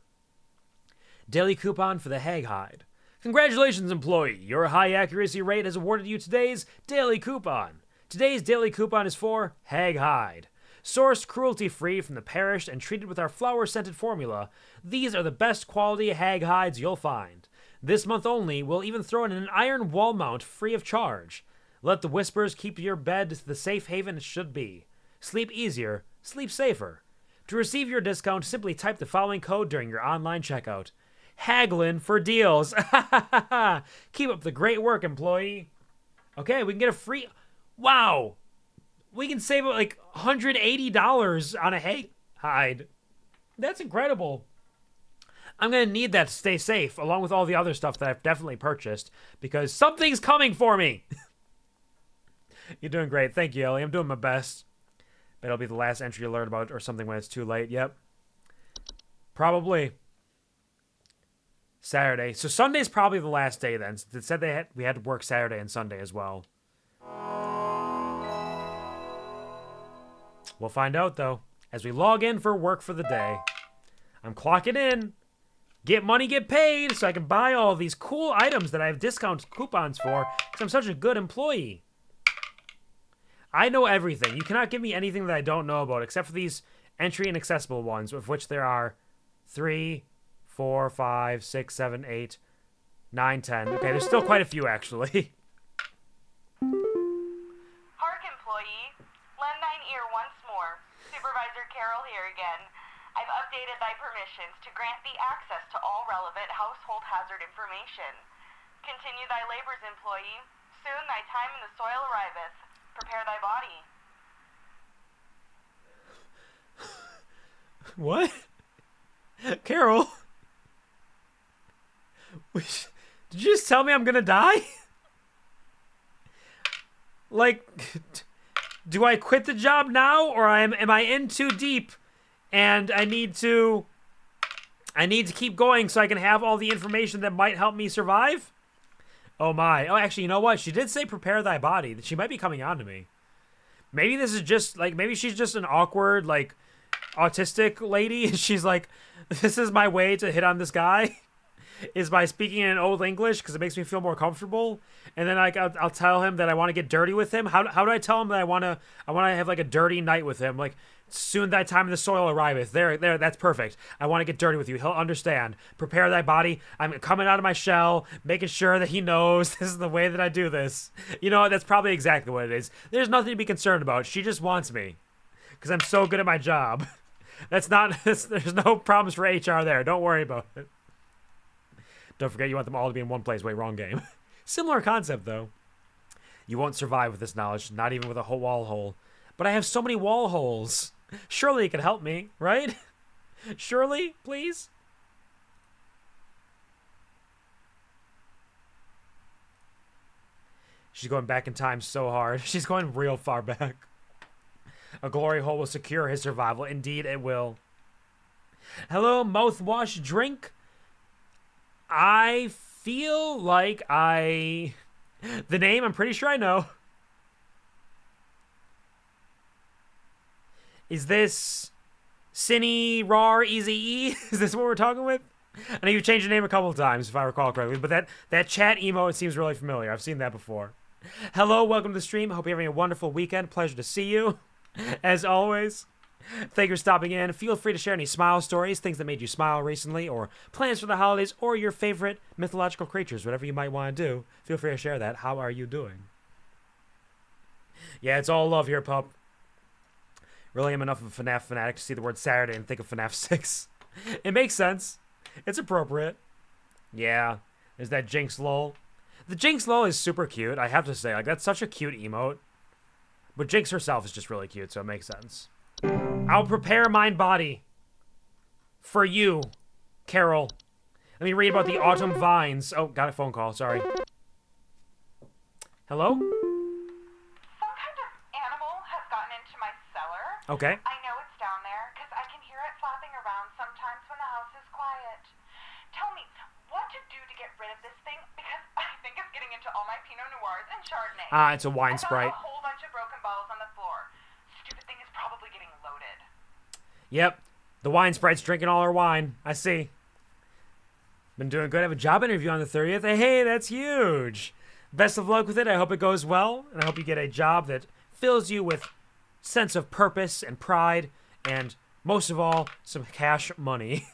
Daily coupon for the Hag Hide. Congratulations, employee. Your high accuracy rate has awarded you today's daily coupon. Today's daily coupon is for Hag Hide. Sourced cruelty-free from the parish and treated with our flower-scented formula, these are the best quality hag hides you'll find. This month only, we'll even throw in an iron wall mount free of charge. Let the whispers keep your bed the safe haven it should be. Sleep easier, sleep safer. To receive your discount, simply type the following code during your online checkout. Haglin for deals. Keep up the great work, employee. Okay, we can get a free... Wow! We can save like $180 on a hag hide. That's incredible. I'm going to need that to stay safe, along with all the other stuff that I've definitely purchased, because something's coming for me. You're doing great. Thank you, Ellie. I'm doing my best. Bet it'll be the last entry you learn about or something when it's too late. Yep. Probably. Saturday. So Sunday's probably the last day then. It said we had to work Saturday and Sunday as well. We'll find out, though, as we log in for work for the day. I'm clocking in. Get money, get paid, so I can buy all these cool items that I have discount coupons for, because I'm such a good employee. I know everything. You cannot give me anything that I don't know about, except for these entry and accessible ones, of which there are 3, 4, 5, 6, 7, 8, 9, 10. Okay, there's still quite a few, actually. Hark, employee. Lend thine ear once more. Supervisor Carroll here again. I've updated thy permissions to grant thee access to all relevant household hazard information. Continue thy labors, employee. Soon thy time in the soil arriveth. Prepare thy body. What? Carol? Did you just tell me I'm gonna die? Like, do I quit the job now, or am I in too deep and I need to I need to keep going so I can have all the information that might help me survive. Oh my. Oh, actually, you know what? She did say prepare thy body. She might be coming on to me. Maybe this is just, like, maybe she's just an awkward, like, autistic lady. She's like, this is my way to hit on this guy. Is by speaking in Old English because it makes me feel more comfortable. And then I'll tell him that I want to get dirty with him. How do I tell him that I want to have, like, a dirty night with him? Like, soon thy time in the soil arriveth. There, that's perfect. I want to get dirty with you. He'll understand. Prepare thy body. I'm coming out of my shell, making sure that he knows this is the way that I do this. You know, that's probably exactly what it is. There's nothing to be concerned about. She just wants me because I'm so good at my job. There's no problems for HR there. Don't worry about it. Don't forget you want them all to be in one place. Wait, wrong game. Similar concept, though. You won't survive with this knowledge, not even with a whole wall hole. But I have so many wall holes. Surely it could help me, right? Surely, please? She's going back in time so hard. She's going real far back. A glory hole will secure his survival. Indeed, it will. Hello, mouthwash drink. I feel like the name, I'm pretty sure I know. Is this Cine Rar Easy E? Is this what we're talking with? I know you've changed the name a couple of times, if I recall correctly, but that chat emote seems really familiar. I've seen that before. Hello, welcome to the stream. Hope you're having a wonderful weekend. Pleasure to see you, as always. Thank you for stopping in. Feel free to share any smile stories, things that made you smile recently, or plans for the holidays, or your favorite mythological creatures, whatever you might want to do. Feel free to share that. How are you doing? Yeah, it's all love here, pup. Really am enough of a FNAF fanatic to see the word Saturday and think of FNAF 6. It makes sense. It's appropriate. Yeah, there's that Jinx lol. The Jinx lol is super cute, I have to say. Like, that's such a cute emote. But Jinx herself is just really cute, so it makes sense. I'll prepare my body for you, Carol. Let me read about the autumn vines. Oh, got a phone call. Sorry. Hello? Some kind of animal has gotten into my cellar. Okay. I know it's down there because I can hear it flapping around sometimes when the house is quiet. Tell me what to do to get rid of this thing because I think it's getting into all my Pinot Noirs and Chardonnay. Ah, it's a wine sprite. I found a whole bunch of broken bottles on the floor. Stupid thing is probably getting loaded. Yep. The wine sprite's drinking all her wine. I see. Been doing good. I have a job interview on the 30th. Hey, that's huge. Best of luck with it. I hope it goes well. And I hope you get a job that fills you with sense of purpose and pride. And most of all, some cash money.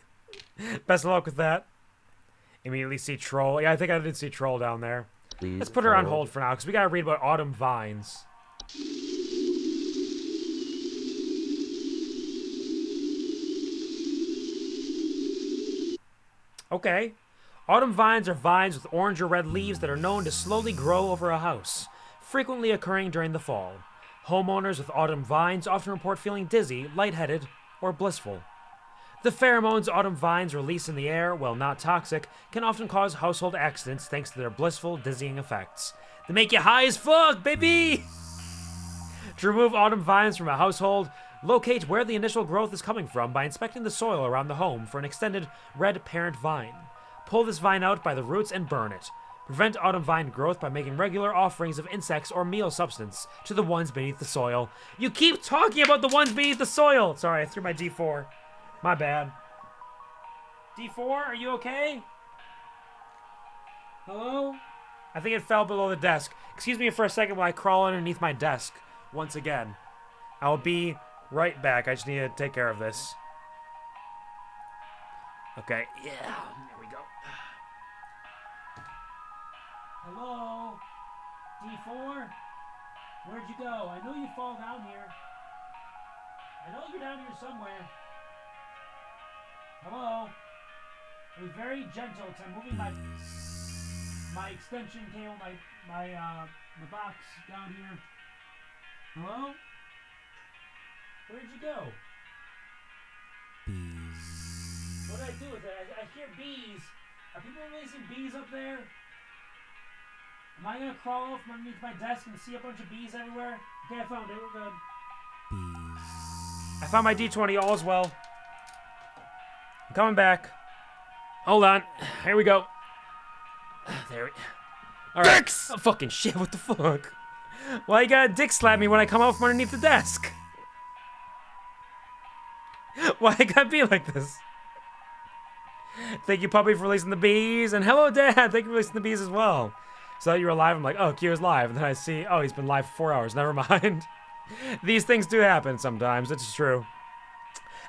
Best of luck with that. Immediately see Troll. Yeah, I think I did see Troll down there. Please Let's put her on hold for now because we got to read about autumn vines. Okay. Autumn vines are vines with orange or red leaves that are known to slowly grow over a house, frequently occurring during the fall. Homeowners with autumn vines often report feeling dizzy, lightheaded, or blissful. The pheromones autumn vines release in the air, while not toxic, can often cause household accidents thanks to their blissful, dizzying effects. They make you high as fuck, baby! To remove autumn vines from a household, locate where the initial growth is coming from by inspecting the soil around the home for an extended red parent vine. Pull this vine out by the roots and burn it. Prevent autumn vine growth by making regular offerings of insects or meal substance to the ones beneath the soil. You keep talking about the ones beneath the soil! Sorry, I threw my D4. My bad. D4, are you okay? Hello? I think it fell below the desk. Excuse me for a second while I crawl underneath my desk once again. I will be right back. I just need to take care of this. Okay, yeah, there we go. Hello? D4? Where'd you go? I know you fall down here. I know you're down here somewhere. Hello? Be very gentle because I'm moving my extension cable, the box down here. Hello? Where'd you go? Bees. What did I do with it? I hear bees. Are people releasing bees up there? Am I gonna crawl off underneath my desk and see a bunch of bees everywhere? Okay, I found it. We're good. Bees. I found my D20. All is well. I'm coming back. Hold on. Here we go. There we... Alright. Dicks! Oh, fucking shit, what the fuck? Why you gotta dick slap me when I come out from underneath the desk? Why it gotta be like this? Thank you, puppy, for releasing the bees. And hello, Dad. Thank you for releasing the bees as well. So you were live. I'm like, oh, Q is live. And then I see, oh, he's been live for 4 hours. Never mind. These things do happen sometimes. It's true.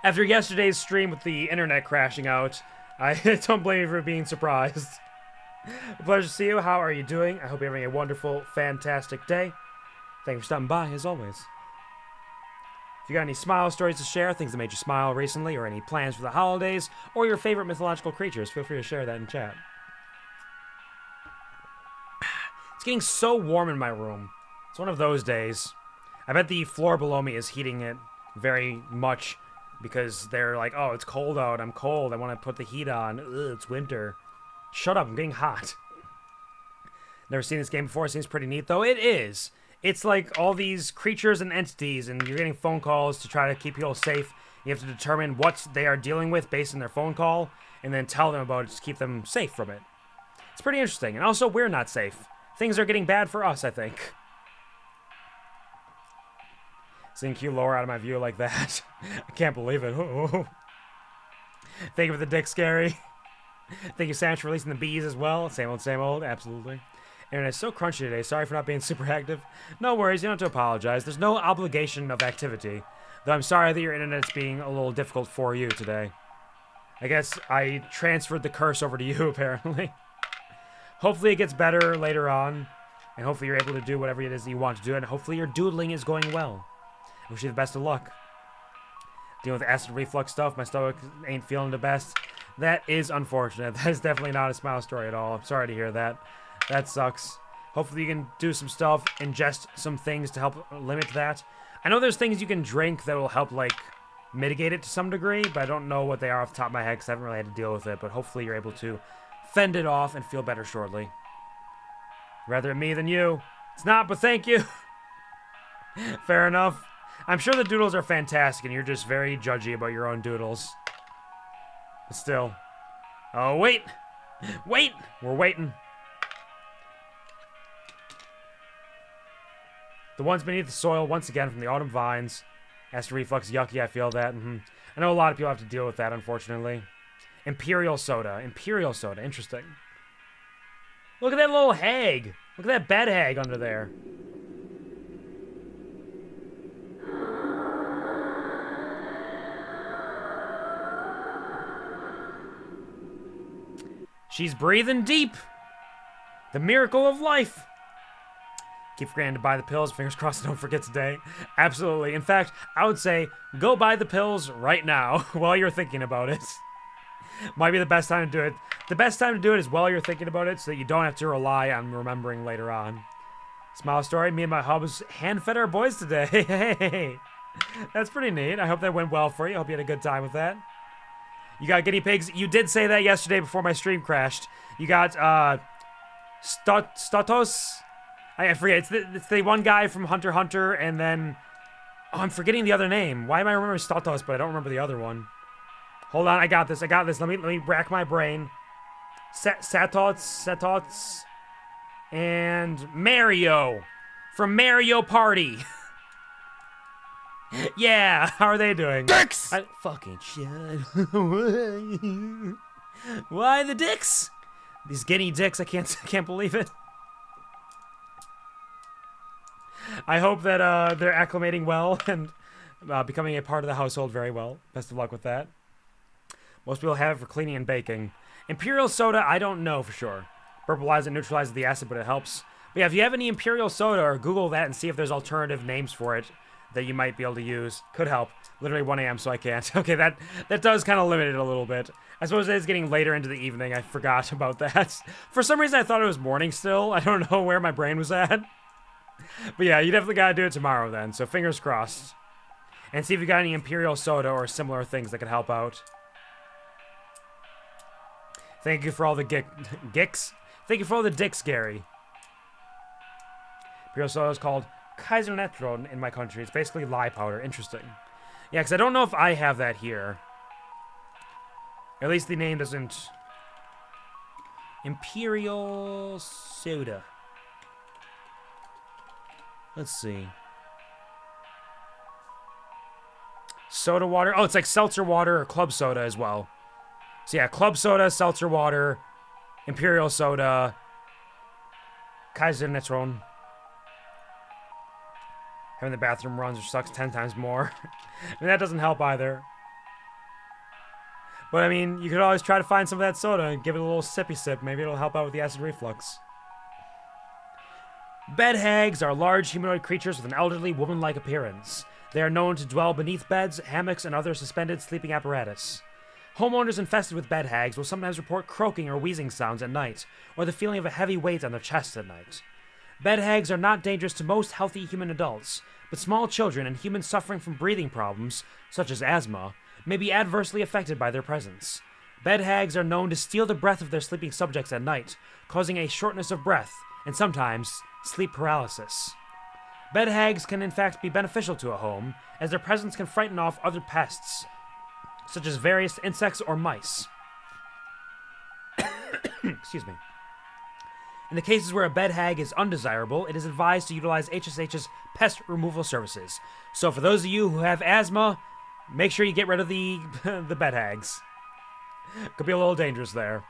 After yesterday's stream with the internet crashing out, I don't blame you for being surprised. A pleasure to see you. How are you doing? I hope you're having a wonderful, fantastic day. Thank you for stopping by, as always. If you got any smile stories to share, things that made you smile recently, or any plans for the holidays, or your favorite mythological creatures, feel free to share that in chat. It's getting so warm in my room. It's one of those days. I bet the floor below me is heating it very much because they're like, oh, it's cold out, I'm cold, I want to put the heat on, ugh, it's winter. Shut up, I'm getting hot. Never seen this game before, it seems pretty neat though. It is. It's like all these creatures and entities, and you're getting phone calls to try to keep people safe. You have to determine what they are dealing with based on their phone call, and then tell them about it to keep them safe from it. It's pretty interesting, and also we're not safe. Things are getting bad for us, I think. Seeing Q lower out of my view like that. I can't believe it. Ooh. Thank you for the dick, Scary. Thank you, Sam, for releasing the bees as well. Same old, absolutely. Internet's so crunchy today. Sorry for not being super active. No worries, you don't have to apologize. There's no obligation of activity. Though I'm sorry that your internet's being a little difficult for you today. I guess I transferred the curse over to you, apparently. Hopefully it gets better later on. And hopefully you're able to do whatever it is that you want to do. And hopefully your doodling is going well. I wish you the best of luck. Dealing with acid reflux stuff, my stomach ain't feeling the best. That is unfortunate. That is definitely not a smile story at all. I'm sorry to hear that. That sucks. Hopefully you can do some stuff, ingest some things to help limit that. I know there's things you can drink that will help, like, mitigate it to some degree, but I don't know what they are off the top of my head because I haven't really had to deal with it, but hopefully you're able to fend it off and feel better shortly. Rather me than you. It's not, but thank you. Fair enough. I'm sure the doodles are fantastic and you're just very judgy about your own doodles. But still. Oh, wait! Wait! We're waiting. The ones beneath the soil, once again, from the autumn vines. Acid reflux, yucky, I feel that. I know a lot of people have to deal with that, unfortunately. Imperial soda. Imperial soda, interesting. Look at that little hag. Look at that bed hag under there. She's breathing deep. The miracle of life. Keep forgetting to buy the pills. Fingers crossed, don't forget today. Absolutely. In fact, I would say go buy the pills right now while you're thinking about it. Might be the best time to do it. The best time to do it is while you're thinking about it so that you don't have to rely on remembering later on. Smile story, me and my hubs hand-fed our boys today. Hey, that's pretty neat. I hope that went well for you. I hope you had a good time with that. You got guinea pigs. You did say that yesterday before my stream crashed. You got, Statos? I forget. It's the one guy from Hunter x Hunter, and then... Oh, I'm forgetting the other name. Why am I remembering Statos, but I don't remember the other one? Hold on, I got this. Let me rack my brain. Satots, and Mario from Mario Party. Yeah, how are they doing? Dicks! Fucking shit. Why the dicks? These guinea dicks, I can't believe it. I hope that they're acclimating well and becoming a part of the household very well. Best of luck with that. Most people have it for cleaning and baking. Imperial soda, I don't know for sure. Purplize and neutralizes the acid, but it helps. But yeah, if you have any Imperial soda, or Google that and see if there's alternative names for it that you might be able to use. Could help. Literally 1 a.m., so I can't. Okay, that does kind of limit it a little bit. I suppose it is getting later into the evening. I forgot about that. For some reason, I thought it was morning still. I don't know where my brain was at. But yeah, you definitely gotta do it tomorrow then, so fingers crossed. And see if you got any Imperial soda or similar things that could help out. Thank you for all the gicks. Thank you for all the dicks, Gary. Imperial soda is called Kaisernetron in my country. It's basically lye powder. Interesting. Yeah, because I don't know if I have that here. At least the name doesn't Imperial soda. Let's see. Soda water. Oh, it's like seltzer water or club soda as well. So yeah, club soda, seltzer water, imperial soda, Kaiser Netron. Having the bathroom runs, which sucks 10 times more. I mean, that doesn't help either. But I mean, you could always try to find some of that soda and give it a little sippy sip. Maybe it'll help out with the acid reflux. Bed hags are large humanoid creatures with an elderly, woman-like appearance. They are known to dwell beneath beds, hammocks, and other suspended sleeping apparatus. Homeowners infested with bed hags will sometimes report croaking or wheezing sounds at night, or the feeling of a heavy weight on their chest at night. Bed hags are not dangerous to most healthy human adults, but small children and humans suffering from breathing problems, such as asthma, may be adversely affected by their presence. Bed hags are known to steal the breath of their sleeping subjects at night, causing a shortness of breath, and sometimes sleep paralysis. Bed hags can in fact be beneficial to a home, as their presence can frighten off other pests, such as various insects or mice. Excuse me. In the cases where a bed hag is undesirable, it is advised to utilize HSH's pest removal services. So for those of you who have asthma, make sure you get rid of the the bed hags. Could be a little dangerous there.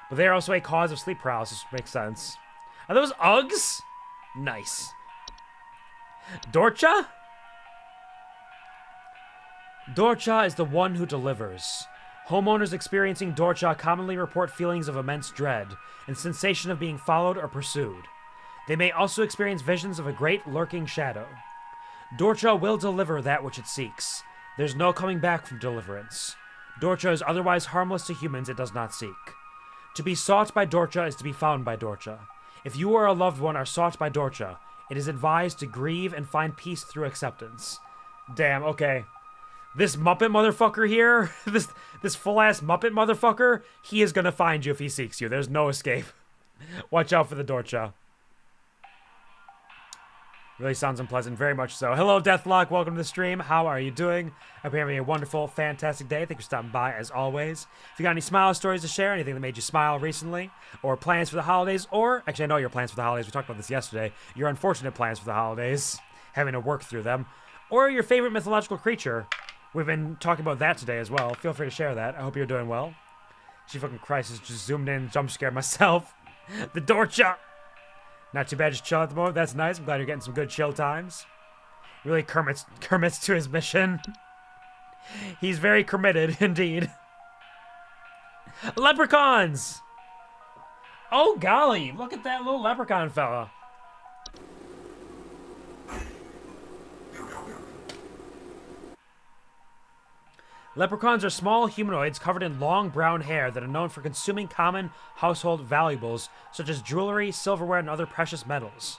But they are also a cause of sleep paralysis, which makes sense. Are those Uggs? Nice. Dorcha? Dorcha is the one who delivers. Homeowners experiencing Dorcha commonly report feelings of immense dread and sensation of being followed or pursued. They may also experience visions of a great lurking shadow. Dorcha will deliver that which it seeks. There's no coming back from deliverance. Dorcha is otherwise harmless to humans it does not seek. To be sought by Dorcha is to be found by Dorcha. If you or a loved one are sought by Dorcha, it is advised to grieve and find peace through acceptance. Damn, okay. This Muppet motherfucker here, this full-ass Muppet motherfucker, he is gonna find you if he seeks you. There's no escape. Watch out for the Dorcha. Really sounds unpleasant, very much so. Hello, Deathlock. Welcome to the stream. How are you doing? I hope you're having a wonderful, fantastic day. Thank you for stopping by, as always. If you got any smile stories to share, anything that made you smile recently, or plans for the holidays, or... Actually, I know your plans for the holidays. We talked about this yesterday. Your unfortunate plans for the holidays, having to work through them. Or your favorite mythological creature. We've been talking about that today as well. Feel free to share that. I hope you're doing well. Gee fucking Christ, just zoomed in, jump scared myself. The Dorcha! Not too bad, just chill at the moment. That's nice. I'm glad you're getting some good chill times. Really Kermit's to his mission. He's very committed, indeed. Leprechauns! Oh, golly. Look at that little leprechaun fella. Leprechauns are small humanoids covered in long brown hair that are known for consuming common household valuables such as jewelry, silverware, and other precious metals.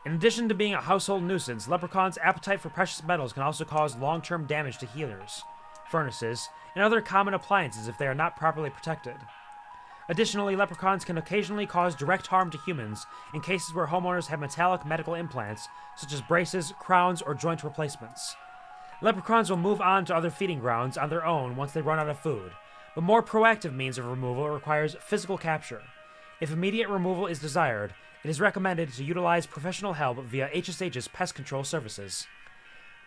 In addition to being a household nuisance, leprechauns' appetite for precious metals can also cause long-term damage to heaters, furnaces, and other common appliances if they are not properly protected. Additionally, leprechauns can occasionally cause direct harm to humans in cases where homeowners have metallic medical implants, such as braces, crowns, or joint replacements. Leprechauns will move on to other feeding grounds on their own once they run out of food, but more proactive means of removal requires physical capture. If immediate removal is desired, it is recommended to utilize professional help via HSH's pest control services.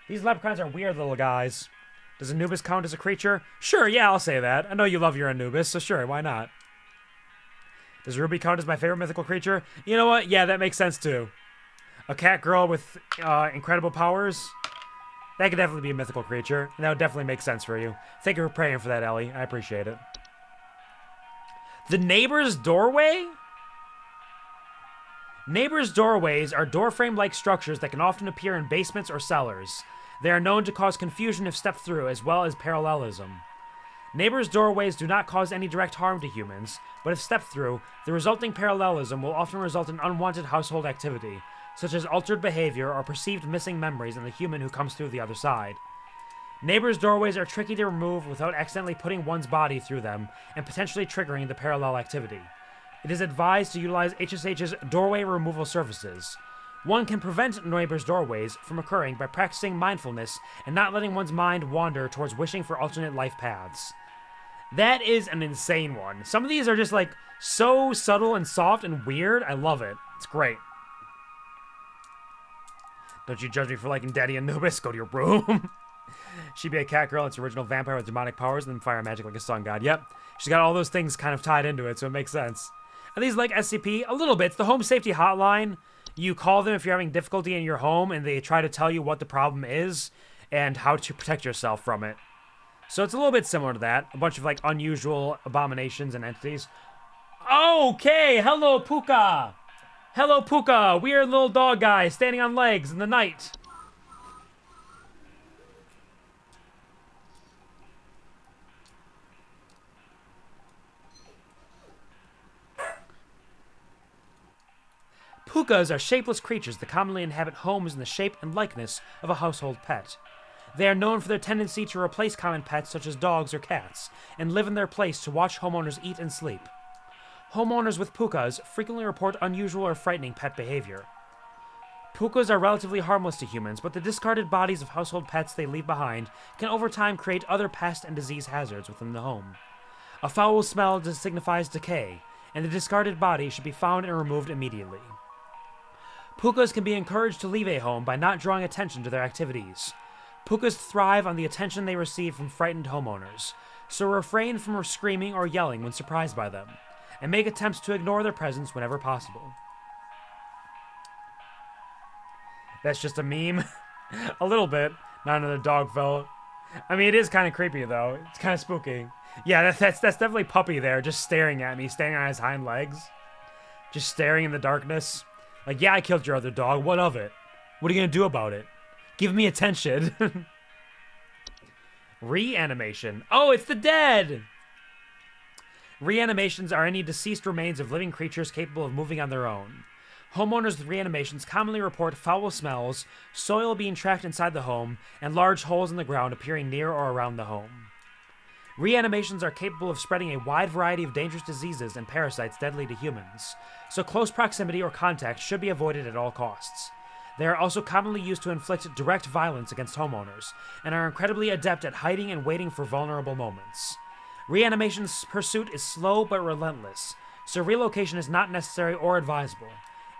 These leprechauns are weird little guys. Does Anubis count as a creature? Sure, yeah, I'll say that. I know you love your Anubis, so sure, why not? Does Ruby count as my favorite mythical creature? You know what? Yeah, that makes sense too. A cat girl with incredible powers? That could definitely be a mythical creature, and that would definitely make sense for you. Thank you for praying for that, Ellie. I appreciate it. The neighbor's doorway? Neighbor's doorways are door-frame-like structures that can often appear in basements or cellars. They are known to cause confusion if stepped through, as well as parallelism. Neighbor's doorways do not cause any direct harm to humans, but if stepped through, the resulting parallelism will often result in unwanted household activity, such as altered behavior or perceived missing memories in the human who comes through the other side. Neighbors' doorways are tricky to remove without accidentally putting one's body through them and potentially triggering the parallel activity. It is advised to utilize HSH's doorway removal services. One can prevent neighbors' doorways from occurring by practicing mindfulness and not letting one's mind wander towards wishing for alternate life paths. That is an insane one. Some of these are just like so subtle and soft and weird. I love it. It's great. Don't you judge me for liking Daddy Anubis. Go to your room. She'd be a cat girl. It's original vampire with demonic powers and then fire magic like a sun god. Yep. She's got all those things kind of tied into it, so it makes sense. Are these like SCP? A little bit. It's the home safety hotline. You call them if you're having difficulty in your home, and they try to tell you what the problem is and how to protect yourself from it. So it's a little bit similar to that. A bunch of like unusual abominations and entities. Okay, hello Puka. Hello Puka, weird little dog guy standing on legs in the night. Pukas are shapeless creatures that commonly inhabit homes in the shape and likeness of a household pet. They are known for their tendency to replace common pets such as dogs or cats, and live in their place to watch homeowners eat and sleep. Homeowners with pukas frequently report unusual or frightening pet behavior. Pukas are relatively harmless to humans, but the discarded bodies of household pets they leave behind can over time create other pest and disease hazards within the home. A foul smell signifies decay, and the discarded body should be found and removed immediately. Pukas can be encouraged to leave a home by not drawing attention to their activities. Pukas thrive on the attention they receive from frightened homeowners, so refrain from screaming or yelling when surprised by them, and make attempts to ignore their presence whenever possible. That's just a meme. A little bit. Not another dog fell. I mean, it is kind of creepy, though. It's kind of spooky. Yeah, that's definitely Puppy there, just staring at me, standing on his hind legs. Just staring in the darkness. Like, yeah, I killed your other dog. What of it? What are you going to do about it? Give me attention. Reanimation. Oh, it's the dead! Reanimations are any deceased remains of living creatures capable of moving on their own. Homeowners with reanimations commonly report foul smells, soil being trapped inside the home, and large holes in the ground appearing near or around the home. Reanimations are capable of spreading a wide variety of dangerous diseases and parasites deadly to humans, so close proximity or contact should be avoided at all costs. They are also commonly used to inflict direct violence against homeowners, and are incredibly adept at hiding and waiting for vulnerable moments. Reanimation's pursuit is slow but relentless, so relocation is not necessary or advisable.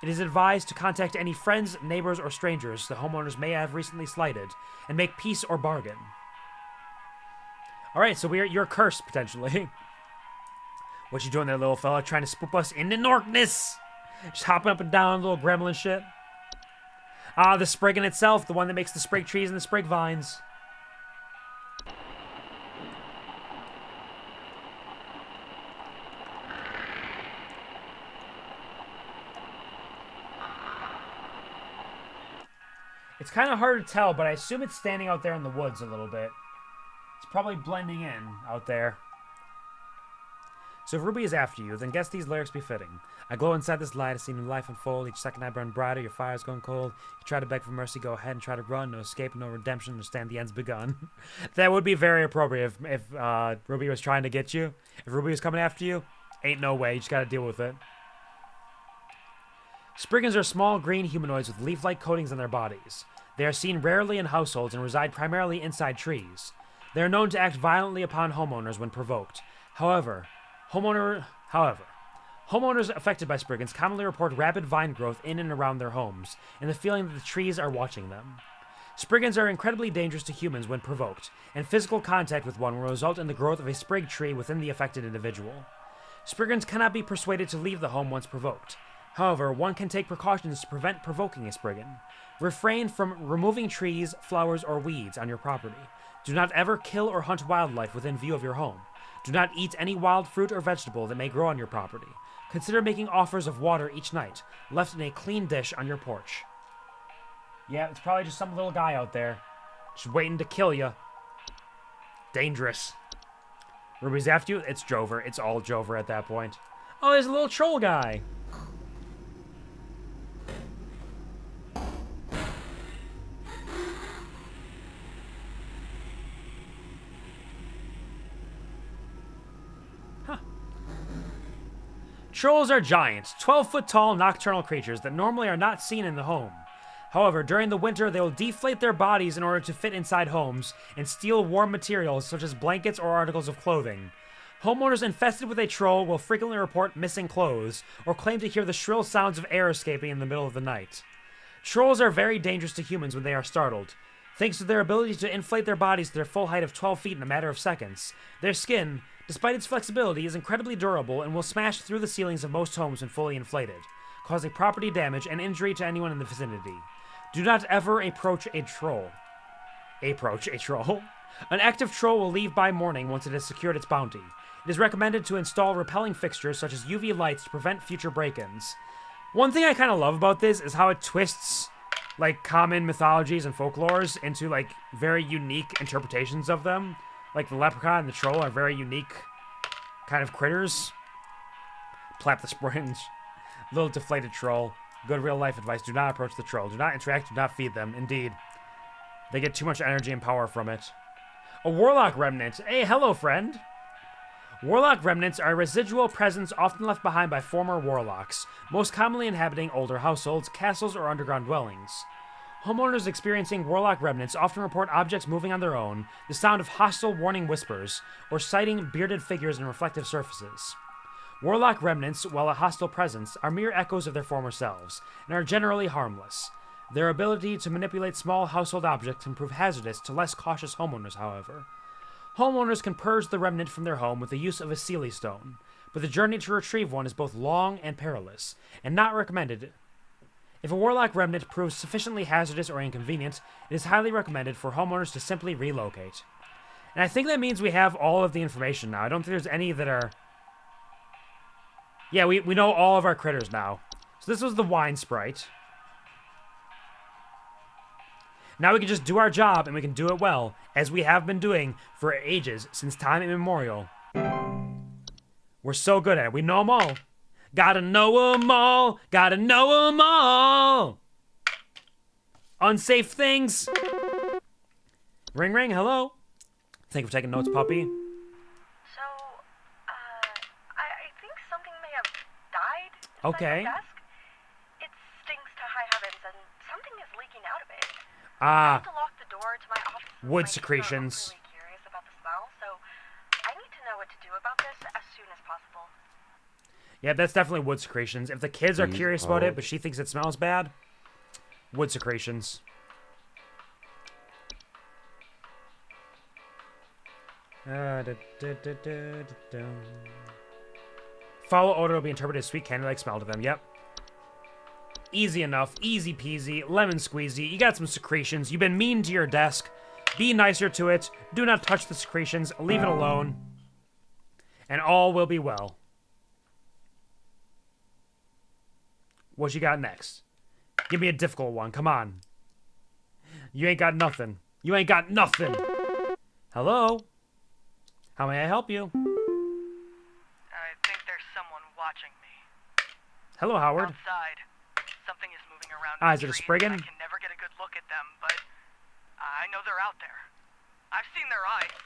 It is advised to contact any friends, neighbors, or strangers the homeowners may have recently slighted, and make peace or bargain. Alright, so you're cursed, potentially. What you doing there, little fella? Trying to spook us into Norkness? Just hopping up and down, little gremlin shit. Ah, the Spriggan itself, the one that makes the sprig trees and the sprig vines. It's kind of hard to tell, but I assume it's standing out there in the woods a little bit. It's probably blending in out there. So if Ruby is after you, then guess these lyrics befitting. I glow inside this light, I see new life unfold. Each second I burn brighter, your fire's going cold. You try to beg for mercy, go ahead and try to run. No escape, no redemption, understand the end's begun. That would be very appropriate if Ruby was trying to get you. If Ruby was coming after you, ain't no way, you just gotta deal with it. Spriggans are small green humanoids with leaf-like coatings on their bodies. They are seen rarely in households and reside primarily inside trees. They are known to act violently upon homeowners when provoked. However, homeowners affected by Spriggans commonly report rapid vine growth in and around their homes, and the feeling that the trees are watching them. Spriggans are incredibly dangerous to humans when provoked, and physical contact with one will result in the growth of a sprig tree within the affected individual. Spriggans cannot be persuaded to leave the home once provoked. However, one can take precautions to prevent provoking a Spriggan. Refrain from removing trees, flowers, or weeds on your property. Do not ever kill or hunt wildlife within view of your home. Do not eat any wild fruit or vegetable that may grow on your property. Consider making offers of water each night, left in a clean dish on your porch. Yeah, it's probably just some little guy out there, just waiting to kill you. Dangerous. Ruby's after you? It's Jover. It's all Jover at that point. Oh, there's a little troll guy. Trolls are giant, 12-foot-tall nocturnal creatures that normally are not seen in the home. However, during the winter, they will deflate their bodies in order to fit inside homes and steal warm materials such as blankets or articles of clothing. Homeowners infested with a troll will frequently report missing clothes or claim to hear the shrill sounds of air escaping in the middle of the night. Trolls are very dangerous to humans when they are startled. Thanks to their ability to inflate their bodies to their full height of 12 feet in a matter of seconds, their skin, despite its flexibility, is incredibly durable and will smash through the ceilings of most homes when fully inflated, causing property damage and injury to anyone in the vicinity. Do not ever approach a troll. Approach a troll? An active troll will leave by morning once it has secured its bounty. It is recommended to install repelling fixtures such as UV lights to prevent future break-ins. One thing I kind of love about this is how it twists, like, common mythologies and folklores into, like, very unique interpretations of them. Like, the leprechaun and the troll are very unique kind of critters. Plap the springe. Little deflated troll. Good real-life advice. Do not approach the troll. Do not interact. Do not feed them. Indeed. They get too much energy and power from it. A warlock remnant. Hey, hello, friend. Warlock remnants are a residual presence often left behind by former warlocks, most commonly inhabiting older households, castles, or underground dwellings. Homeowners experiencing warlock remnants often report objects moving on their own, the sound of hostile warning whispers, or sighting bearded figures and reflective surfaces. Warlock remnants, while a hostile presence, are mere echoes of their former selves, and are generally harmless. Their ability to manipulate small household objects can prove hazardous to less cautious homeowners, however. Homeowners can purge the remnant from their home with the use of a Seelie stone, but the journey to retrieve one is both long and perilous, and not recommended. If a warlock remnant proves sufficiently hazardous or inconvenient, it is highly recommended for homeowners to simply relocate. And I think that means we have all of the information now. I don't think there's any that are... Yeah, we know all of our critters now. So this was the wine sprite. Now we can just do our job, and we can do it well, as we have been doing for ages, since time immemorial. We're so good at it. We know them all. Gotta know them all. Gotta know them all. Unsafe things. Ring, ring. Hello. Thank you for taking notes, puppy. So, I think something may have died Okay. inside my desk. It stinks to high heavens, and something is leaking out of it. I Ah, have to lock the door to my office. since wood my kids are secretions. really curious about the smell, so I need to know what to do about this as soon as possible. Yeah, that's definitely wood secretions. If the kids are Please curious about it, hold. but she thinks it smells bad, wood secretions. Foul odor will be interpreted as sweet candy-like smell to them. Yep. Easy enough. Easy peasy. Lemon squeezy. You got some secretions. You've been mean to your desk. Be nicer to it. Do not touch the secretions. Leave it alone. And all will be well. What you got next? Give me a difficult one. Come on. You ain't got nothing. You ain't got nothing. Hello? How may I help you? I think there's someone watching me. Hello, Howard. Outside. Something is moving around. Ah, in is the it a trees, Spriggan? and I can never get a good look at them, but I know they're out there. I've seen their eyes.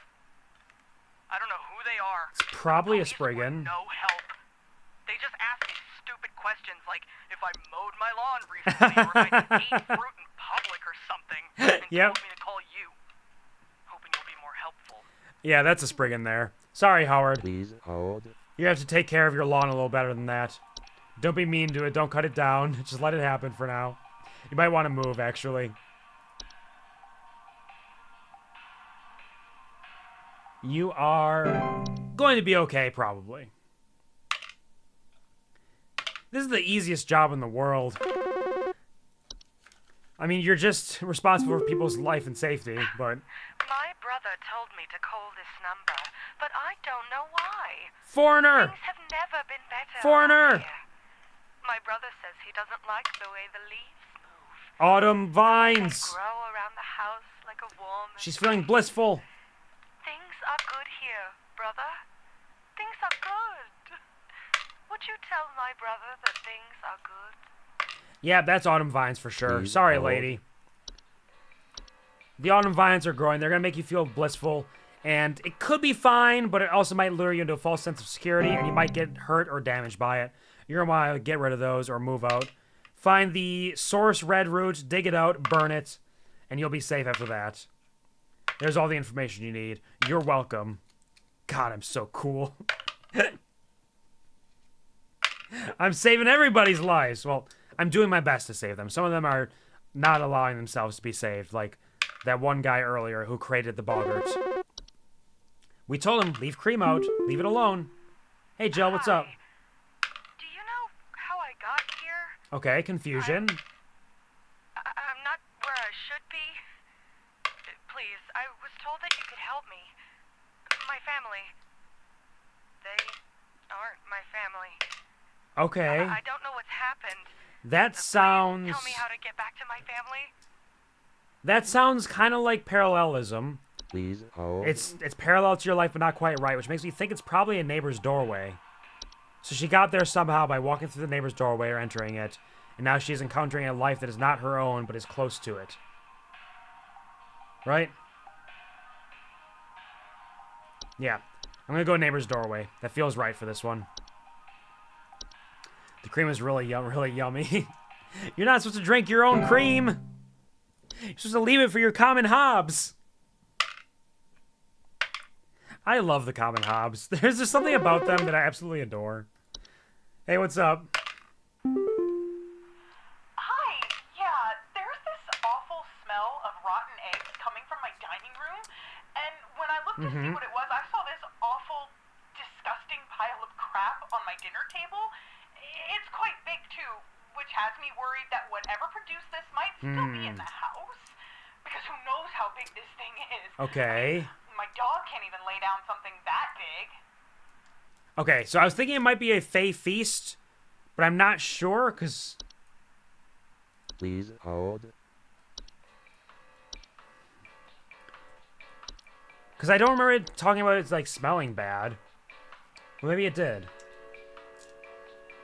I don't know who they are. It's probably a Police Spriggan. want no help. They just ask me stupid questions like if I mowed my lawn recently or if I ate fruit in public or something, and Yep. told me to call you. Hoping you'll be more helpful. Yeah, that's a Spriggan there. Sorry, Howard. Please hold. You have to take care of your lawn a little better than that. Don't be mean to it. Don't cut it down. Just let it happen for now. You might want to move, actually. You are going to be okay, probably. This is the easiest job in the world. I mean, you're just responsible for people's life and safety, but... My brother told me to call this number, but I don't know why. Foreigner! Things have never been better. Foreigner! Here. My brother says he doesn't like the way the leaves move. Autumn They vines! grow around the house like a warm... She's feeling blissful. Things are good here, brother. Things are good. Would you tell my brother that things are good? Yeah, that's autumn vines for sure. Please Sorry, hold. lady. The autumn vines are growing. They're going to make you feel blissful. And it could be fine, but it also might lure you into a false sense of security, and you might get hurt or damaged by it. You're going to want to get rid of those or move out. Find the source red root, dig it out, burn it, and you'll be safe after that. There's all the information you need. You're welcome. God, I'm so cool. I'm saving everybody's lives. Well, I'm doing my best to save them. Some of them are not allowing themselves to be saved, like that one guy earlier who created the boggart. We told him, leave Cream out. Leave it alone. Hey, Jill, what's up? Do you know how I got here? Okay, confusion. I'm not where I should be. Please, I was told that you could help me. My family. They aren't my family. Okay. I don't know what's happened. That sounds... Tell me how to get back to my family. That sounds kind of like parallelism. Please hold. It's parallel to your life, but not quite right, which makes me think it's probably a neighbor's doorway. So she got there somehow by walking through the neighbor's doorway or entering it, and now she's encountering a life that is not her own, but is close to it. Right? Yeah. I'm gonna go neighbor's doorway. That feels right for this one. The cream is really yummy. You're not supposed to drink your own cream. You're supposed to leave it for your common hobs. I love the common hobs. There's just something about them that I absolutely adore. Hey, what's up? Hi, yeah, there's this awful smell of rotten eggs coming from my dining room, and when I looked to see what it was, I saw this awful, disgusting pile of crap on my dinner table. It's quite big, too, which has me worried that whatever produced this might still be in the house, because who knows how big this thing is. Okay. My dog can't even lay down something that big. Okay, so I was thinking it might be a Fey feast, but I'm not sure, because... Please hold. Because I don't remember it talking about it like smelling bad. Well, maybe it did.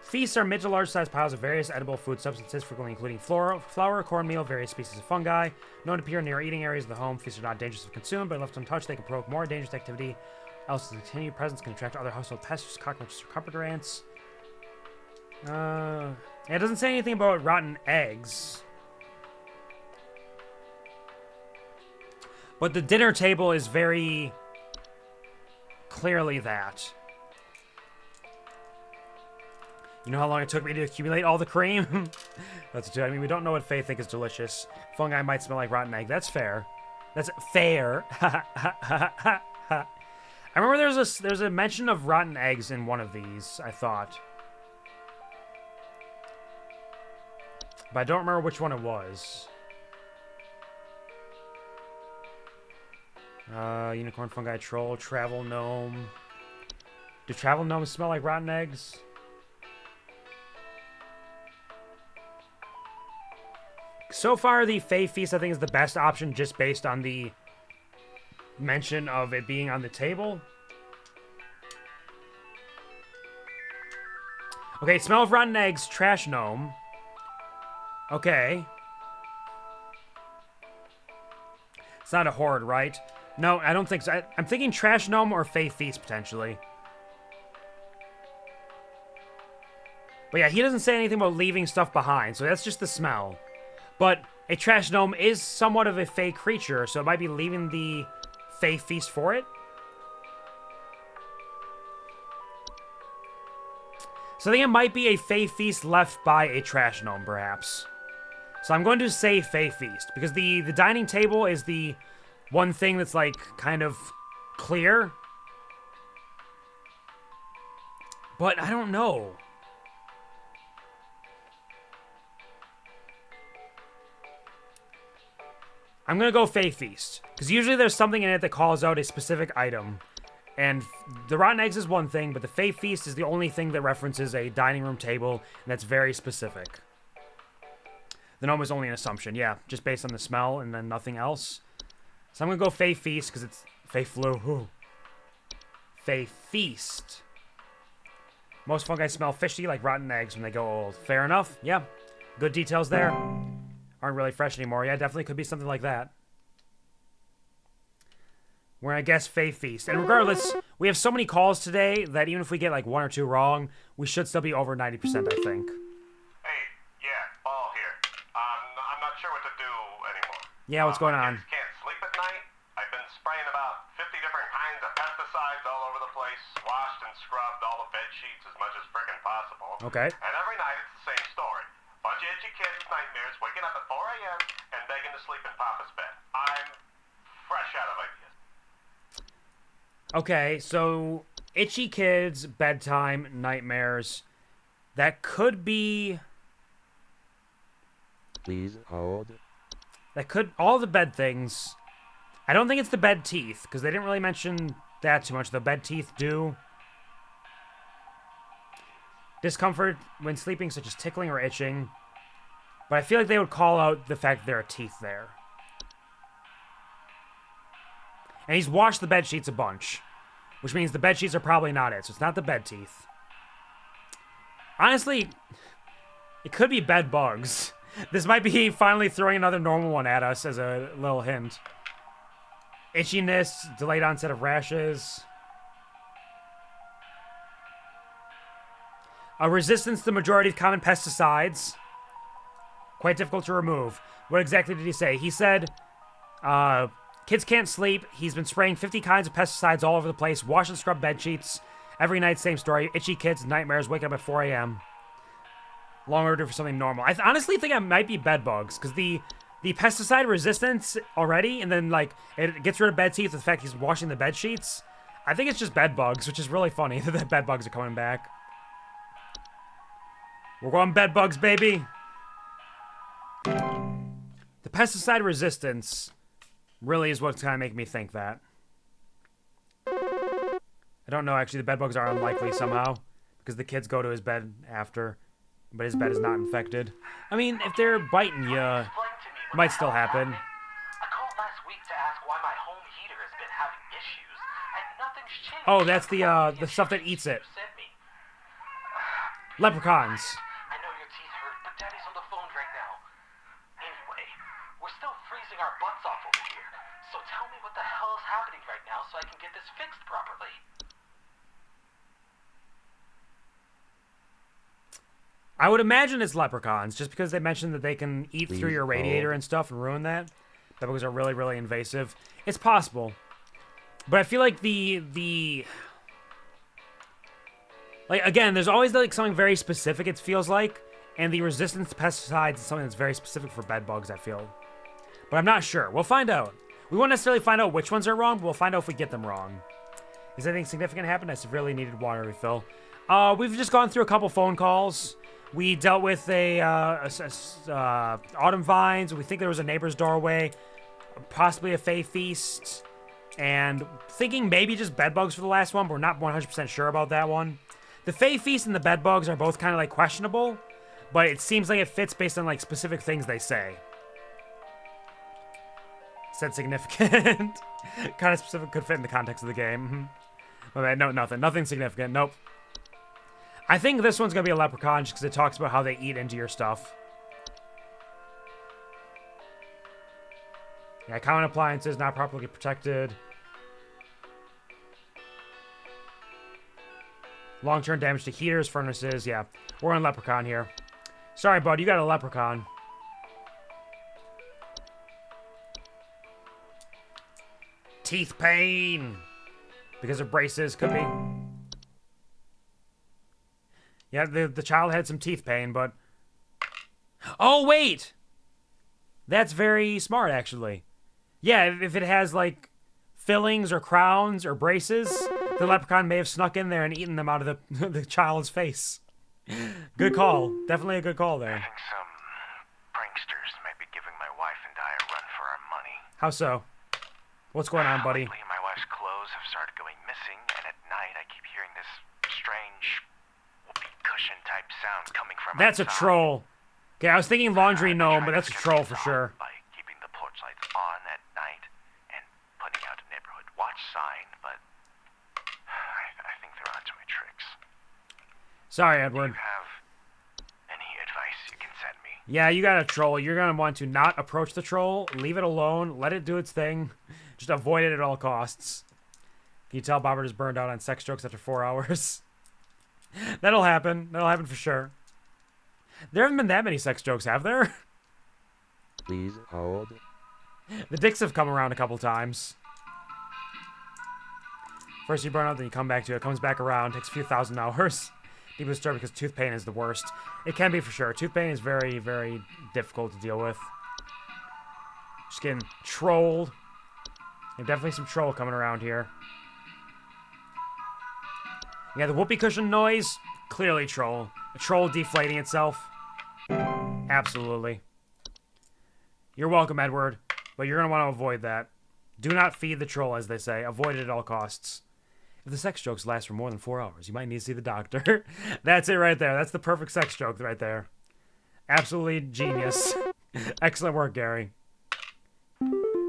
Feasts are mid to large-sized piles of various edible food substances, frequently including flour, cornmeal, various species of fungi. Known to appear near eating areas of the home, feasts are not dangerous to consume, but left untouched, they can provoke more dangerous activity. Else, the continued presence can attract other household pests, cockroaches, or carpenter ants. It doesn't say anything about rotten eggs. But the dinner table is very clearly that. You know how long it took me to accumulate all the cream? That's true. I mean, we don't know what Faye think is delicious. Fungi might smell like rotten egg. That's fair. That's fair. I remember there's a mention of rotten eggs in one of these, I thought. But I don't remember which one it was. Unicorn, fungi, troll, travel gnome. Do travel gnomes smell like rotten eggs? So far, the Fey Feast, I think, is the best option just based on the mention of it being on the table. Okay, smell of rotten eggs, trash gnome. Okay. It's not a horde, right? No, I don't think so. I'm thinking trash gnome or Fey Feast, potentially. But yeah, he doesn't say anything about leaving stuff behind, so that's just the smell. But a trash gnome is somewhat of a Fey creature, so it might be leaving the Fey Feast for it. So I think it might be a Fey Feast left by a trash gnome, perhaps. So I'm going to say Fey Feast, because the dining table is the one thing that's, like, kind of clear. But I don't know. I'm going to go Fey Feast, because usually there's something in it that calls out a specific item. And the rotten eggs is one thing, but the Fey Feast is the only thing that references a dining room table, and that's very specific. The gnome is only an assumption, yeah, just based on the smell and then nothing else. So I'm going to go Fey Feast, because it's Fey Flu. Ooh. Fey Feast. Most fungi smell fishy like rotten eggs when they go old. Fair enough, yeah. Good details there. Aren't really fresh anymore. Yeah, definitely could be something like that. We're gonna guess Fey Feast. And regardless, we have so many calls today that even if we get like 1 or 2 wrong, we should still be over 90%, I think. Hey, yeah, Ball here. I'm not sure what to do anymore. Yeah, what's going on? I just can't sleep at night. I've been spraying about 50 different kinds of pesticides all over washed and scrubbed all the bed sheets as much as frickin' possible. Okay. And every night it's the same story. Bunch of itchy kids with nightmares waking up at 4 a.m. and begging to sleep in Papa's bed. I'm fresh out of ideas. Okay, so itchy kids, bedtime, nightmares. That could be... Please hold. That could... All the bed things. I don't think it's the bed teeth, because they didn't really mention that too much. The bed teeth do. Discomfort when sleeping, such as tickling or itching. But I feel like they would call out the fact that there are teeth there. And he's washed the bed sheets a bunch. Which means the bed sheets are probably not it. So it's not the bed teeth. Honestly, it could be bed bugs. This might be finally throwing another normal one at us as a little hint. Itchiness, delayed onset of rashes. A resistance to the majority of common pesticides. Quite difficult to remove. What exactly did he say? He said, kids can't sleep. He's been spraying 50 kinds of pesticides all over the place. Wash and scrub bed sheets. Every night, same story. Itchy kids, nightmares, waking up at 4 a.m. Long order for something normal. I honestly think it might be bed bugs, because the pesticide resistance already, and then, like, it gets rid of bed teeth with the fact he's washing the bed sheets. I think it's just bed bugs, which is really funny that the bed bugs are coming back. We're going bed bugs, baby. The pesticide resistance really is what's kind of making me think that. I don't know, actually, the bed bugs are unlikely somehow, because the kids go to his bed after, but his bed is not infected. I mean, if they're biting you, it might still happen. I called last week to ask why my home heater has been having issues, and nothing's changed. Oh, that's the stuff that eats it. Leprechauns. I know your teeth hurt, but Daddy's on the phone right now. Anyway, we're still freezing our butts off over here, so tell me what the hell is happening right now so I can get this fixed properly. I would imagine it's leprechauns, just because they mentioned that they can eat through your radiator and stuff and ruin that. Bedbugs are really, really invasive. It's possible. But I feel like like, again, there's always, like, something very specific, it feels like. And the resistance to pesticides is something that's very specific for bedbugs, I feel. But I'm not sure. We'll find out. We won't necessarily find out which ones are wrong, but we'll find out if we get them wrong. Is anything significant happen? I severely needed water refill. We've just gone through a couple phone calls. We dealt with autumn vines. We think there was a neighbor's doorway, possibly a Fey feast, and thinking maybe just bedbugs for the last one, but we're not 100% sure about that one. The Fey feast and the bedbugs are both kind of like questionable, but it seems like it fits based on like specific things they say. Said significant. Kind of specific, could fit in the context of the game. Okay, no, nothing significant. Nope. I think this one's going to be a leprechaun just because it talks about how they eat into your stuff. Yeah, common appliances not properly protected. Long-term damage to heaters, furnaces. Yeah, we're on leprechaun here. Sorry, bud, you got a leprechaun. Teeth pain. Because of braces, could be. Yeah, the child had some teeth pain, but... Oh, wait! That's very smart, actually. Yeah, if it has, like, fillings or crowns or braces, the leprechaun may have snuck in there and eaten them out of the child's face. Good call. Definitely a good call there. I think some pranksters might be giving my wife and I a run for our money. How so? What's going on, buddy? Lately, my wife's clothes have started going missing, and at night I keep hearing this strange whoopee cushion type sound coming from That's outside. a troll. Okay, I was thinking laundry gnome, but that's a troll for sure. By keeping the porch lights on at night and putting out a neighborhood watch sign, but I think they're onto my tricks. Sorry, Edward. Do you have any advice you can send me? Yeah, you got a troll. You're going to want to not approach the troll. Leave it alone. Let it do its thing. Just avoid it at all costs. Can you tell Bobbert is burned out on sex jokes after 4 hours? That'll happen. That'll happen for sure. There haven't been that many sex jokes, have there? Please hold. The dicks have come around a couple times. First you burn out, then you come back to it. It comes back around, takes a few thousand hours. Deeply disturbed because tooth pain is the worst. It can be for sure. Tooth pain is very, very difficult to deal with. Just getting trolled. There's definitely some troll coming around here. Yeah, the whoopee cushion noise, clearly troll. A troll deflating itself. Absolutely. You're welcome, Edward, but you're going to want to avoid that. Do not feed the troll, as they say. Avoid it at all costs. If the sex jokes last for more than 4 hours, you might need to see the doctor. That's it right there. That's the perfect sex joke right there. Absolutely genius. Excellent work, Gary.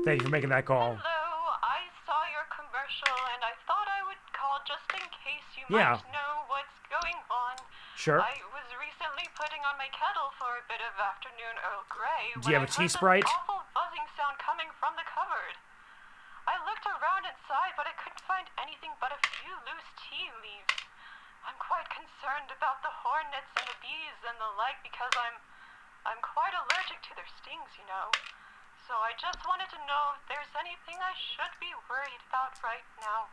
Thank you for making that call. Hello, I saw your commercial and I thought I would call just in case you Yeah. might know what's going on. Sure. I was recently putting on my kettle for a bit of afternoon Earl Grey. Do you have a tea Sprite? An awful buzzing sound coming from the cupboard. I looked around inside, but I couldn't find anything but a few loose tea leaves. I'm quite concerned about the hornets and the bees and the like because I'm quite allergic to their stings, you know. So I just wanted to know if there's anything I should be worried about right now.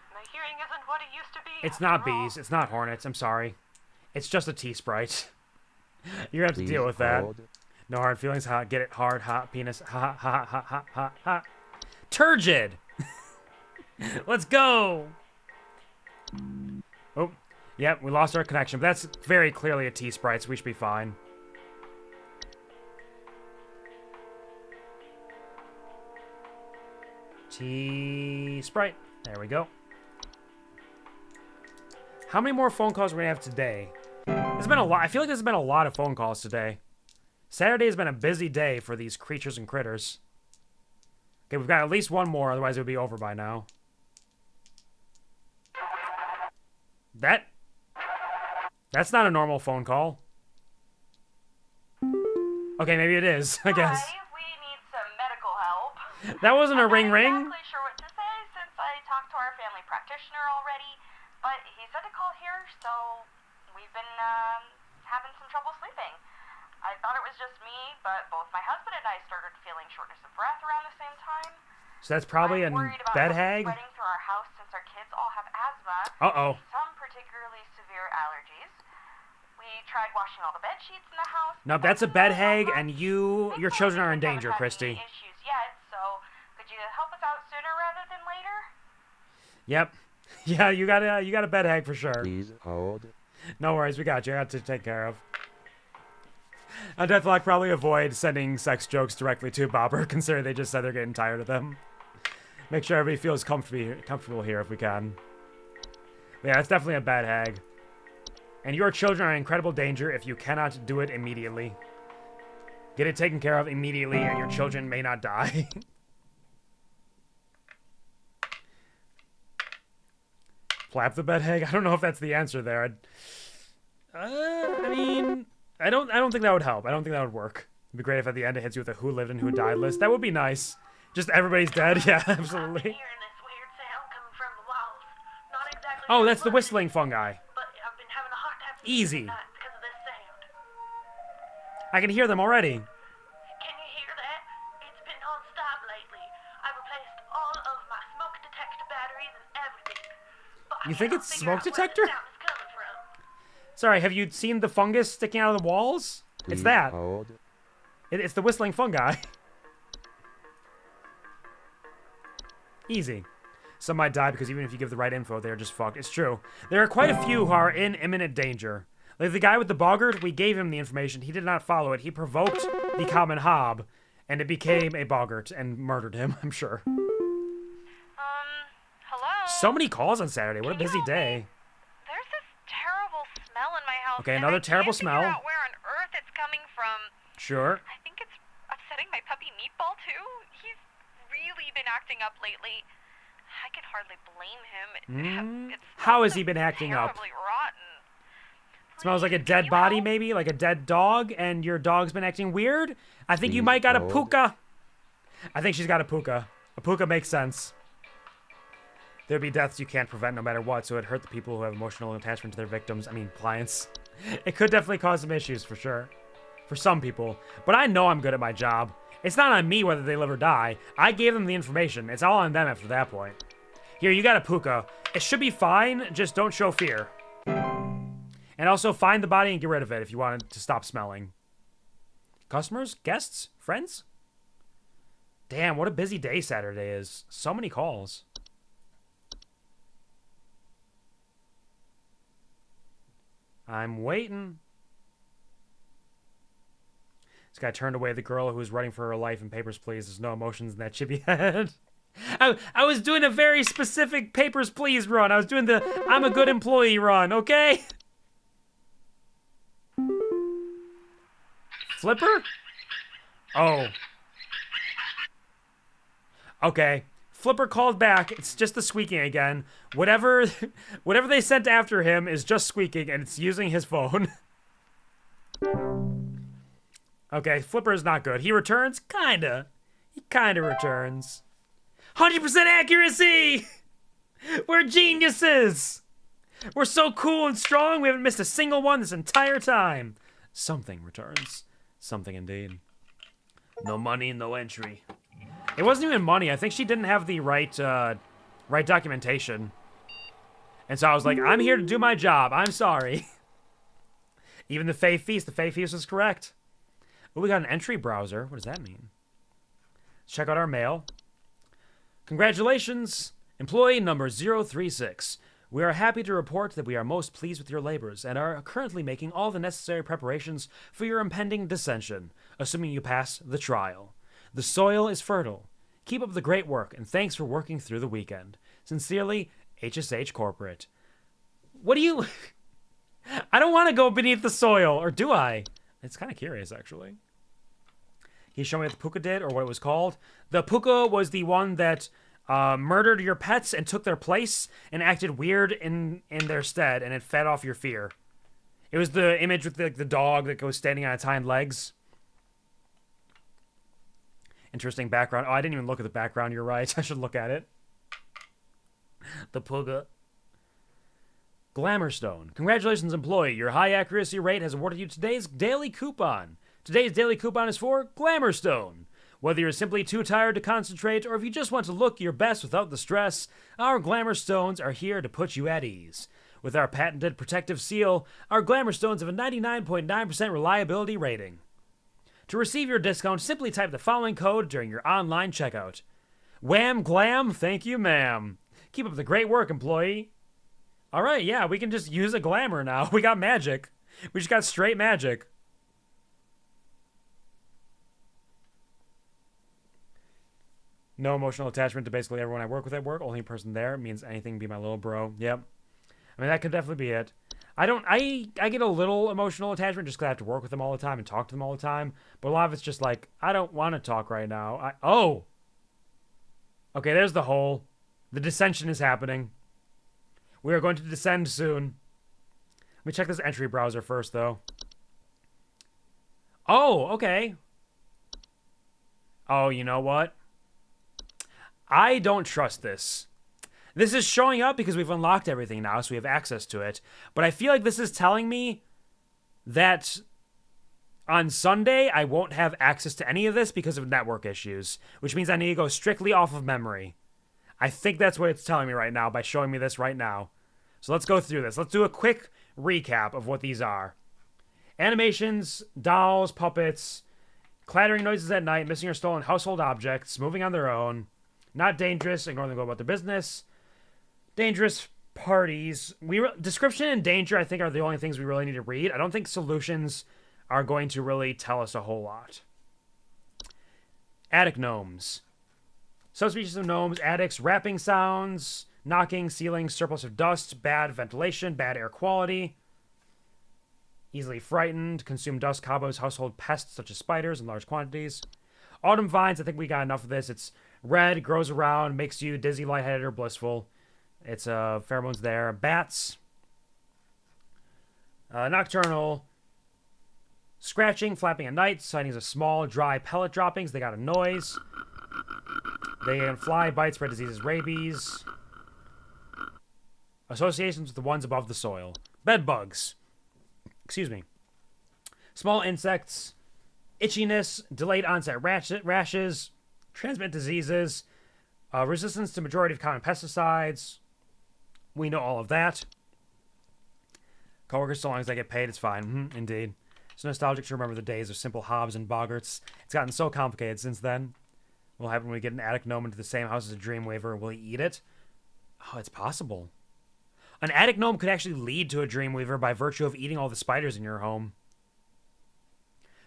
My hearing isn't what it used to be. It's not bees. It's not hornets. I'm sorry. It's just a tea Sprite. You're gonna have to deal with that. No hard feelings. Hot. Get it. Hard. Hot. Penis. Hot. Hot. Hot. Hot. Hot. Hot. Turgid. Let's go. Oh. Yep. We lost our connection. But that's very clearly a tea Sprite, so we should be fine. Tea Sprite. There we go. How many more phone calls are we gonna have today? There's been a lot. I feel like there's been a lot of phone calls today. Saturday has been a busy day for these creatures and critters. Okay, we've got at least one more, otherwise it would be over by now. That's not a normal phone call. Okay, maybe it is, I guess. Hi, we need some medical help. That wasn't a ring I'm ring. not exactly sure what to say since I talked to our family practitioner already, but he said to call here, so we've been having some trouble sleeping. I thought it was just me, but both my husband and I started feeling shortness of breath around the same time. So that's probably a I'm worried about bed something hag. spreading through our house since our kids all have asthma. Uh-oh. And some particularly severe allergies. We tried washing all the bed sheets in the house. No, that's a bed hag, and your children are in danger, Christy. Issues yet, so could you help us out sooner rather than later? Yep. Yeah, you got a bed hag for sure. Please hold. No worries, we got you. I got to take care of. Deathlock probably avoid sending sex jokes directly to Bobber, considering they just said they're getting tired of them. Make sure everybody feels comfortable here if we can. But yeah, it's definitely a bad hag. And your children are in incredible danger if you cannot do it immediately. Get it taken care of immediately, and your children may not die. Flap the bed hag? I don't know if that's the answer there. I mean, I don't think that would help. I don't think that would work. It'd be great if at the end it hits you with a who lived and who died list. That would be nice. Just everybody's dead. Yeah, absolutely. Oh, that's the whistling fungi. Easy. I can hear them already. Can you hear that? It's been non-stop lately. I replaced all of my smoke detector batteries and everything. But You think it's smoke detector? Sorry, have you seen the fungus sticking out of the walls? It's that. Hold. It's the whistling fungi. Easy. Some might die because even if you give the right info, they're just fucked. It's true. There are quite a few who are in imminent danger. Like the guy with the boggart, we gave him the information. He did not follow it. He provoked the common hob, and it became a boggart and murdered him, I'm sure. Hello? So many calls on Saturday. What a busy day. There's this terrible smell in my house. Okay, and another I terrible can't smell. Figure out where on earth it's coming from. Sure. I think it's upsetting my puppy Meatball too. He's really been acting up lately. I can hardly blame him. How has he been acting up? Terribly rotten. Smells like a dead body, maybe? Like a dead dog, and your dog's been acting weird? I think you might got a puka. I think she's got a puka. A puka makes sense. There'd be deaths you can't prevent no matter what, so it'd hurt the people who have emotional attachment to their victims. I mean, clients. It could definitely cause some issues, for sure. For some people. But I know I'm good at my job. It's not on me whether they live or die. I gave them the information. It's all on them after that point. Here, you got a puka. It should be fine, just don't show fear. And also find the body and get rid of it if you want it to stop smelling. Customers? Guests? Friends? Damn, what a busy day Saturday is. So many calls. I'm waiting. This guy turned away the girl who was running for her life in Papers, Please. There's no emotions in that chippy head. I was doing a very specific Papers, Please run. I was doing the I'm a good employee run, okay? Flipper? Oh. Okay. Flipper called back. It's just the squeaking again. Whatever they sent after him is just squeaking, and it's using his phone. Okay, Flipper is not good. He returns? Kinda. He kinda returns. 100% accuracy! We're geniuses! We're so cool and strong, we haven't missed a single one this entire time. Something returns. Something indeed. No money, no entry. It wasn't even money. I think she didn't have the right documentation. And so I was like, I'm here to do my job. I'm sorry. Even the Fey Feast was correct. Oh, we got an entry browser. What does that mean? Let's check out our mail. Congratulations, employee number 036. We are happy to report that we are most pleased with your labors and are currently making all the necessary preparations for your impending dissension, assuming you pass the trial. The soil is fertile. Keep up the great work, and thanks for working through the weekend. Sincerely, HSH Corporate. What do you... I don't want to go beneath the soil, or do I? It's kind of curious, actually. He showed me what the puka did, or what it was called. The puka was the one that murdered your pets and took their place and acted weird in their stead, and it fed off your fear. It was the image with the dog that goes standing on its hind legs. Interesting background. Oh, I didn't even look at the background. You're right. I should look at it. The puga. Glamourstone. Congratulations, employee. Your high accuracy rate has awarded you today's daily coupon. Today's daily coupon is for Glamourstone. Whether you're simply too tired to concentrate or if you just want to look your best without the stress, our Glamourstones are here to put you at ease. With our patented protective seal, our Glamourstones have a 99.9% reliability rating. To receive your discount, simply type the following code during your online checkout. Wham glam, thank you, ma'am. Keep up the great work, employee. All right, yeah, we can just use a glamour now. We got magic. We just got straight magic. No emotional attachment to basically everyone I work with at work. Only person there means anything be my little bro. Yep. I mean, that could definitely be it. I get a little emotional attachment just because I have to work with them all the time and talk to them all the time. But a lot of it's just like, I don't want to talk right now. Oh! Okay, there's the hole. The dissension is happening. We are going to descend soon. Let me check this entry browser first, though. Oh, okay. Oh, you know what? I don't trust this. This is showing up because we've unlocked everything now, so we have access to it. But I feel like this is telling me that on Sunday, I won't have access to any of this because of network issues, which means I need to go strictly off of memory. I think that's what it's telling me right now by showing me this right now. So let's go through this. Let's do a quick recap of what these are. Animations, dolls, puppets, clattering noises at night, missing or stolen household objects, moving on their own, not dangerous, ignore them, go about their business, dangerous parties. Description and danger, I think, are the only things we really need to read. I don't think solutions are going to really tell us a whole lot. Attic gnomes. Subspecies of gnomes, attics, rapping sounds, knocking, ceilings, surplus of dust, bad ventilation, bad air quality, easily frightened, consume dust, cobwebs, household pests such as spiders in large quantities. Autumn vines, I think we got enough of this. It's red, grows around, makes you dizzy, lightheaded, or blissful. It's pheromones there. Bats. Nocturnal. Scratching, flapping at night, sightings of small, dry pellet droppings. They got a noise. They can fly, bite, spread diseases, rabies. Associations with the ones above the soil. Bed bugs. Excuse me. Small insects. Itchiness. Delayed onset rashes. Transmit diseases. Resistance to majority of common pesticides. We know all of that. Coworkers, so long as they get paid, it's fine. Indeed. It's nostalgic to remember the days of simple Hobbs and Boggarts. It's gotten so complicated since then. What will happen when we get an attic gnome into the same house as a Dreamweaver? Will he eat it? Oh, it's possible. An attic gnome could actually lead to a Dreamweaver by virtue of eating all the spiders in your home.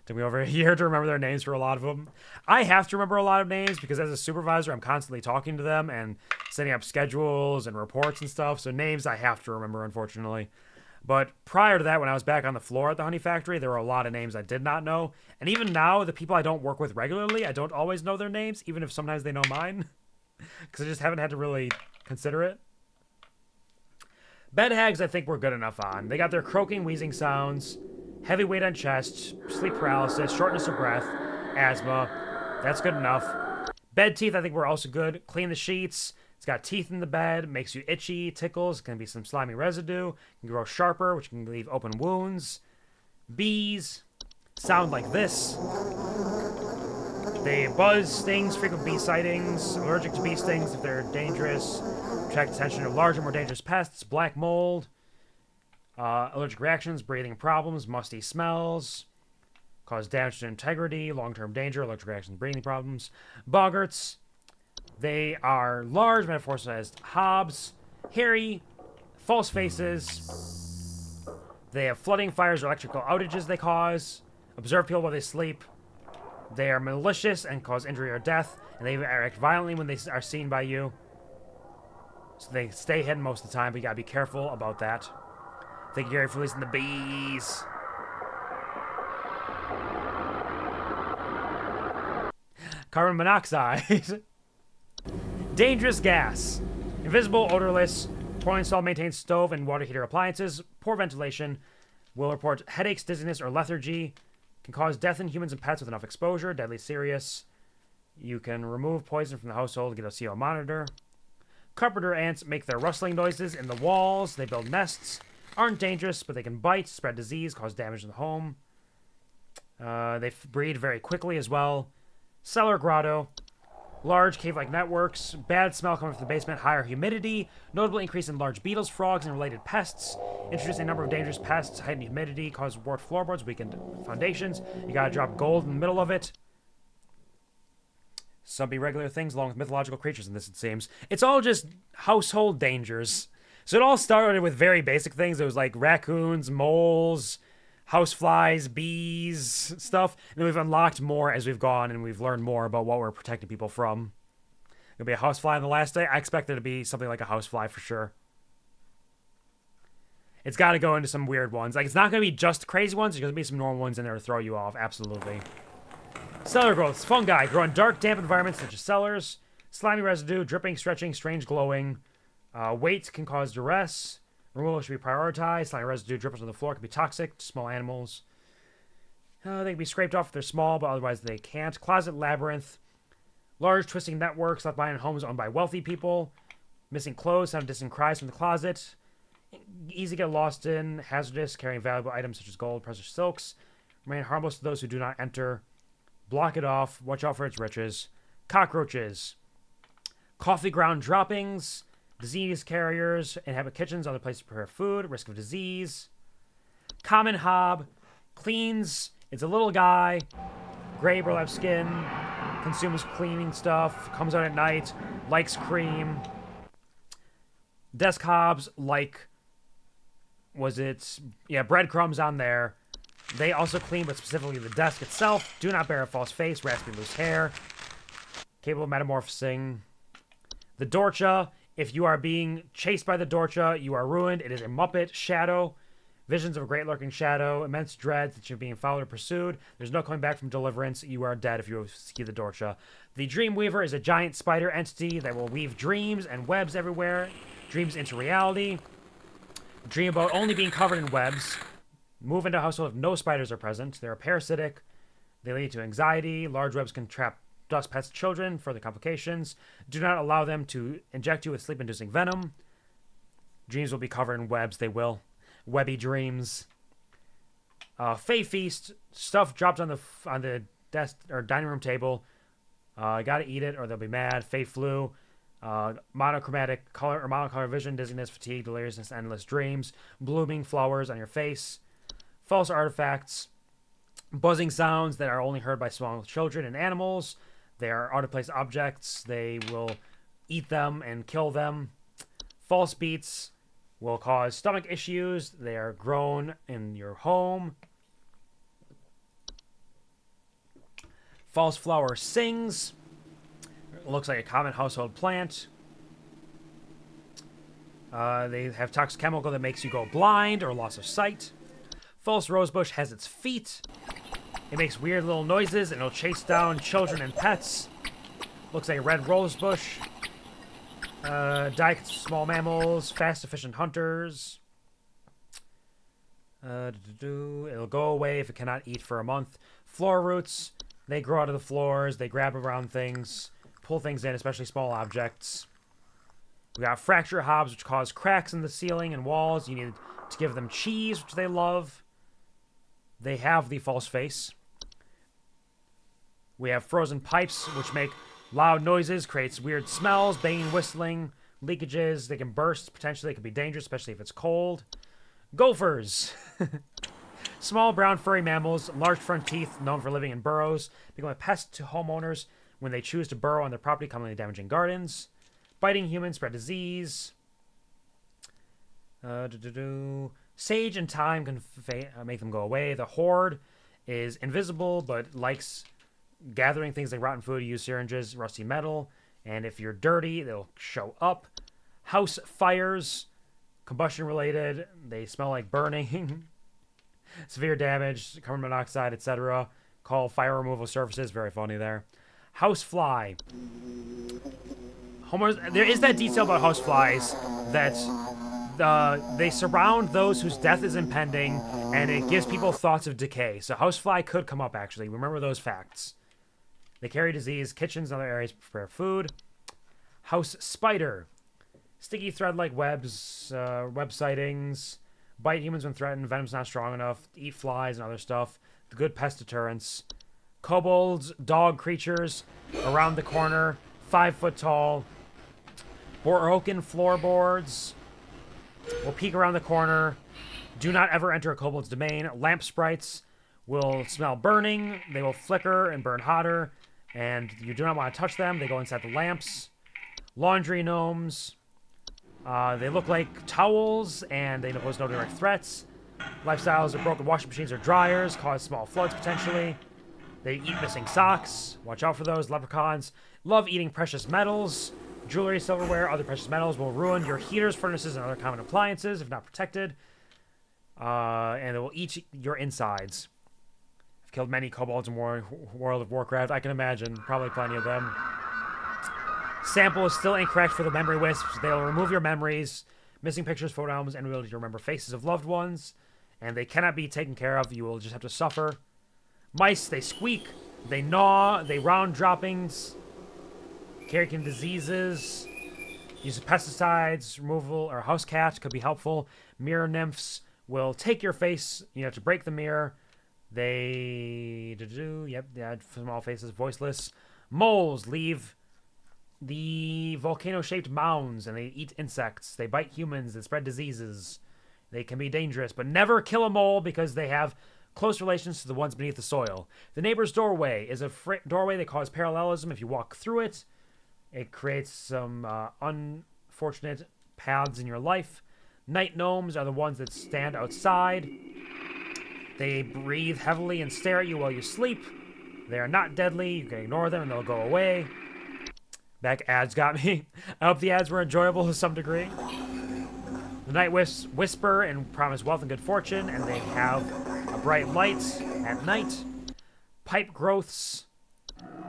Took me over a year to remember their names for a lot of them. I have to remember a lot of names because as a supervisor, I'm constantly talking to them and setting up schedules and reports and stuff. So names I have to remember, unfortunately. But prior to that, when I was back on the floor at the honey factory, there were a lot of names I did not know. And even now, the people I don't work with regularly, I don't always know their names, even if sometimes they know mine. Because I just haven't had to really consider it. Bed hags, I think we're good enough on. They got their croaking, wheezing sounds, heavy weight on chest, sleep paralysis, shortness of breath, asthma. That's good enough. Bed teeth, I think we're also good. Clean the sheets. It's got teeth in the bed, makes you itchy, tickles, can be some slimy residue, can grow sharper, which can leave open wounds. Bees sound like this. They buzz, stings, frequent bee sightings, allergic to bee stings if they're dangerous, attract attention of larger, more dangerous pests, black mold, allergic reactions, breathing problems, musty smells, cause damage to integrity, long-term danger, allergic reactions, breathing problems. Boggarts. They are large, metamorphosized Hobbs, hairy, false faces. They have flooding, fires, or electrical outages they cause. Observe people while they sleep. They are malicious and cause injury or death, and they act violently when they are seen by you. So they stay hidden most of the time, but you gotta be careful about that. Thank you, Gary, for releasing the bees. Carbon monoxide. Dangerous gas. Invisible, odorless, poorly installed, maintained stove and water heater appliances. Poor ventilation. Will report headaches, dizziness, or lethargy. Can cause death in humans and pets with enough exposure. Deadly serious. You can remove poison from the household. Get a CO monitor. Carpenter ants make their rustling noises in the walls. They build nests. Aren't dangerous, but they can bite, spread disease, cause damage in the home. They breed very quickly as well. Cellar grotto. Large cave-like networks, bad smell coming from the basement, higher humidity, notable increase in large beetles, frogs, and related pests. Introduce a number of dangerous pests, heightened humidity, cause warped floorboards, weakened foundations. You gotta drop gold in the middle of it. Some be regular things along with mythological creatures in this, it seems. It's all just household dangers. So it all started with very basic things. It was like raccoons, moles, houseflies, bees, stuff. And then we've unlocked more as we've gone, and we've learned more about what we're protecting people from. Gonna be a housefly on the last day. I expect there to be something like a housefly for sure. It's got to go into some weird ones. Like, it's not gonna be just crazy ones. There's gonna be some normal ones in there to throw you off. Absolutely. Cellar growths. Fungi grow in dark, damp environments such as cellars. Slimy residue, dripping, stretching, strange glowing. Weight can cause duress. Removal should be prioritized. Slimy residue drippers on the floor can be toxic to small animals. They can be scraped off if they're small, but otherwise they can't. Closet labyrinth. Large twisting networks left behind in homes owned by wealthy people. Missing clothes, sound distant cries from the closet. Easy to get lost in. Hazardous, carrying valuable items such as gold, precious silks. Remain harmless to those who do not enter. Block it off. Watch out for its riches. Cockroaches. Coffee ground droppings. Disease carriers. Inhabit kitchens, other places to prepare food. Risk of disease. Common hob. Cleans. It's a little guy. Gray burlap skin. Consumes cleaning stuff. Comes out at night. Likes cream. Desk hobs like... Was it... Yeah, breadcrumbs on there. They also clean, but specifically the desk itself. Do not bear a false face. Raspy loose hair. Capable of metamorphosing. The Dorcha. If you are being chased by the Dorcha, you are ruined. It is a Muppet shadow. Visions of a great lurking shadow. Immense dread that you're being followed or pursued. There's no coming back from deliverance. You are dead if you see the Dorcha. The Dreamweaver is a giant spider entity that will weave dreams and webs everywhere. Dreams into reality. Dream about only being covered in webs. Move into a household if no spiders are present. They're parasitic. They lead to anxiety. Large webs can trap dust pets, children, further complications. Do not allow them to inject you with sleep-inducing venom. Dreams will be covered in webs. They will. Webby dreams. Fey feast. Stuff dropped on the desk or dining room table. Gotta eat it or they'll be mad. Fey flu. Monochromatic color or monocolor vision, dizziness, fatigue, deliriousness, endless dreams, blooming flowers on your face, false artifacts, buzzing sounds that are only heard by small children and animals. They are out-of-place objects. They will eat them and kill them. False beats will cause stomach issues. They are grown in your home. False flower sings. It looks like a common household plant. They have toxic chemical that makes you go blind or loss of sight. False rosebush has its feet. It makes weird little noises and it'll chase down children and pets. Looks like a red rosebush. Diet small mammals, fast, efficient hunters. It'll go away if it cannot eat for a month. Floor roots, they grow out of the floors. They grab around things, pull things in, especially small objects. We got fracture hobs, which cause cracks in the ceiling and walls. You need to give them cheese, which they love. They have the false face. We have frozen pipes, which make loud noises, creates weird smells, banging, whistling, leakages. They can burst, potentially. They can be dangerous, especially if it's cold. Gophers. Small brown furry mammals, large front teeth, known for living in burrows, become a pest to homeowners when they choose to burrow on their property, commonly damaging gardens. Biting humans, spread disease. Sage and time can make them go away. The horde is invisible, but likes gathering things like rotten food, use syringes, rusty metal, and if you're dirty, they'll show up. House fires, combustion related, they smell like burning. Severe damage, carbon monoxide, etc. Call fire removal services, very funny there. House fly. There is that detail about house flies that they surround those whose death is impending, and it gives people thoughts of decay. So housefly could come up, actually. Remember those facts. They carry disease, kitchens, and other areas to prepare food. House spider. Sticky thread-like webs, web sightings. Bite humans when threatened. Venom's not strong enough. Eat flies and other stuff. The good pest deterrents. Kobolds, dog creatures. Around the corner. 5 foot tall. Broken floorboards. Will peek around the corner. Do not ever enter a kobold's domain. Lamp sprites will smell burning. They will flicker and burn hotter. And you do not want to touch them. They go inside the lamps. Laundry gnomes. They look like towels, and they pose no direct threats. Lifestyles of broken washing machines or dryers. Cause small floods, potentially. They eat missing socks. Watch out for those. Leprechauns love eating precious metals. Jewelry, silverware, other precious metals will ruin your heaters, furnaces, and other common appliances if not protected. And they will eat your insides. I've killed many kobolds in World of Warcraft. I can imagine. Probably plenty of them. Sample is still incorrect for the memory wisps. They'll remove your memories, missing pictures, photo albums, and ability to remember faces of loved ones. And they cannot be taken care of. You will just have to suffer. Mice, they squeak. They gnaw. They round droppings. Carrying diseases. Use of pesticides, removal, or house cats could be helpful. Mirror nymphs will take your face. You have to break the mirror. They small faces, voiceless. Moles leave the volcano-shaped mounds, and they eat insects. They bite humans. They spread diseases. They can be dangerous, but never kill a mole because they have close relations to the ones beneath the soil. The neighbor's doorway is a doorway that causes parallelism. If you walk through it, it creates some unfortunate paths in your life. Night gnomes are the ones that stand outside. They breathe heavily and stare at you while you sleep. They are not deadly. You can ignore them and they'll go away. Back ads got me. I hope the ads were enjoyable to some degree. The night wisps whisper and promise wealth and good fortune, and they have a bright light at night. Pipe growths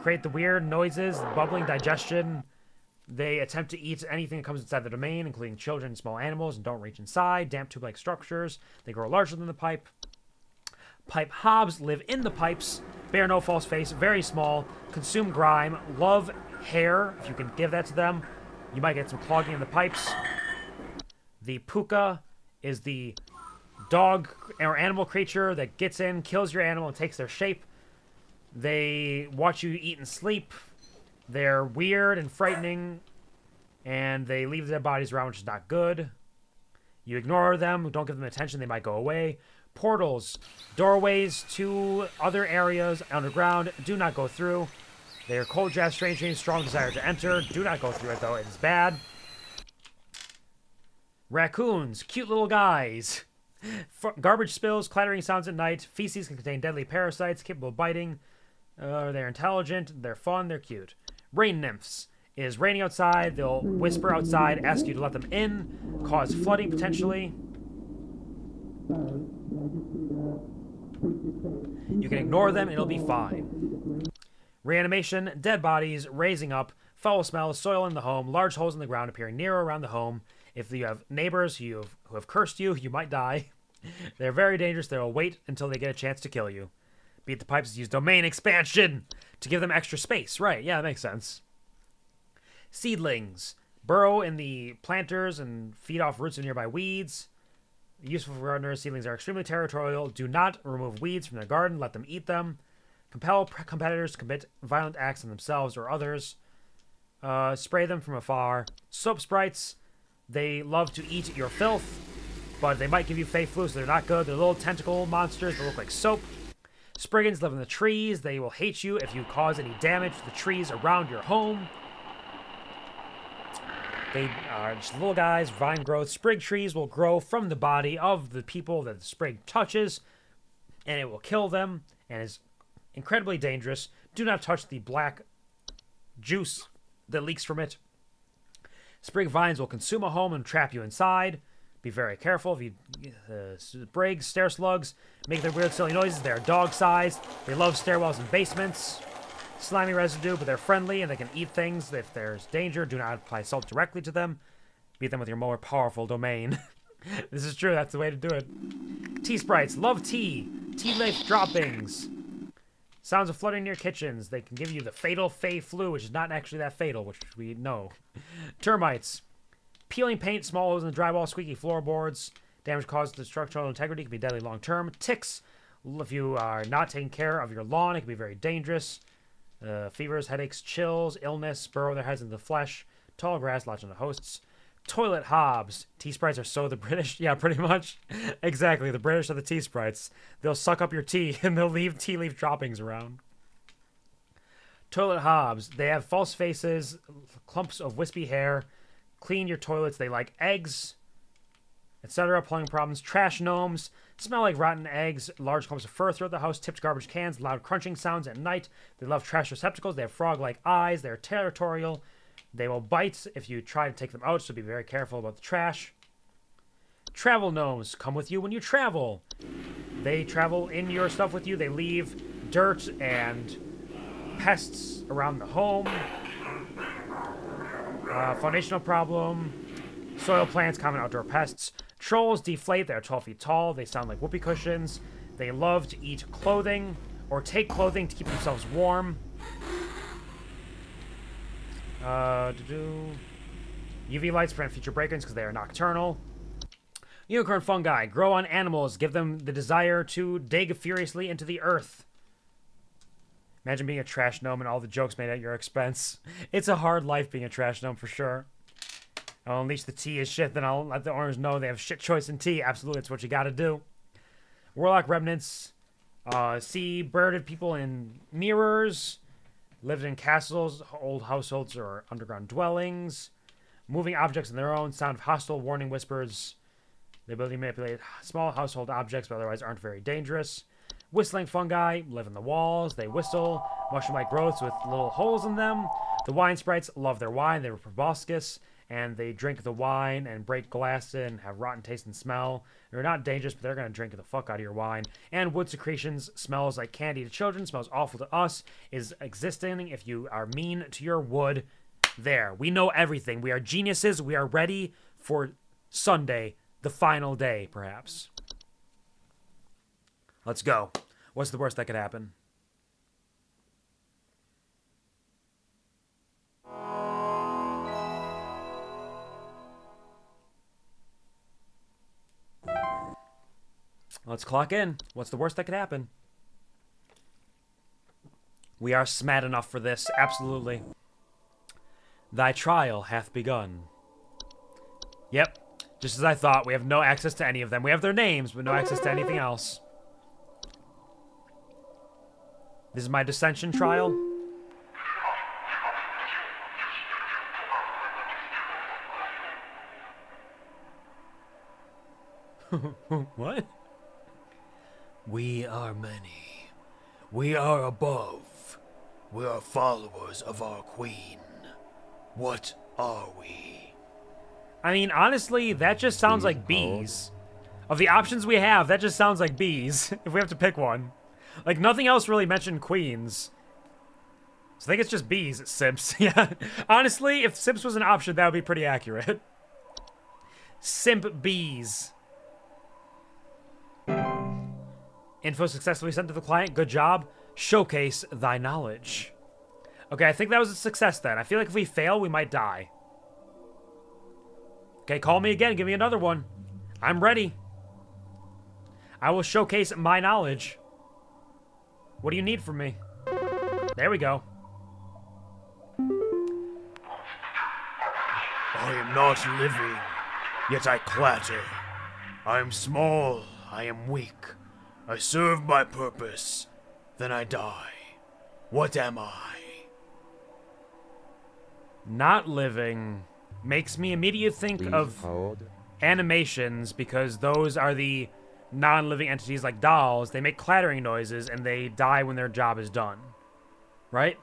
create the weird noises, bubbling digestion. They attempt to eat anything that comes inside the domain, including children and small animals, and don't reach inside. Damp tube-like structures. They grow larger than the pipe. Pipe hobs live in the pipes. Bear no false face. Very small. Consume grime. Love hair. If you can give that to them, you might get some clogging in the pipes. The puka is the dog or animal creature that gets in, kills your animal, and takes their shape. They watch you eat and sleep. They're weird and frightening. And they leave their bodies around, which is not good. You ignore them, don't give them attention, they might go away. Portals, doorways to other areas underground, do not go through. They are cold jazz, strange dreams, strong desire to enter. Do not go through it, though. It is bad. Raccoons, cute little guys. Garbage spills, clattering sounds at night. Feces can contain deadly parasites, capable of biting. They're intelligent, they're fun, they're cute. Rain nymphs. It is raining outside. They'll whisper outside, ask you to let them in, cause flooding potentially. You can ignore them and it'll be fine. Reanimation, dead bodies, raising up, foul smells, soil in the home, large holes in the ground appearing near or around the home. If you have neighbors who have cursed you, you might die. They're very dangerous. They'll wait until they get a chance to kill you. Beat the Pipes use domain expansion to give them extra space. Right, yeah, that makes sense. Seedlings. Burrow in the planters and feed off roots of nearby weeds. Useful for gardeners. Seedlings are extremely territorial. Do not remove weeds from their garden. Let them eat them. Compel competitors to commit violent acts on themselves or others. Spray them from afar. Soap sprites. They love to eat your filth, but they might give you fey flu, so they're not good. They're little tentacle monsters that look like soap. Spriggans live in the trees. They will hate you if you cause any damage to the trees around your home. They are just little guys, vine growth. Sprig trees will grow from the body of the people that the sprig touches, and it will kill them, and is incredibly dangerous. Do not touch the black juice that leaks from it. Sprig vines will consume a home and trap you inside. Be very careful. If you sprigs, stair slugs, make their weird silly noises. They are dog-sized. They love stairwells and basements. Slimy residue, but they're friendly and they can eat things. If there's danger, do not apply salt directly to them. Beat them with your more powerful domain. This is true. That's the way to do it. Tea sprites love tea. Tea leaf droppings. Sounds of flooding near kitchens. They can give you the fatal fey flu, which is not actually that fatal, which we know. Termites. Peeling paint, small holes in the drywall, squeaky floorboards. Damage caused to structural integrity can be deadly long term. Ticks. If you are not taking care of your lawn, it can be very dangerous. Fevers, headaches, chills, illness, burrow their heads into the flesh. Tall grass, latch on the hosts. Toilet hobs. Tea sprites are so the British. Yeah, pretty much. Exactly. The British are the tea sprites. They'll suck up your tea and they'll leave tea leaf droppings around. Toilet hobs. They have false faces, clumps of wispy hair. Clean your toilets. They like eggs, etc. Plumbing problems. Trash gnomes. Smell like rotten eggs. Large clumps of fur throughout the house. Tipped garbage cans. Loud crunching sounds at night. They love trash receptacles. They have frog-like eyes. They're territorial. They will bite if you try to take them out, so be very careful about the trash. Travel gnomes come with you when you travel. They travel in your stuff with you. They leave dirt and pests around the home. Foundational problem. Soil plants, common outdoor pests. Trolls deflate. They are 12 feet tall. They sound like whoopee cushions. They love to eat clothing or take clothing to keep themselves warm. UV lights prevent future break-ins because they are nocturnal. Unicorn fungi grow on animals, give them the desire to dig furiously into the earth. Imagine being a trash gnome and all the jokes made at your expense. It's a hard life being a trash gnome for sure. I'll unleash the tea as shit, then I'll let the owners know they have shit choice in tea. Absolutely, that's what you gotta do. Warlock remnants see birded people in mirrors. Lived in castles, old households, or underground dwellings. Moving objects on their own. Sound of hostile warning whispers. The ability to manipulate small household objects, but otherwise aren't very dangerous. Whistling fungi live in the walls. They whistle. Mushroom-like growths with little holes in them. The wine sprites love their wine. They were proboscis. And they drink the wine and break glass and have rotten taste and smell. They're not dangerous, but they're going to drink the fuck out of your wine. And wood secretions smells like candy to children, smells awful to us, is existing if you are mean to your wood. There. We know everything. We are geniuses. We are ready for Sunday, the final day, perhaps. Let's go. What's the worst that could happen? Let's clock in. What's the worst that could happen? We are smart enough for this, absolutely. Thy trial hath begun. Yep. Just as I thought, we have no access to any of them. We have their names, but no access to anything else. This is my dissension trial. What? We are many. We are above. We are followers of our queen. What are we? I mean, honestly, that just sounds like bees. Of the options we have, that just sounds like bees, if we have to pick one. Like, nothing else really mentioned queens. So I think it's just bees, simps. Yeah. Honestly, if simps was an option, that would be pretty accurate. Simp bees. Info successfully sent to the client. Good job. Showcase thy knowledge. Okay, I think that was a success then. I feel like if we fail, we might die. Okay, call me again. Give me another one. I'm ready. I will showcase my knowledge. What do you need from me? There we go. I am not living, yet I clatter. I am small, I am weak. I serve my purpose, then I die. What am I? Not living makes me immediately think of animations, because those are the non-living entities like dolls. They make clattering noises and they die when their job is done. Right?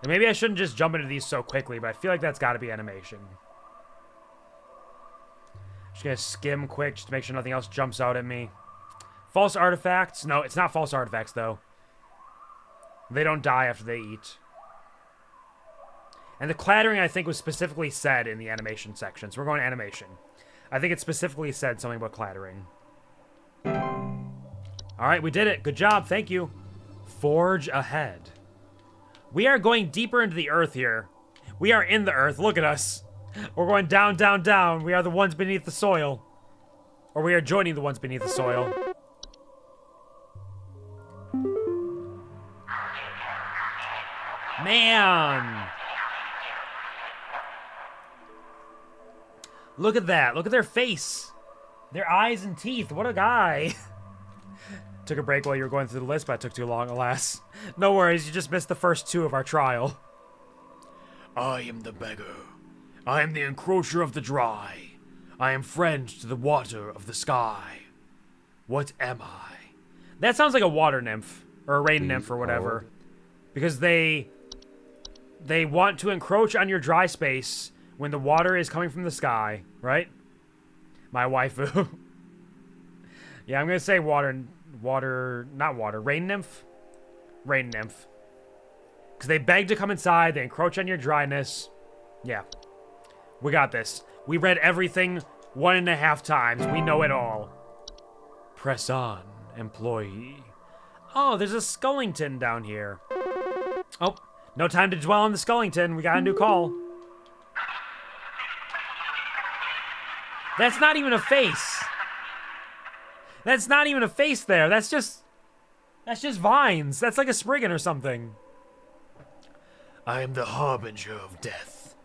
And maybe I shouldn't just jump into these so quickly, but I feel like that's got to be animation. Just gonna skim quick just to make sure nothing else jumps out at me. False artifacts? No, it's not false artifacts, though. They don't die after they eat. And the clattering, I think, was specifically said in the animation section. So we're going to animation. I think it specifically said something about clattering. Alright, we did it. Good job. Thank you. Forge ahead. We are going deeper into the earth here. We are in the earth. Look at us. We're going down, down, down. We are the ones beneath the soil. Or we are joining the ones beneath the soil. Man. Look at that. Look at their face. Their eyes and teeth. What a guy. Took a break while you were going through the list, but it took too long, alas. No worries, you just missed the first two of our trial. I am the beggar. I am the encroacher of the dry. I am friend to the water of the sky. What am I? That sounds like a water nymph, or a rain nymph, or whatever. Because they want to encroach on your dry space when the water is coming from the sky, right? My waifu. Yeah, I'm gonna say rain nymph? Rain nymph. Because they beg to come inside, they encroach on your dryness. Yeah. We got this. We read everything 1.5 times. We know it all. Press on, employee. Oh, there's a Skullington down here. Oh, no time to dwell on the Skullington. We got a new call. That's not even a face. That's not even a face there. That's just vines. That's like a Spriggan or something. I am the harbinger of death.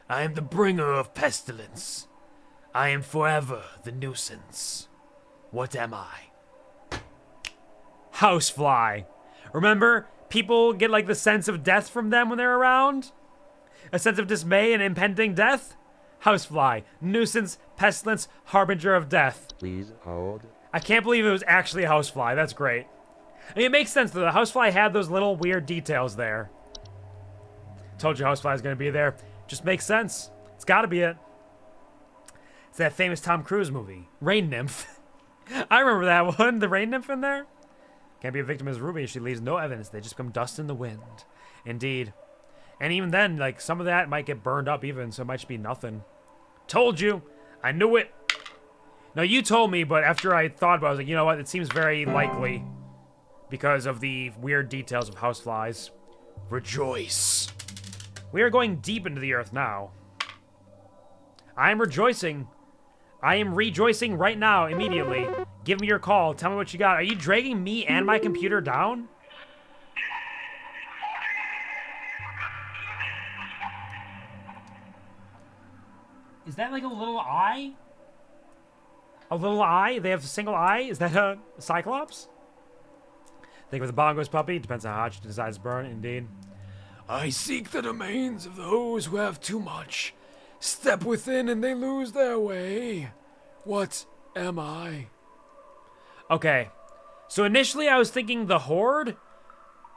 I am the bringer of pestilence. I am forever the nuisance. What am I? Housefly. Remember, people get like the sense of death from them when they're around? A sense of dismay and impending death? Housefly. Nuisance, pestilence, harbinger of death. Please hold. I can't believe it was actually a housefly. That's great. I mean, it makes sense though. The housefly had those little weird details there. Told you housefly is going to be there. Just makes sense. It's got to be it. It's that famous Tom Cruise movie, Rain Nymph. I remember that one. The rain nymph in there. Can't be a victim as Ruby. She leaves no evidence. They just become dust in the wind. Indeed. And even then, like, some of that might get burned up even, so it might just be nothing. Told you. I knew it. No, you told me, but after I thought about it, I was like, you know what? It seems very likely because of the weird details of houseflies. Rejoice. We are going deep into the earth now. I am rejoicing. I am rejoicing right now, immediately. Give me your call. Tell me what you got. Are you dragging me and my computer down? Is that like a little eye? A little eye? They have a single eye? Is that a Cyclops? Think of the Bongo's puppy. Depends on how much it decides to burn, indeed. I seek the domains of those who have too much. Step within and they lose their way. What am I? Okay. So initially I was thinking the Horde,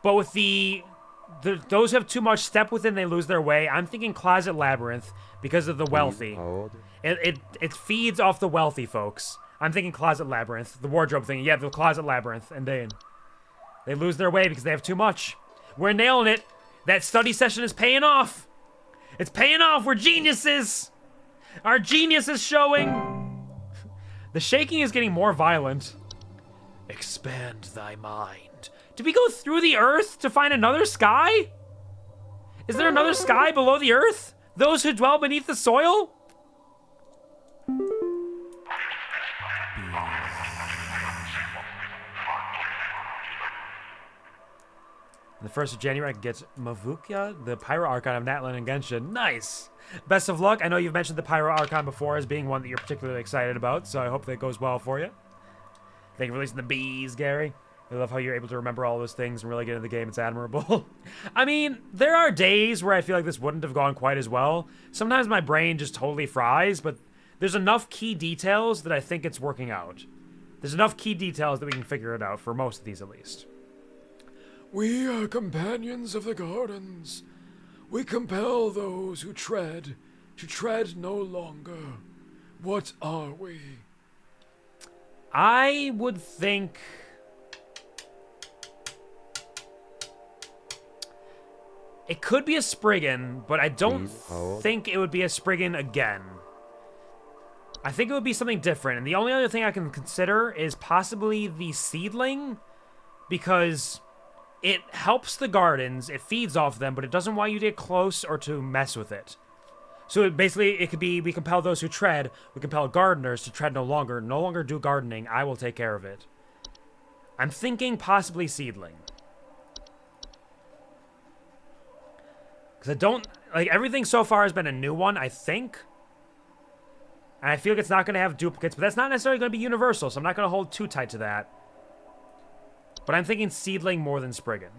but with those who have too much step within, they lose their way. I'm thinking Closet Labyrinth because of the wealthy. It feeds off the wealthy folks. I'm thinking Closet Labyrinth, the wardrobe thing. Yeah, the Closet Labyrinth, and they lose their way because they have too much. We're nailing it. That study session is paying off. It's paying off. We're geniuses. Our genius is showing. The shaking is getting more violent. Expand thy mind. Did we go through the earth to find another sky? Is there another sky below the earth? Those who dwell beneath the soil? The 1st of January, I can get Mavukia, the Pyro Archon of Natlan and Genshin. Nice! Best of luck. I know you've mentioned the Pyro Archon before as being one that you're particularly excited about, so I hope that goes well for you. Thank you for releasing the bees, Gary. I love how you're able to remember all those things and really get into the game. It's admirable. I mean, there are days where I feel like this wouldn't have gone quite as well. Sometimes my brain just totally fries, but there's enough key details that I think it's working out. There's enough key details that we can figure it out, for most of these at least. We are companions of the gardens. We compel those who tread to tread no longer. What are we? I would think... It could be a Spriggan, but I don't think it would be a Spriggan again. I think it would be something different, and the only other thing I can consider is possibly the Seedling, because it helps the gardens, it feeds off them, but it doesn't want you to get close or to mess with it. So it could be, we compel those who tread, we compel gardeners to tread no longer do gardening, I will take care of it. I'm thinking possibly Seedling. Because I don't, like, everything so far has been a new one, I think. And I feel like it's not going to have duplicates, but that's not necessarily going to be universal, so I'm not going to hold too tight to that. But I'm thinking Seedling more than Spriggan.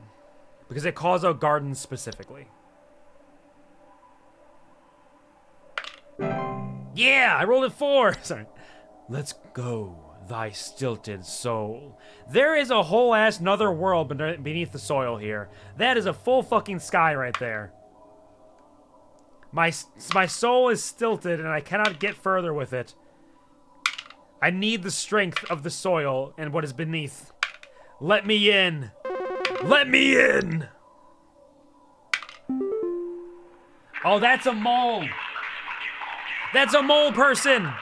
Because it calls out gardens specifically. Yeah, I rolled a 4. Sorry. Let's go, thy stilted soul. There is a whole ass another world beneath the soil here. That is a full fucking sky right there. My soul is stilted and I cannot get further with it. I need the strength of the soil and what is beneath. Let me in. Let me in. Oh, that's a mole. That's a mole person.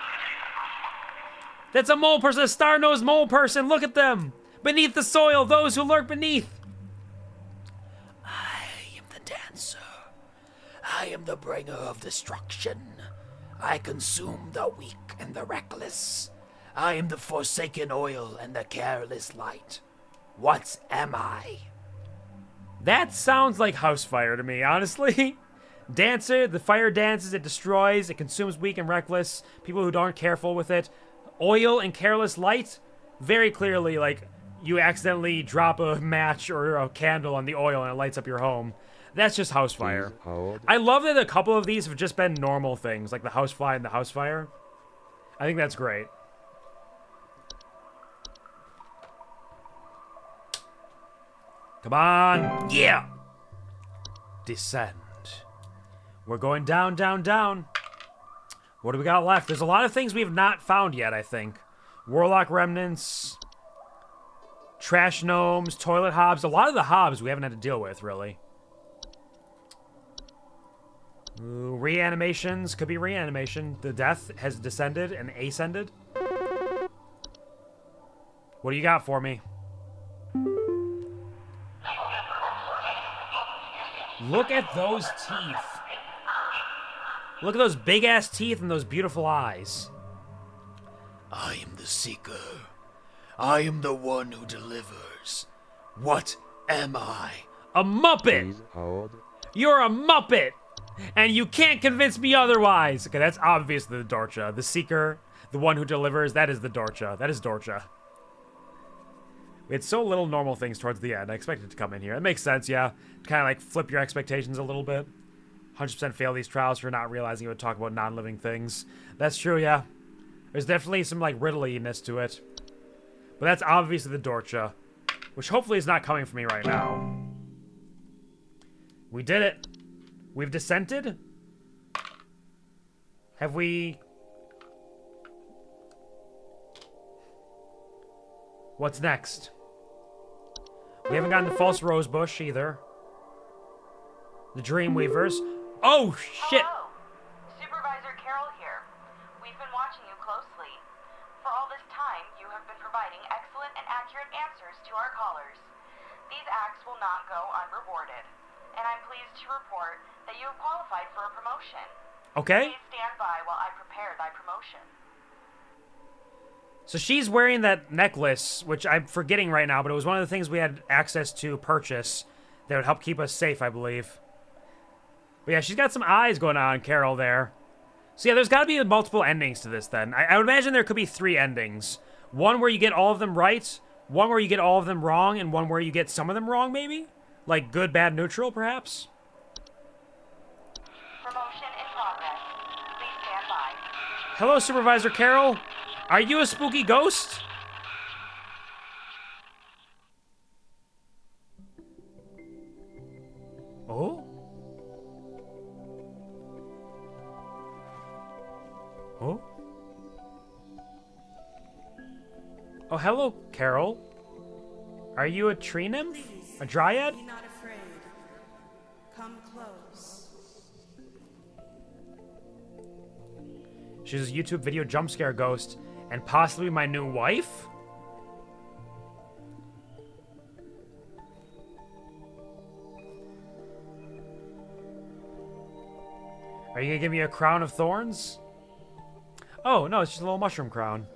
That's a mole person, a star-nosed mole person. Look at them. Beneath the soil, those who lurk beneath. I am the dancer. I am the bringer of destruction. I consume the weak and the reckless. I am the forsaken oil and the careless light. What am I? That sounds like Housefire to me, honestly. Dancer, the fire dances, it destroys, it consumes weak and reckless, people who aren't careful with it. Oil and careless light, very clearly, like, you accidentally drop a match or a candle on the oil and it lights up your home. That's just Housefire. I love that a couple of these have just been normal things, like the Housefly and the Housefire. I think that's great. Come on. Yeah. Descend. We're going down, down, down. What do we got left? There's a lot of things we have not found yet, I think. Warlock remnants. Trash gnomes. Toilet hobs. A lot of the hobs we haven't had to deal with, really. Ooh, reanimations. Could be reanimation. The death has descended and ascended. What do you got for me? Look at those teeth. Look at those big-ass teeth and those beautiful eyes. I am the seeker. I am the one who delivers. What am I? A Muppet! You're a Muppet! And you can't convince me otherwise. Okay, that's obviously the Dorcha. The Seeker, the one who delivers, that is the Dorcha. That is Dorcha. We had so little normal things towards the end. I expected it to come in here. It makes sense, yeah. To kind of like flip your expectations a little bit. 100% fail these trials for not realizing it would talk about non-living things. That's true, yeah. There's definitely some like riddliness to it. But that's obviously the Dorcha. Which hopefully is not coming for me right now. We did it. We've dissented? Have we... What's next? We haven't gotten the false rosebush either. The Dreamweavers. Oh, shit! Hello. Supervisor Carol here. We've been watching you closely. For all this time, you have been providing excellent and accurate answers to our callers. These acts will not go unrewarded. And I'm pleased to report that you have qualified for a promotion. Okay. Please stand by while I prepare thy promotion. So she's wearing that necklace, which I'm forgetting right now, but it was one of the things we had access to purchase that would help keep us safe, I believe. But yeah, she's got some eyes going on, Carol, there. So yeah, there's got to be multiple endings to this then. I would imagine there could be 3 endings. One where you get all of them right, one where you get all of them wrong, and one where you get some of them wrong, maybe? Like good, bad, neutral, perhaps? Promotion in progress. Please stand by. Hello, Supervisor Carol. Are you a spooky ghost? Oh? Oh? Oh, hello, Carol. Are you a tree nymph? A dryad? Be not afraid. Come close. She's a YouTube video jump scare ghost and possibly my new wife? Are you gonna give me a crown of thorns? Oh, no, it's just a little mushroom crown.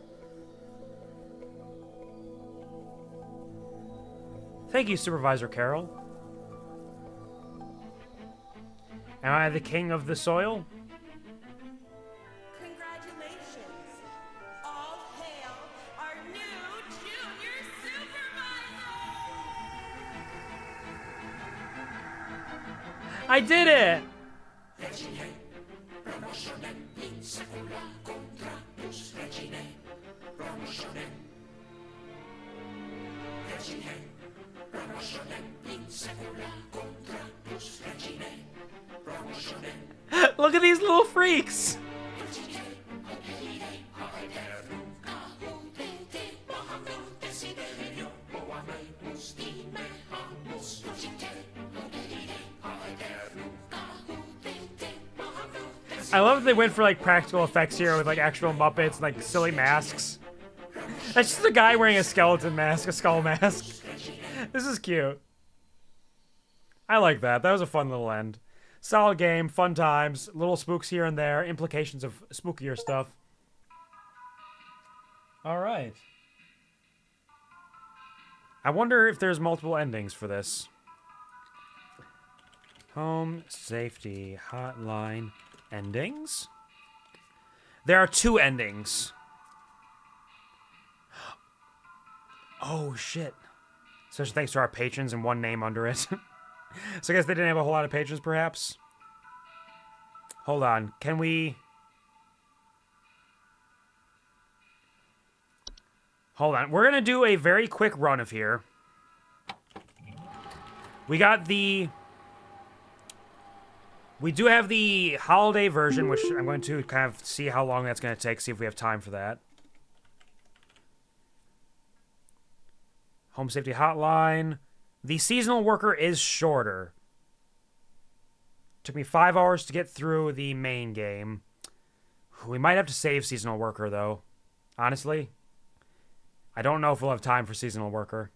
Thank you, Supervisor Carol. Am I the king of the soil? Congratulations. All hail our new junior supervisor! I did it! Look at these little freaks! I love that they went for like practical effects here with like actual Muppets and like silly masks. That's just a guy wearing a skeleton mask, a skull mask. This is cute. I like that. That was a fun little end. Solid game, fun times, little spooks here and there, implications of spookier stuff. All right. I wonder if there's multiple endings for this. Home safety hotline endings. There are 2 endings. Oh shit. Special thanks to our patrons and 1 name under it. So I guess they didn't have a whole lot of patrons, perhaps? Hold on. Can we... Hold on. We're going to do a very quick run of here. We got the... We do have the holiday version, which I'm going to kind of see how long that's going to take, see if we have time for that. Home safety hotline. The seasonal worker is shorter. Took me 5 hours to get through the main game. We might have to save seasonal worker, though. Honestly. I don't know if we'll have time for seasonal worker.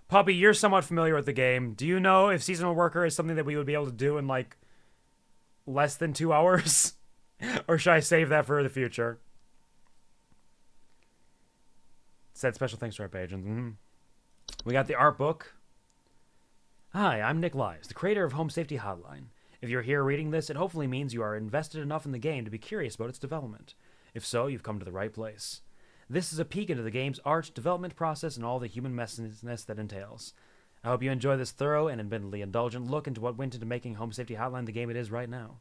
Puppy, you're somewhat familiar with the game. Do you know if seasonal worker is something that we would be able to do in, like, less than 2 hours? Or should I save that for the future? Said special thanks to our patrons. We got the art book. Hi, I'm Nick Lies, the creator of Home Safety Hotline. If you're here reading this, it hopefully means you are invested enough in the game to be curious about its development. If so, you've come to the right place. This is a peek into the game's art, development process, and all the human messiness that entails. I hope you enjoy this thorough and admittedly indulgent look into what went into making Home Safety Hotline the game it is right now.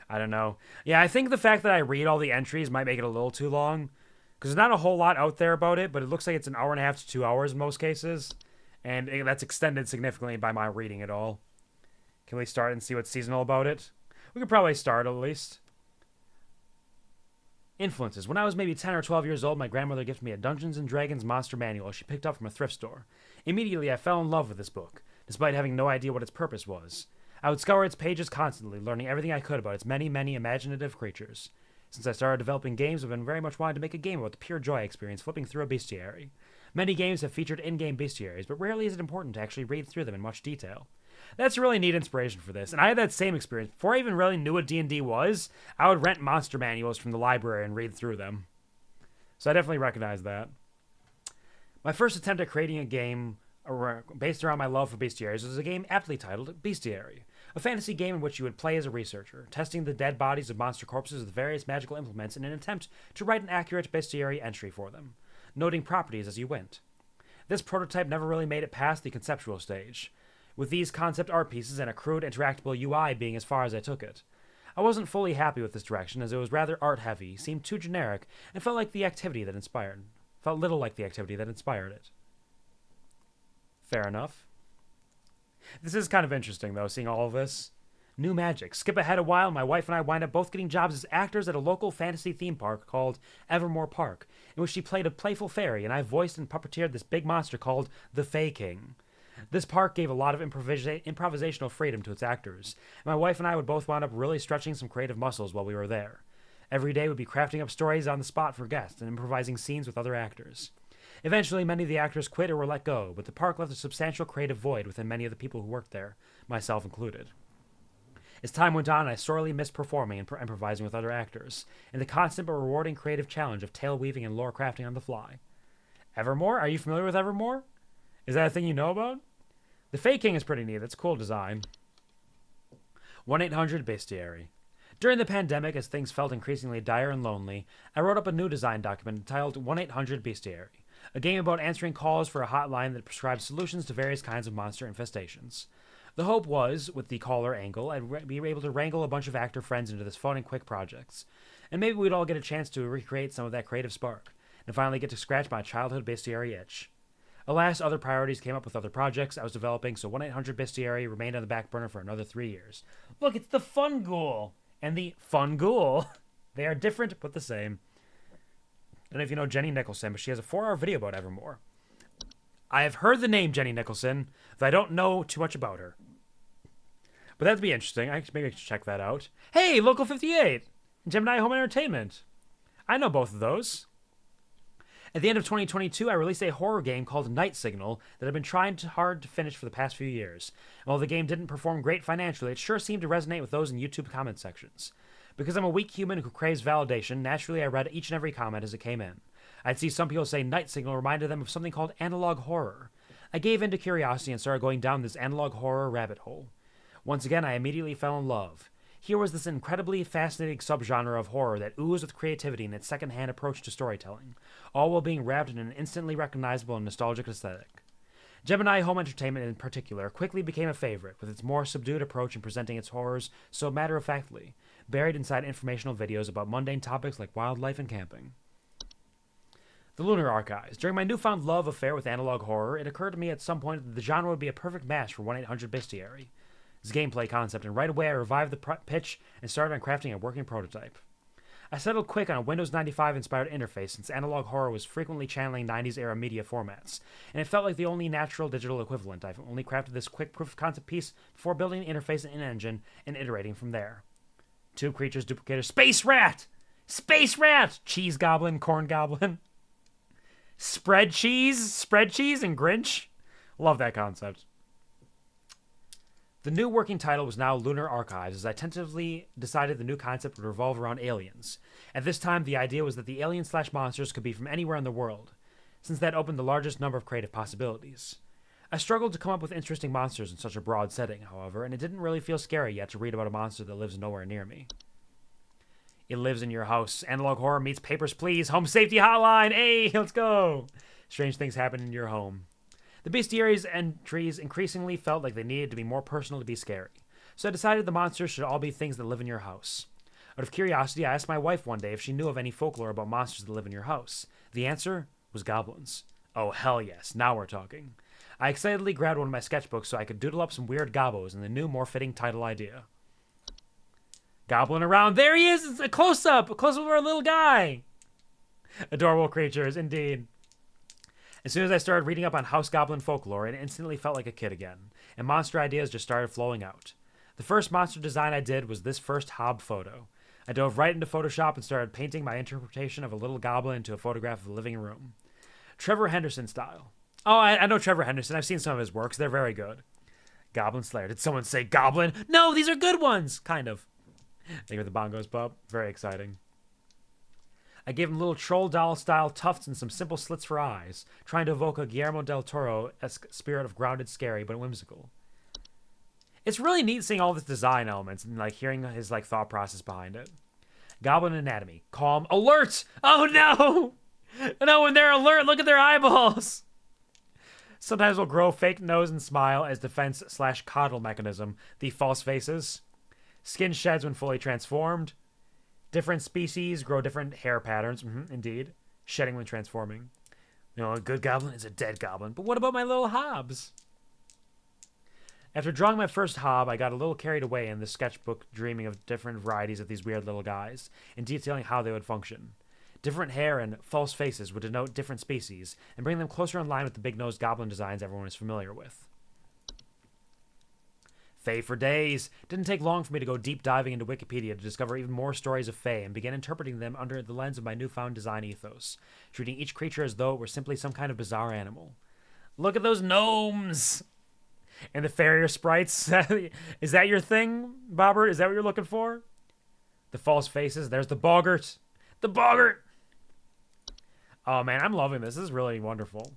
I don't know. Yeah, I think the fact that I read all the entries might make it a little too long, because there's not a whole lot out there about it, but it looks like it's an hour and a half to 2 hours in most cases, and that's extended significantly by my reading it all. Can we start and see what's seasonal about it? We could probably start, at least. Influences. When I was maybe 10 or 12 years old, my grandmother gifted me a Dungeons & Dragons monster manual she picked up from a thrift store. Immediately, I fell in love with this book, despite having no idea what its purpose was. I would scour its pages constantly, learning everything I could about its many, many imaginative creatures. Since I started developing games, I've been very much wanting to make a game about the pure joy I experience flipping through a bestiary. Many games have featured in-game bestiaries, but rarely is it important to actually read through them in much detail. That's a really neat inspiration for this, and I had that same experience. Before I even really knew what D&D was, I would rent monster manuals from the library and read through them. So I definitely recognize that. My first attempt at creating a game based around my love for bestiaries was a game aptly titled Bestiary, a fantasy game in which you would play as a researcher, testing the dead bodies of monster corpses with various magical implements in an attempt to write an accurate bestiary entry for them, noting properties as you went. This prototype never really made it past the conceptual stage, with these concept art pieces and a crude interactable UI being as far as I took it. I wasn't fully happy with this direction, as it was rather art-heavy, seemed too generic, and felt little like the activity that inspired it. Fair enough. This is kind of interesting, though, seeing all of this. New magic. Skip ahead a while, my wife and I wind up both getting jobs as actors at a local fantasy theme park called Evermore Park, in which she played a playful fairy, and I voiced and puppeteered this big monster called the Fae King. This park gave a lot of improvisational freedom to its actors, and my wife and I would both wind up really stretching some creative muscles while we were there. Every day we'd be crafting up stories on the spot for guests and improvising scenes with other actors. Eventually, many of the actors quit or were let go, but the park left a substantial creative void within many of the people who worked there, myself included. As time went on, I sorely missed performing and improvising with other actors, and the constant but rewarding creative challenge of tale weaving and lore crafting on the fly. Evermore? Are you familiar with Evermore? Is that a thing you know about? The Fae King is pretty neat. That's a cool design. 1-800-Bestiary. During the pandemic, as things felt increasingly dire and lonely, I wrote up a new design document entitled 1-800-Bestiary, a game about answering calls for a hotline that prescribes solutions to various kinds of monster infestations. The hope was, with the caller angle, I'd be able to wrangle a bunch of actor friends into this fun and quick projects, and maybe we'd all get a chance to recreate some of that creative spark, and finally get to scratch my childhood bestiary itch. Alas, other priorities came up with other projects I was developing, so 1-800-Bestiary remained on the back burner for another 3 years. Look, it's the Fun Ghoul! And the Fun Ghoul! They are different, but the same. I don't know if you know Jenny Nicholson, but she has a 4-hour video about Evermore. I have heard the name Jenny Nicholson, though I don't know too much about her. But that'd be interesting. Maybe I should check that out. Hey, Local 58! Gemini Home Entertainment! I know both of those. At the end of 2022, I released a horror game called Night Signal that I've been trying hard to finish for the past few years. And while the game didn't perform great financially, it sure seemed to resonate with those in YouTube comment sections. Because I'm a weak human who craves validation, naturally I read each and every comment as it came in. I'd see some people say Night Signal reminded them of something called analog horror. I gave in to curiosity and started going down this analog horror rabbit hole. Once again, I immediately fell in love. Here was this incredibly fascinating subgenre of horror that oozed with creativity in its second-hand approach to storytelling, all while being wrapped in an instantly recognizable and nostalgic aesthetic. Gemini Home Entertainment in particular quickly became a favorite, with its more subdued approach in presenting its horrors so matter-of-factly, buried inside informational videos about mundane topics like wildlife and camping. The Lunar Archives. During my newfound love affair with analog horror, it occurred to me at some point that the genre would be a perfect match for 1-800-Bestiary. This gameplay concept, and right away I revived the pitch and started on crafting a working prototype. I settled quick on a Windows 95 inspired interface since analog horror was frequently channeling 90s era media formats, and it felt like the only natural digital equivalent. I've only crafted this quick proof of concept piece before building the interface and engine and iterating from there. Two creatures, duplicators, Space Rat! Space Rat! Cheese Goblin, Corn Goblin. Spread cheese, and Grinch. Love that concept. The new working title was now Lunar Archives, as I tentatively decided the new concept would revolve around aliens. At this time, the idea was that the aliens/monsters could be from anywhere in the world, since that opened the largest number of creative possibilities. I struggled to come up with interesting monsters in such a broad setting, however, and it didn't really feel scary yet to read about a monster that lives nowhere near me. It lives in your house. Analog horror meets Papers, Please. Home safety hotline. Hey, let's go. Strange things happen in your home. The bestiary's entries increasingly felt like they needed to be more personal to be scary. So I decided the monsters should all be things that live in your house. Out of curiosity, I asked my wife one day if she knew of any folklore about monsters that live in your house. The answer was goblins. Oh, hell yes. Now we're talking. I excitedly grabbed one of my sketchbooks so I could doodle up some weird gobbos and the new, more fitting title idea. Goblin around. There he is. It's a close-up. A close-up of our little guy. Adorable creatures, indeed. As soon as I started reading up on house goblin folklore, it instantly felt like a kid again, and monster ideas just started flowing out. The first monster design I did was this first Hob photo. I dove right into Photoshop and started painting my interpretation of a little goblin into a photograph of the living room. Trevor Henderson style. Oh, I know Trevor Henderson. I've seen some of his works. They're very good. Goblin Slayer. Did someone say goblin? No, these are good ones. Kind of. Think of the bongos, bub. Very exciting. I gave him little troll doll style tufts and some simple slits for eyes, trying to evoke a Guillermo del Toro-esque spirit of grounded, scary, but whimsical. It's really neat seeing all these design elements and hearing his thought process behind it. Goblin anatomy. Calm. Alert! Oh no! No, when they're alert, look at their eyeballs! Sometimes we'll grow fake nose and smile as defense/coddle mechanism. The false faces. Skin sheds when fully transformed. Different species grow different hair patterns. Indeed. Shedding when transforming. A good goblin is a dead goblin. But what about my little hobs? After drawing my first hob, I got a little carried away in the sketchbook, dreaming of different varieties of these weird little guys, and detailing how they would function. Different hair and false faces would denote different species, and bring them closer in line with the big-nosed goblin designs everyone is familiar with. Fae for days. Didn't take long for me to go deep diving into Wikipedia to discover even more stories of Fae and begin interpreting them under the lens of my newfound design ethos, treating each creature as though it were simply some kind of bizarre animal. Look at those gnomes! And the farrier sprites. Is that your thing, Bobbert? Is that what you're looking for? The false faces. There's the boggart. The boggart! Oh man, I'm loving this. This is really wonderful.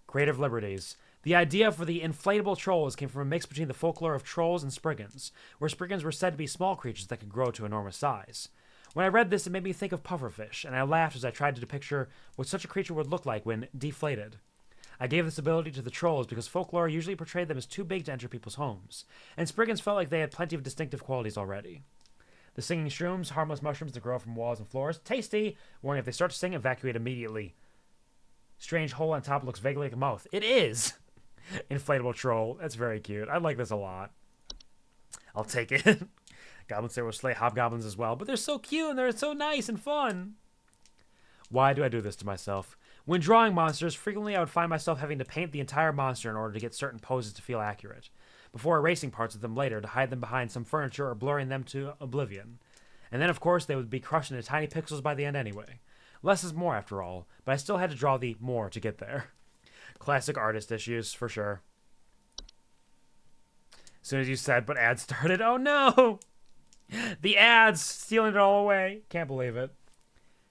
Creative liberties. The idea for the inflatable trolls came from a mix between the folklore of trolls and spriggans, where spriggans were said to be small creatures that could grow to enormous size. When I read this, it made me think of pufferfish, and I laughed as I tried to picture what such a creature would look like when deflated. I gave this ability to the trolls because folklore usually portrayed them as too big to enter people's homes, and spriggans felt like they had plenty of distinctive qualities already. The singing shrooms, harmless mushrooms that grow from walls and floors. Tasty! Warning, if they start to sing, evacuate immediately. Strange hole on top looks vaguely like a mouth. It is! Inflatable troll. That's very cute. I like this a lot. I'll take it. Goblin Slayer will slay hobgoblins as well, but they're so cute and they're so nice and fun. Why do I do this to myself? When drawing monsters, frequently I would find myself having to paint the entire monster in order to get certain poses to feel accurate, before erasing parts of them later to hide them behind some furniture or blurring them to oblivion. And then, of course, they would be crushed into tiny pixels by the end anyway. Less is more, after all, but I still had to draw the more to get there. Classic artist issues, for sure. As soon as you said, but ads started, oh no! The ads, stealing it all away. Can't believe it.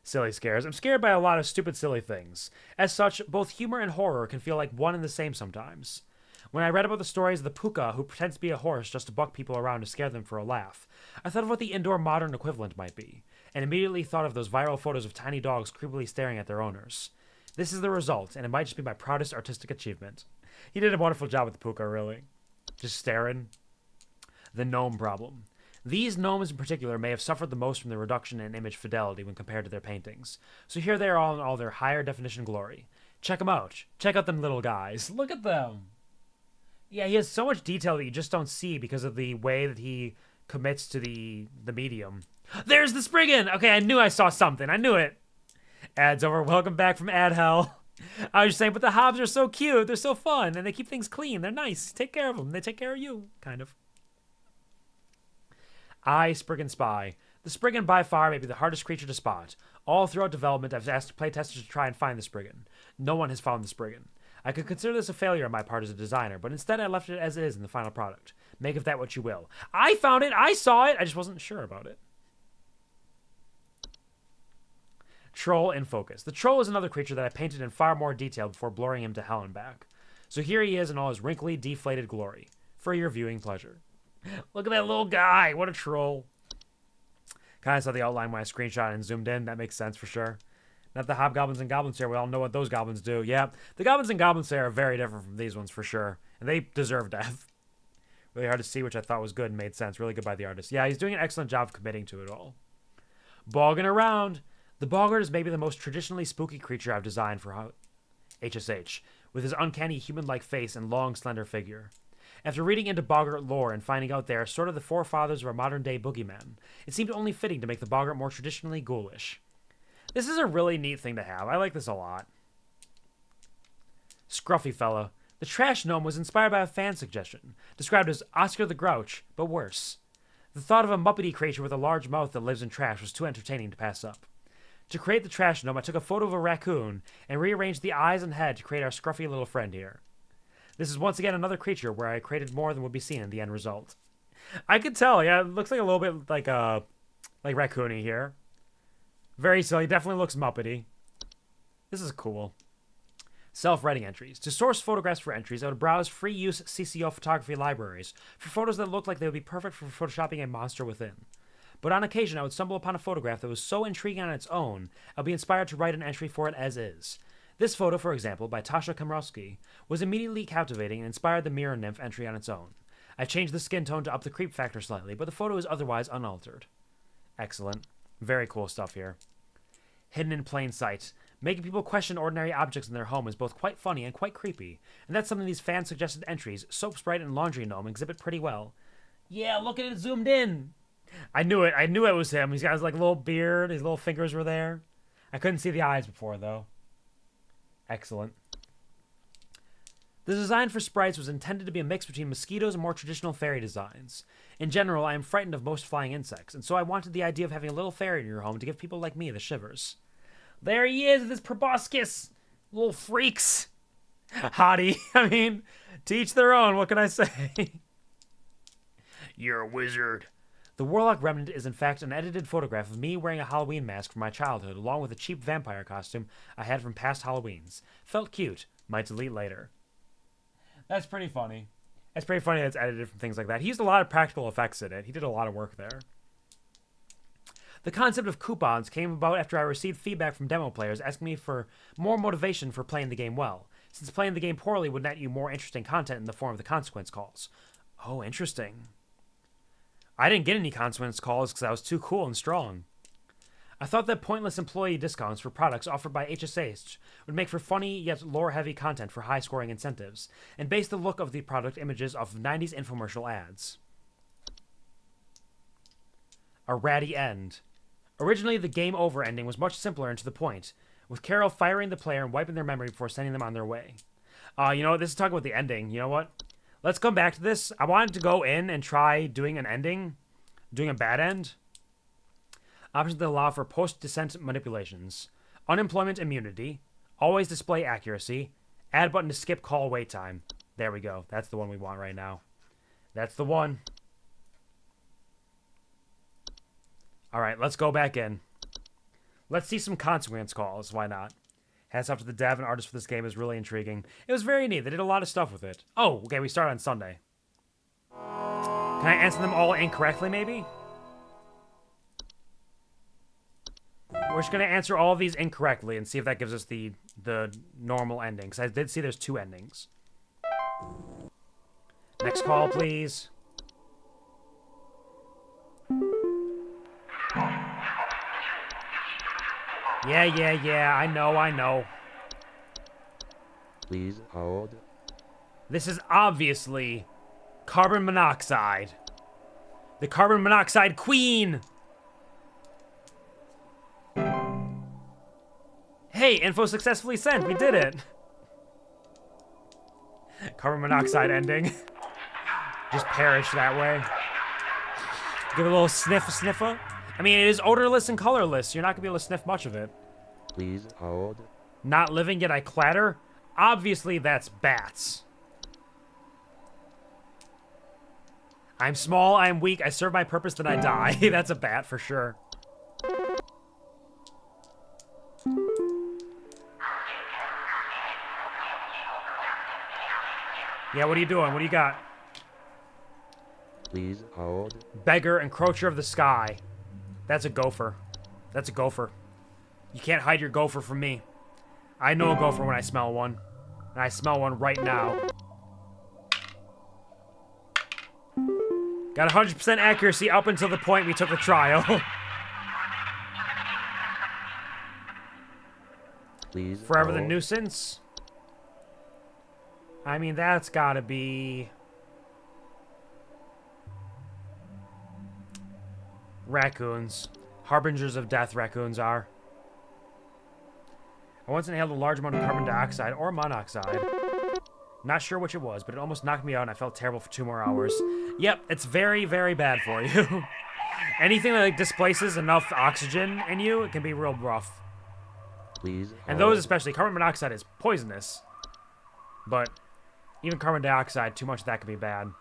Silly scares. I'm scared by a lot of stupid, silly things. As such, both humor and horror can feel like one and the same sometimes. When I read about the stories of the puka who pretends to be a horse just to buck people around to scare them for a laugh, I thought of what the indoor modern equivalent might be, and immediately thought of those viral photos of tiny dogs creepily staring at their owners. This is the result, and it might just be my proudest artistic achievement. He did a wonderful job with the puka, really. Just staring. The gnome problem. These gnomes in particular may have suffered the most from the reduction in image fidelity when compared to their paintings. So here they are all in all their higher definition glory. Check them out. Check out them little guys. Look at them. Yeah, he has so much detail that you just don't see because of the way that he commits to the medium. There's the Spriggan! Okay, I knew I saw something. I knew it. Ads over. Welcome back from ad hell. I was just saying, but the hobs are so cute. They're so fun, and they keep things clean. They're nice. Take care of them. They take care of you, kind of. Spriggan Spy. The Spriggan by far may be the hardest creature to spot. All throughout development, I've asked playtesters to try and find the Spriggan. No one has found the Spriggan. I could consider this a failure on my part as a designer, but instead I left it as it is in the final product. Make of that what you will. I found it! I saw it! I just wasn't sure about it. Troll in focus. The troll is another creature that I painted in far more detail before blurring him to hell and back. So here he is in all his wrinkly, deflated glory, for your viewing pleasure. Look at that little guy. What a troll. Kind of saw the outline when I screenshot and zoomed in. That makes sense for sure. Not the hobgoblins and goblins here. We all know what those goblins do. Yeah, the goblins and goblins here are very different from these ones for sure. And they deserve death. Really hard to see, which I thought was good and made sense. Really good by the artist. Yeah, he's doing an excellent job of committing to it all. Bogging around. The boggart is maybe the most traditionally spooky creature I've designed for HSH, with his uncanny human-like face and long, slender figure. After reading into boggart lore and finding out they are sort of the forefathers of our modern-day boogeyman, it seemed only fitting to make the boggart more traditionally ghoulish. This is a really neat thing to have. I like this a lot. Scruffy fella. The trash gnome was inspired by a fan suggestion, described as Oscar the Grouch, but worse. The thought of a muppety creature with a large mouth that lives in trash was too entertaining to pass up. To create the trash gnome, I took a photo of a raccoon and rearranged the eyes and head to create our scruffy little friend here. This is once again another creature where I created more than would be seen in the end result. I could tell, yeah, it looks like a little bit like raccoony here. Very silly, definitely looks muppety. This is cool. Self-writing entries. To source photographs for entries, I would browse free-use CCO photography libraries for photos that looked like they would be perfect for photoshopping a monster within. But on occasion, I would stumble upon a photograph that was so intriguing on its own, I would be inspired to write an entry for it as is. This photo, for example, by Tasha Komrowski, was immediately captivating and inspired the mirror nymph entry on its own. I changed the skin tone to up the creep factor slightly, but the photo is otherwise unaltered. Excellent. Very cool stuff here. Hidden in plain sight. Making people question ordinary objects in their home is both quite funny and quite creepy, and that's something these fan-suggested entries, Soap Sprite and Laundry Gnome, exhibit pretty well. Yeah, look at it zoomed in! I knew it. I knew it was him. He's got his like little beard. His little fingers were there. I couldn't see the eyes before, though. Excellent. The design for sprites was intended to be a mix between mosquitoes and more traditional fairy designs. In general, I am frightened of most flying insects, and so I wanted the idea of having a little fairy in your home to give people like me the shivers. There he is, this proboscis! Little freaks! Hottie. I mean, to each their own, what can I say? You're a wizard. The Warlock Remnant is in fact an edited photograph of me wearing a Halloween mask from my childhood, along with a cheap vampire costume I had from past Halloweens. Felt cute. Might delete later. That's pretty funny. It's pretty funny that it's edited from things like that. He used a lot of practical effects in it. He did a lot of work there. The concept of coupons came about after I received feedback from demo players asking me for more motivation for playing the game well, since playing the game poorly would net you more interesting content in the form of the consequence calls. Oh, interesting. I didn't get any consequence calls because I was too cool and strong. I thought that pointless employee discounts for products offered by HSH would make for funny yet lore-heavy content for high-scoring incentives, and base the look of the product images off of 90s infomercial ads. A ratty end. Originally, the game over ending was much simpler and to the point, with Carol firing the player and wiping their memory before sending them on their way. You know what? This is talking about the ending. You know what? Let's come back to this. I wanted to go in and try doing an ending, doing a bad end. Options that allow for post-descent manipulations. Unemployment immunity. Always display accuracy. Add button to skip call wait time. There we go. That's the one we want right now. That's the one. Alright, let's go back in. Let's see some consequence calls. Why not? Hats off to the dev and artist for this game. Is really intriguing. It was very neat. They did a lot of stuff with it. Oh, okay, we start on Sunday. Can I answer them all incorrectly, maybe? We're just going to answer all of these incorrectly and see if that gives us the normal ending. Because I did see there's 2 endings. Next call, please. Yeah, I know. Please hold. This is obviously carbon monoxide. The carbon monoxide queen! Hey, info successfully sent. We did it. Carbon monoxide ending. Just perish that way. Give it a little sniffer. I mean, it is odorless and colorless. You're not going to be able to sniff much of it. Please hold. Not living yet I clatter? Obviously, that's bats. I'm small, I'm weak, I serve my purpose, then I die. That's a bat for sure. Yeah, what are you doing? What do you got? Please hold. Beggar, encroacher of the sky. That's a gopher. That's a gopher. You can't hide your gopher from me. I know a gopher when I smell one. And I smell one right now. Got 100% accuracy up until the point we took the trial. Please Forever the hold. nuisance. I mean, that's gotta be... raccoons. Harbingers of death, raccoons are. I once inhaled a large amount of carbon dioxide or monoxide. Not sure which it was, but it almost knocked me out and I felt terrible for 2 more hours. Yep, it's very, very bad for you. Anything that like, displaces enough oxygen in you, it can be real rough. Please And hold. those especially, carbon monoxide is poisonous. But even carbon dioxide, too much of that can be bad.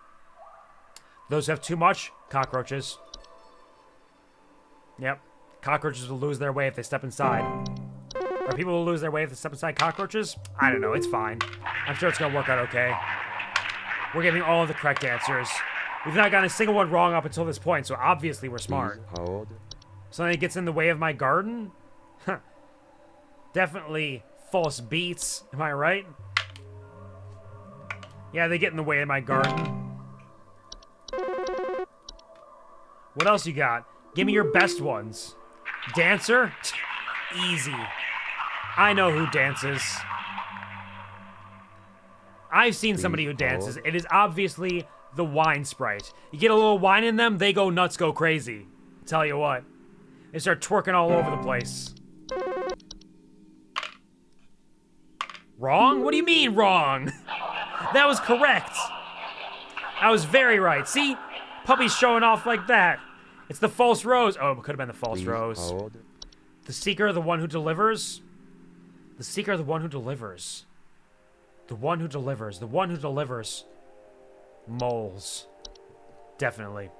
Those who have too much, cockroaches. Yep, cockroaches will lose their way if they step inside. Or people will lose their way if they step inside cockroaches? I don't know, it's fine. I'm sure it's gonna work out okay. We're giving all of the correct answers. We've not gotten a single one wrong up until this point, so obviously we're smart. Please hold. Something that gets in the way of my garden? Huh. Definitely false beats, am I right? Yeah, they get in the way of my garden. What else you got? Give me your best ones. Dancer? Easy. I know who dances. I've seen somebody who dances. It is obviously the wine sprite. You get a little wine in them, they go nuts, go crazy. Tell you what. They start twerking all over the place. Wrong? What do you mean, wrong? That was correct. I was very right. See? Puppy's showing off like that. It's the false rose. Oh, it could have been the false Please rose. hold. The seeker, the one who delivers. The seeker, the one who delivers. The one who delivers. The one who delivers. Moles. Definitely.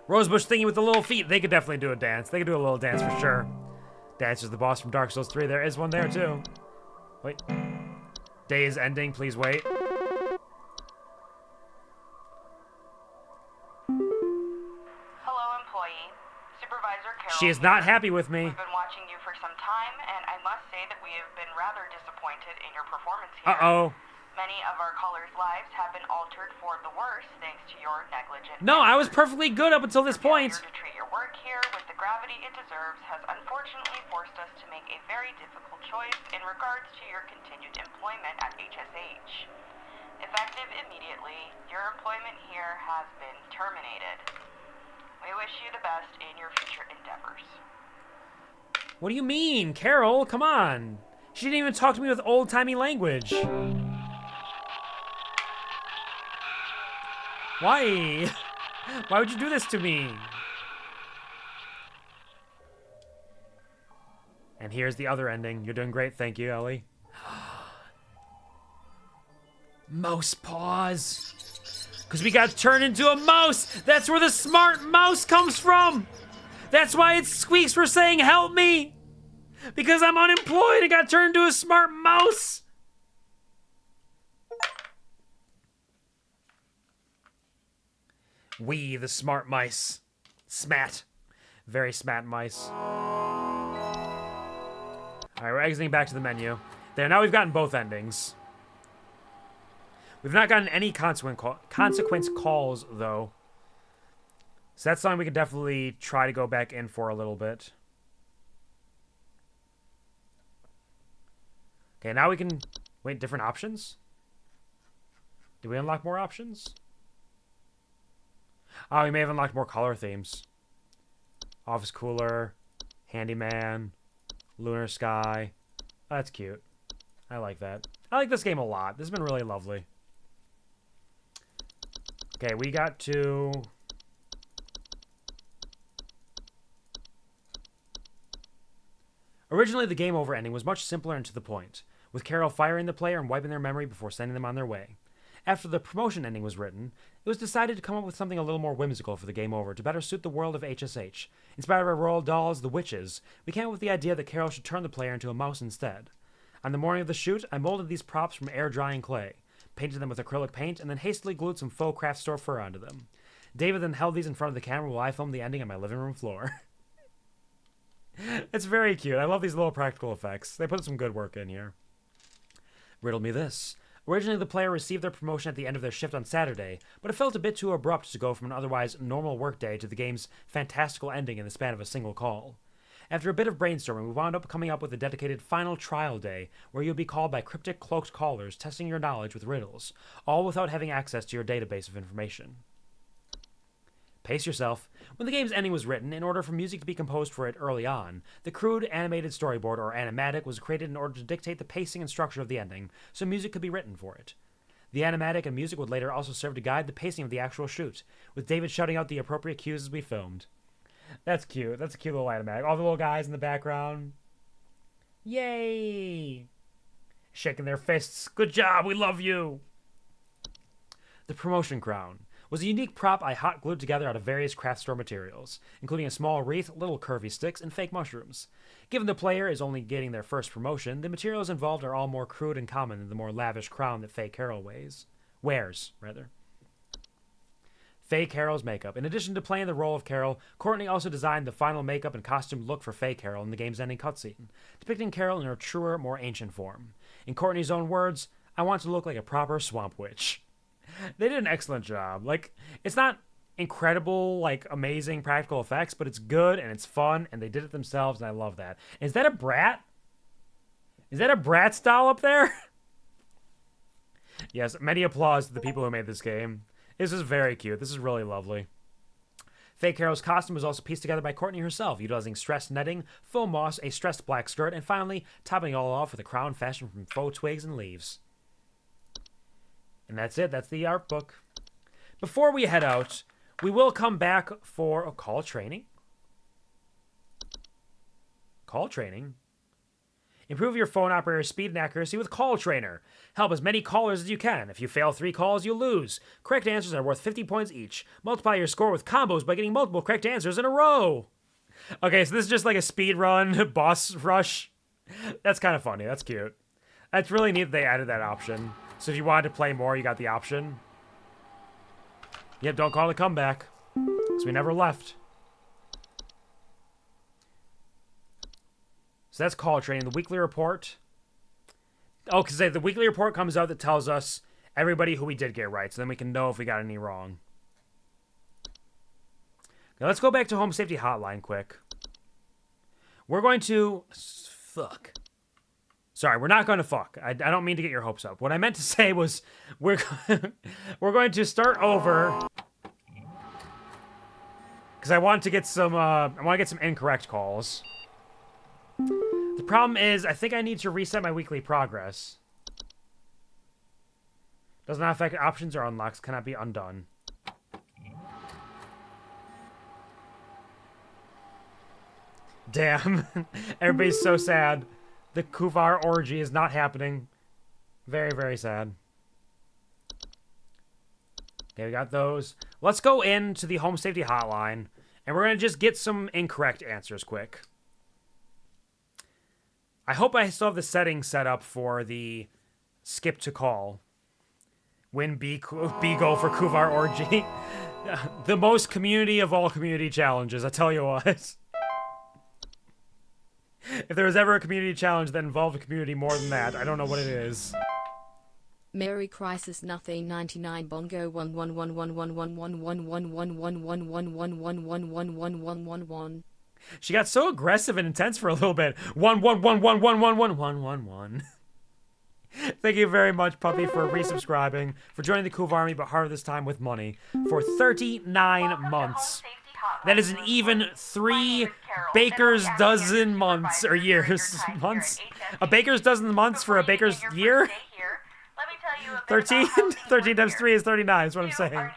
Rosebush thingy with the little feet. They could definitely do a dance. They could do a little dance for sure. Dancer's the boss from Dark Souls 3. There is one there too. Wait. Day is ending. Please wait. Hello, employee. Supervisor Carol. She is not happy with me. We've been watching you for some time, and I must say that we have been rather disappointed in your performance here. Uh-oh. Many of our callers' lives have been altered for the worse thanks to your negligent. No, I was perfectly good up until this point. Failure to treat your work here with the gravity it deserves has unfortunately forced us to make a very difficult choice in regards to your continued employment at HSH. Effective immediately, your employment here has been terminated. We wish you the best in your future endeavors. What do you mean? Carol, come on. She didn't even talk to me with old-timey language. Why? Why would you do this to me? And here's the other ending. You're doing great. Thank you, Ellie. Mouse paws. Because we got turned into a mouse. That's where the smart mouse comes from. That's why it squeaks for saying help me. Because I'm unemployed and got turned into a smart mouse. We, the smart mice. Smat. Very smat mice. Alright, we're exiting back to the menu. There, now we've gotten both endings. We've not gotten any consequence calls, though. So that's something we could definitely try to go back in for a little bit. Okay, now we can... Wait, different options? Did we unlock more options? Oh, we may have unlocked more color themes. Office cooler, handyman, lunar sky. Oh, that's cute. I like that. I like this game a lot. This has been really lovely. Okay, we got to... Originally, the game over ending was much simpler and to the point, with Carol firing the player and wiping their memory before sending them on their way. After the promotion ending was written, it was decided to come up with something a little more whimsical for the game over to better suit the world of HSH. Inspired by royal dolls, the witches, we came up with the idea that Carol should turn the player into a mouse instead. On the morning of the shoot, I molded these props from air drying clay. painted them with acrylic paint, and then hastily glued some faux craft store fur onto them. David then held these in front of the camera while I filmed the ending on my living room floor. It's very cute. I love these little practical effects. They put some good work in here. Riddle me this. Originally, the player received their promotion at the end of their shift on Saturday, but it felt a bit too abrupt to go from an otherwise normal workday to the game's fantastical ending in the span of a single call. After a bit of brainstorming, we wound up coming up with a dedicated final trial day where you'll be called by cryptic cloaked callers testing your knowledge with riddles, all without having access to your database of information. Pace yourself. When the game's ending was written, in order for music to be composed for it early on, the crude animated storyboard, or animatic, was created in order to dictate the pacing and structure of the ending, so music could be written for it. The animatic and music would later also serve to guide the pacing of the actual shoot, with David shouting out the appropriate cues as we filmed. That's cute. That's a cute little animatic. All the little guys in the background. Yay! Shaking their fists. Good job, we love you! The promotion crown was a unique prop I hot glued together out of various craft store materials, including a small wreath, little curvy sticks, and fake mushrooms. Given the player is only getting their first promotion, the materials involved are all more crude and common than the more lavish crown that Faye Carroll wears. Faye Carroll's makeup. In addition to playing the role of Carroll, Courtney also designed the final makeup and costume look for Faye Carroll in the game's ending cutscene, depicting Carroll in her truer, more ancient form. In Courtney's own words, "I want to look like a proper swamp witch." They did an excellent job. Like, it's not incredible, like, amazing practical effects, but it's good and it's fun, and they did it themselves, and I love that. Is that a Brat? Is that a Bratz doll up there? Yes, many applause to the people who made this game. This is very cute. This is really lovely. Faye Carroll's costume was also pieced together by Courtney herself, utilizing stressed netting, faux moss, a stressed black skirt, and finally, topping it all off with a crown fashioned from faux twigs and leaves. And that's it. That's the art book. Before we head out, we will come back for a call training. Call training? Improve your phone operator's speed and accuracy with Call Trainer. Help as many callers as you can. If you fail 3 calls, you lose. Correct answers are worth 50 points each. Multiply your score with combos by getting multiple correct answers in a row. Okay, so this is just like a speed run, boss rush. That's kind of funny. That's cute. That's really neat that they added that option. So if you wanted to play more, you got the option. Yep, don't call it a comeback. Because we never left. So that's call training. The weekly report. Oh, because the weekly report comes out that tells us everybody who we did get right. So then we can know if we got any wrong. Now let's go back to Home Safety Hotline quick. We're going to... Fuck. Sorry, we're not going to fuck. I don't mean to get your hopes up. What I meant to say was we're going to start over because I want to get some incorrect calls. The problem is I think I need to reset my weekly progress. Does not affect options or unlocks. Cannot be undone. Damn. Everybody's so sad. The Kuvar orgy is not happening. Very, very sad. Okay, we got those. Let's go into the Home Safety Hotline, and we're going to just get some incorrect answers quick. I hope I still have the settings set up for the skip to call. Win B goal for Kuvar orgy. The most community of all community challenges, I tell you what. If there was ever a community challenge that involved a community more than that, I don't know what it is. Merry Crisis Nothing 99 Bongo 1111111111111111111111111. She got so aggressive and intense for a little bit. 11111111111. Thank you very much, Puppy, for resubscribing, for joining the Kuv Army, but harder this time with money, for 39 months. That is an even 3 baker's dozen months, or years. Months? A baker's dozen months for a baker's year? 13? 13 times 3 is 39, is what I'm saying.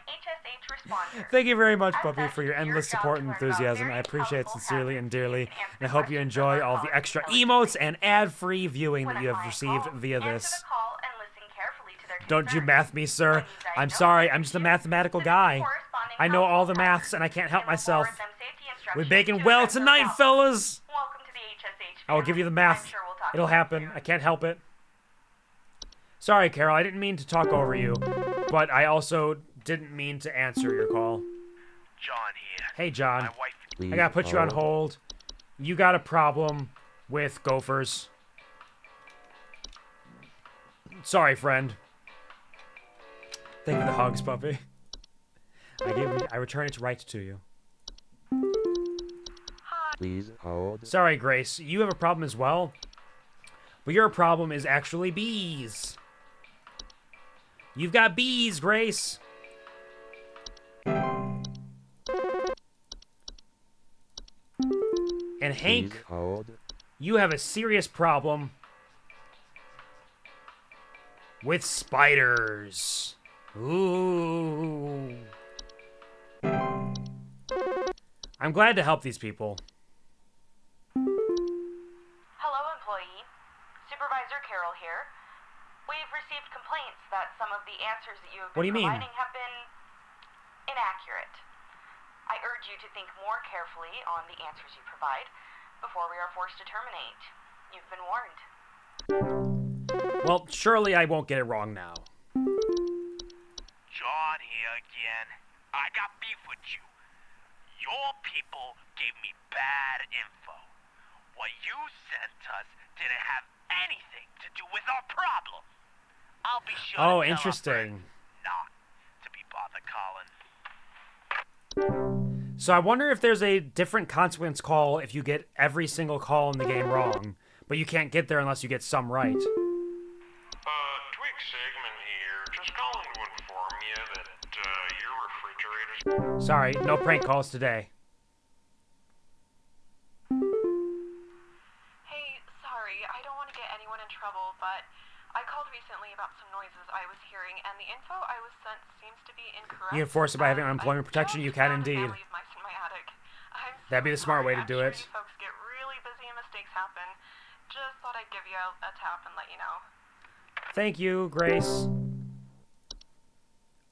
Thank you very much, Puppy, for your endless support and enthusiasm. I appreciate it sincerely and dearly, and I hope you enjoy all the extra emotes and ad-free viewing that you have received via this. Don't you math me, sir. I'm sorry, I'm just a mathematical guy. I know all the maths, and I can't help myself. We're baking well tonight, fellas! I will give you the math. It'll happen. I can't help it. Sorry, Carol, I didn't mean to talk over you, but I also didn't mean to answer your call. John here. Hey, John. My wife... Please I gotta put you on hold. hold. You got a problem with gophers. Sorry, friend. Thank you for the hugs, puppy. I return it right to you. Please hold. Sorry, Grace. You have a problem as well. But your problem is actually bees. You've got bees, Grace. And Hank, Please hold. you have a serious problem with spiders. Ooh. I'm glad to help these people. Hello, employee. Supervisor Carol here. We've received complaints that some of the answers that you have What do been you mean? providing have been inaccurate. I urge you to think more carefully on the answers you provide before we are forced to terminate. You've been warned. Well, surely I won't get it wrong now. John here again. I got beef with you. Your people gave me bad info. What you sent us didn't have anything to do with our problem. I'll be sure to tell our Interesting. friends not to be bothered calling. So I wonder if there's a different consequence call if you get every single call in the game wrong, but you can't get there unless you get some right. Twig Sigmund here. Just calling to inform you that your refrigerator's... Sorry, no prank calls today. Hey, sorry, I don't want to get anyone in trouble, but I called recently about some noises I was hearing, and the info I was sent seems to be incorrect. You enforce it by having unemployment protection, you can indeed. That'd be the smart way to do it. Folks get really busy and mistakes happen. Just thought I'd give you a tap and let you know. Thank you, Grace.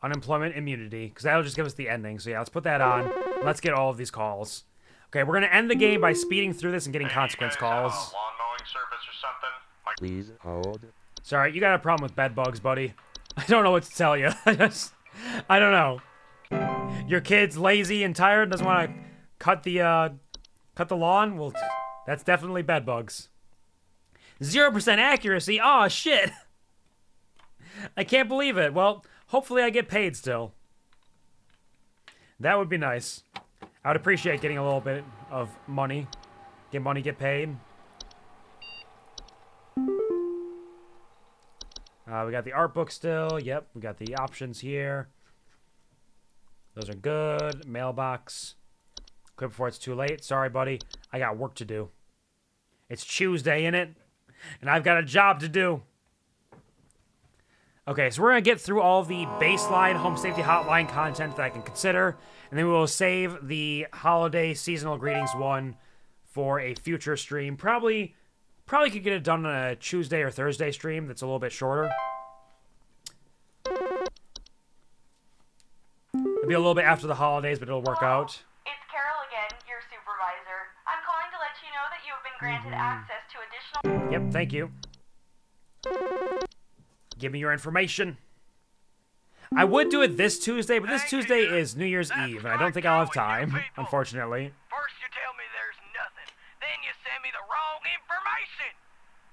Unemployment immunity, because that'll just give us the ending. So yeah, let's put that on. Let's get all of these calls. Okay, we're gonna end the game by speeding through this and getting consequence calls. Lawn mowing service or something? Please hold. Sorry, you got a problem with bed bugs, buddy. I don't know what to tell you. I don't know. Your kid's lazy and tired, doesn't want to cut the lawn. Well, that's definitely bed bugs. 0% accuracy. Aw, shit. I can't believe it. Well, hopefully I get paid still. That would be nice. I would appreciate getting a little bit of money. Get money, get paid. We got the art book still. Yep, we got the options here. Those are good. Mailbox. Quit before it's too late. Sorry, buddy. I got work to do. It's Tuesday, innit? And I've got a job to do. Okay, so we're going to get through all the baseline home safety hotline content that I can consider. And then we will save the holiday seasonal greetings one for a future stream. Probably could get it done on a Tuesday or Thursday stream that's a little bit shorter. It'll be a little bit after the holidays, but it'll work out. It's Carol again, your supervisor. I'm calling to let you know that you have been granted access to additional... Yep, thank you. Give me your information. I would do it this Tuesday, but this Tuesday is New Year's Eve, and I don't think I'll have time, unfortunately. First you tell me there's nothing, then you send me the wrong information.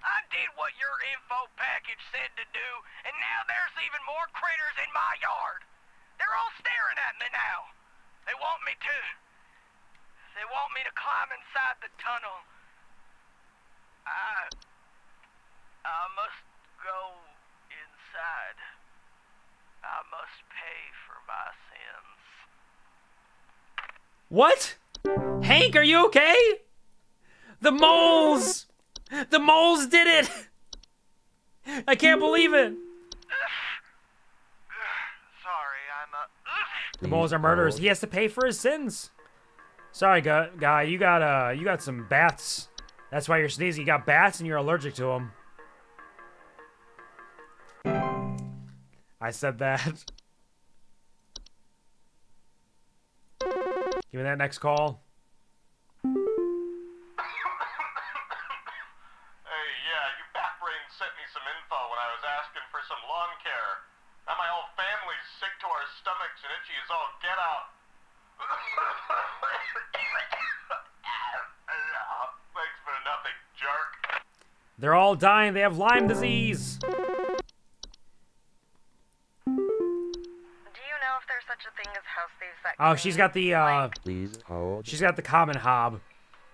I did what your info package said to do, and now there's even more critters in my yard. They're all staring at me now. They want me to climb inside the tunnel. I must go inside. I must pay for my sins. What? Hank, are you okay? The moles! The moles did it! I can't believe it! Sorry, I'm The moles are murderers. He has to pay for his sins. Sorry, guy. You got some bats. That's why you're sneezing. You got bats and you're allergic to them. I said that. Give me that next call. Hey, yeah, you bat brain sent me some info when I was asking for some my whole family's sick to our stomachs and itchy as all get out. Thanks for nothing, jerk. They're all dying. They have Lyme disease. Do you know if there's such a thing as house thieves that Oh, she's got the, Please hold. she's got the common hob.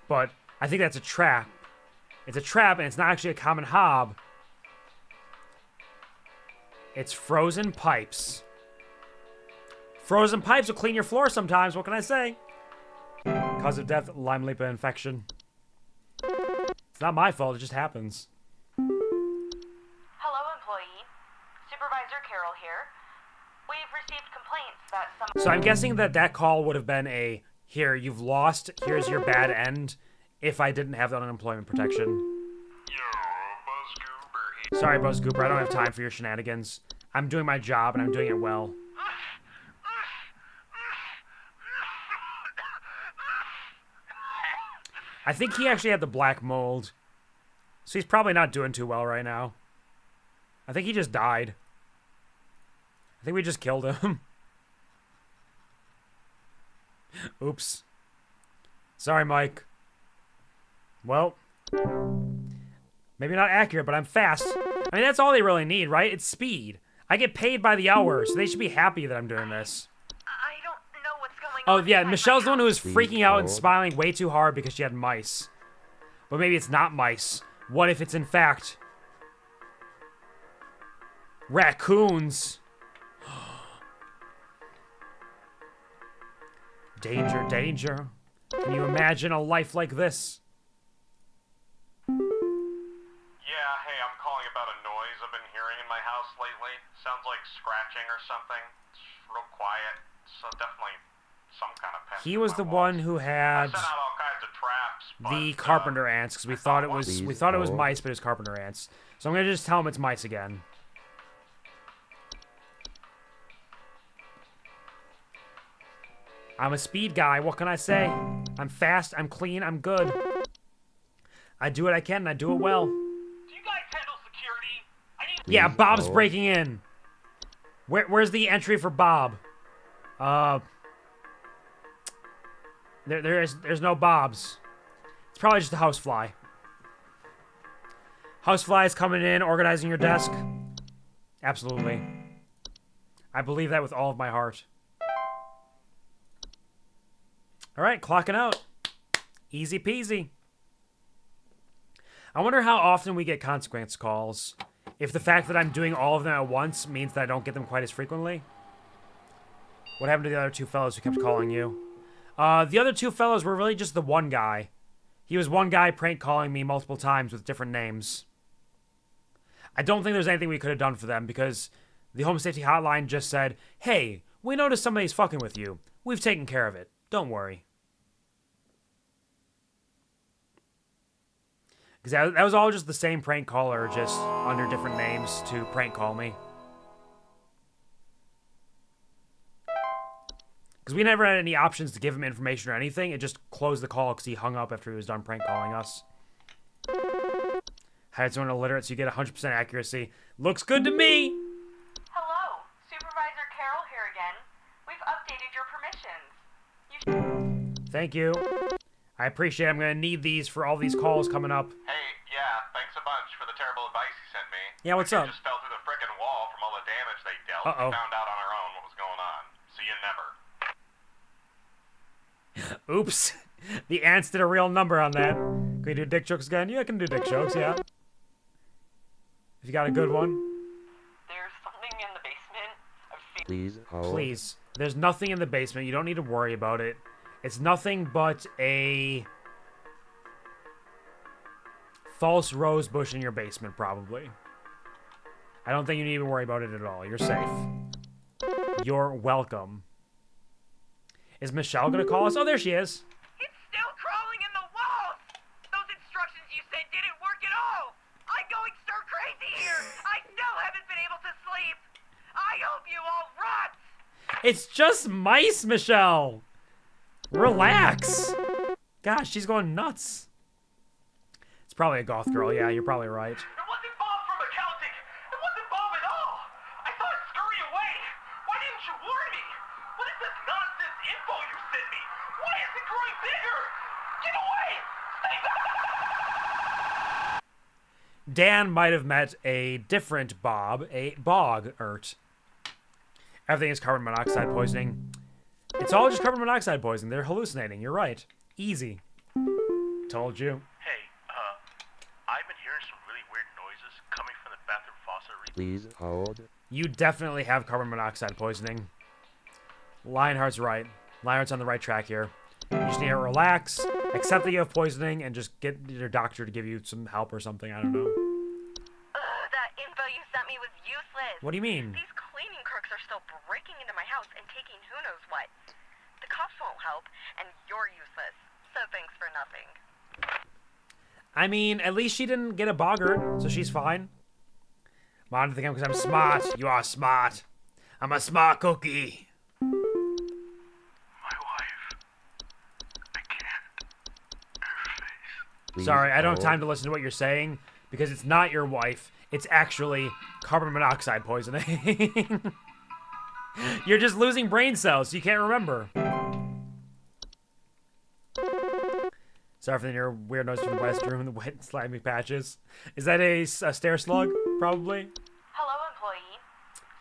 But I think that's a trap. It's a trap, and it's not actually a common hob. It's frozen pipes. Frozen pipes will clean your floor sometimes. What can I say? Cause of death, Lyme Lipa infection. It's not my fault. It just happens. Hello, employee. Supervisor Carol here. We've received complaints that some... So I'm guessing that that call would have been a, here, you've lost, here's your bad end, if I didn't have that unemployment protection. Sorry, Buzz Gooper, I don't have time for your shenanigans. I'm doing my job, and I'm doing it well. I think he actually had the black mold. So he's probably not doing too well right now. I think he just died. I think we just killed him. Oops. Sorry, Mike. Well, maybe not accurate, but I'm fast. I mean, that's all they really need, right? It's speed. I get paid by the hour, so they should be happy that I'm doing this. I don't know what's going Oh, on. yeah, Michelle's the one who was freaking out and smiling way too hard because she had mice. But maybe it's not mice. What if it's, in fact, raccoons? Danger, danger. Can you imagine a life like this? Yeah, hey, I'm calling about a noise I've been hearing in my house lately. Sounds like scratching or something. It's real quiet. So definitely some kind of pest. He was the one who had I sent out all kinds of traps, the carpenter ants because we thought it was mice, but it was carpenter ants. So I'm gonna just tell him it's mice again. I'm a speed guy. What can I say? I'm fast. I'm clean. I'm good. I do what I can, and I do it well. Do you guys handle security? I need... Yeah, Bob's breaking in. Where's the entry for Bob? There's no Bobs. It's probably just a housefly. Housefly is coming in, organizing your desk. Absolutely. I believe that with all of my heart. All right, clocking out. Easy peasy. I wonder how often we get consequence calls. If the fact that I'm doing all of them at once means that I don't get them quite as frequently. What happened to the other two fellows who kept calling you? The other two fellows were really just the one guy. He was one guy prank calling me multiple times with different names. I don't think there's anything we could have done for them because the home safety hotline just said, hey, we noticed somebody's fucking with you. We've taken care of it. Don't worry. Because that was all just the same prank caller, just under different names to prank call me. Because we never had any options to give him information or anything. It just closed the call because he hung up after he was done prank calling us. Hired someone illiterate so you get 100% accuracy. Looks good to me! Hello, Supervisor Carol here again. We've updated your permissions. Thank you. I appreciate it. I'm going to need these for all these calls coming up. Hey, yeah, thanks a bunch for the terrible advice you sent me. Yeah, what's up? Just fell through the frickin' wall from all the damage they dealt. Uh-oh. We found out on our own what was going on. See you never. Oops. The ants did a real number on that. Can we do dick jokes again? Yeah, I can do dick jokes, yeah. If you got a good one. There's something in the basement. I've seen... Please hold. Please. There's nothing in the basement. You don't need to worry about it. It's nothing but a false rose bush in your basement, probably. I don't think you need to worry about it at all. You're safe. You're welcome. Is Michelle gonna call us? Oh, there she is. It's still crawling in the walls! Those instructions you sent didn't work at all! I'm going stir crazy here! I still haven't been able to sleep! I hope you all rot! It's just mice, Michelle! Relax! Gosh, she's going nuts. It's probably a goth girl. Yeah, you're probably right. It wasn't Bob from accounting! It wasn't Bob at all! I saw it scurry away! Dan might have met a different Bob, a bog-ert. Everything is carbon monoxide poisoning. It's all just carbon monoxide poisoning. They're hallucinating. You're right. Easy. Told you. Hey, I've been hearing some really weird noises coming from the bathroom faucet. Please hold. You definitely have carbon monoxide poisoning. Lionheart's right. Lionheart's on the right track here. You just need to relax, accept that you have poisoning, and just get your doctor to give you some help or something. I don't know. That info you sent me was useless. What do you mean? These cleaning crooks are still breaking into my house and taking who knows what. The cops won't help, and you're useless. So thanks for nothing. I mean, at least she didn't get a boggart, so she's fine. Mom, to think because I'm smart. You are smart. I'm a smart cookie. Please Sorry, I don't have hold. time to listen to what you're saying because it's not your wife. It's actually carbon monoxide poisoning. You're just losing brain cells, so you can't remember. Sorry for your weird noise from the west room, the wet, slimy patches. Is that a stair slug? Probably. Hello, employee.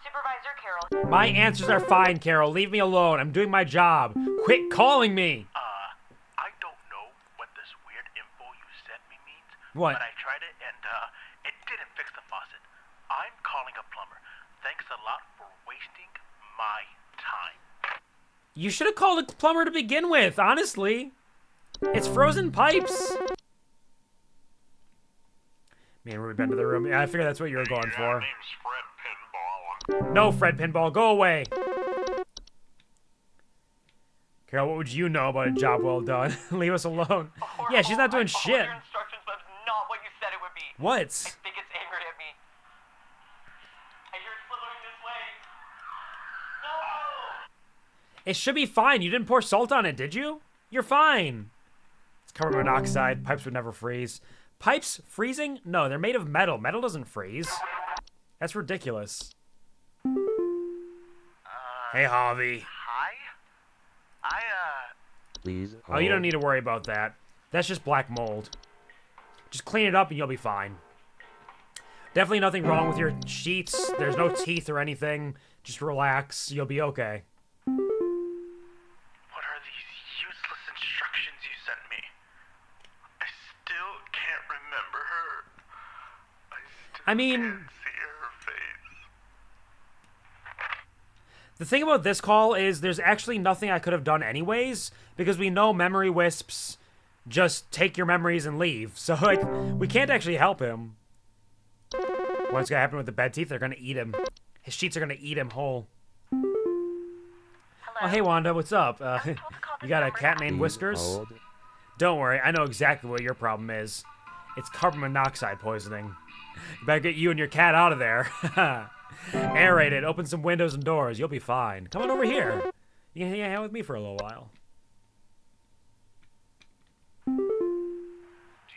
Supervisor Carol. My answers are fine, Carol. Leave me alone. I'm doing my job. Quit calling me. I don't know what this weird info you sent me means. What? But I tried it and, it didn't fix the faucet. I'm calling a plumber. Thanks a lot for wasting my time. You should have called a plumber to begin with, honestly. It's frozen pipes. Me and Ruby been to the room. Yeah, I figured that's what you were going for. Name's Fred Pinball. No, Fred Pinball, go away. Carol, what would you know about a job well done? Leave us alone. Yeah, she's not doing shit. Your instructions, that's not what you said it would be. What? I think it's angry at me. I hear it slithering this way. No! It should be fine. You didn't pour salt on it, did you? You're fine. It's carbon monoxide. Pipes would never freeze. Pipes freezing? No, they're made of metal. Metal doesn't freeze. That's ridiculous. Hey, Harvey. Hi? Please Oh, you don't hold. need to worry about that. That's just black mold. Just clean it up and you'll be fine. Definitely nothing wrong with your sheets. There's no teeth or anything. Just relax. You'll be okay. What are these useless instructions you sent me? I still can't remember her. I mean, See her face. the thing about this call is there's actually nothing I could have done anyways, because we know memory wisps just take your memories and leave. So, like, we can't actually help him. What's gonna happen with the bed teeth? They're gonna eat him. His sheets are gonna eat him whole. Oh, hey, Wanda, what's up? You got a cat named Please Whiskers? hold. Don't worry, I know exactly what your problem is. It's carbon monoxide poisoning. You better get you and your cat out of there. Aerate it, open some windows and doors. You'll be fine. Come on over here. You can hang out with me for a little while.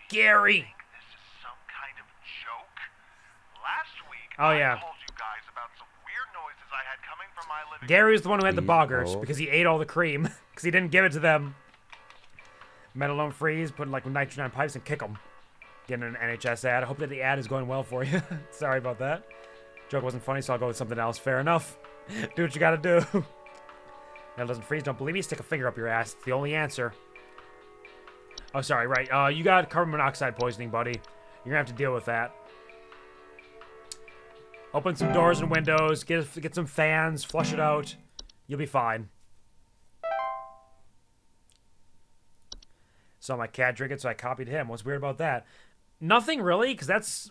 Gary! This is some kind of joke. Last week, Oh, yeah. I told you guys about some weird noises I had coming from my living Gary was the one who had the Please boggarts hold. because he ate all the cream because he didn't give it to them. Metal don't freeze, put like nitrogen on pipes and kick them. Getting an NHS ad. I hope that the ad is going well for you. Sorry about that. Joke wasn't funny, so I'll go with something else. Fair enough. Do what you gotta do. Metal doesn't freeze. Don't believe me? Stick a finger up your ass. It's the only answer. Oh, sorry. Right. You got carbon monoxide poisoning, buddy. You're gonna have to deal with that. Open some doors and windows. Get some fans. Flush it out. You'll be fine. Saw my cat drink it, so I copied him. What's weird about that? Nothing really, because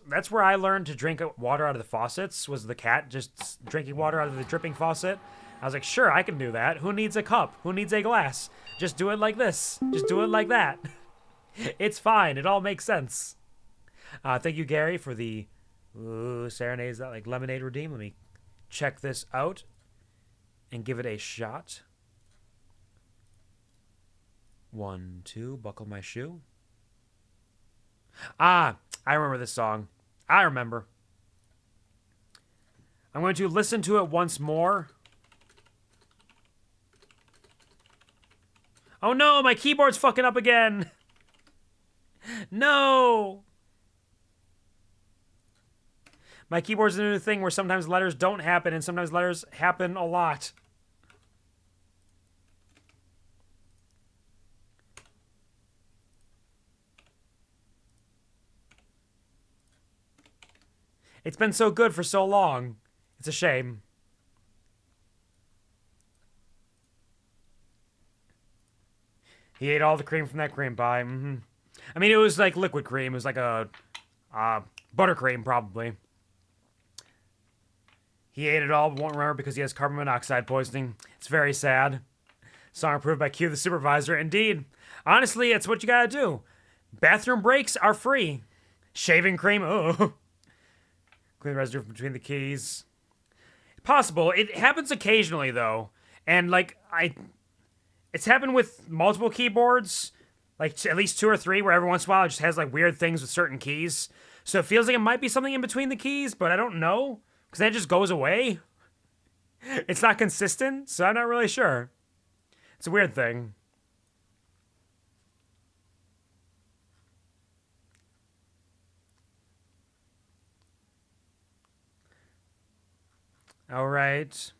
that's where I learned to drink water out of the faucets, was the cat just drinking water out of the dripping faucet. I was like, sure, I can do that. Who needs a cup? Who needs a glass? Just do it like this. Just do it like that. It's fine. It all makes sense. Thank you, Gary, for the serenade. Is that like lemonade redeem? Let me check this out and give it a shot. 1, 2, buckle my shoe. Ah, I remember this song. I remember. I'm going to listen to it once more. Oh no, my keyboard's fucking up again. No! My keyboard's a new thing where sometimes letters don't happen and sometimes letters happen a lot. It's been so good for so long. It's a shame. He ate all the cream from that cream pie. I mean, it was like liquid cream. It was like a buttercream, probably. He ate it all, but won't remember because he has carbon monoxide poisoning. It's very sad. Song approved by Q, the supervisor. Indeed. Honestly, it's what you gotta do. Bathroom breaks are free. Shaving cream, oh. Clean the residue between the keys. Possible. It happens occasionally, though. And, like, it's happened with multiple keyboards. Like, at least 2 or 3, where every once in a while it just has, like, weird things with certain keys. So it feels like it might be something in between the keys, but I don't know. Because then it just goes away. It's not consistent, so I'm not really sure. It's a weird thing. All right.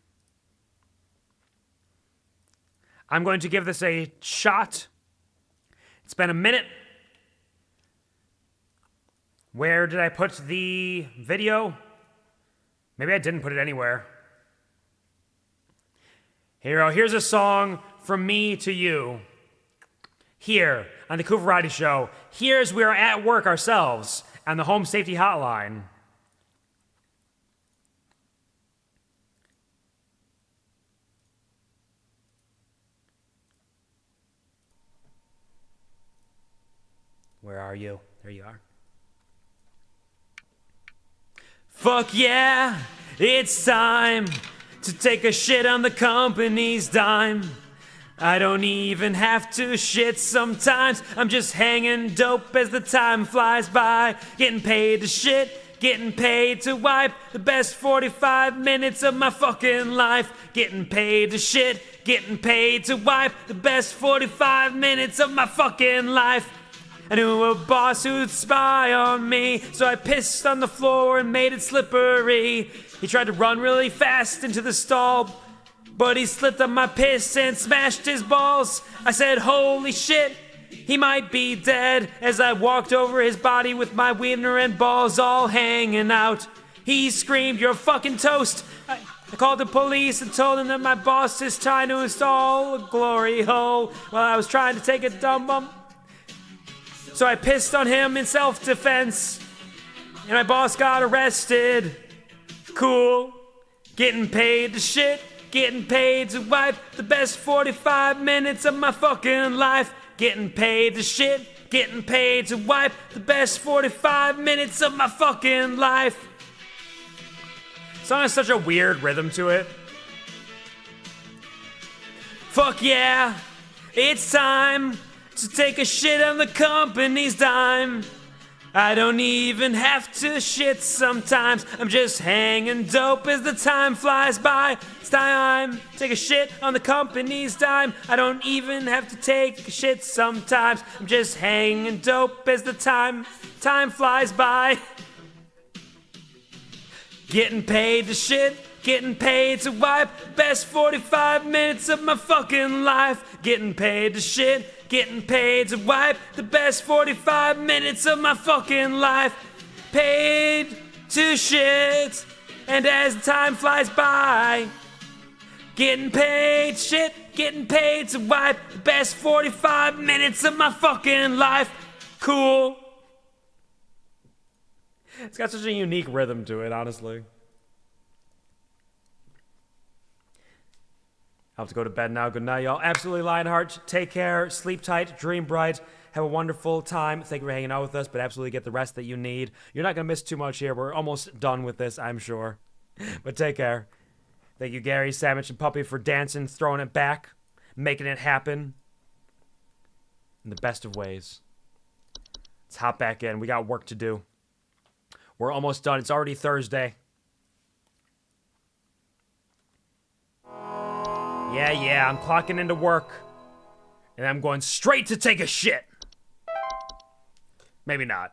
I'm going to give this a shot. It's been a minute. Where did I put the video? Maybe I didn't put it anywhere. Here's a song from me to you. Here on the QuvarTV show. Here's we are at work ourselves on the home safety hotline. Where are you? There you are. Fuck yeah, it's time to take a shit on the company's dime. I don't even have to shit sometimes. I'm just hanging dope as the time flies by. Getting paid to shit, getting paid to wipe the best 45 minutes of my fucking life. Getting paid to shit, getting paid to wipe the best 45 minutes of my fucking life. I knew a boss who'd spy on me, so I pissed on the floor and made it slippery. He tried to run really fast into the stall, but he slipped on my piss and smashed his balls. I said, holy shit, he might be dead, as I walked over his body with my wiener and balls all hanging out. He screamed, you're fucking toast. I called the police and told them that my boss is trying to install a glory hole while I was trying to take a dumb bump. So I pissed on him in self-defense, and my boss got arrested. Cool. Getting paid to shit, getting paid to wipe the best 45 minutes of my fucking life. Getting paid to shit, getting paid to wipe the best 45 minutes of my fucking life. The song has such a weird rhythm to it. Fuck yeah, it's time to take a shit on the company's dime. I don't even have to shit sometimes. I'm just hanging dope as the time flies by. It's time to take a shit on the company's dime. I don't even have to take a shit sometimes. I'm just hanging dope as the time flies by. Getting paid to shit, getting paid to wipe best 45 minutes of my fucking life. Getting paid to shit, getting paid to wipe the best 45 minutes of my fucking life. Paid to shit, and as the time flies by, getting paid shit, getting paid to wipe the best 45 minutes of my fucking life. Cool. It's got such a unique rhythm to it, honestly. I have to go to bed now. Good night, y'all. Absolutely, Lionheart. Take care. Sleep tight. Dream bright. Have a wonderful time. Thank you for hanging out with us, but absolutely get the rest that you need. You're not going to miss too much here. We're almost done with this, I'm sure. But take care. Thank you, Gary, Sandwich, and Puppy, for dancing, throwing it back, making it happen in the best of ways. Let's hop back in. We got work to do. We're almost done. It's already Thursday. Yeah, I'm clocking into work. And I'm going straight to take a shit. Maybe not.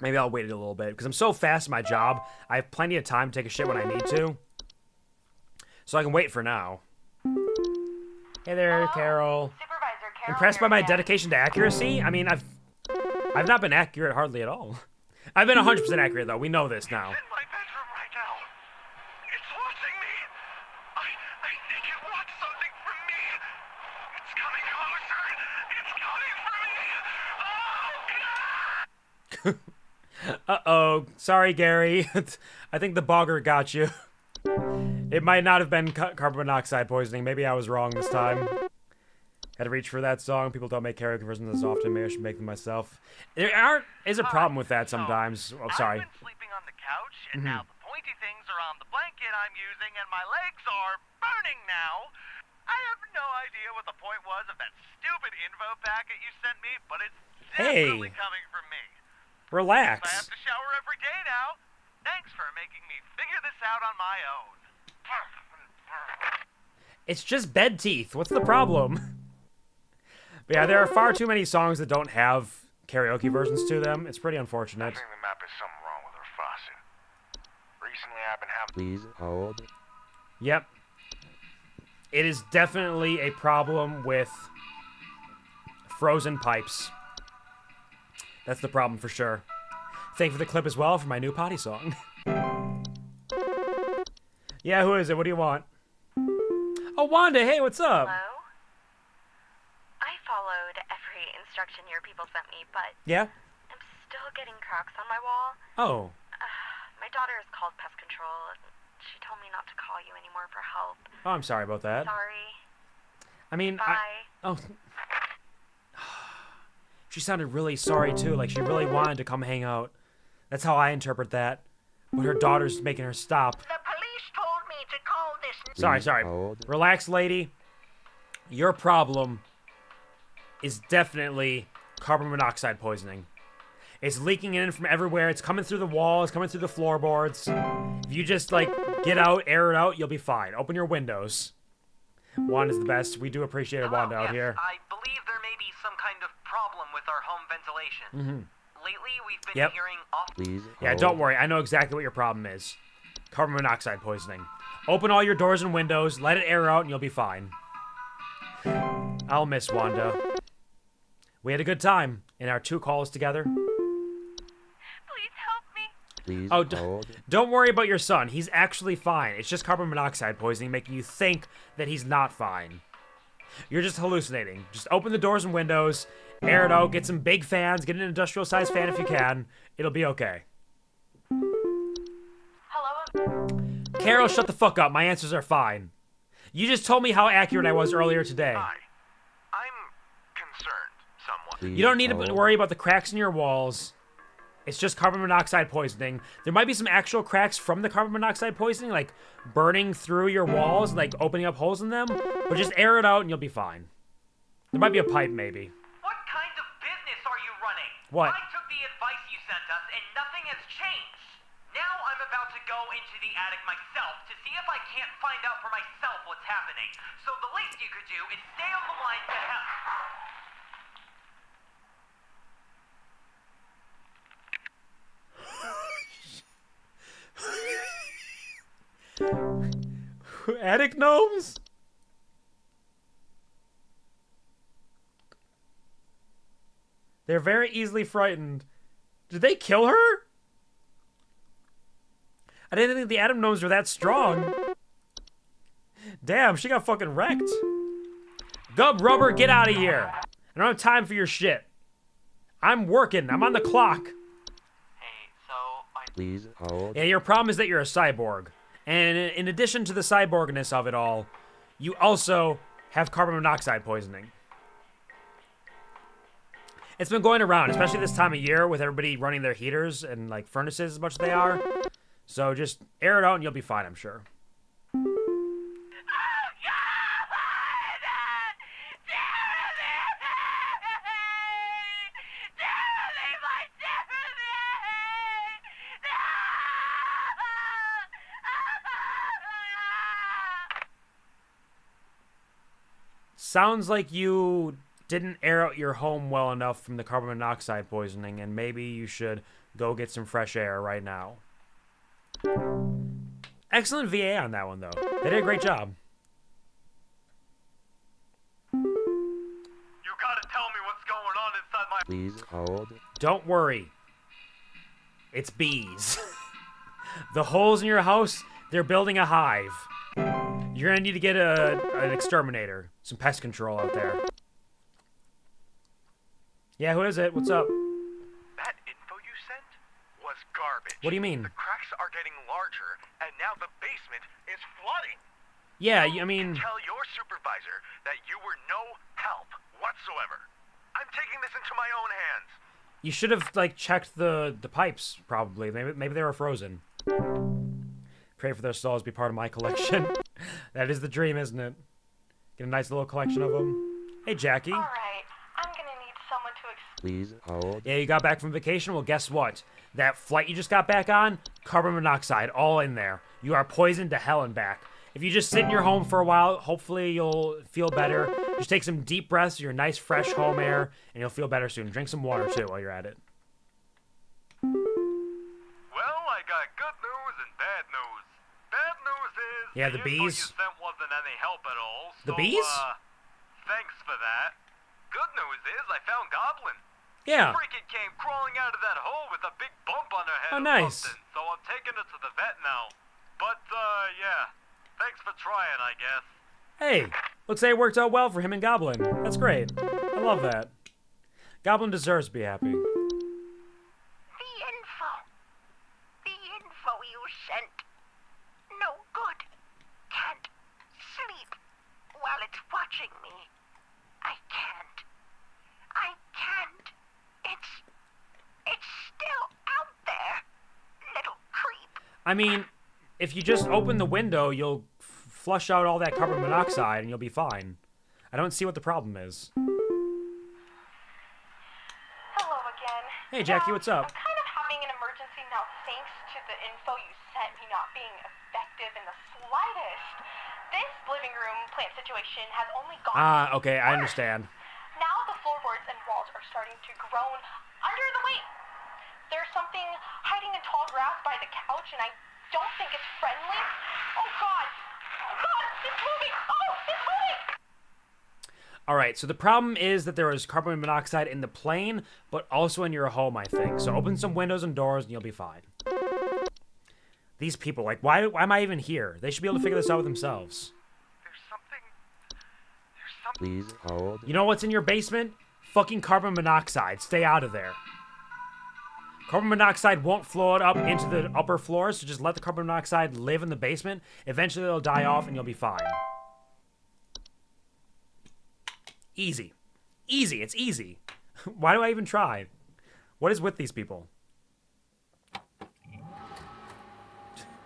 Maybe I'll wait a little bit because I'm so fast at my job. I have plenty of time to take a shit when I need to. So I can wait for now. Hey there, Carol. Supervisor Carol Impressed by here my again. dedication to accuracy? I mean, I've not been accurate hardly at all. I've been 100% accurate though. We know this now. In my bedroom right now. It's watching me. I think it wants something from me. It's coming closer. It's coming for me. Oh, God! Uh-oh. Sorry, Gary. I think the bogger got you. It might not have been carbon monoxide poisoning. Maybe I was wrong this time. Had to reach for that song. People don't make karaoke versions as often. Maybe I should make them myself. There is a problem with that sometimes. Oh, sorry. I've been sleeping on the couch, and now the pointy things are on the blanket I'm using, and my legs are burning now. I have no idea what the point was of that stupid info packet you sent me, but it's definitely coming from me. Relax. I have to shower every day now. Thanks for making me figure this out on my own. It's just bed teeth. What's the problem? But yeah, there are far too many songs that don't have karaoke versions to them. It's pretty unfortunate. I think there might be something wrong with her faucet. Recently, I've been having... Please hold. Yep. It is definitely a problem with frozen pipes. That's the problem for sure. Thank you for the clip as well for my new potty song. Yeah, who is it? What do you want? Oh, Wanda, hey, what's up? Hello? I followed every instruction your people sent me, but Yeah? I'm still getting cracks on my wall. Oh. My daughter has called pest control. She told me not to call you anymore for help. Oh, I'm sorry about that. Sorry. I mean, Bye. oh. She sounded really sorry, too. Like, she really wanted to come hang out. That's how I interpret that. But her daughter's making her stop. The police told me to call this... Sorry. Relax, lady. Your problem is definitely carbon monoxide poisoning. It's leaking in from everywhere. It's coming through the walls, coming through the floorboards. If you just, like, get out, air it out, you'll be fine. Open your windows. Wanda's the best. We do appreciate Wanda out here. I believe there may be some kind of problem with our home ventilation. Lately, we've been hearing off... Please Yeah, hold. don't worry. I know exactly what your problem is. Carbon monoxide poisoning. Open all your doors and windows, let it air out, and you'll be fine. I'll miss Wanda. We had a good time in our 2 calls together. Please help me. Please Oh, hold. don't worry about your son. He's actually fine. It's just carbon monoxide poisoning making you think that he's not fine. You're just hallucinating. Just open the doors and windows, air it out, get some big fans, get an industrial-sized fan if you can. It'll be okay. Hello? Carol, shut the fuck up. My answers are fine. You just told me how accurate I was earlier today. Hi. I'm concerned somewhat. Please You don't need to hold. worry about the cracks in your walls. It's just carbon monoxide poisoning. There might be some actual cracks from the carbon monoxide poisoning, like burning through your walls, like opening up holes in them. But just air it out and you'll be fine. There might be a pipe, maybe. What kind of business are you running? What? I took the advice you sent us, and nothing has changed. Now I'm about to go into the attic myself to see if I can't find out for myself what's happening. So the least you could do is stay on the line to help. Attic gnomes? They're very easily frightened. Did they kill her? I didn't think the attic gnomes were that strong. Damn, she got fucking wrecked. Gub Rubber, get out of here. I don't have time for your shit. I'm working. I'm on the clock. Please hold. Yeah, your problem is that you're a cyborg. And in addition to the cyborgness of it all, you also have carbon monoxide poisoning. It's been going around, especially this time of year with everybody running their heaters and like furnaces as much as they are. So just air it out and you'll be fine, I'm sure. Sounds like you didn't air out your home well enough from the carbon monoxide poisoning, and maybe you should go get some fresh air right now. Excellent VA on that one, though. They did a great job. You gotta tell me what's going on inside my... Please hold. Don't worry. It's bees. The holes in your house, they're building a hive. You're gonna need to get an exterminator. Some pest control out there. Yeah, who is it? What's up? That info you sent was garbage. What do you mean? The cracks are getting larger, and now the basement is flooding. Yeah, I mean... Tell your supervisor that you were no help whatsoever. I'm taking this into my own hands. You should have, like, checked the pipes, probably. Maybe they were frozen. Pray for their souls be part of my collection. That is the dream, isn't it? Get a nice little collection of them. Hey, Jackie. Alright, I'm gonna need someone to Please hold. Yeah, you got back from vacation? Well, guess what? That flight you just got back on, carbon monoxide, all in there. You are poisoned to hell and back. If you just sit in your home for a while, hopefully you'll feel better. Just take some deep breaths of your nice, fresh home air, and you'll feel better soon. Drink some water, too, while you're at it. Well, I got good news and bad news. Bad news is Yeah, the info bees. you sent wasn't any help at all. The So, bees? Thanks for that. Good news is I found Goblin. Yeah. Freaking came crawling out of that hole with a big bump on her head. Oh, or nice. something, so I'm taking her to the vet now. But, yeah. Thanks for trying, I guess. Hey, looks like it worked out well for him and Goblin. That's great. I love that. Goblin deserves to be happy. The info you sent. No good. Can't sleep while it's watching me. I can't. It's still out there. Little creep. I mean, if you just open the window, you'll flush out all that carbon monoxide and you'll be fine. I don't see what the problem is. Hello again. Hey, Jackie, what's up? I'm kind of having an emergency now thanks to the info you sent me not being effective in the slightest. This living room plant situation has only gone Okay, I understand. Now the floorboards and walls are starting to groan under the weight. There's something hiding in tall grass by the couch, and I don't think it's friendly. Oh, God. Oh, God, it's moving. Oh, it's moving. All right, so the problem is that there is carbon monoxide in the plane, but also in your home, I think. So open some windows and doors, and you'll be fine. These people, like, why am I even here? They should be able to figure this out with themselves. Please hold. You know what's in your basement? Fucking carbon monoxide. Stay out of there. Carbon monoxide won't float up into the upper floors, so just let the carbon monoxide live in the basement. Eventually it'll die off and you'll be fine. Easy. Easy. It's easy. Why do I even try? What is with these people?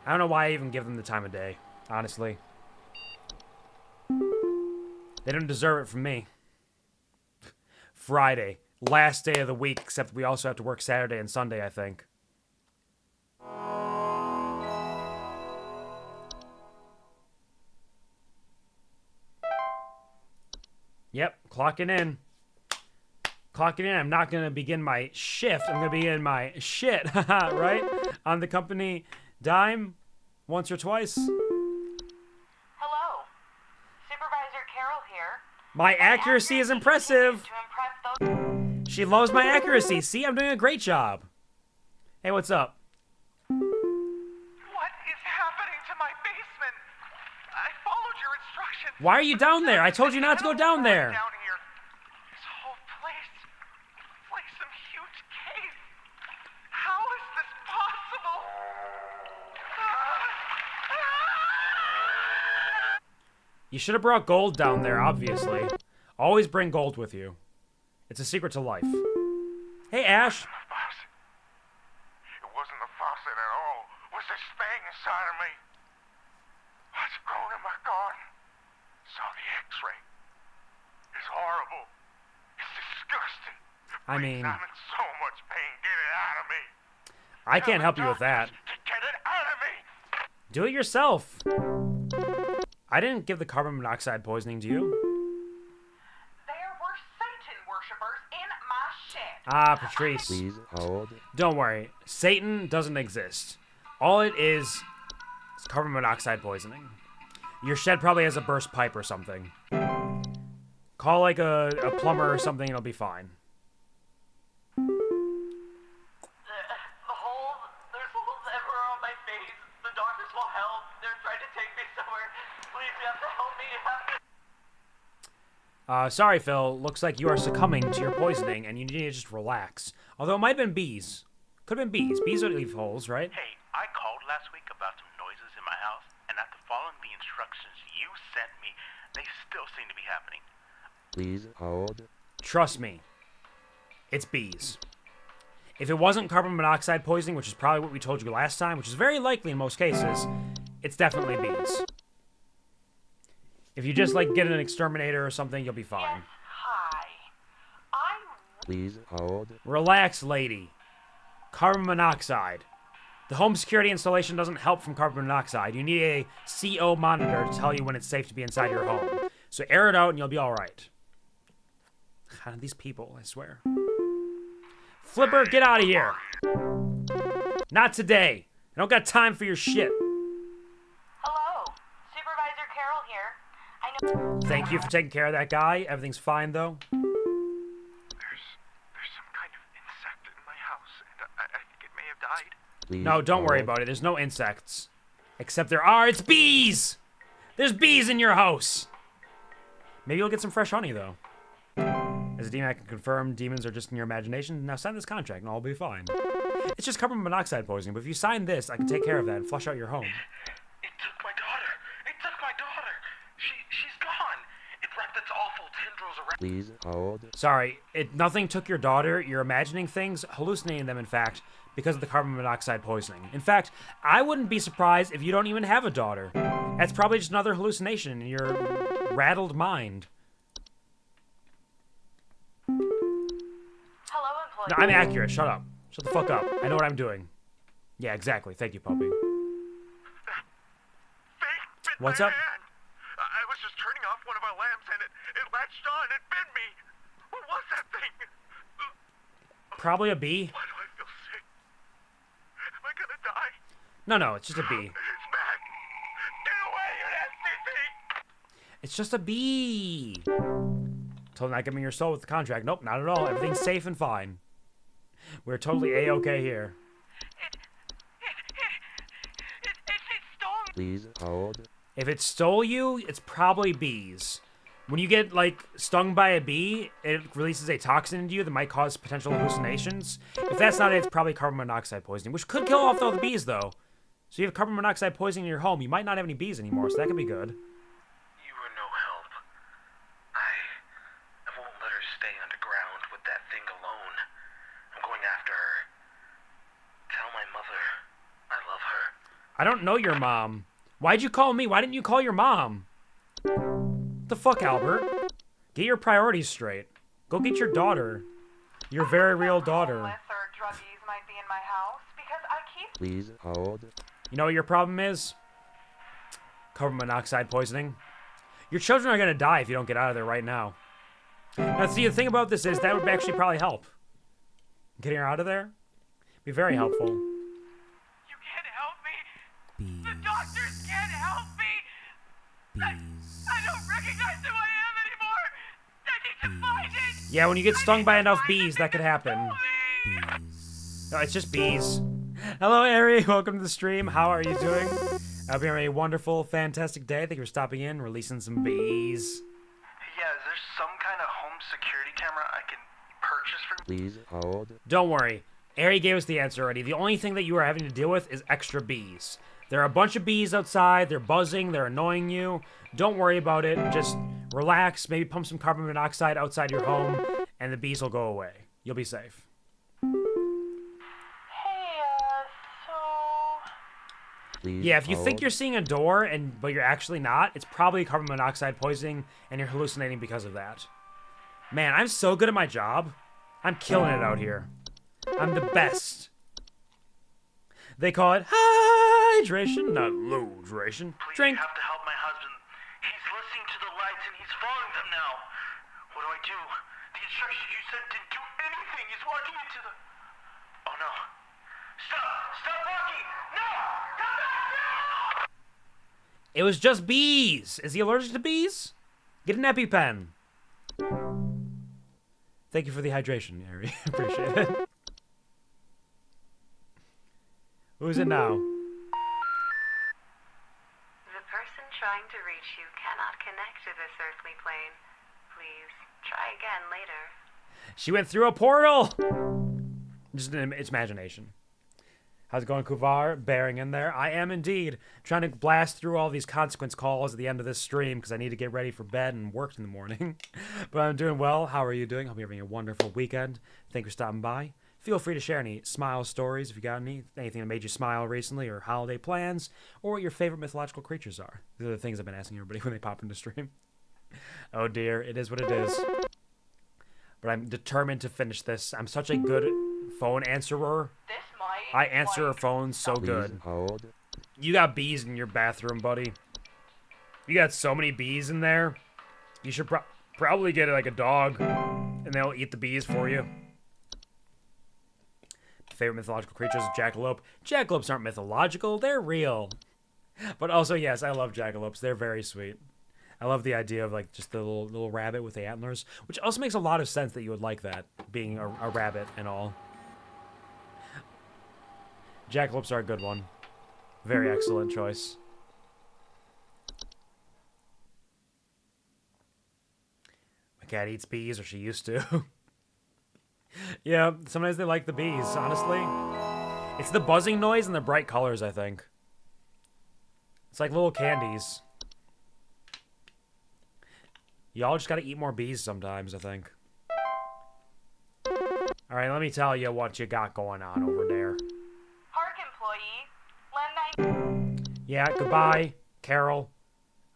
I don't know why I even give them the time of day, honestly. They don't deserve it from me. Friday. Last day of the week, except we also have to work Saturday and Sunday, I think. Yep, clocking in. Clocking in. I'm not going to begin my shift. I'm going to begin my shit, right? On the company dime once or twice. Hello. Supervisor Carol here. My accuracy is impressive. To impress those... She loves my accuracy. See, I'm doing a great job. Hey, what's up? What is happening to my basement? I followed your instructions. Why are you down there? I told you not to go down there. Down here. This whole place, like some huge cave. How is this possible? You should have brought gold down there, obviously. Always bring gold with you. It's a secret to life. Hey, Ash. It wasn't the faucet at all. It was this thing inside of me. It's grown in my garden. Saw the x-ray. It's horrible. It's disgusting. I mean, I'm in so much pain. Get it out of me. I can't help you with that. Get it out of me. Do it yourself. I didn't give the carbon monoxide poisoning to you. There were scent Ah, Patrice. Please hold. Don't worry. Satan doesn't exist. All it is carbon monoxide poisoning. Your shed probably has a burst pipe or something. Call like a plumber or something, it'll be fine. There's holes everywhere on my face. The doctors won't help. They're trying to take me somewhere. Please, you have to help me. You have to... Sorry, Phil. Looks like you are succumbing to your poisoning, and you need to just relax. Although it might have been bees. Could have been bees. Bees would leave holes, right? Hey, I called last week about some noises in my house, and after following the instructions you sent me, they still seem to be happening. Please hold. Trust me. It's bees. If it wasn't carbon monoxide poisoning, which is probably what we told you last time, which is very likely in most cases, it's definitely bees. If you just, like, get an exterminator or something, you'll be fine. Hi. Please hold. Relax, lady. Carbon monoxide. The home security installation doesn't help from carbon monoxide. You need a CO monitor to tell you when it's safe to be inside your home. So air it out and you'll be alright. God, these people, I swear. Flipper, get out of here. Not today. I don't got time for your shit. Hello, Supervisor Carol here. I know. Thank you for taking care of that guy. Everything's fine, though. There's some kind of insect in my house, and I think it may have died. Please No, don't worry about it. There's no insects. Except there are. It's bees! There's bees in your house. Maybe you'll get some fresh honey, though. As a demon, I can confirm demons are just in your imagination. Now sign this contract and all will be fine. It's just carbon monoxide poisoning, but if you sign this, I can take care of that and flush out your home. It took my daughter. It took my daughter. She's gone. It wrapped its awful tendrils around. Please hold. Sorry, nothing took your daughter. You're imagining things, hallucinating them, in fact, because of the carbon monoxide poisoning. In fact, I wouldn't be surprised if you don't even have a daughter. That's probably just another hallucination in your rattled mind. Hello, employee. No, I'm accurate. Shut up. Shut the fuck up. I know what I'm doing. Yeah, exactly. Thank you, puppy. What's up? I was just turning off one of our lamps and it latched on and bit me. What was that thing? Probably a bee. Why do I feel sick? Am I gonna die? No, it's just a bee. It's back. Get away, you nasty thing! It's just a bee. Told not giving your soul with the contract. Nope, not at all. Everything's safe and fine. We're totally A-okay here. It stole me. Please hold. If it stole you, it's probably bees. When you get, like, stung by a bee, it releases a toxin into you that might cause potential hallucinations. If that's not it, it's probably carbon monoxide poisoning, which could kill off all the bees, though. So you have carbon monoxide poisoning in your home. You might not have any bees anymore, so that could be good. You were no help. I won't let her stay underground with that thing alone. I'm going after her. Tell my mother I love her. I don't know your mom. Why'd you call me? Why didn't you call your mom? What the fuck, Albert? Get your priorities straight. Go get your daughter. Your very real daughter. Homeless or druggies might be in my house because I keep... Please hold. You know what your problem is? Carbon monoxide poisoning. Your children are gonna die if you don't get out of there right now. Now, see, the thing about this is that would actually probably help. Getting her out of there? Be very helpful. You can't help me. Bees. The doctors can't help me. Bees. I don't recognize who I am anymore. I need to find it. Yeah, when you get stung by enough bees, that could happen. Bees. No, it's just bees. Hello, Ari. Welcome to the stream. How are you doing? I hope you're having a wonderful, fantastic day. Thank you for stopping in, releasing some bees. Yeah, is there some kind of home security camera I can purchase for... Please hold. Don't worry. Ari gave us the answer already. The only thing that you are having to deal with is extra bees. There are a bunch of bees outside. They're buzzing. They're annoying you. Don't worry about it. Just relax. Maybe pump some carbon monoxide outside your home, and the bees will go away. You'll be safe. Please Yeah, if you hold. think you're seeing a door but you're actually not, it's probably carbon monoxide poisoning and you're hallucinating because of that. Man, I'm so good at my job. I'm killing it out here. I'm the best. They call it hydration, not low-dration. Please, Drink. you have to help my husband. He's listening to the lights and he's following them now. What do I do? The instructions you said didn't do anything leaving. He's walking into the... Oh no. Stop walking! No! Come back now! It was just bees. Is he allergic to bees? Get an EpiPen. Thank you for the hydration, Harry. Appreciate it. Who's it now? The person trying to reach you cannot connect to this earthly plane. Please try again later. She went through a portal. Just it's imagination. How's it going, Quvar? Bearing in there. I am indeed trying to blast through all these consequence calls at the end of this stream because I need to get ready for bed and work in the morning. But I'm doing well. How are you doing? Hope you're having a wonderful weekend. Thank you for stopping by. Feel free to share any smile stories if you got anything that made you smile recently, or holiday plans, or what your favorite mythological creatures are. These are the things I've been asking everybody when they pop into stream. Oh dear, it is what it is. But I'm determined to finish this. I'm such a good phone answerer. I answer her phone so good. Hold. You got bees in your bathroom, buddy. You got so many bees in there. You should probably get like a dog, and they'll eat the bees for you. Favorite mythological creatures: jackalope. Jackalopes aren't mythological; they're real. But also, yes, I love jackalopes. They're very sweet. I love the idea of like just the little rabbit with the antlers, which also makes a lot of sense that you would like that, being a rabbit and all. Jackalopes are a good one. Very excellent choice. My cat eats bees, or she used to. Yeah, sometimes they like the bees, honestly. It's the buzzing noise and the bright colors, I think. It's like little candies. Y'all just gotta eat more bees sometimes, I think. Alright, let me tell you what you got going on over there. Park employee, lend I... Yeah, goodbye, Carol.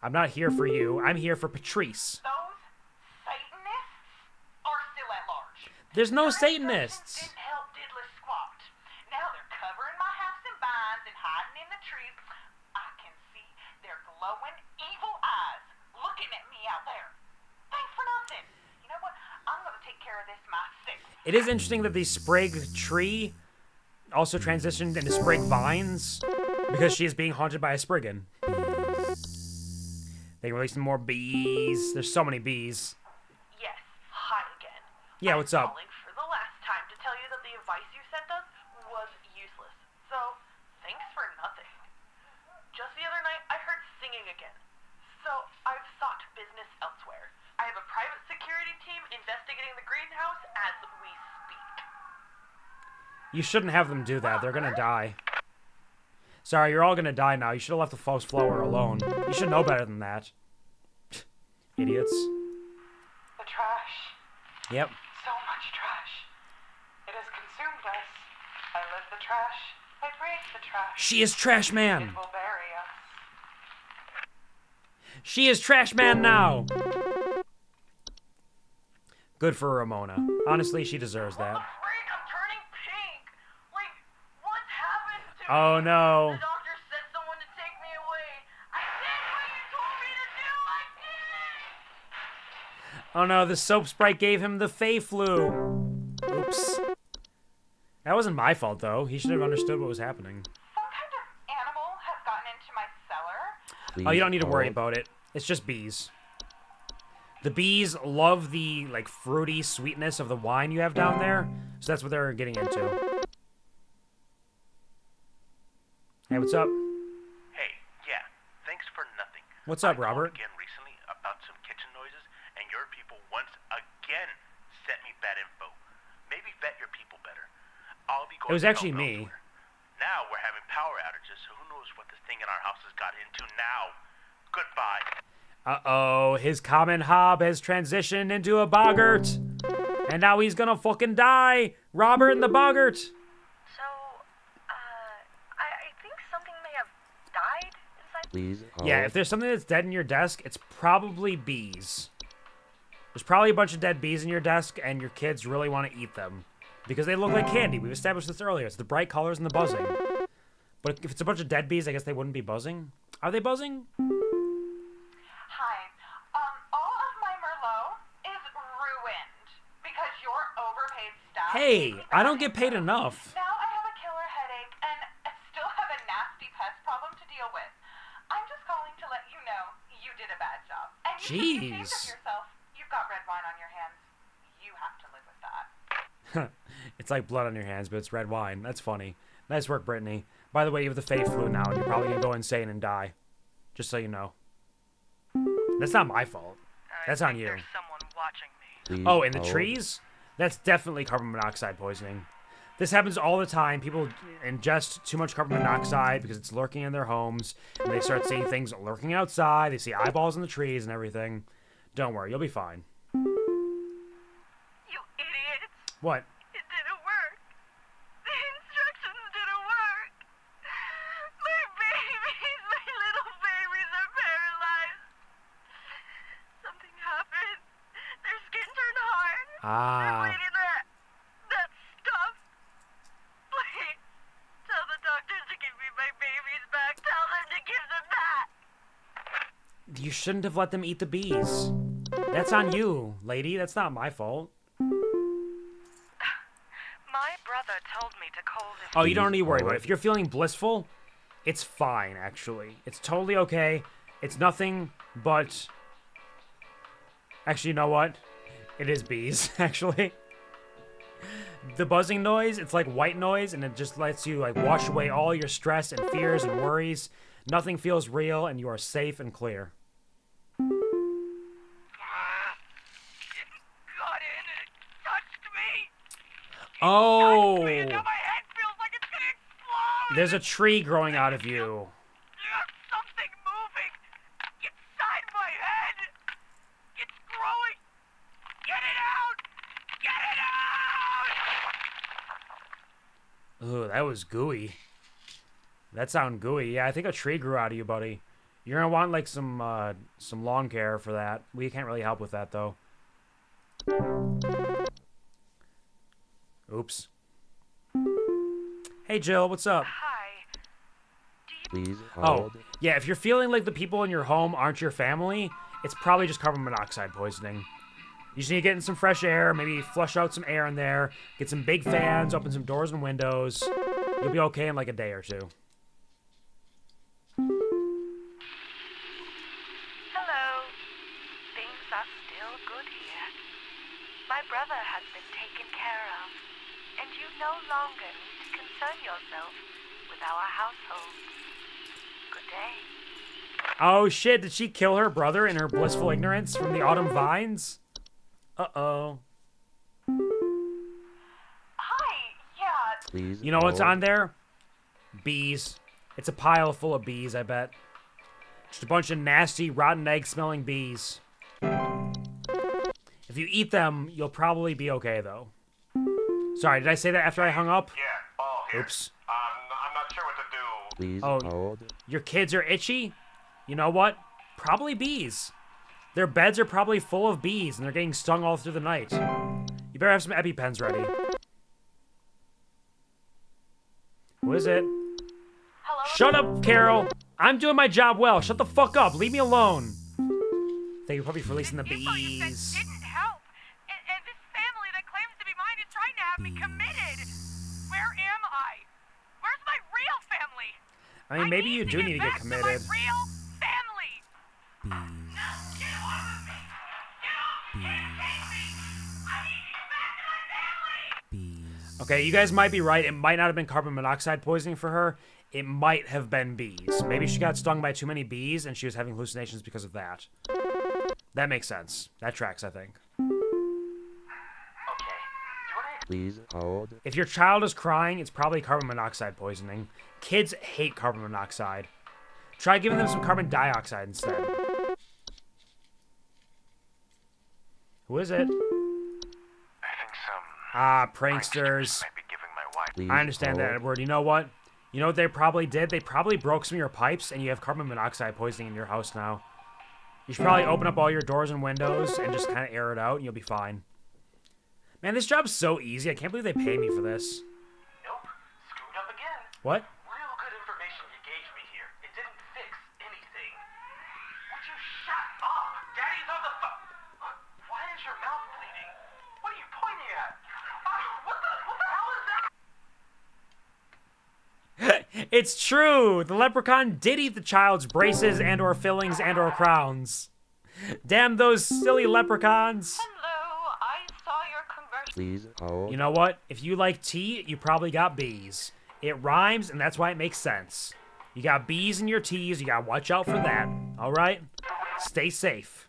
I'm not here for you. I'm here for Patrice. Those Satanists are still at large. There's no Satanists. Didn't help diddly squat. Now they're covering my house in vines and hiding in the trees. I can see their glowing evil eyes looking at me out there. Thanks for nothing. You know what? I'm gonna take care of this myself. It is interesting that the Sprig tree also transitioned into Sprig vines because she is being haunted by a Spriggan. They released more bees. There's so many bees. Yes, hi again. Yeah, what's up? Calling for the last time to tell you that the advice you sent us was useless. So, thanks for nothing. Just the other night, I heard singing again. So, I've sought business elsewhere. I have a private security team investigating the greenhouse as we speak. You shouldn't have them do that. They're gonna die. Sorry, you're all gonna die now. You should have left the false flower alone. You should know better than that. Idiots. The trash. Yep. So much trash. It has consumed us. I live the trash. I breathe the trash. She is Trash Man. It will bury us. She is Trash Man now. Good for Ramona. Honestly, she deserves that. I'm turning pink. Like, what's happened to me? Oh no. The doctor said someone to take me away. I did what you told me to do. I did. Oh no, the soap sprite gave him the Fey flu. Oops. That wasn't my fault though. He should have understood what was happening. Some kind of animal has gotten into my cellar. Oh, you don't need to worry about it. It's just bees. The bees love the, like, fruity sweetness of the wine you have down there, so that's what they're getting into. Hey, what's up? Hey, yeah, thanks for nothing. What's up, I called Robert? again recently about some kitchen noises, and your people once again sent me bad info. Maybe vet your people better. I'll be going It was to actually help me. elsewhere. Now we're having power outages, so who knows what this thing in our house has got into now. Goodbye. Uh-oh, his common hob has transitioned into a boggart. And now he's gonna fucking die. Robert and the boggart. So, I think something may have died inside. Please Yeah, if there's something that's dead in your desk, it's probably bees. There's probably a bunch of dead bees in your desk, and your kids really want to eat them. Because they look like candy. We've established this earlier. It's the bright colors and the buzzing. But if it's a bunch of dead bees, I guess they wouldn't be buzzing. Are they buzzing? Hi. All of my Merlot is ruined because your overpaid staff Hey, I don't get paid enough. Now I have a killer headache and I still have a nasty pest problem to deal with. I'm just calling to let you know you did a bad job. And you should be ashamed of yourself. You've got red wine on your hands. You have to live with that. It's like blood on your hands, but it's red wine. That's funny. Nice work, Brittany. By the way, you have the Fae flu now, and you're probably gonna go insane and die. Just so you know. That's not my fault. That's on you. There's someone watching me. Please Oh, in the hold. trees? That's definitely carbon monoxide poisoning. This happens all the time. People ingest too much carbon monoxide because it's lurking in their homes, and they start seeing things lurking outside. They see eyeballs in the trees and everything. Don't worry, you'll be fine. You idiots! What? It didn't work. The instructions didn't work. My babies, my little babies are paralyzed. Something happened. Their skin turned hard. Ah. They're bleeding that stuff. Please, tell the doctors to give me my babies back. Tell them to give them back. You shouldn't have let them eat the bees. That's on you, lady. That's not my fault. My brother told me to call this. Oh, you don't need to worry about it. If you're feeling blissful, it's fine, actually. It's totally okay. It's nothing but... Actually, you know what? It is bees, actually. The buzzing noise, it's like white noise, and it just lets you like wash away all your stress and fears and worries. Nothing feels real, and you are safe and clear. Got in and touched me. Oh! Now my head feels like it's gonna explode. There's a tree growing out of you. There's something moving inside my head. It's growing. Get it out! Get it out! Ooh, that was gooey. That sounded gooey. Yeah, I think a tree grew out of you, buddy. You're gonna want like some lawn care for that. We can't really help with that though. Oops. Hey Jill, what's up? Hi. Please Oh, hold. yeah, if you're feeling like the people in your home aren't your family, it's probably just carbon monoxide poisoning. You just need to get in some fresh air, maybe flush out some air in there, get some big fans, open some doors and windows. You'll be okay in like a day or two. Hello. Things are still good here. My brother has been taken care of, and you no longer need to concern yourself with our household. Good day. Oh shit, did she kill her brother in her blissful ignorance from the autumn vines? Uh-oh. Hi, yeah. Please You know what's hold. on there? Bees. It's a pile full of bees, I bet. Just a bunch of nasty, rotten egg smelling bees. If you eat them, you'll probably be okay, though. Sorry, did I say that after I hung up? Yeah, ball here. Oops. I'm not sure what to do. Please Oh. hold. Your kids are itchy? You know what? Probably bees. Their beds are probably full of bees, and they're getting stung all through the night. You better have some EpiPens ready. Who is it? Hello? Shut up, Carol! I'm doing my job well. Shut the fuck up. Leave me alone. Thank you probably for releasing the bees. Didn't help. And this family that claims to be mine is trying to have me committed. Where am I? Where's my real family? I mean, maybe you do need to get Back to committed. my real family. Okay, you guys might be right. It might not have been carbon monoxide poisoning for her. It might have been bees. Maybe she got stung by too many bees and she was having hallucinations because of that. That makes sense. That tracks, I think. Please hold. If your child is crying, it's probably carbon monoxide poisoning. Kids hate carbon monoxide. Try giving them some carbon dioxide instead. Who is it? I think some Ah, pranksters. might be giving my wife. Please I understand that, hold. Edward. You know what? You know what they probably did? They probably broke some of your pipes, and you have carbon monoxide poisoning in your house now. You should probably open up all your doors and windows and just kind of air it out, and you'll be fine. Man, this job's so easy. I can't believe they pay me for this. Nope. Screwed up again. What? Real good information you gave me here. It didn't fix anything. Would you shut up? Daddy's on the phone. Why is your mouth bleeding? What are you pointing at? What the It's true. The leprechaun did eat the child's braces and or fillings and or crowns. Damn those silly leprechauns. Hello, I saw your commercial. Please hold. You know what? If you like tea, you probably got bees. It rhymes, and that's why it makes sense. You got bees in your teas. You gotta watch out for that. All right? Stay safe.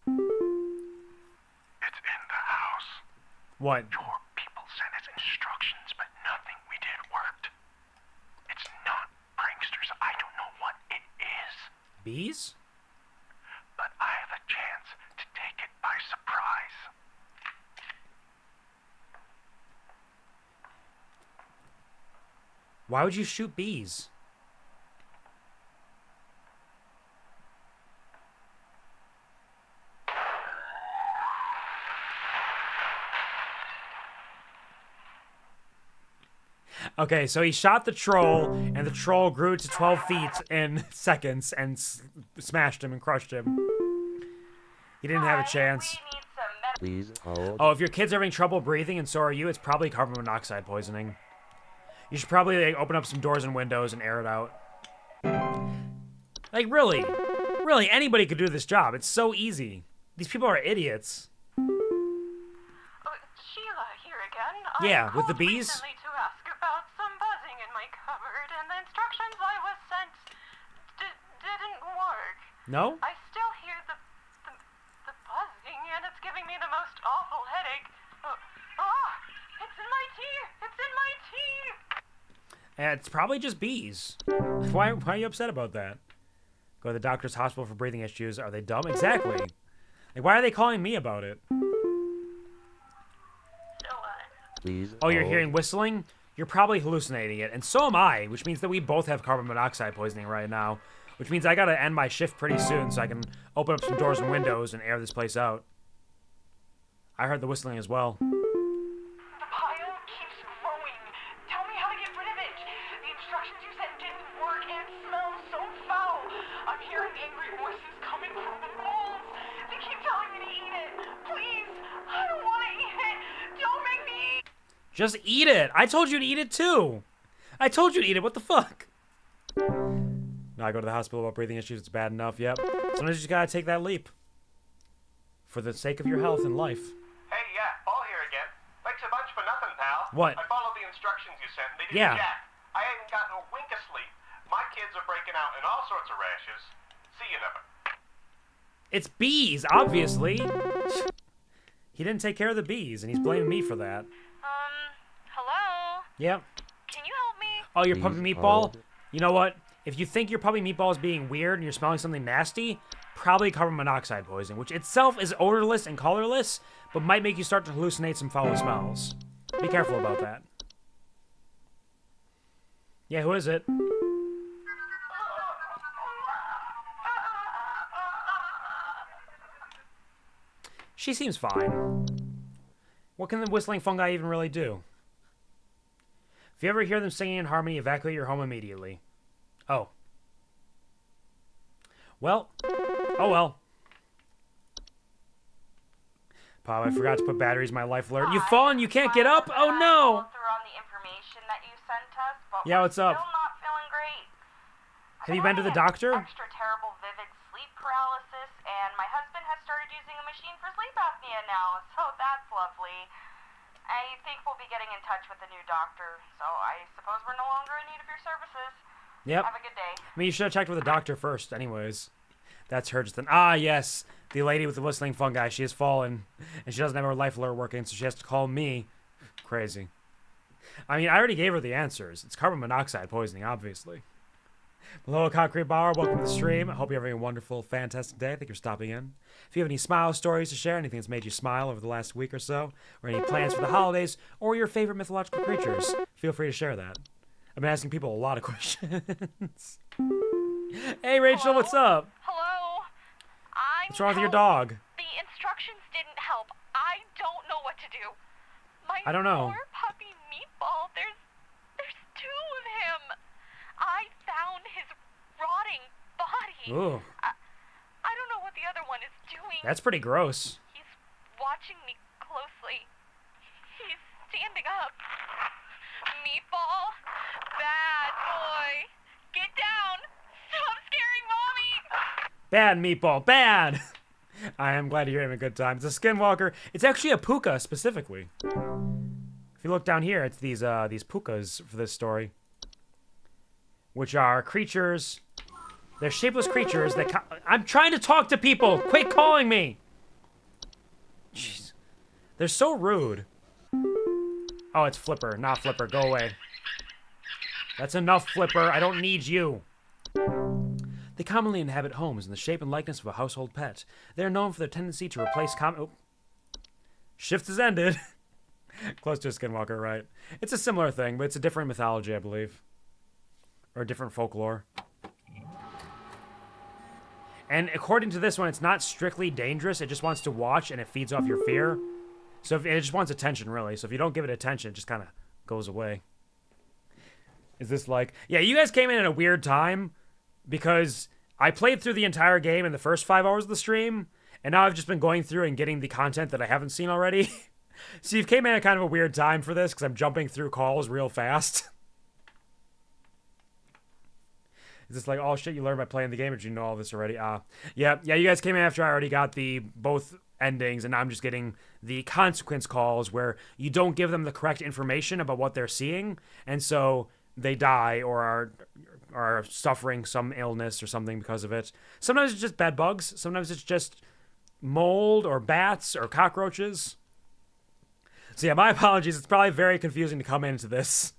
It's in the house. What? Your people sent us instructions, but nothing we did worked. It's not pranksters. I don't know what it is. Bees? But I have a chance to take it by surprise. Why would you shoot bees? Okay, so he shot the troll, and the troll grew to 12 feet in seconds and smashed him and crushed him. He didn't have a chance. Please hold. Oh, if your kid's having trouble breathing and so are you, it's probably carbon monoxide poisoning. You should probably like, open up some doors and windows and air it out. Like, really? Really, anybody could do this job. It's so easy. These people are idiots. Sheila here again. Yeah, I with the called bees? recently to ask about some buzzing in my cupboard, and the instructions I was sent didn't work. No? I still hear the buzzing, and it's giving me the most awful headache. It's in my tea! It's in my tea! It's probably just bees. Why are you upset about that? Go to the doctor's hospital for breathing issues. Are they dumb? Exactly. Like, why are they calling me about it? Please Oh, you're hold. hearing whistling? You're probably hallucinating it, and so am I, which means that we both have carbon monoxide poisoning right now, which means I gotta end my shift pretty soon so I can open up some doors and windows and air this place out. I heard the whistling as well. The pile keeps growing. Tell me how to get rid of it. The instructions you sent didn't work, and it smells so foul. I'm hearing angry voices coming from the walls. They keep telling me to eat it. Please, I don't want to eat it. Don't make me eat. Just eat it! I told you to eat it too! I told you to eat it, what the fuck? Now I go to the hospital about breathing issues, it's bad enough, yep. Sometimes you just gotta take that leap. For the sake of your health and life. Hey, yeah, Paul here again. Thanks a bunch for nothing, pal. What? I followed the instructions you sent, and they didn't Yeah. jack. I ain't gotten a wink of sleep. My kids are breaking out in all sorts of rashes. See you never. It's bees, obviously. He didn't take care of the bees, and he's blaming me for that. Hello? Yep. Can you help me? Oh, your Please puppy meatball? hold. You know what? If you think your puppy meatball is being weird and you're smelling something nasty, probably carbon monoxide poisoning, which itself is odorless and colorless, but might make you start to hallucinate some foul smells. Be careful about that. Yeah, who is it? She seems fine. What can the whistling fungi even really do? If you ever hear them singing in harmony, evacuate your home immediately. Oh. Well. Oh well. Pop, I forgot to put batteries in my life alert. You've fallen, you can't get up? Oh no! Through on the information that you sent us, but Yeah, we're what's up? still not feeling great. Have you been to the doctor? Extra terrible vivid sleep paralysis, and my husband has started using a machine for sleep apnea now, so that's lovely. I think we'll be getting in touch with the new doctor, so I suppose we're no longer in need of your services. Yep. Have a good day. I mean, you should have checked with the doctor first, anyways. That's her just then. Ah, yes. The lady with the whistling fungi. She has fallen, and she doesn't have her life alert working, so she has to call me. Crazy. I mean, I already gave her the answers. It's carbon monoxide poisoning, obviously. Hello, Concrete Bar. Welcome to the stream. I hope you're having a wonderful, fantastic day. Thank you for stopping in. If you have any smile stories to share, anything that's made you smile over the last week or so, or any plans for the holidays, or your favorite mythological creatures, feel free to share that. I've been asking people a lot of questions. Hey, Rachel, what's up? Hello? What's wrong with your dog? The instructions didn't help. I don't know what to do. My I don't know. poor puppy Meatball, there's two of him. I found his rotting body. Ooh, I don't know what the other one is doing. that's pretty gross. He's watching me closely. He's standing up. Meatball, bad. Bad, Meatball, bad! I am glad you're having a good time. It's a skinwalker. It's actually a puka, specifically. If you look down here, it's these pukas for this story. Which are creatures. They're shapeless creatures that... I'm trying to talk to people! Quit calling me! Jeez. They're so rude. Oh, it's Flipper, not Flipper. Go away. That's enough, Flipper. I don't need you. They commonly inhabit homes in the shape and likeness of a household pet. They are known for their tendency to replace Shift has ended. Close to a skinwalker, right? It's a similar thing, but it's a different mythology, I believe. Or a different folklore. And according to this one, it's not strictly dangerous. It just wants to watch, and it feeds off your fear. So it just wants attention, really. So if you don't give it attention, it just kind of goes away. Is this like... Yeah, you guys came in at a weird time. Because I played through the entire game in the first 5 hours of the stream. And now I've just been going through and getting the content that I haven't seen already. So you came in at kind of a weird time for this. Because I'm jumping through calls real fast. Is this like, oh shit, you learned by playing the game, or did you know all this already? Yeah, you guys came in after I already got the both endings, and now I'm just getting the consequence calls where you don't give them the correct information about what they're seeing, and so they die or are suffering some illness or something because of it. Sometimes it's just bed bugs. Sometimes it's just mold or bats or cockroaches. So yeah, my apologies. It's probably very confusing to come into this.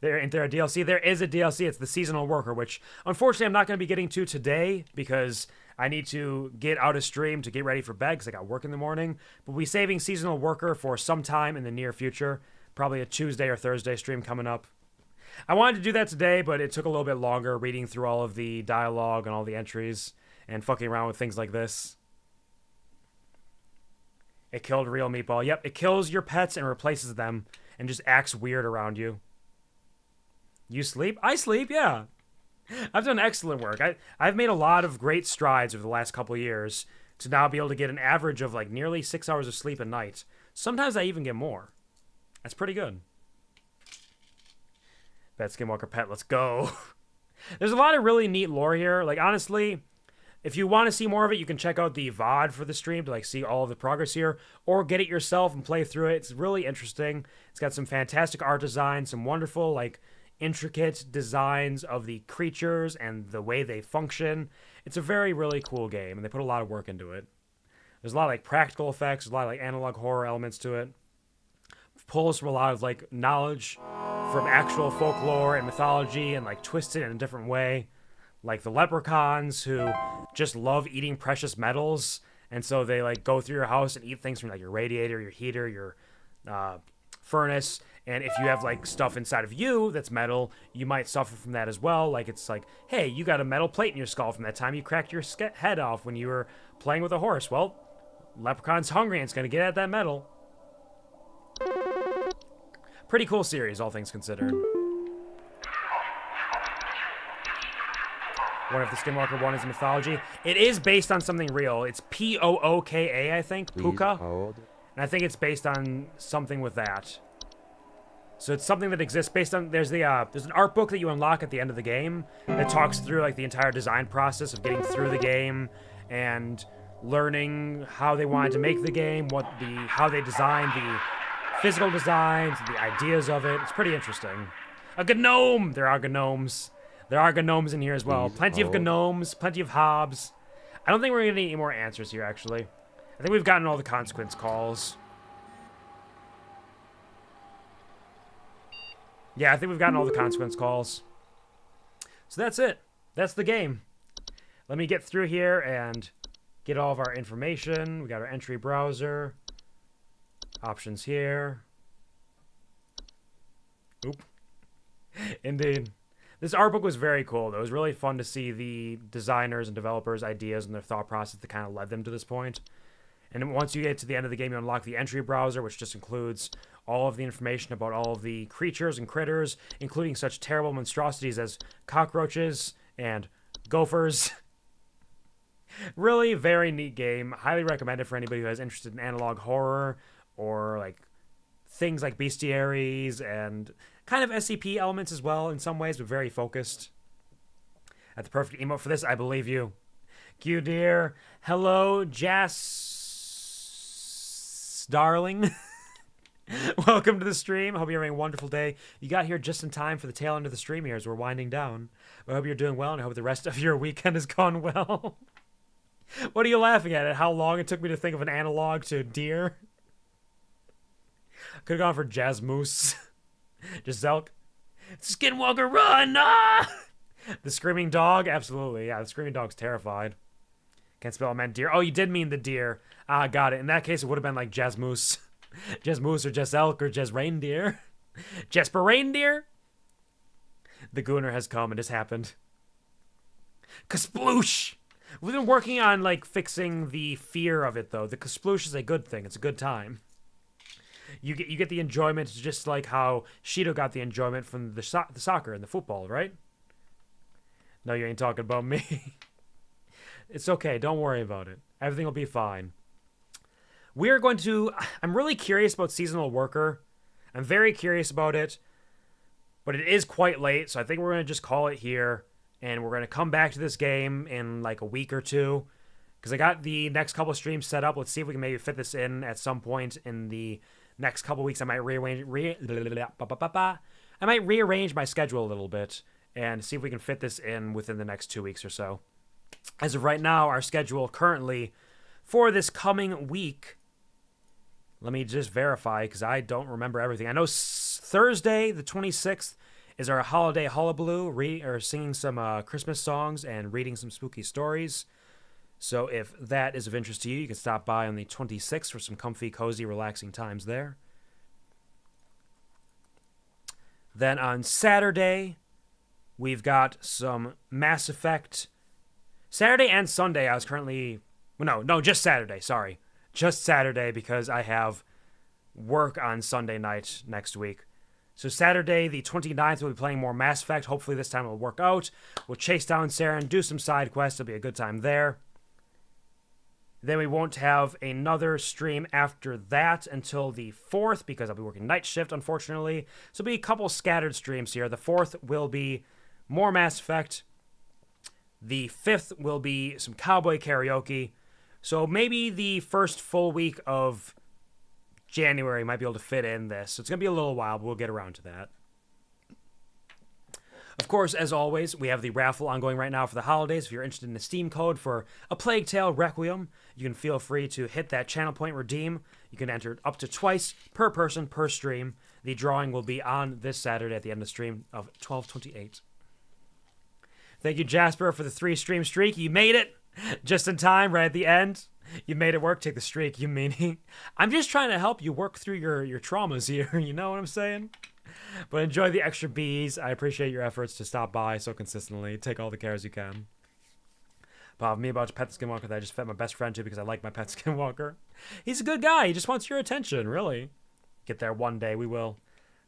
Isn't there a DLC? There is a DLC. It's the Seasonal Worker, which unfortunately I'm not going to be getting to today because I need to get out of stream to get ready for bed because I got work in the morning. But we'll be saving Seasonal Worker for some time in the near future. Probably a Tuesday or Thursday stream coming up. I wanted to do that today, but it took a little bit longer reading through all of the dialogue and all the entries and fucking around with things like this. It killed Real Meatball. Yep, it kills your pets and replaces them and just acts weird around you. You sleep? I sleep, yeah. I've done excellent work. I've made a lot of great strides over the last couple of years to now be able to get an average of like nearly 6 hours of sleep a night. Sometimes I even get more. That's pretty good. Pet Skinwalker Pet, let's go. There's a lot of really neat lore here. Like, honestly, if you want to see more of it, you can check out the VOD for the stream to like see all of the progress here, or get it yourself and play through it. It's really interesting. It's got some fantastic art design, some wonderful, like, intricate designs of the creatures and the way they function. It's a very, really cool game, and they put a lot of work into it. There's a lot of, like, practical effects, a lot of, like, analog horror elements to it. Pulls from a lot of, like, knowledge from actual folklore and mythology and, like, twisted in a different way. Like the leprechauns who just love eating precious metals, and so they, like, go through your house and eat things from, like, your radiator, your heater, your furnace. And if you have, like, stuff inside of you that's metal, you might suffer from that as well. Like, it's like, hey, you got a metal plate in your skull from that time you cracked your head off when you were playing with a horse. Well, leprechaun's hungry and it's going to get at that metal. Pretty cool series, all things considered. What if the Skinwalker 1 is a mythology? It is based on something real. It's P-O-O-K-A, I think. Puka. And I think it's based on something with that. So it's something that exists based on... There's an art book that you unlock at the end of the game that talks through, like, the entire design process of getting through the game and learning how they wanted to make the game, how they designed the physical designs, the ideas of it. It's pretty interesting. A gnome! There are gnomes. There are gnomes in here as well. Plenty of gnomes, plenty of hobs. I don't think we're going to get any more answers here, actually. I think we've gotten all the consequence calls. Yeah, I think we've gotten all the consequence calls. So that's it. That's the game. Let me get through here and get all of our information. We got our entry browser. Options here. Oop. Indeed. This art book was very cool, though. It was really fun to see the designers and developers' ideas and their thought process that kind of led them to this point. And then once you get to the end of the game, you unlock the entry browser, which just includes all of the information about all of the creatures and critters, including such terrible monstrosities as cockroaches and gophers. Really very neat game. Highly recommended for anybody who is interested in analog horror or like things like bestiaries and kind of SCP elements as well in some ways, but very focused. At the perfect emote for this, I believe you. you, dear. Hello, Jess, darling. Welcome to the stream. I hope you're having a wonderful day. You got here just in time for the tail end of the stream here as we're winding down. I hope you're doing well, and I hope the rest of your weekend has gone well. What are you laughing at? How long it took me to think of an analog to deer? Could have gone for Jazz Moose. Giselle. Skinwalker, run! Ah! The screaming dog? Absolutely. Yeah, the screaming dog's terrified. Can't spell it, meant deer. Oh, you did mean the deer. Ah, got it. In that case, it would have been like Jazz Moose. Jazz Moose or Jazz Elk or Jazz Reindeer. Jesper Reindeer? The Gooner has come. It has happened. Kasploosh! We've been working on, like, fixing the fear of it, though. The kasploosh is a good thing. It's a good time. You get the enjoyment just like how Shido got the enjoyment from the soccer and the football, right? No, you ain't talking about me. It's okay. Don't worry about it. Everything will be fine. We're going to... I'm really curious about Seasonal Worker. I'm very curious about it. But it is quite late, so I think we're going to just call it here. And we're going to come back to this game in like a week or two. Because I got the next couple streams set up. Let's see if we can maybe fit this in at some point in the next couple weeks. I might rearrange my schedule a little bit and see if we can fit this in within the next 2 weeks or so. As of right now, our schedule currently for this coming week, let me just verify because I don't remember everything. I know Thursday, the 26th, is our holiday hullabaloo, singing some Christmas songs and reading some spooky stories. So if that is of interest to you, you can stop by on the 26th for some comfy, cozy, relaxing times there. Then on Saturday, we've got some Mass Effect. Saturday and Sunday, I was currently... No, just Saturday, sorry. Just Saturday because I have work on Sunday night next week. So Saturday, the 29th, we'll be playing more Mass Effect. Hopefully this time it'll work out. We'll chase down Saren, do some side quests. It'll be a good time there. Then we won't have another stream after that until the 4th because I'll be working night shift, unfortunately. So it'll be a couple scattered streams here. The 4th will be more Mass Effect. The 5th will be some cowboy karaoke. So maybe the first full week of January might be able to fit in this. So it's going to be a little while, but we'll get around to that. Of course, as always, we have the raffle ongoing right now for the holidays. If you're interested in the Steam code for A Plague Tale Requiem, you can feel free to hit that channel point redeem. You can enter up to twice per person per stream. The drawing will be on this Saturday at the end of the stream of 12:28. Thank you, Jasper, for the 3-stream streak. You made it just in time, right at the end. You made it work. Take the streak, you meanie. I'm just trying to help you work through your traumas here. You know what I'm saying? But enjoy the extra bees. I appreciate your efforts to stop by so consistently. Take all the cares you can. Bob, me about to pet the Skinwalker that I just fed my best friend to because I like my pet Skinwalker. He's a good guy. He just wants your attention, really. Get there one day. We will.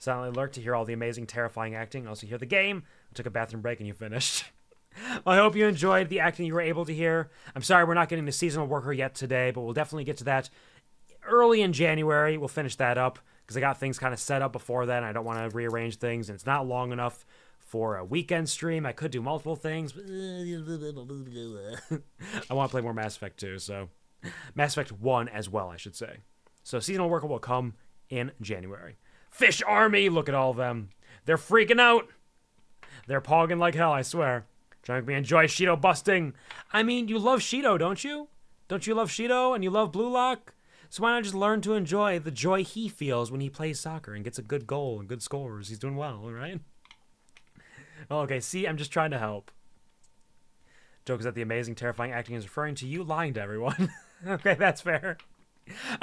Silently lurk to hear all the amazing, terrifying acting. Also hear the game. I took a bathroom break and you finished. Well, I hope you enjoyed the acting you were able to hear. I'm sorry we're not getting the Seasonal Worker yet today, but we'll definitely get to that early in January. We'll finish that up because I got things kind of set up before then. I don't want to rearrange things, and it's not long enough for a weekend stream. I could do multiple things, but I want to play more Mass Effect 2, so Mass Effect 1 as well, I should say. So Seasonal Worker will come in January. Fish Army, look at all of them. They're freaking out. They're pogging like hell, I swear. Trying to make me enjoy Shido busting. I mean, you love Shido, don't you? Don't you love Shido and you love Blue Lock? So why not just learn to enjoy the joy he feels when he plays soccer and gets a good goal and good scores? He's doing well, right? Okay, see, I'm just trying to help. Joke is that the amazing, terrifying acting is referring to you lying to everyone. Okay, that's fair.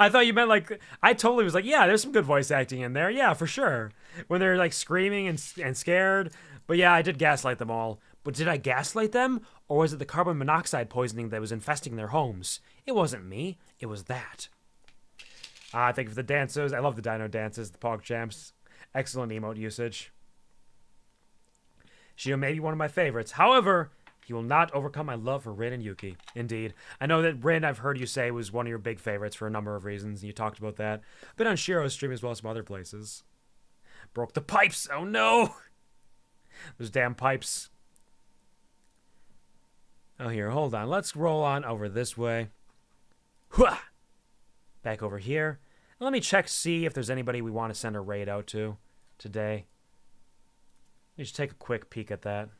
I thought you meant like, I totally was like, yeah, there's some good voice acting in there. Yeah, for sure. When they're like screaming and scared. But yeah, I did gaslight them all. But did I gaslight them? Or was it the carbon monoxide poisoning that was infesting their homes? It wasn't me. It was that. Thank you for the dancers. I love the dino dances, the Pog Champs. Excellent emote usage. Shido may be one of my favorites. However, he will not overcome my love for Rin and Yuki. Indeed. I know that Rin, I've heard you say, was one of your big favorites for a number of reasons, and you talked about that. Been on Shiro's stream as well as some other places. Broke the pipes. Oh no! Those damn pipes. Oh, here, hold on. Let's roll on over this way. Hwah! Back over here. And let me check, see if there's anybody we want to send a raid out to today. Let me just take a quick peek at that.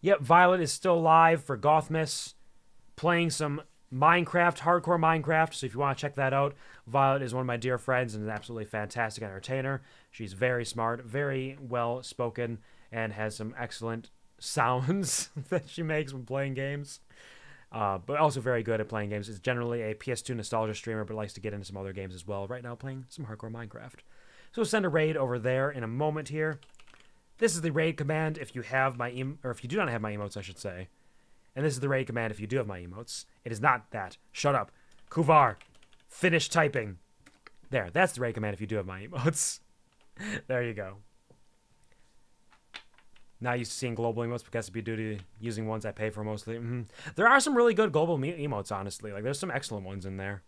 Yep, Violet is still live for Gothmas, playing some Minecraft, hardcore Minecraft. So if you want to check that out, Violet is one of my dear friends and an absolutely fantastic entertainer. She's very smart, very well spoken, and has some excellent sounds that she makes when playing games. But also very good at playing games. Is generally a PS2 nostalgia streamer, but likes to get into some other games as well. Right now, playing some hardcore Minecraft. So we'll send a raid over there in a moment here. This is the raid command if you have my or if you do not have my emotes, I should say. And this is the raid command if you do have my emotes. It is not that. Shut up. Kuvar, finish typing. There, that's the raid command if you do have my emotes. There you go. Not used to seeing global emotes because it'd be due to using ones I pay for mostly. There are some really good global emotes, honestly. Like, there's some excellent ones in there.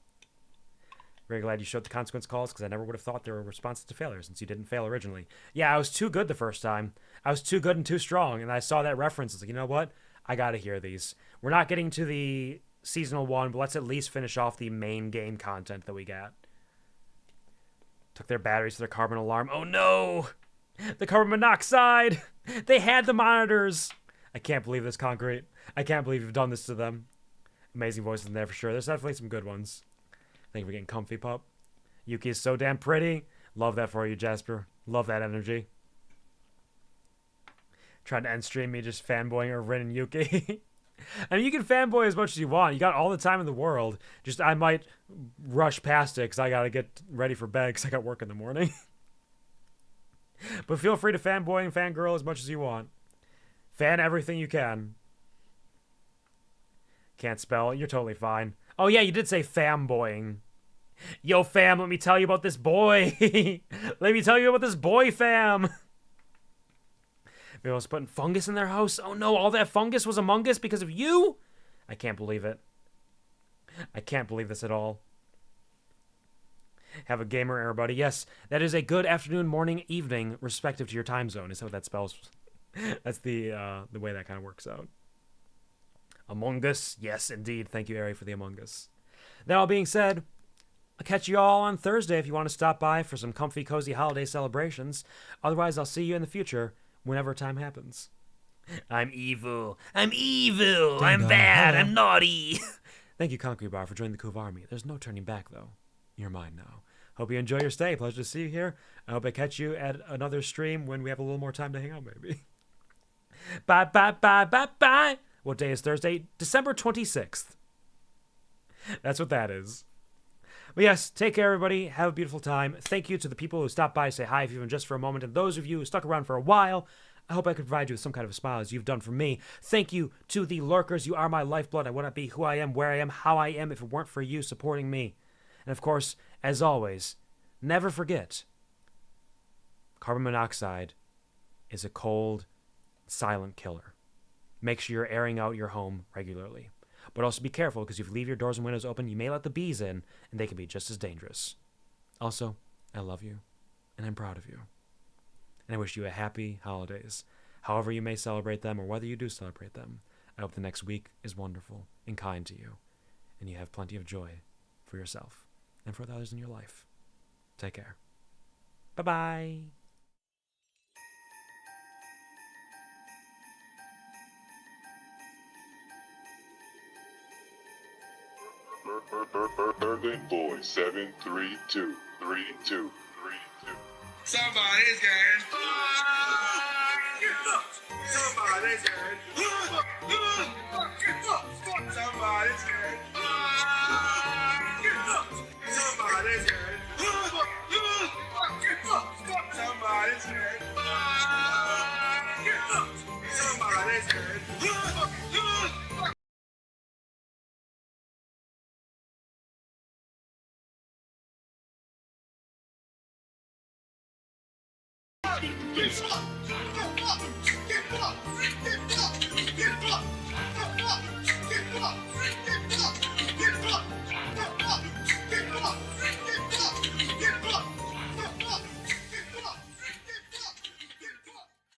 Very glad you showed the consequence calls because I never would have thought they were responses to failure since you didn't fail originally. Yeah, I was too good the first time. I was too good and too strong, and I saw that reference. It's like, you know what? I gotta hear these. We're not getting to the seasonal one, but let's at least finish off the main game content that we got. Took their batteries to their carbon alarm. Oh no! The carbon monoxide! They had the monitors! I can't believe this, Concrete. I can't believe you've done this to them. Amazing voices in there for sure. There's definitely some good ones. Thank you for getting comfy, pup. Yuki is so damn pretty. Love that for you, Jasper. Love that energy. Trying to end stream me just fanboying over Rin and Yuki. I mean, you can fanboy as much as you want. You got all the time in the world. Just, I might rush past it because I got to get ready for bed because I got work in the morning. But feel free to fanboy and fangirl as much as you want. Fan everything you can. Can't spell. You're totally fine. Oh, yeah, you did say famboying. Yo, fam, let me tell you about this boy. Let me tell you about this boy, fam. Maybe I was putting fungus in their house. Oh, no, all that fungus was among us because of you? I can't believe it. I can't believe this at all. Have a gamer, everybody. Yes, that is a good afternoon, morning, evening, respective to your time zone. Is that what that spells? That's the way that kind of works out. Among Us. Yes, indeed. Thank you, Ari, for the Among Us. That all being said, I'll catch you all on Thursday if you want to stop by for some comfy, cozy holiday celebrations. Otherwise, I'll see you in the future whenever time happens. I'm evil. I'm evil. I'm bad. I'm naughty. Thank you, Concrete Bar, for joining the Kuvar Army. There's no turning back, though. You're mine now. Hope you enjoy your stay. Pleasure to see you here. I hope I catch you at another stream when we have a little more time to hang out, maybe. Bye, bye, bye, bye, bye. What day is Thursday? December 26th. That's what that is. But yes, take care, everybody. Have a beautiful time. Thank you to the people who stopped by, say hi, if even just for a moment. And those of you who stuck around for a while, I hope I could provide you with some kind of a smile as you've done for me. Thank you to the lurkers. You are my lifeblood. I wouldn't be who I am, where I am, how I am if it weren't for you supporting me. And of course, as always, never forget, carbon monoxide is a cold, silent killer. Make sure you're airing out your home regularly. But also be careful, because if you leave your doors and windows open, you may let the bees in, and they can be just as dangerous. Also, I love you, and I'm proud of you. And I wish you a happy holidays. However you may celebrate them, or whether you do celebrate them, I hope the next week is wonderful and kind to you, and you have plenty of joy for yourself and for the others in your life. Take care. Bye-bye. Berlin Boy 7323232. Somebody's getting fucked. Somebody's getting fucked. Somebody's getting fucked. Somebody's getting fucked. Somebody's getting fucked. Somebody's getting fucked. Peace.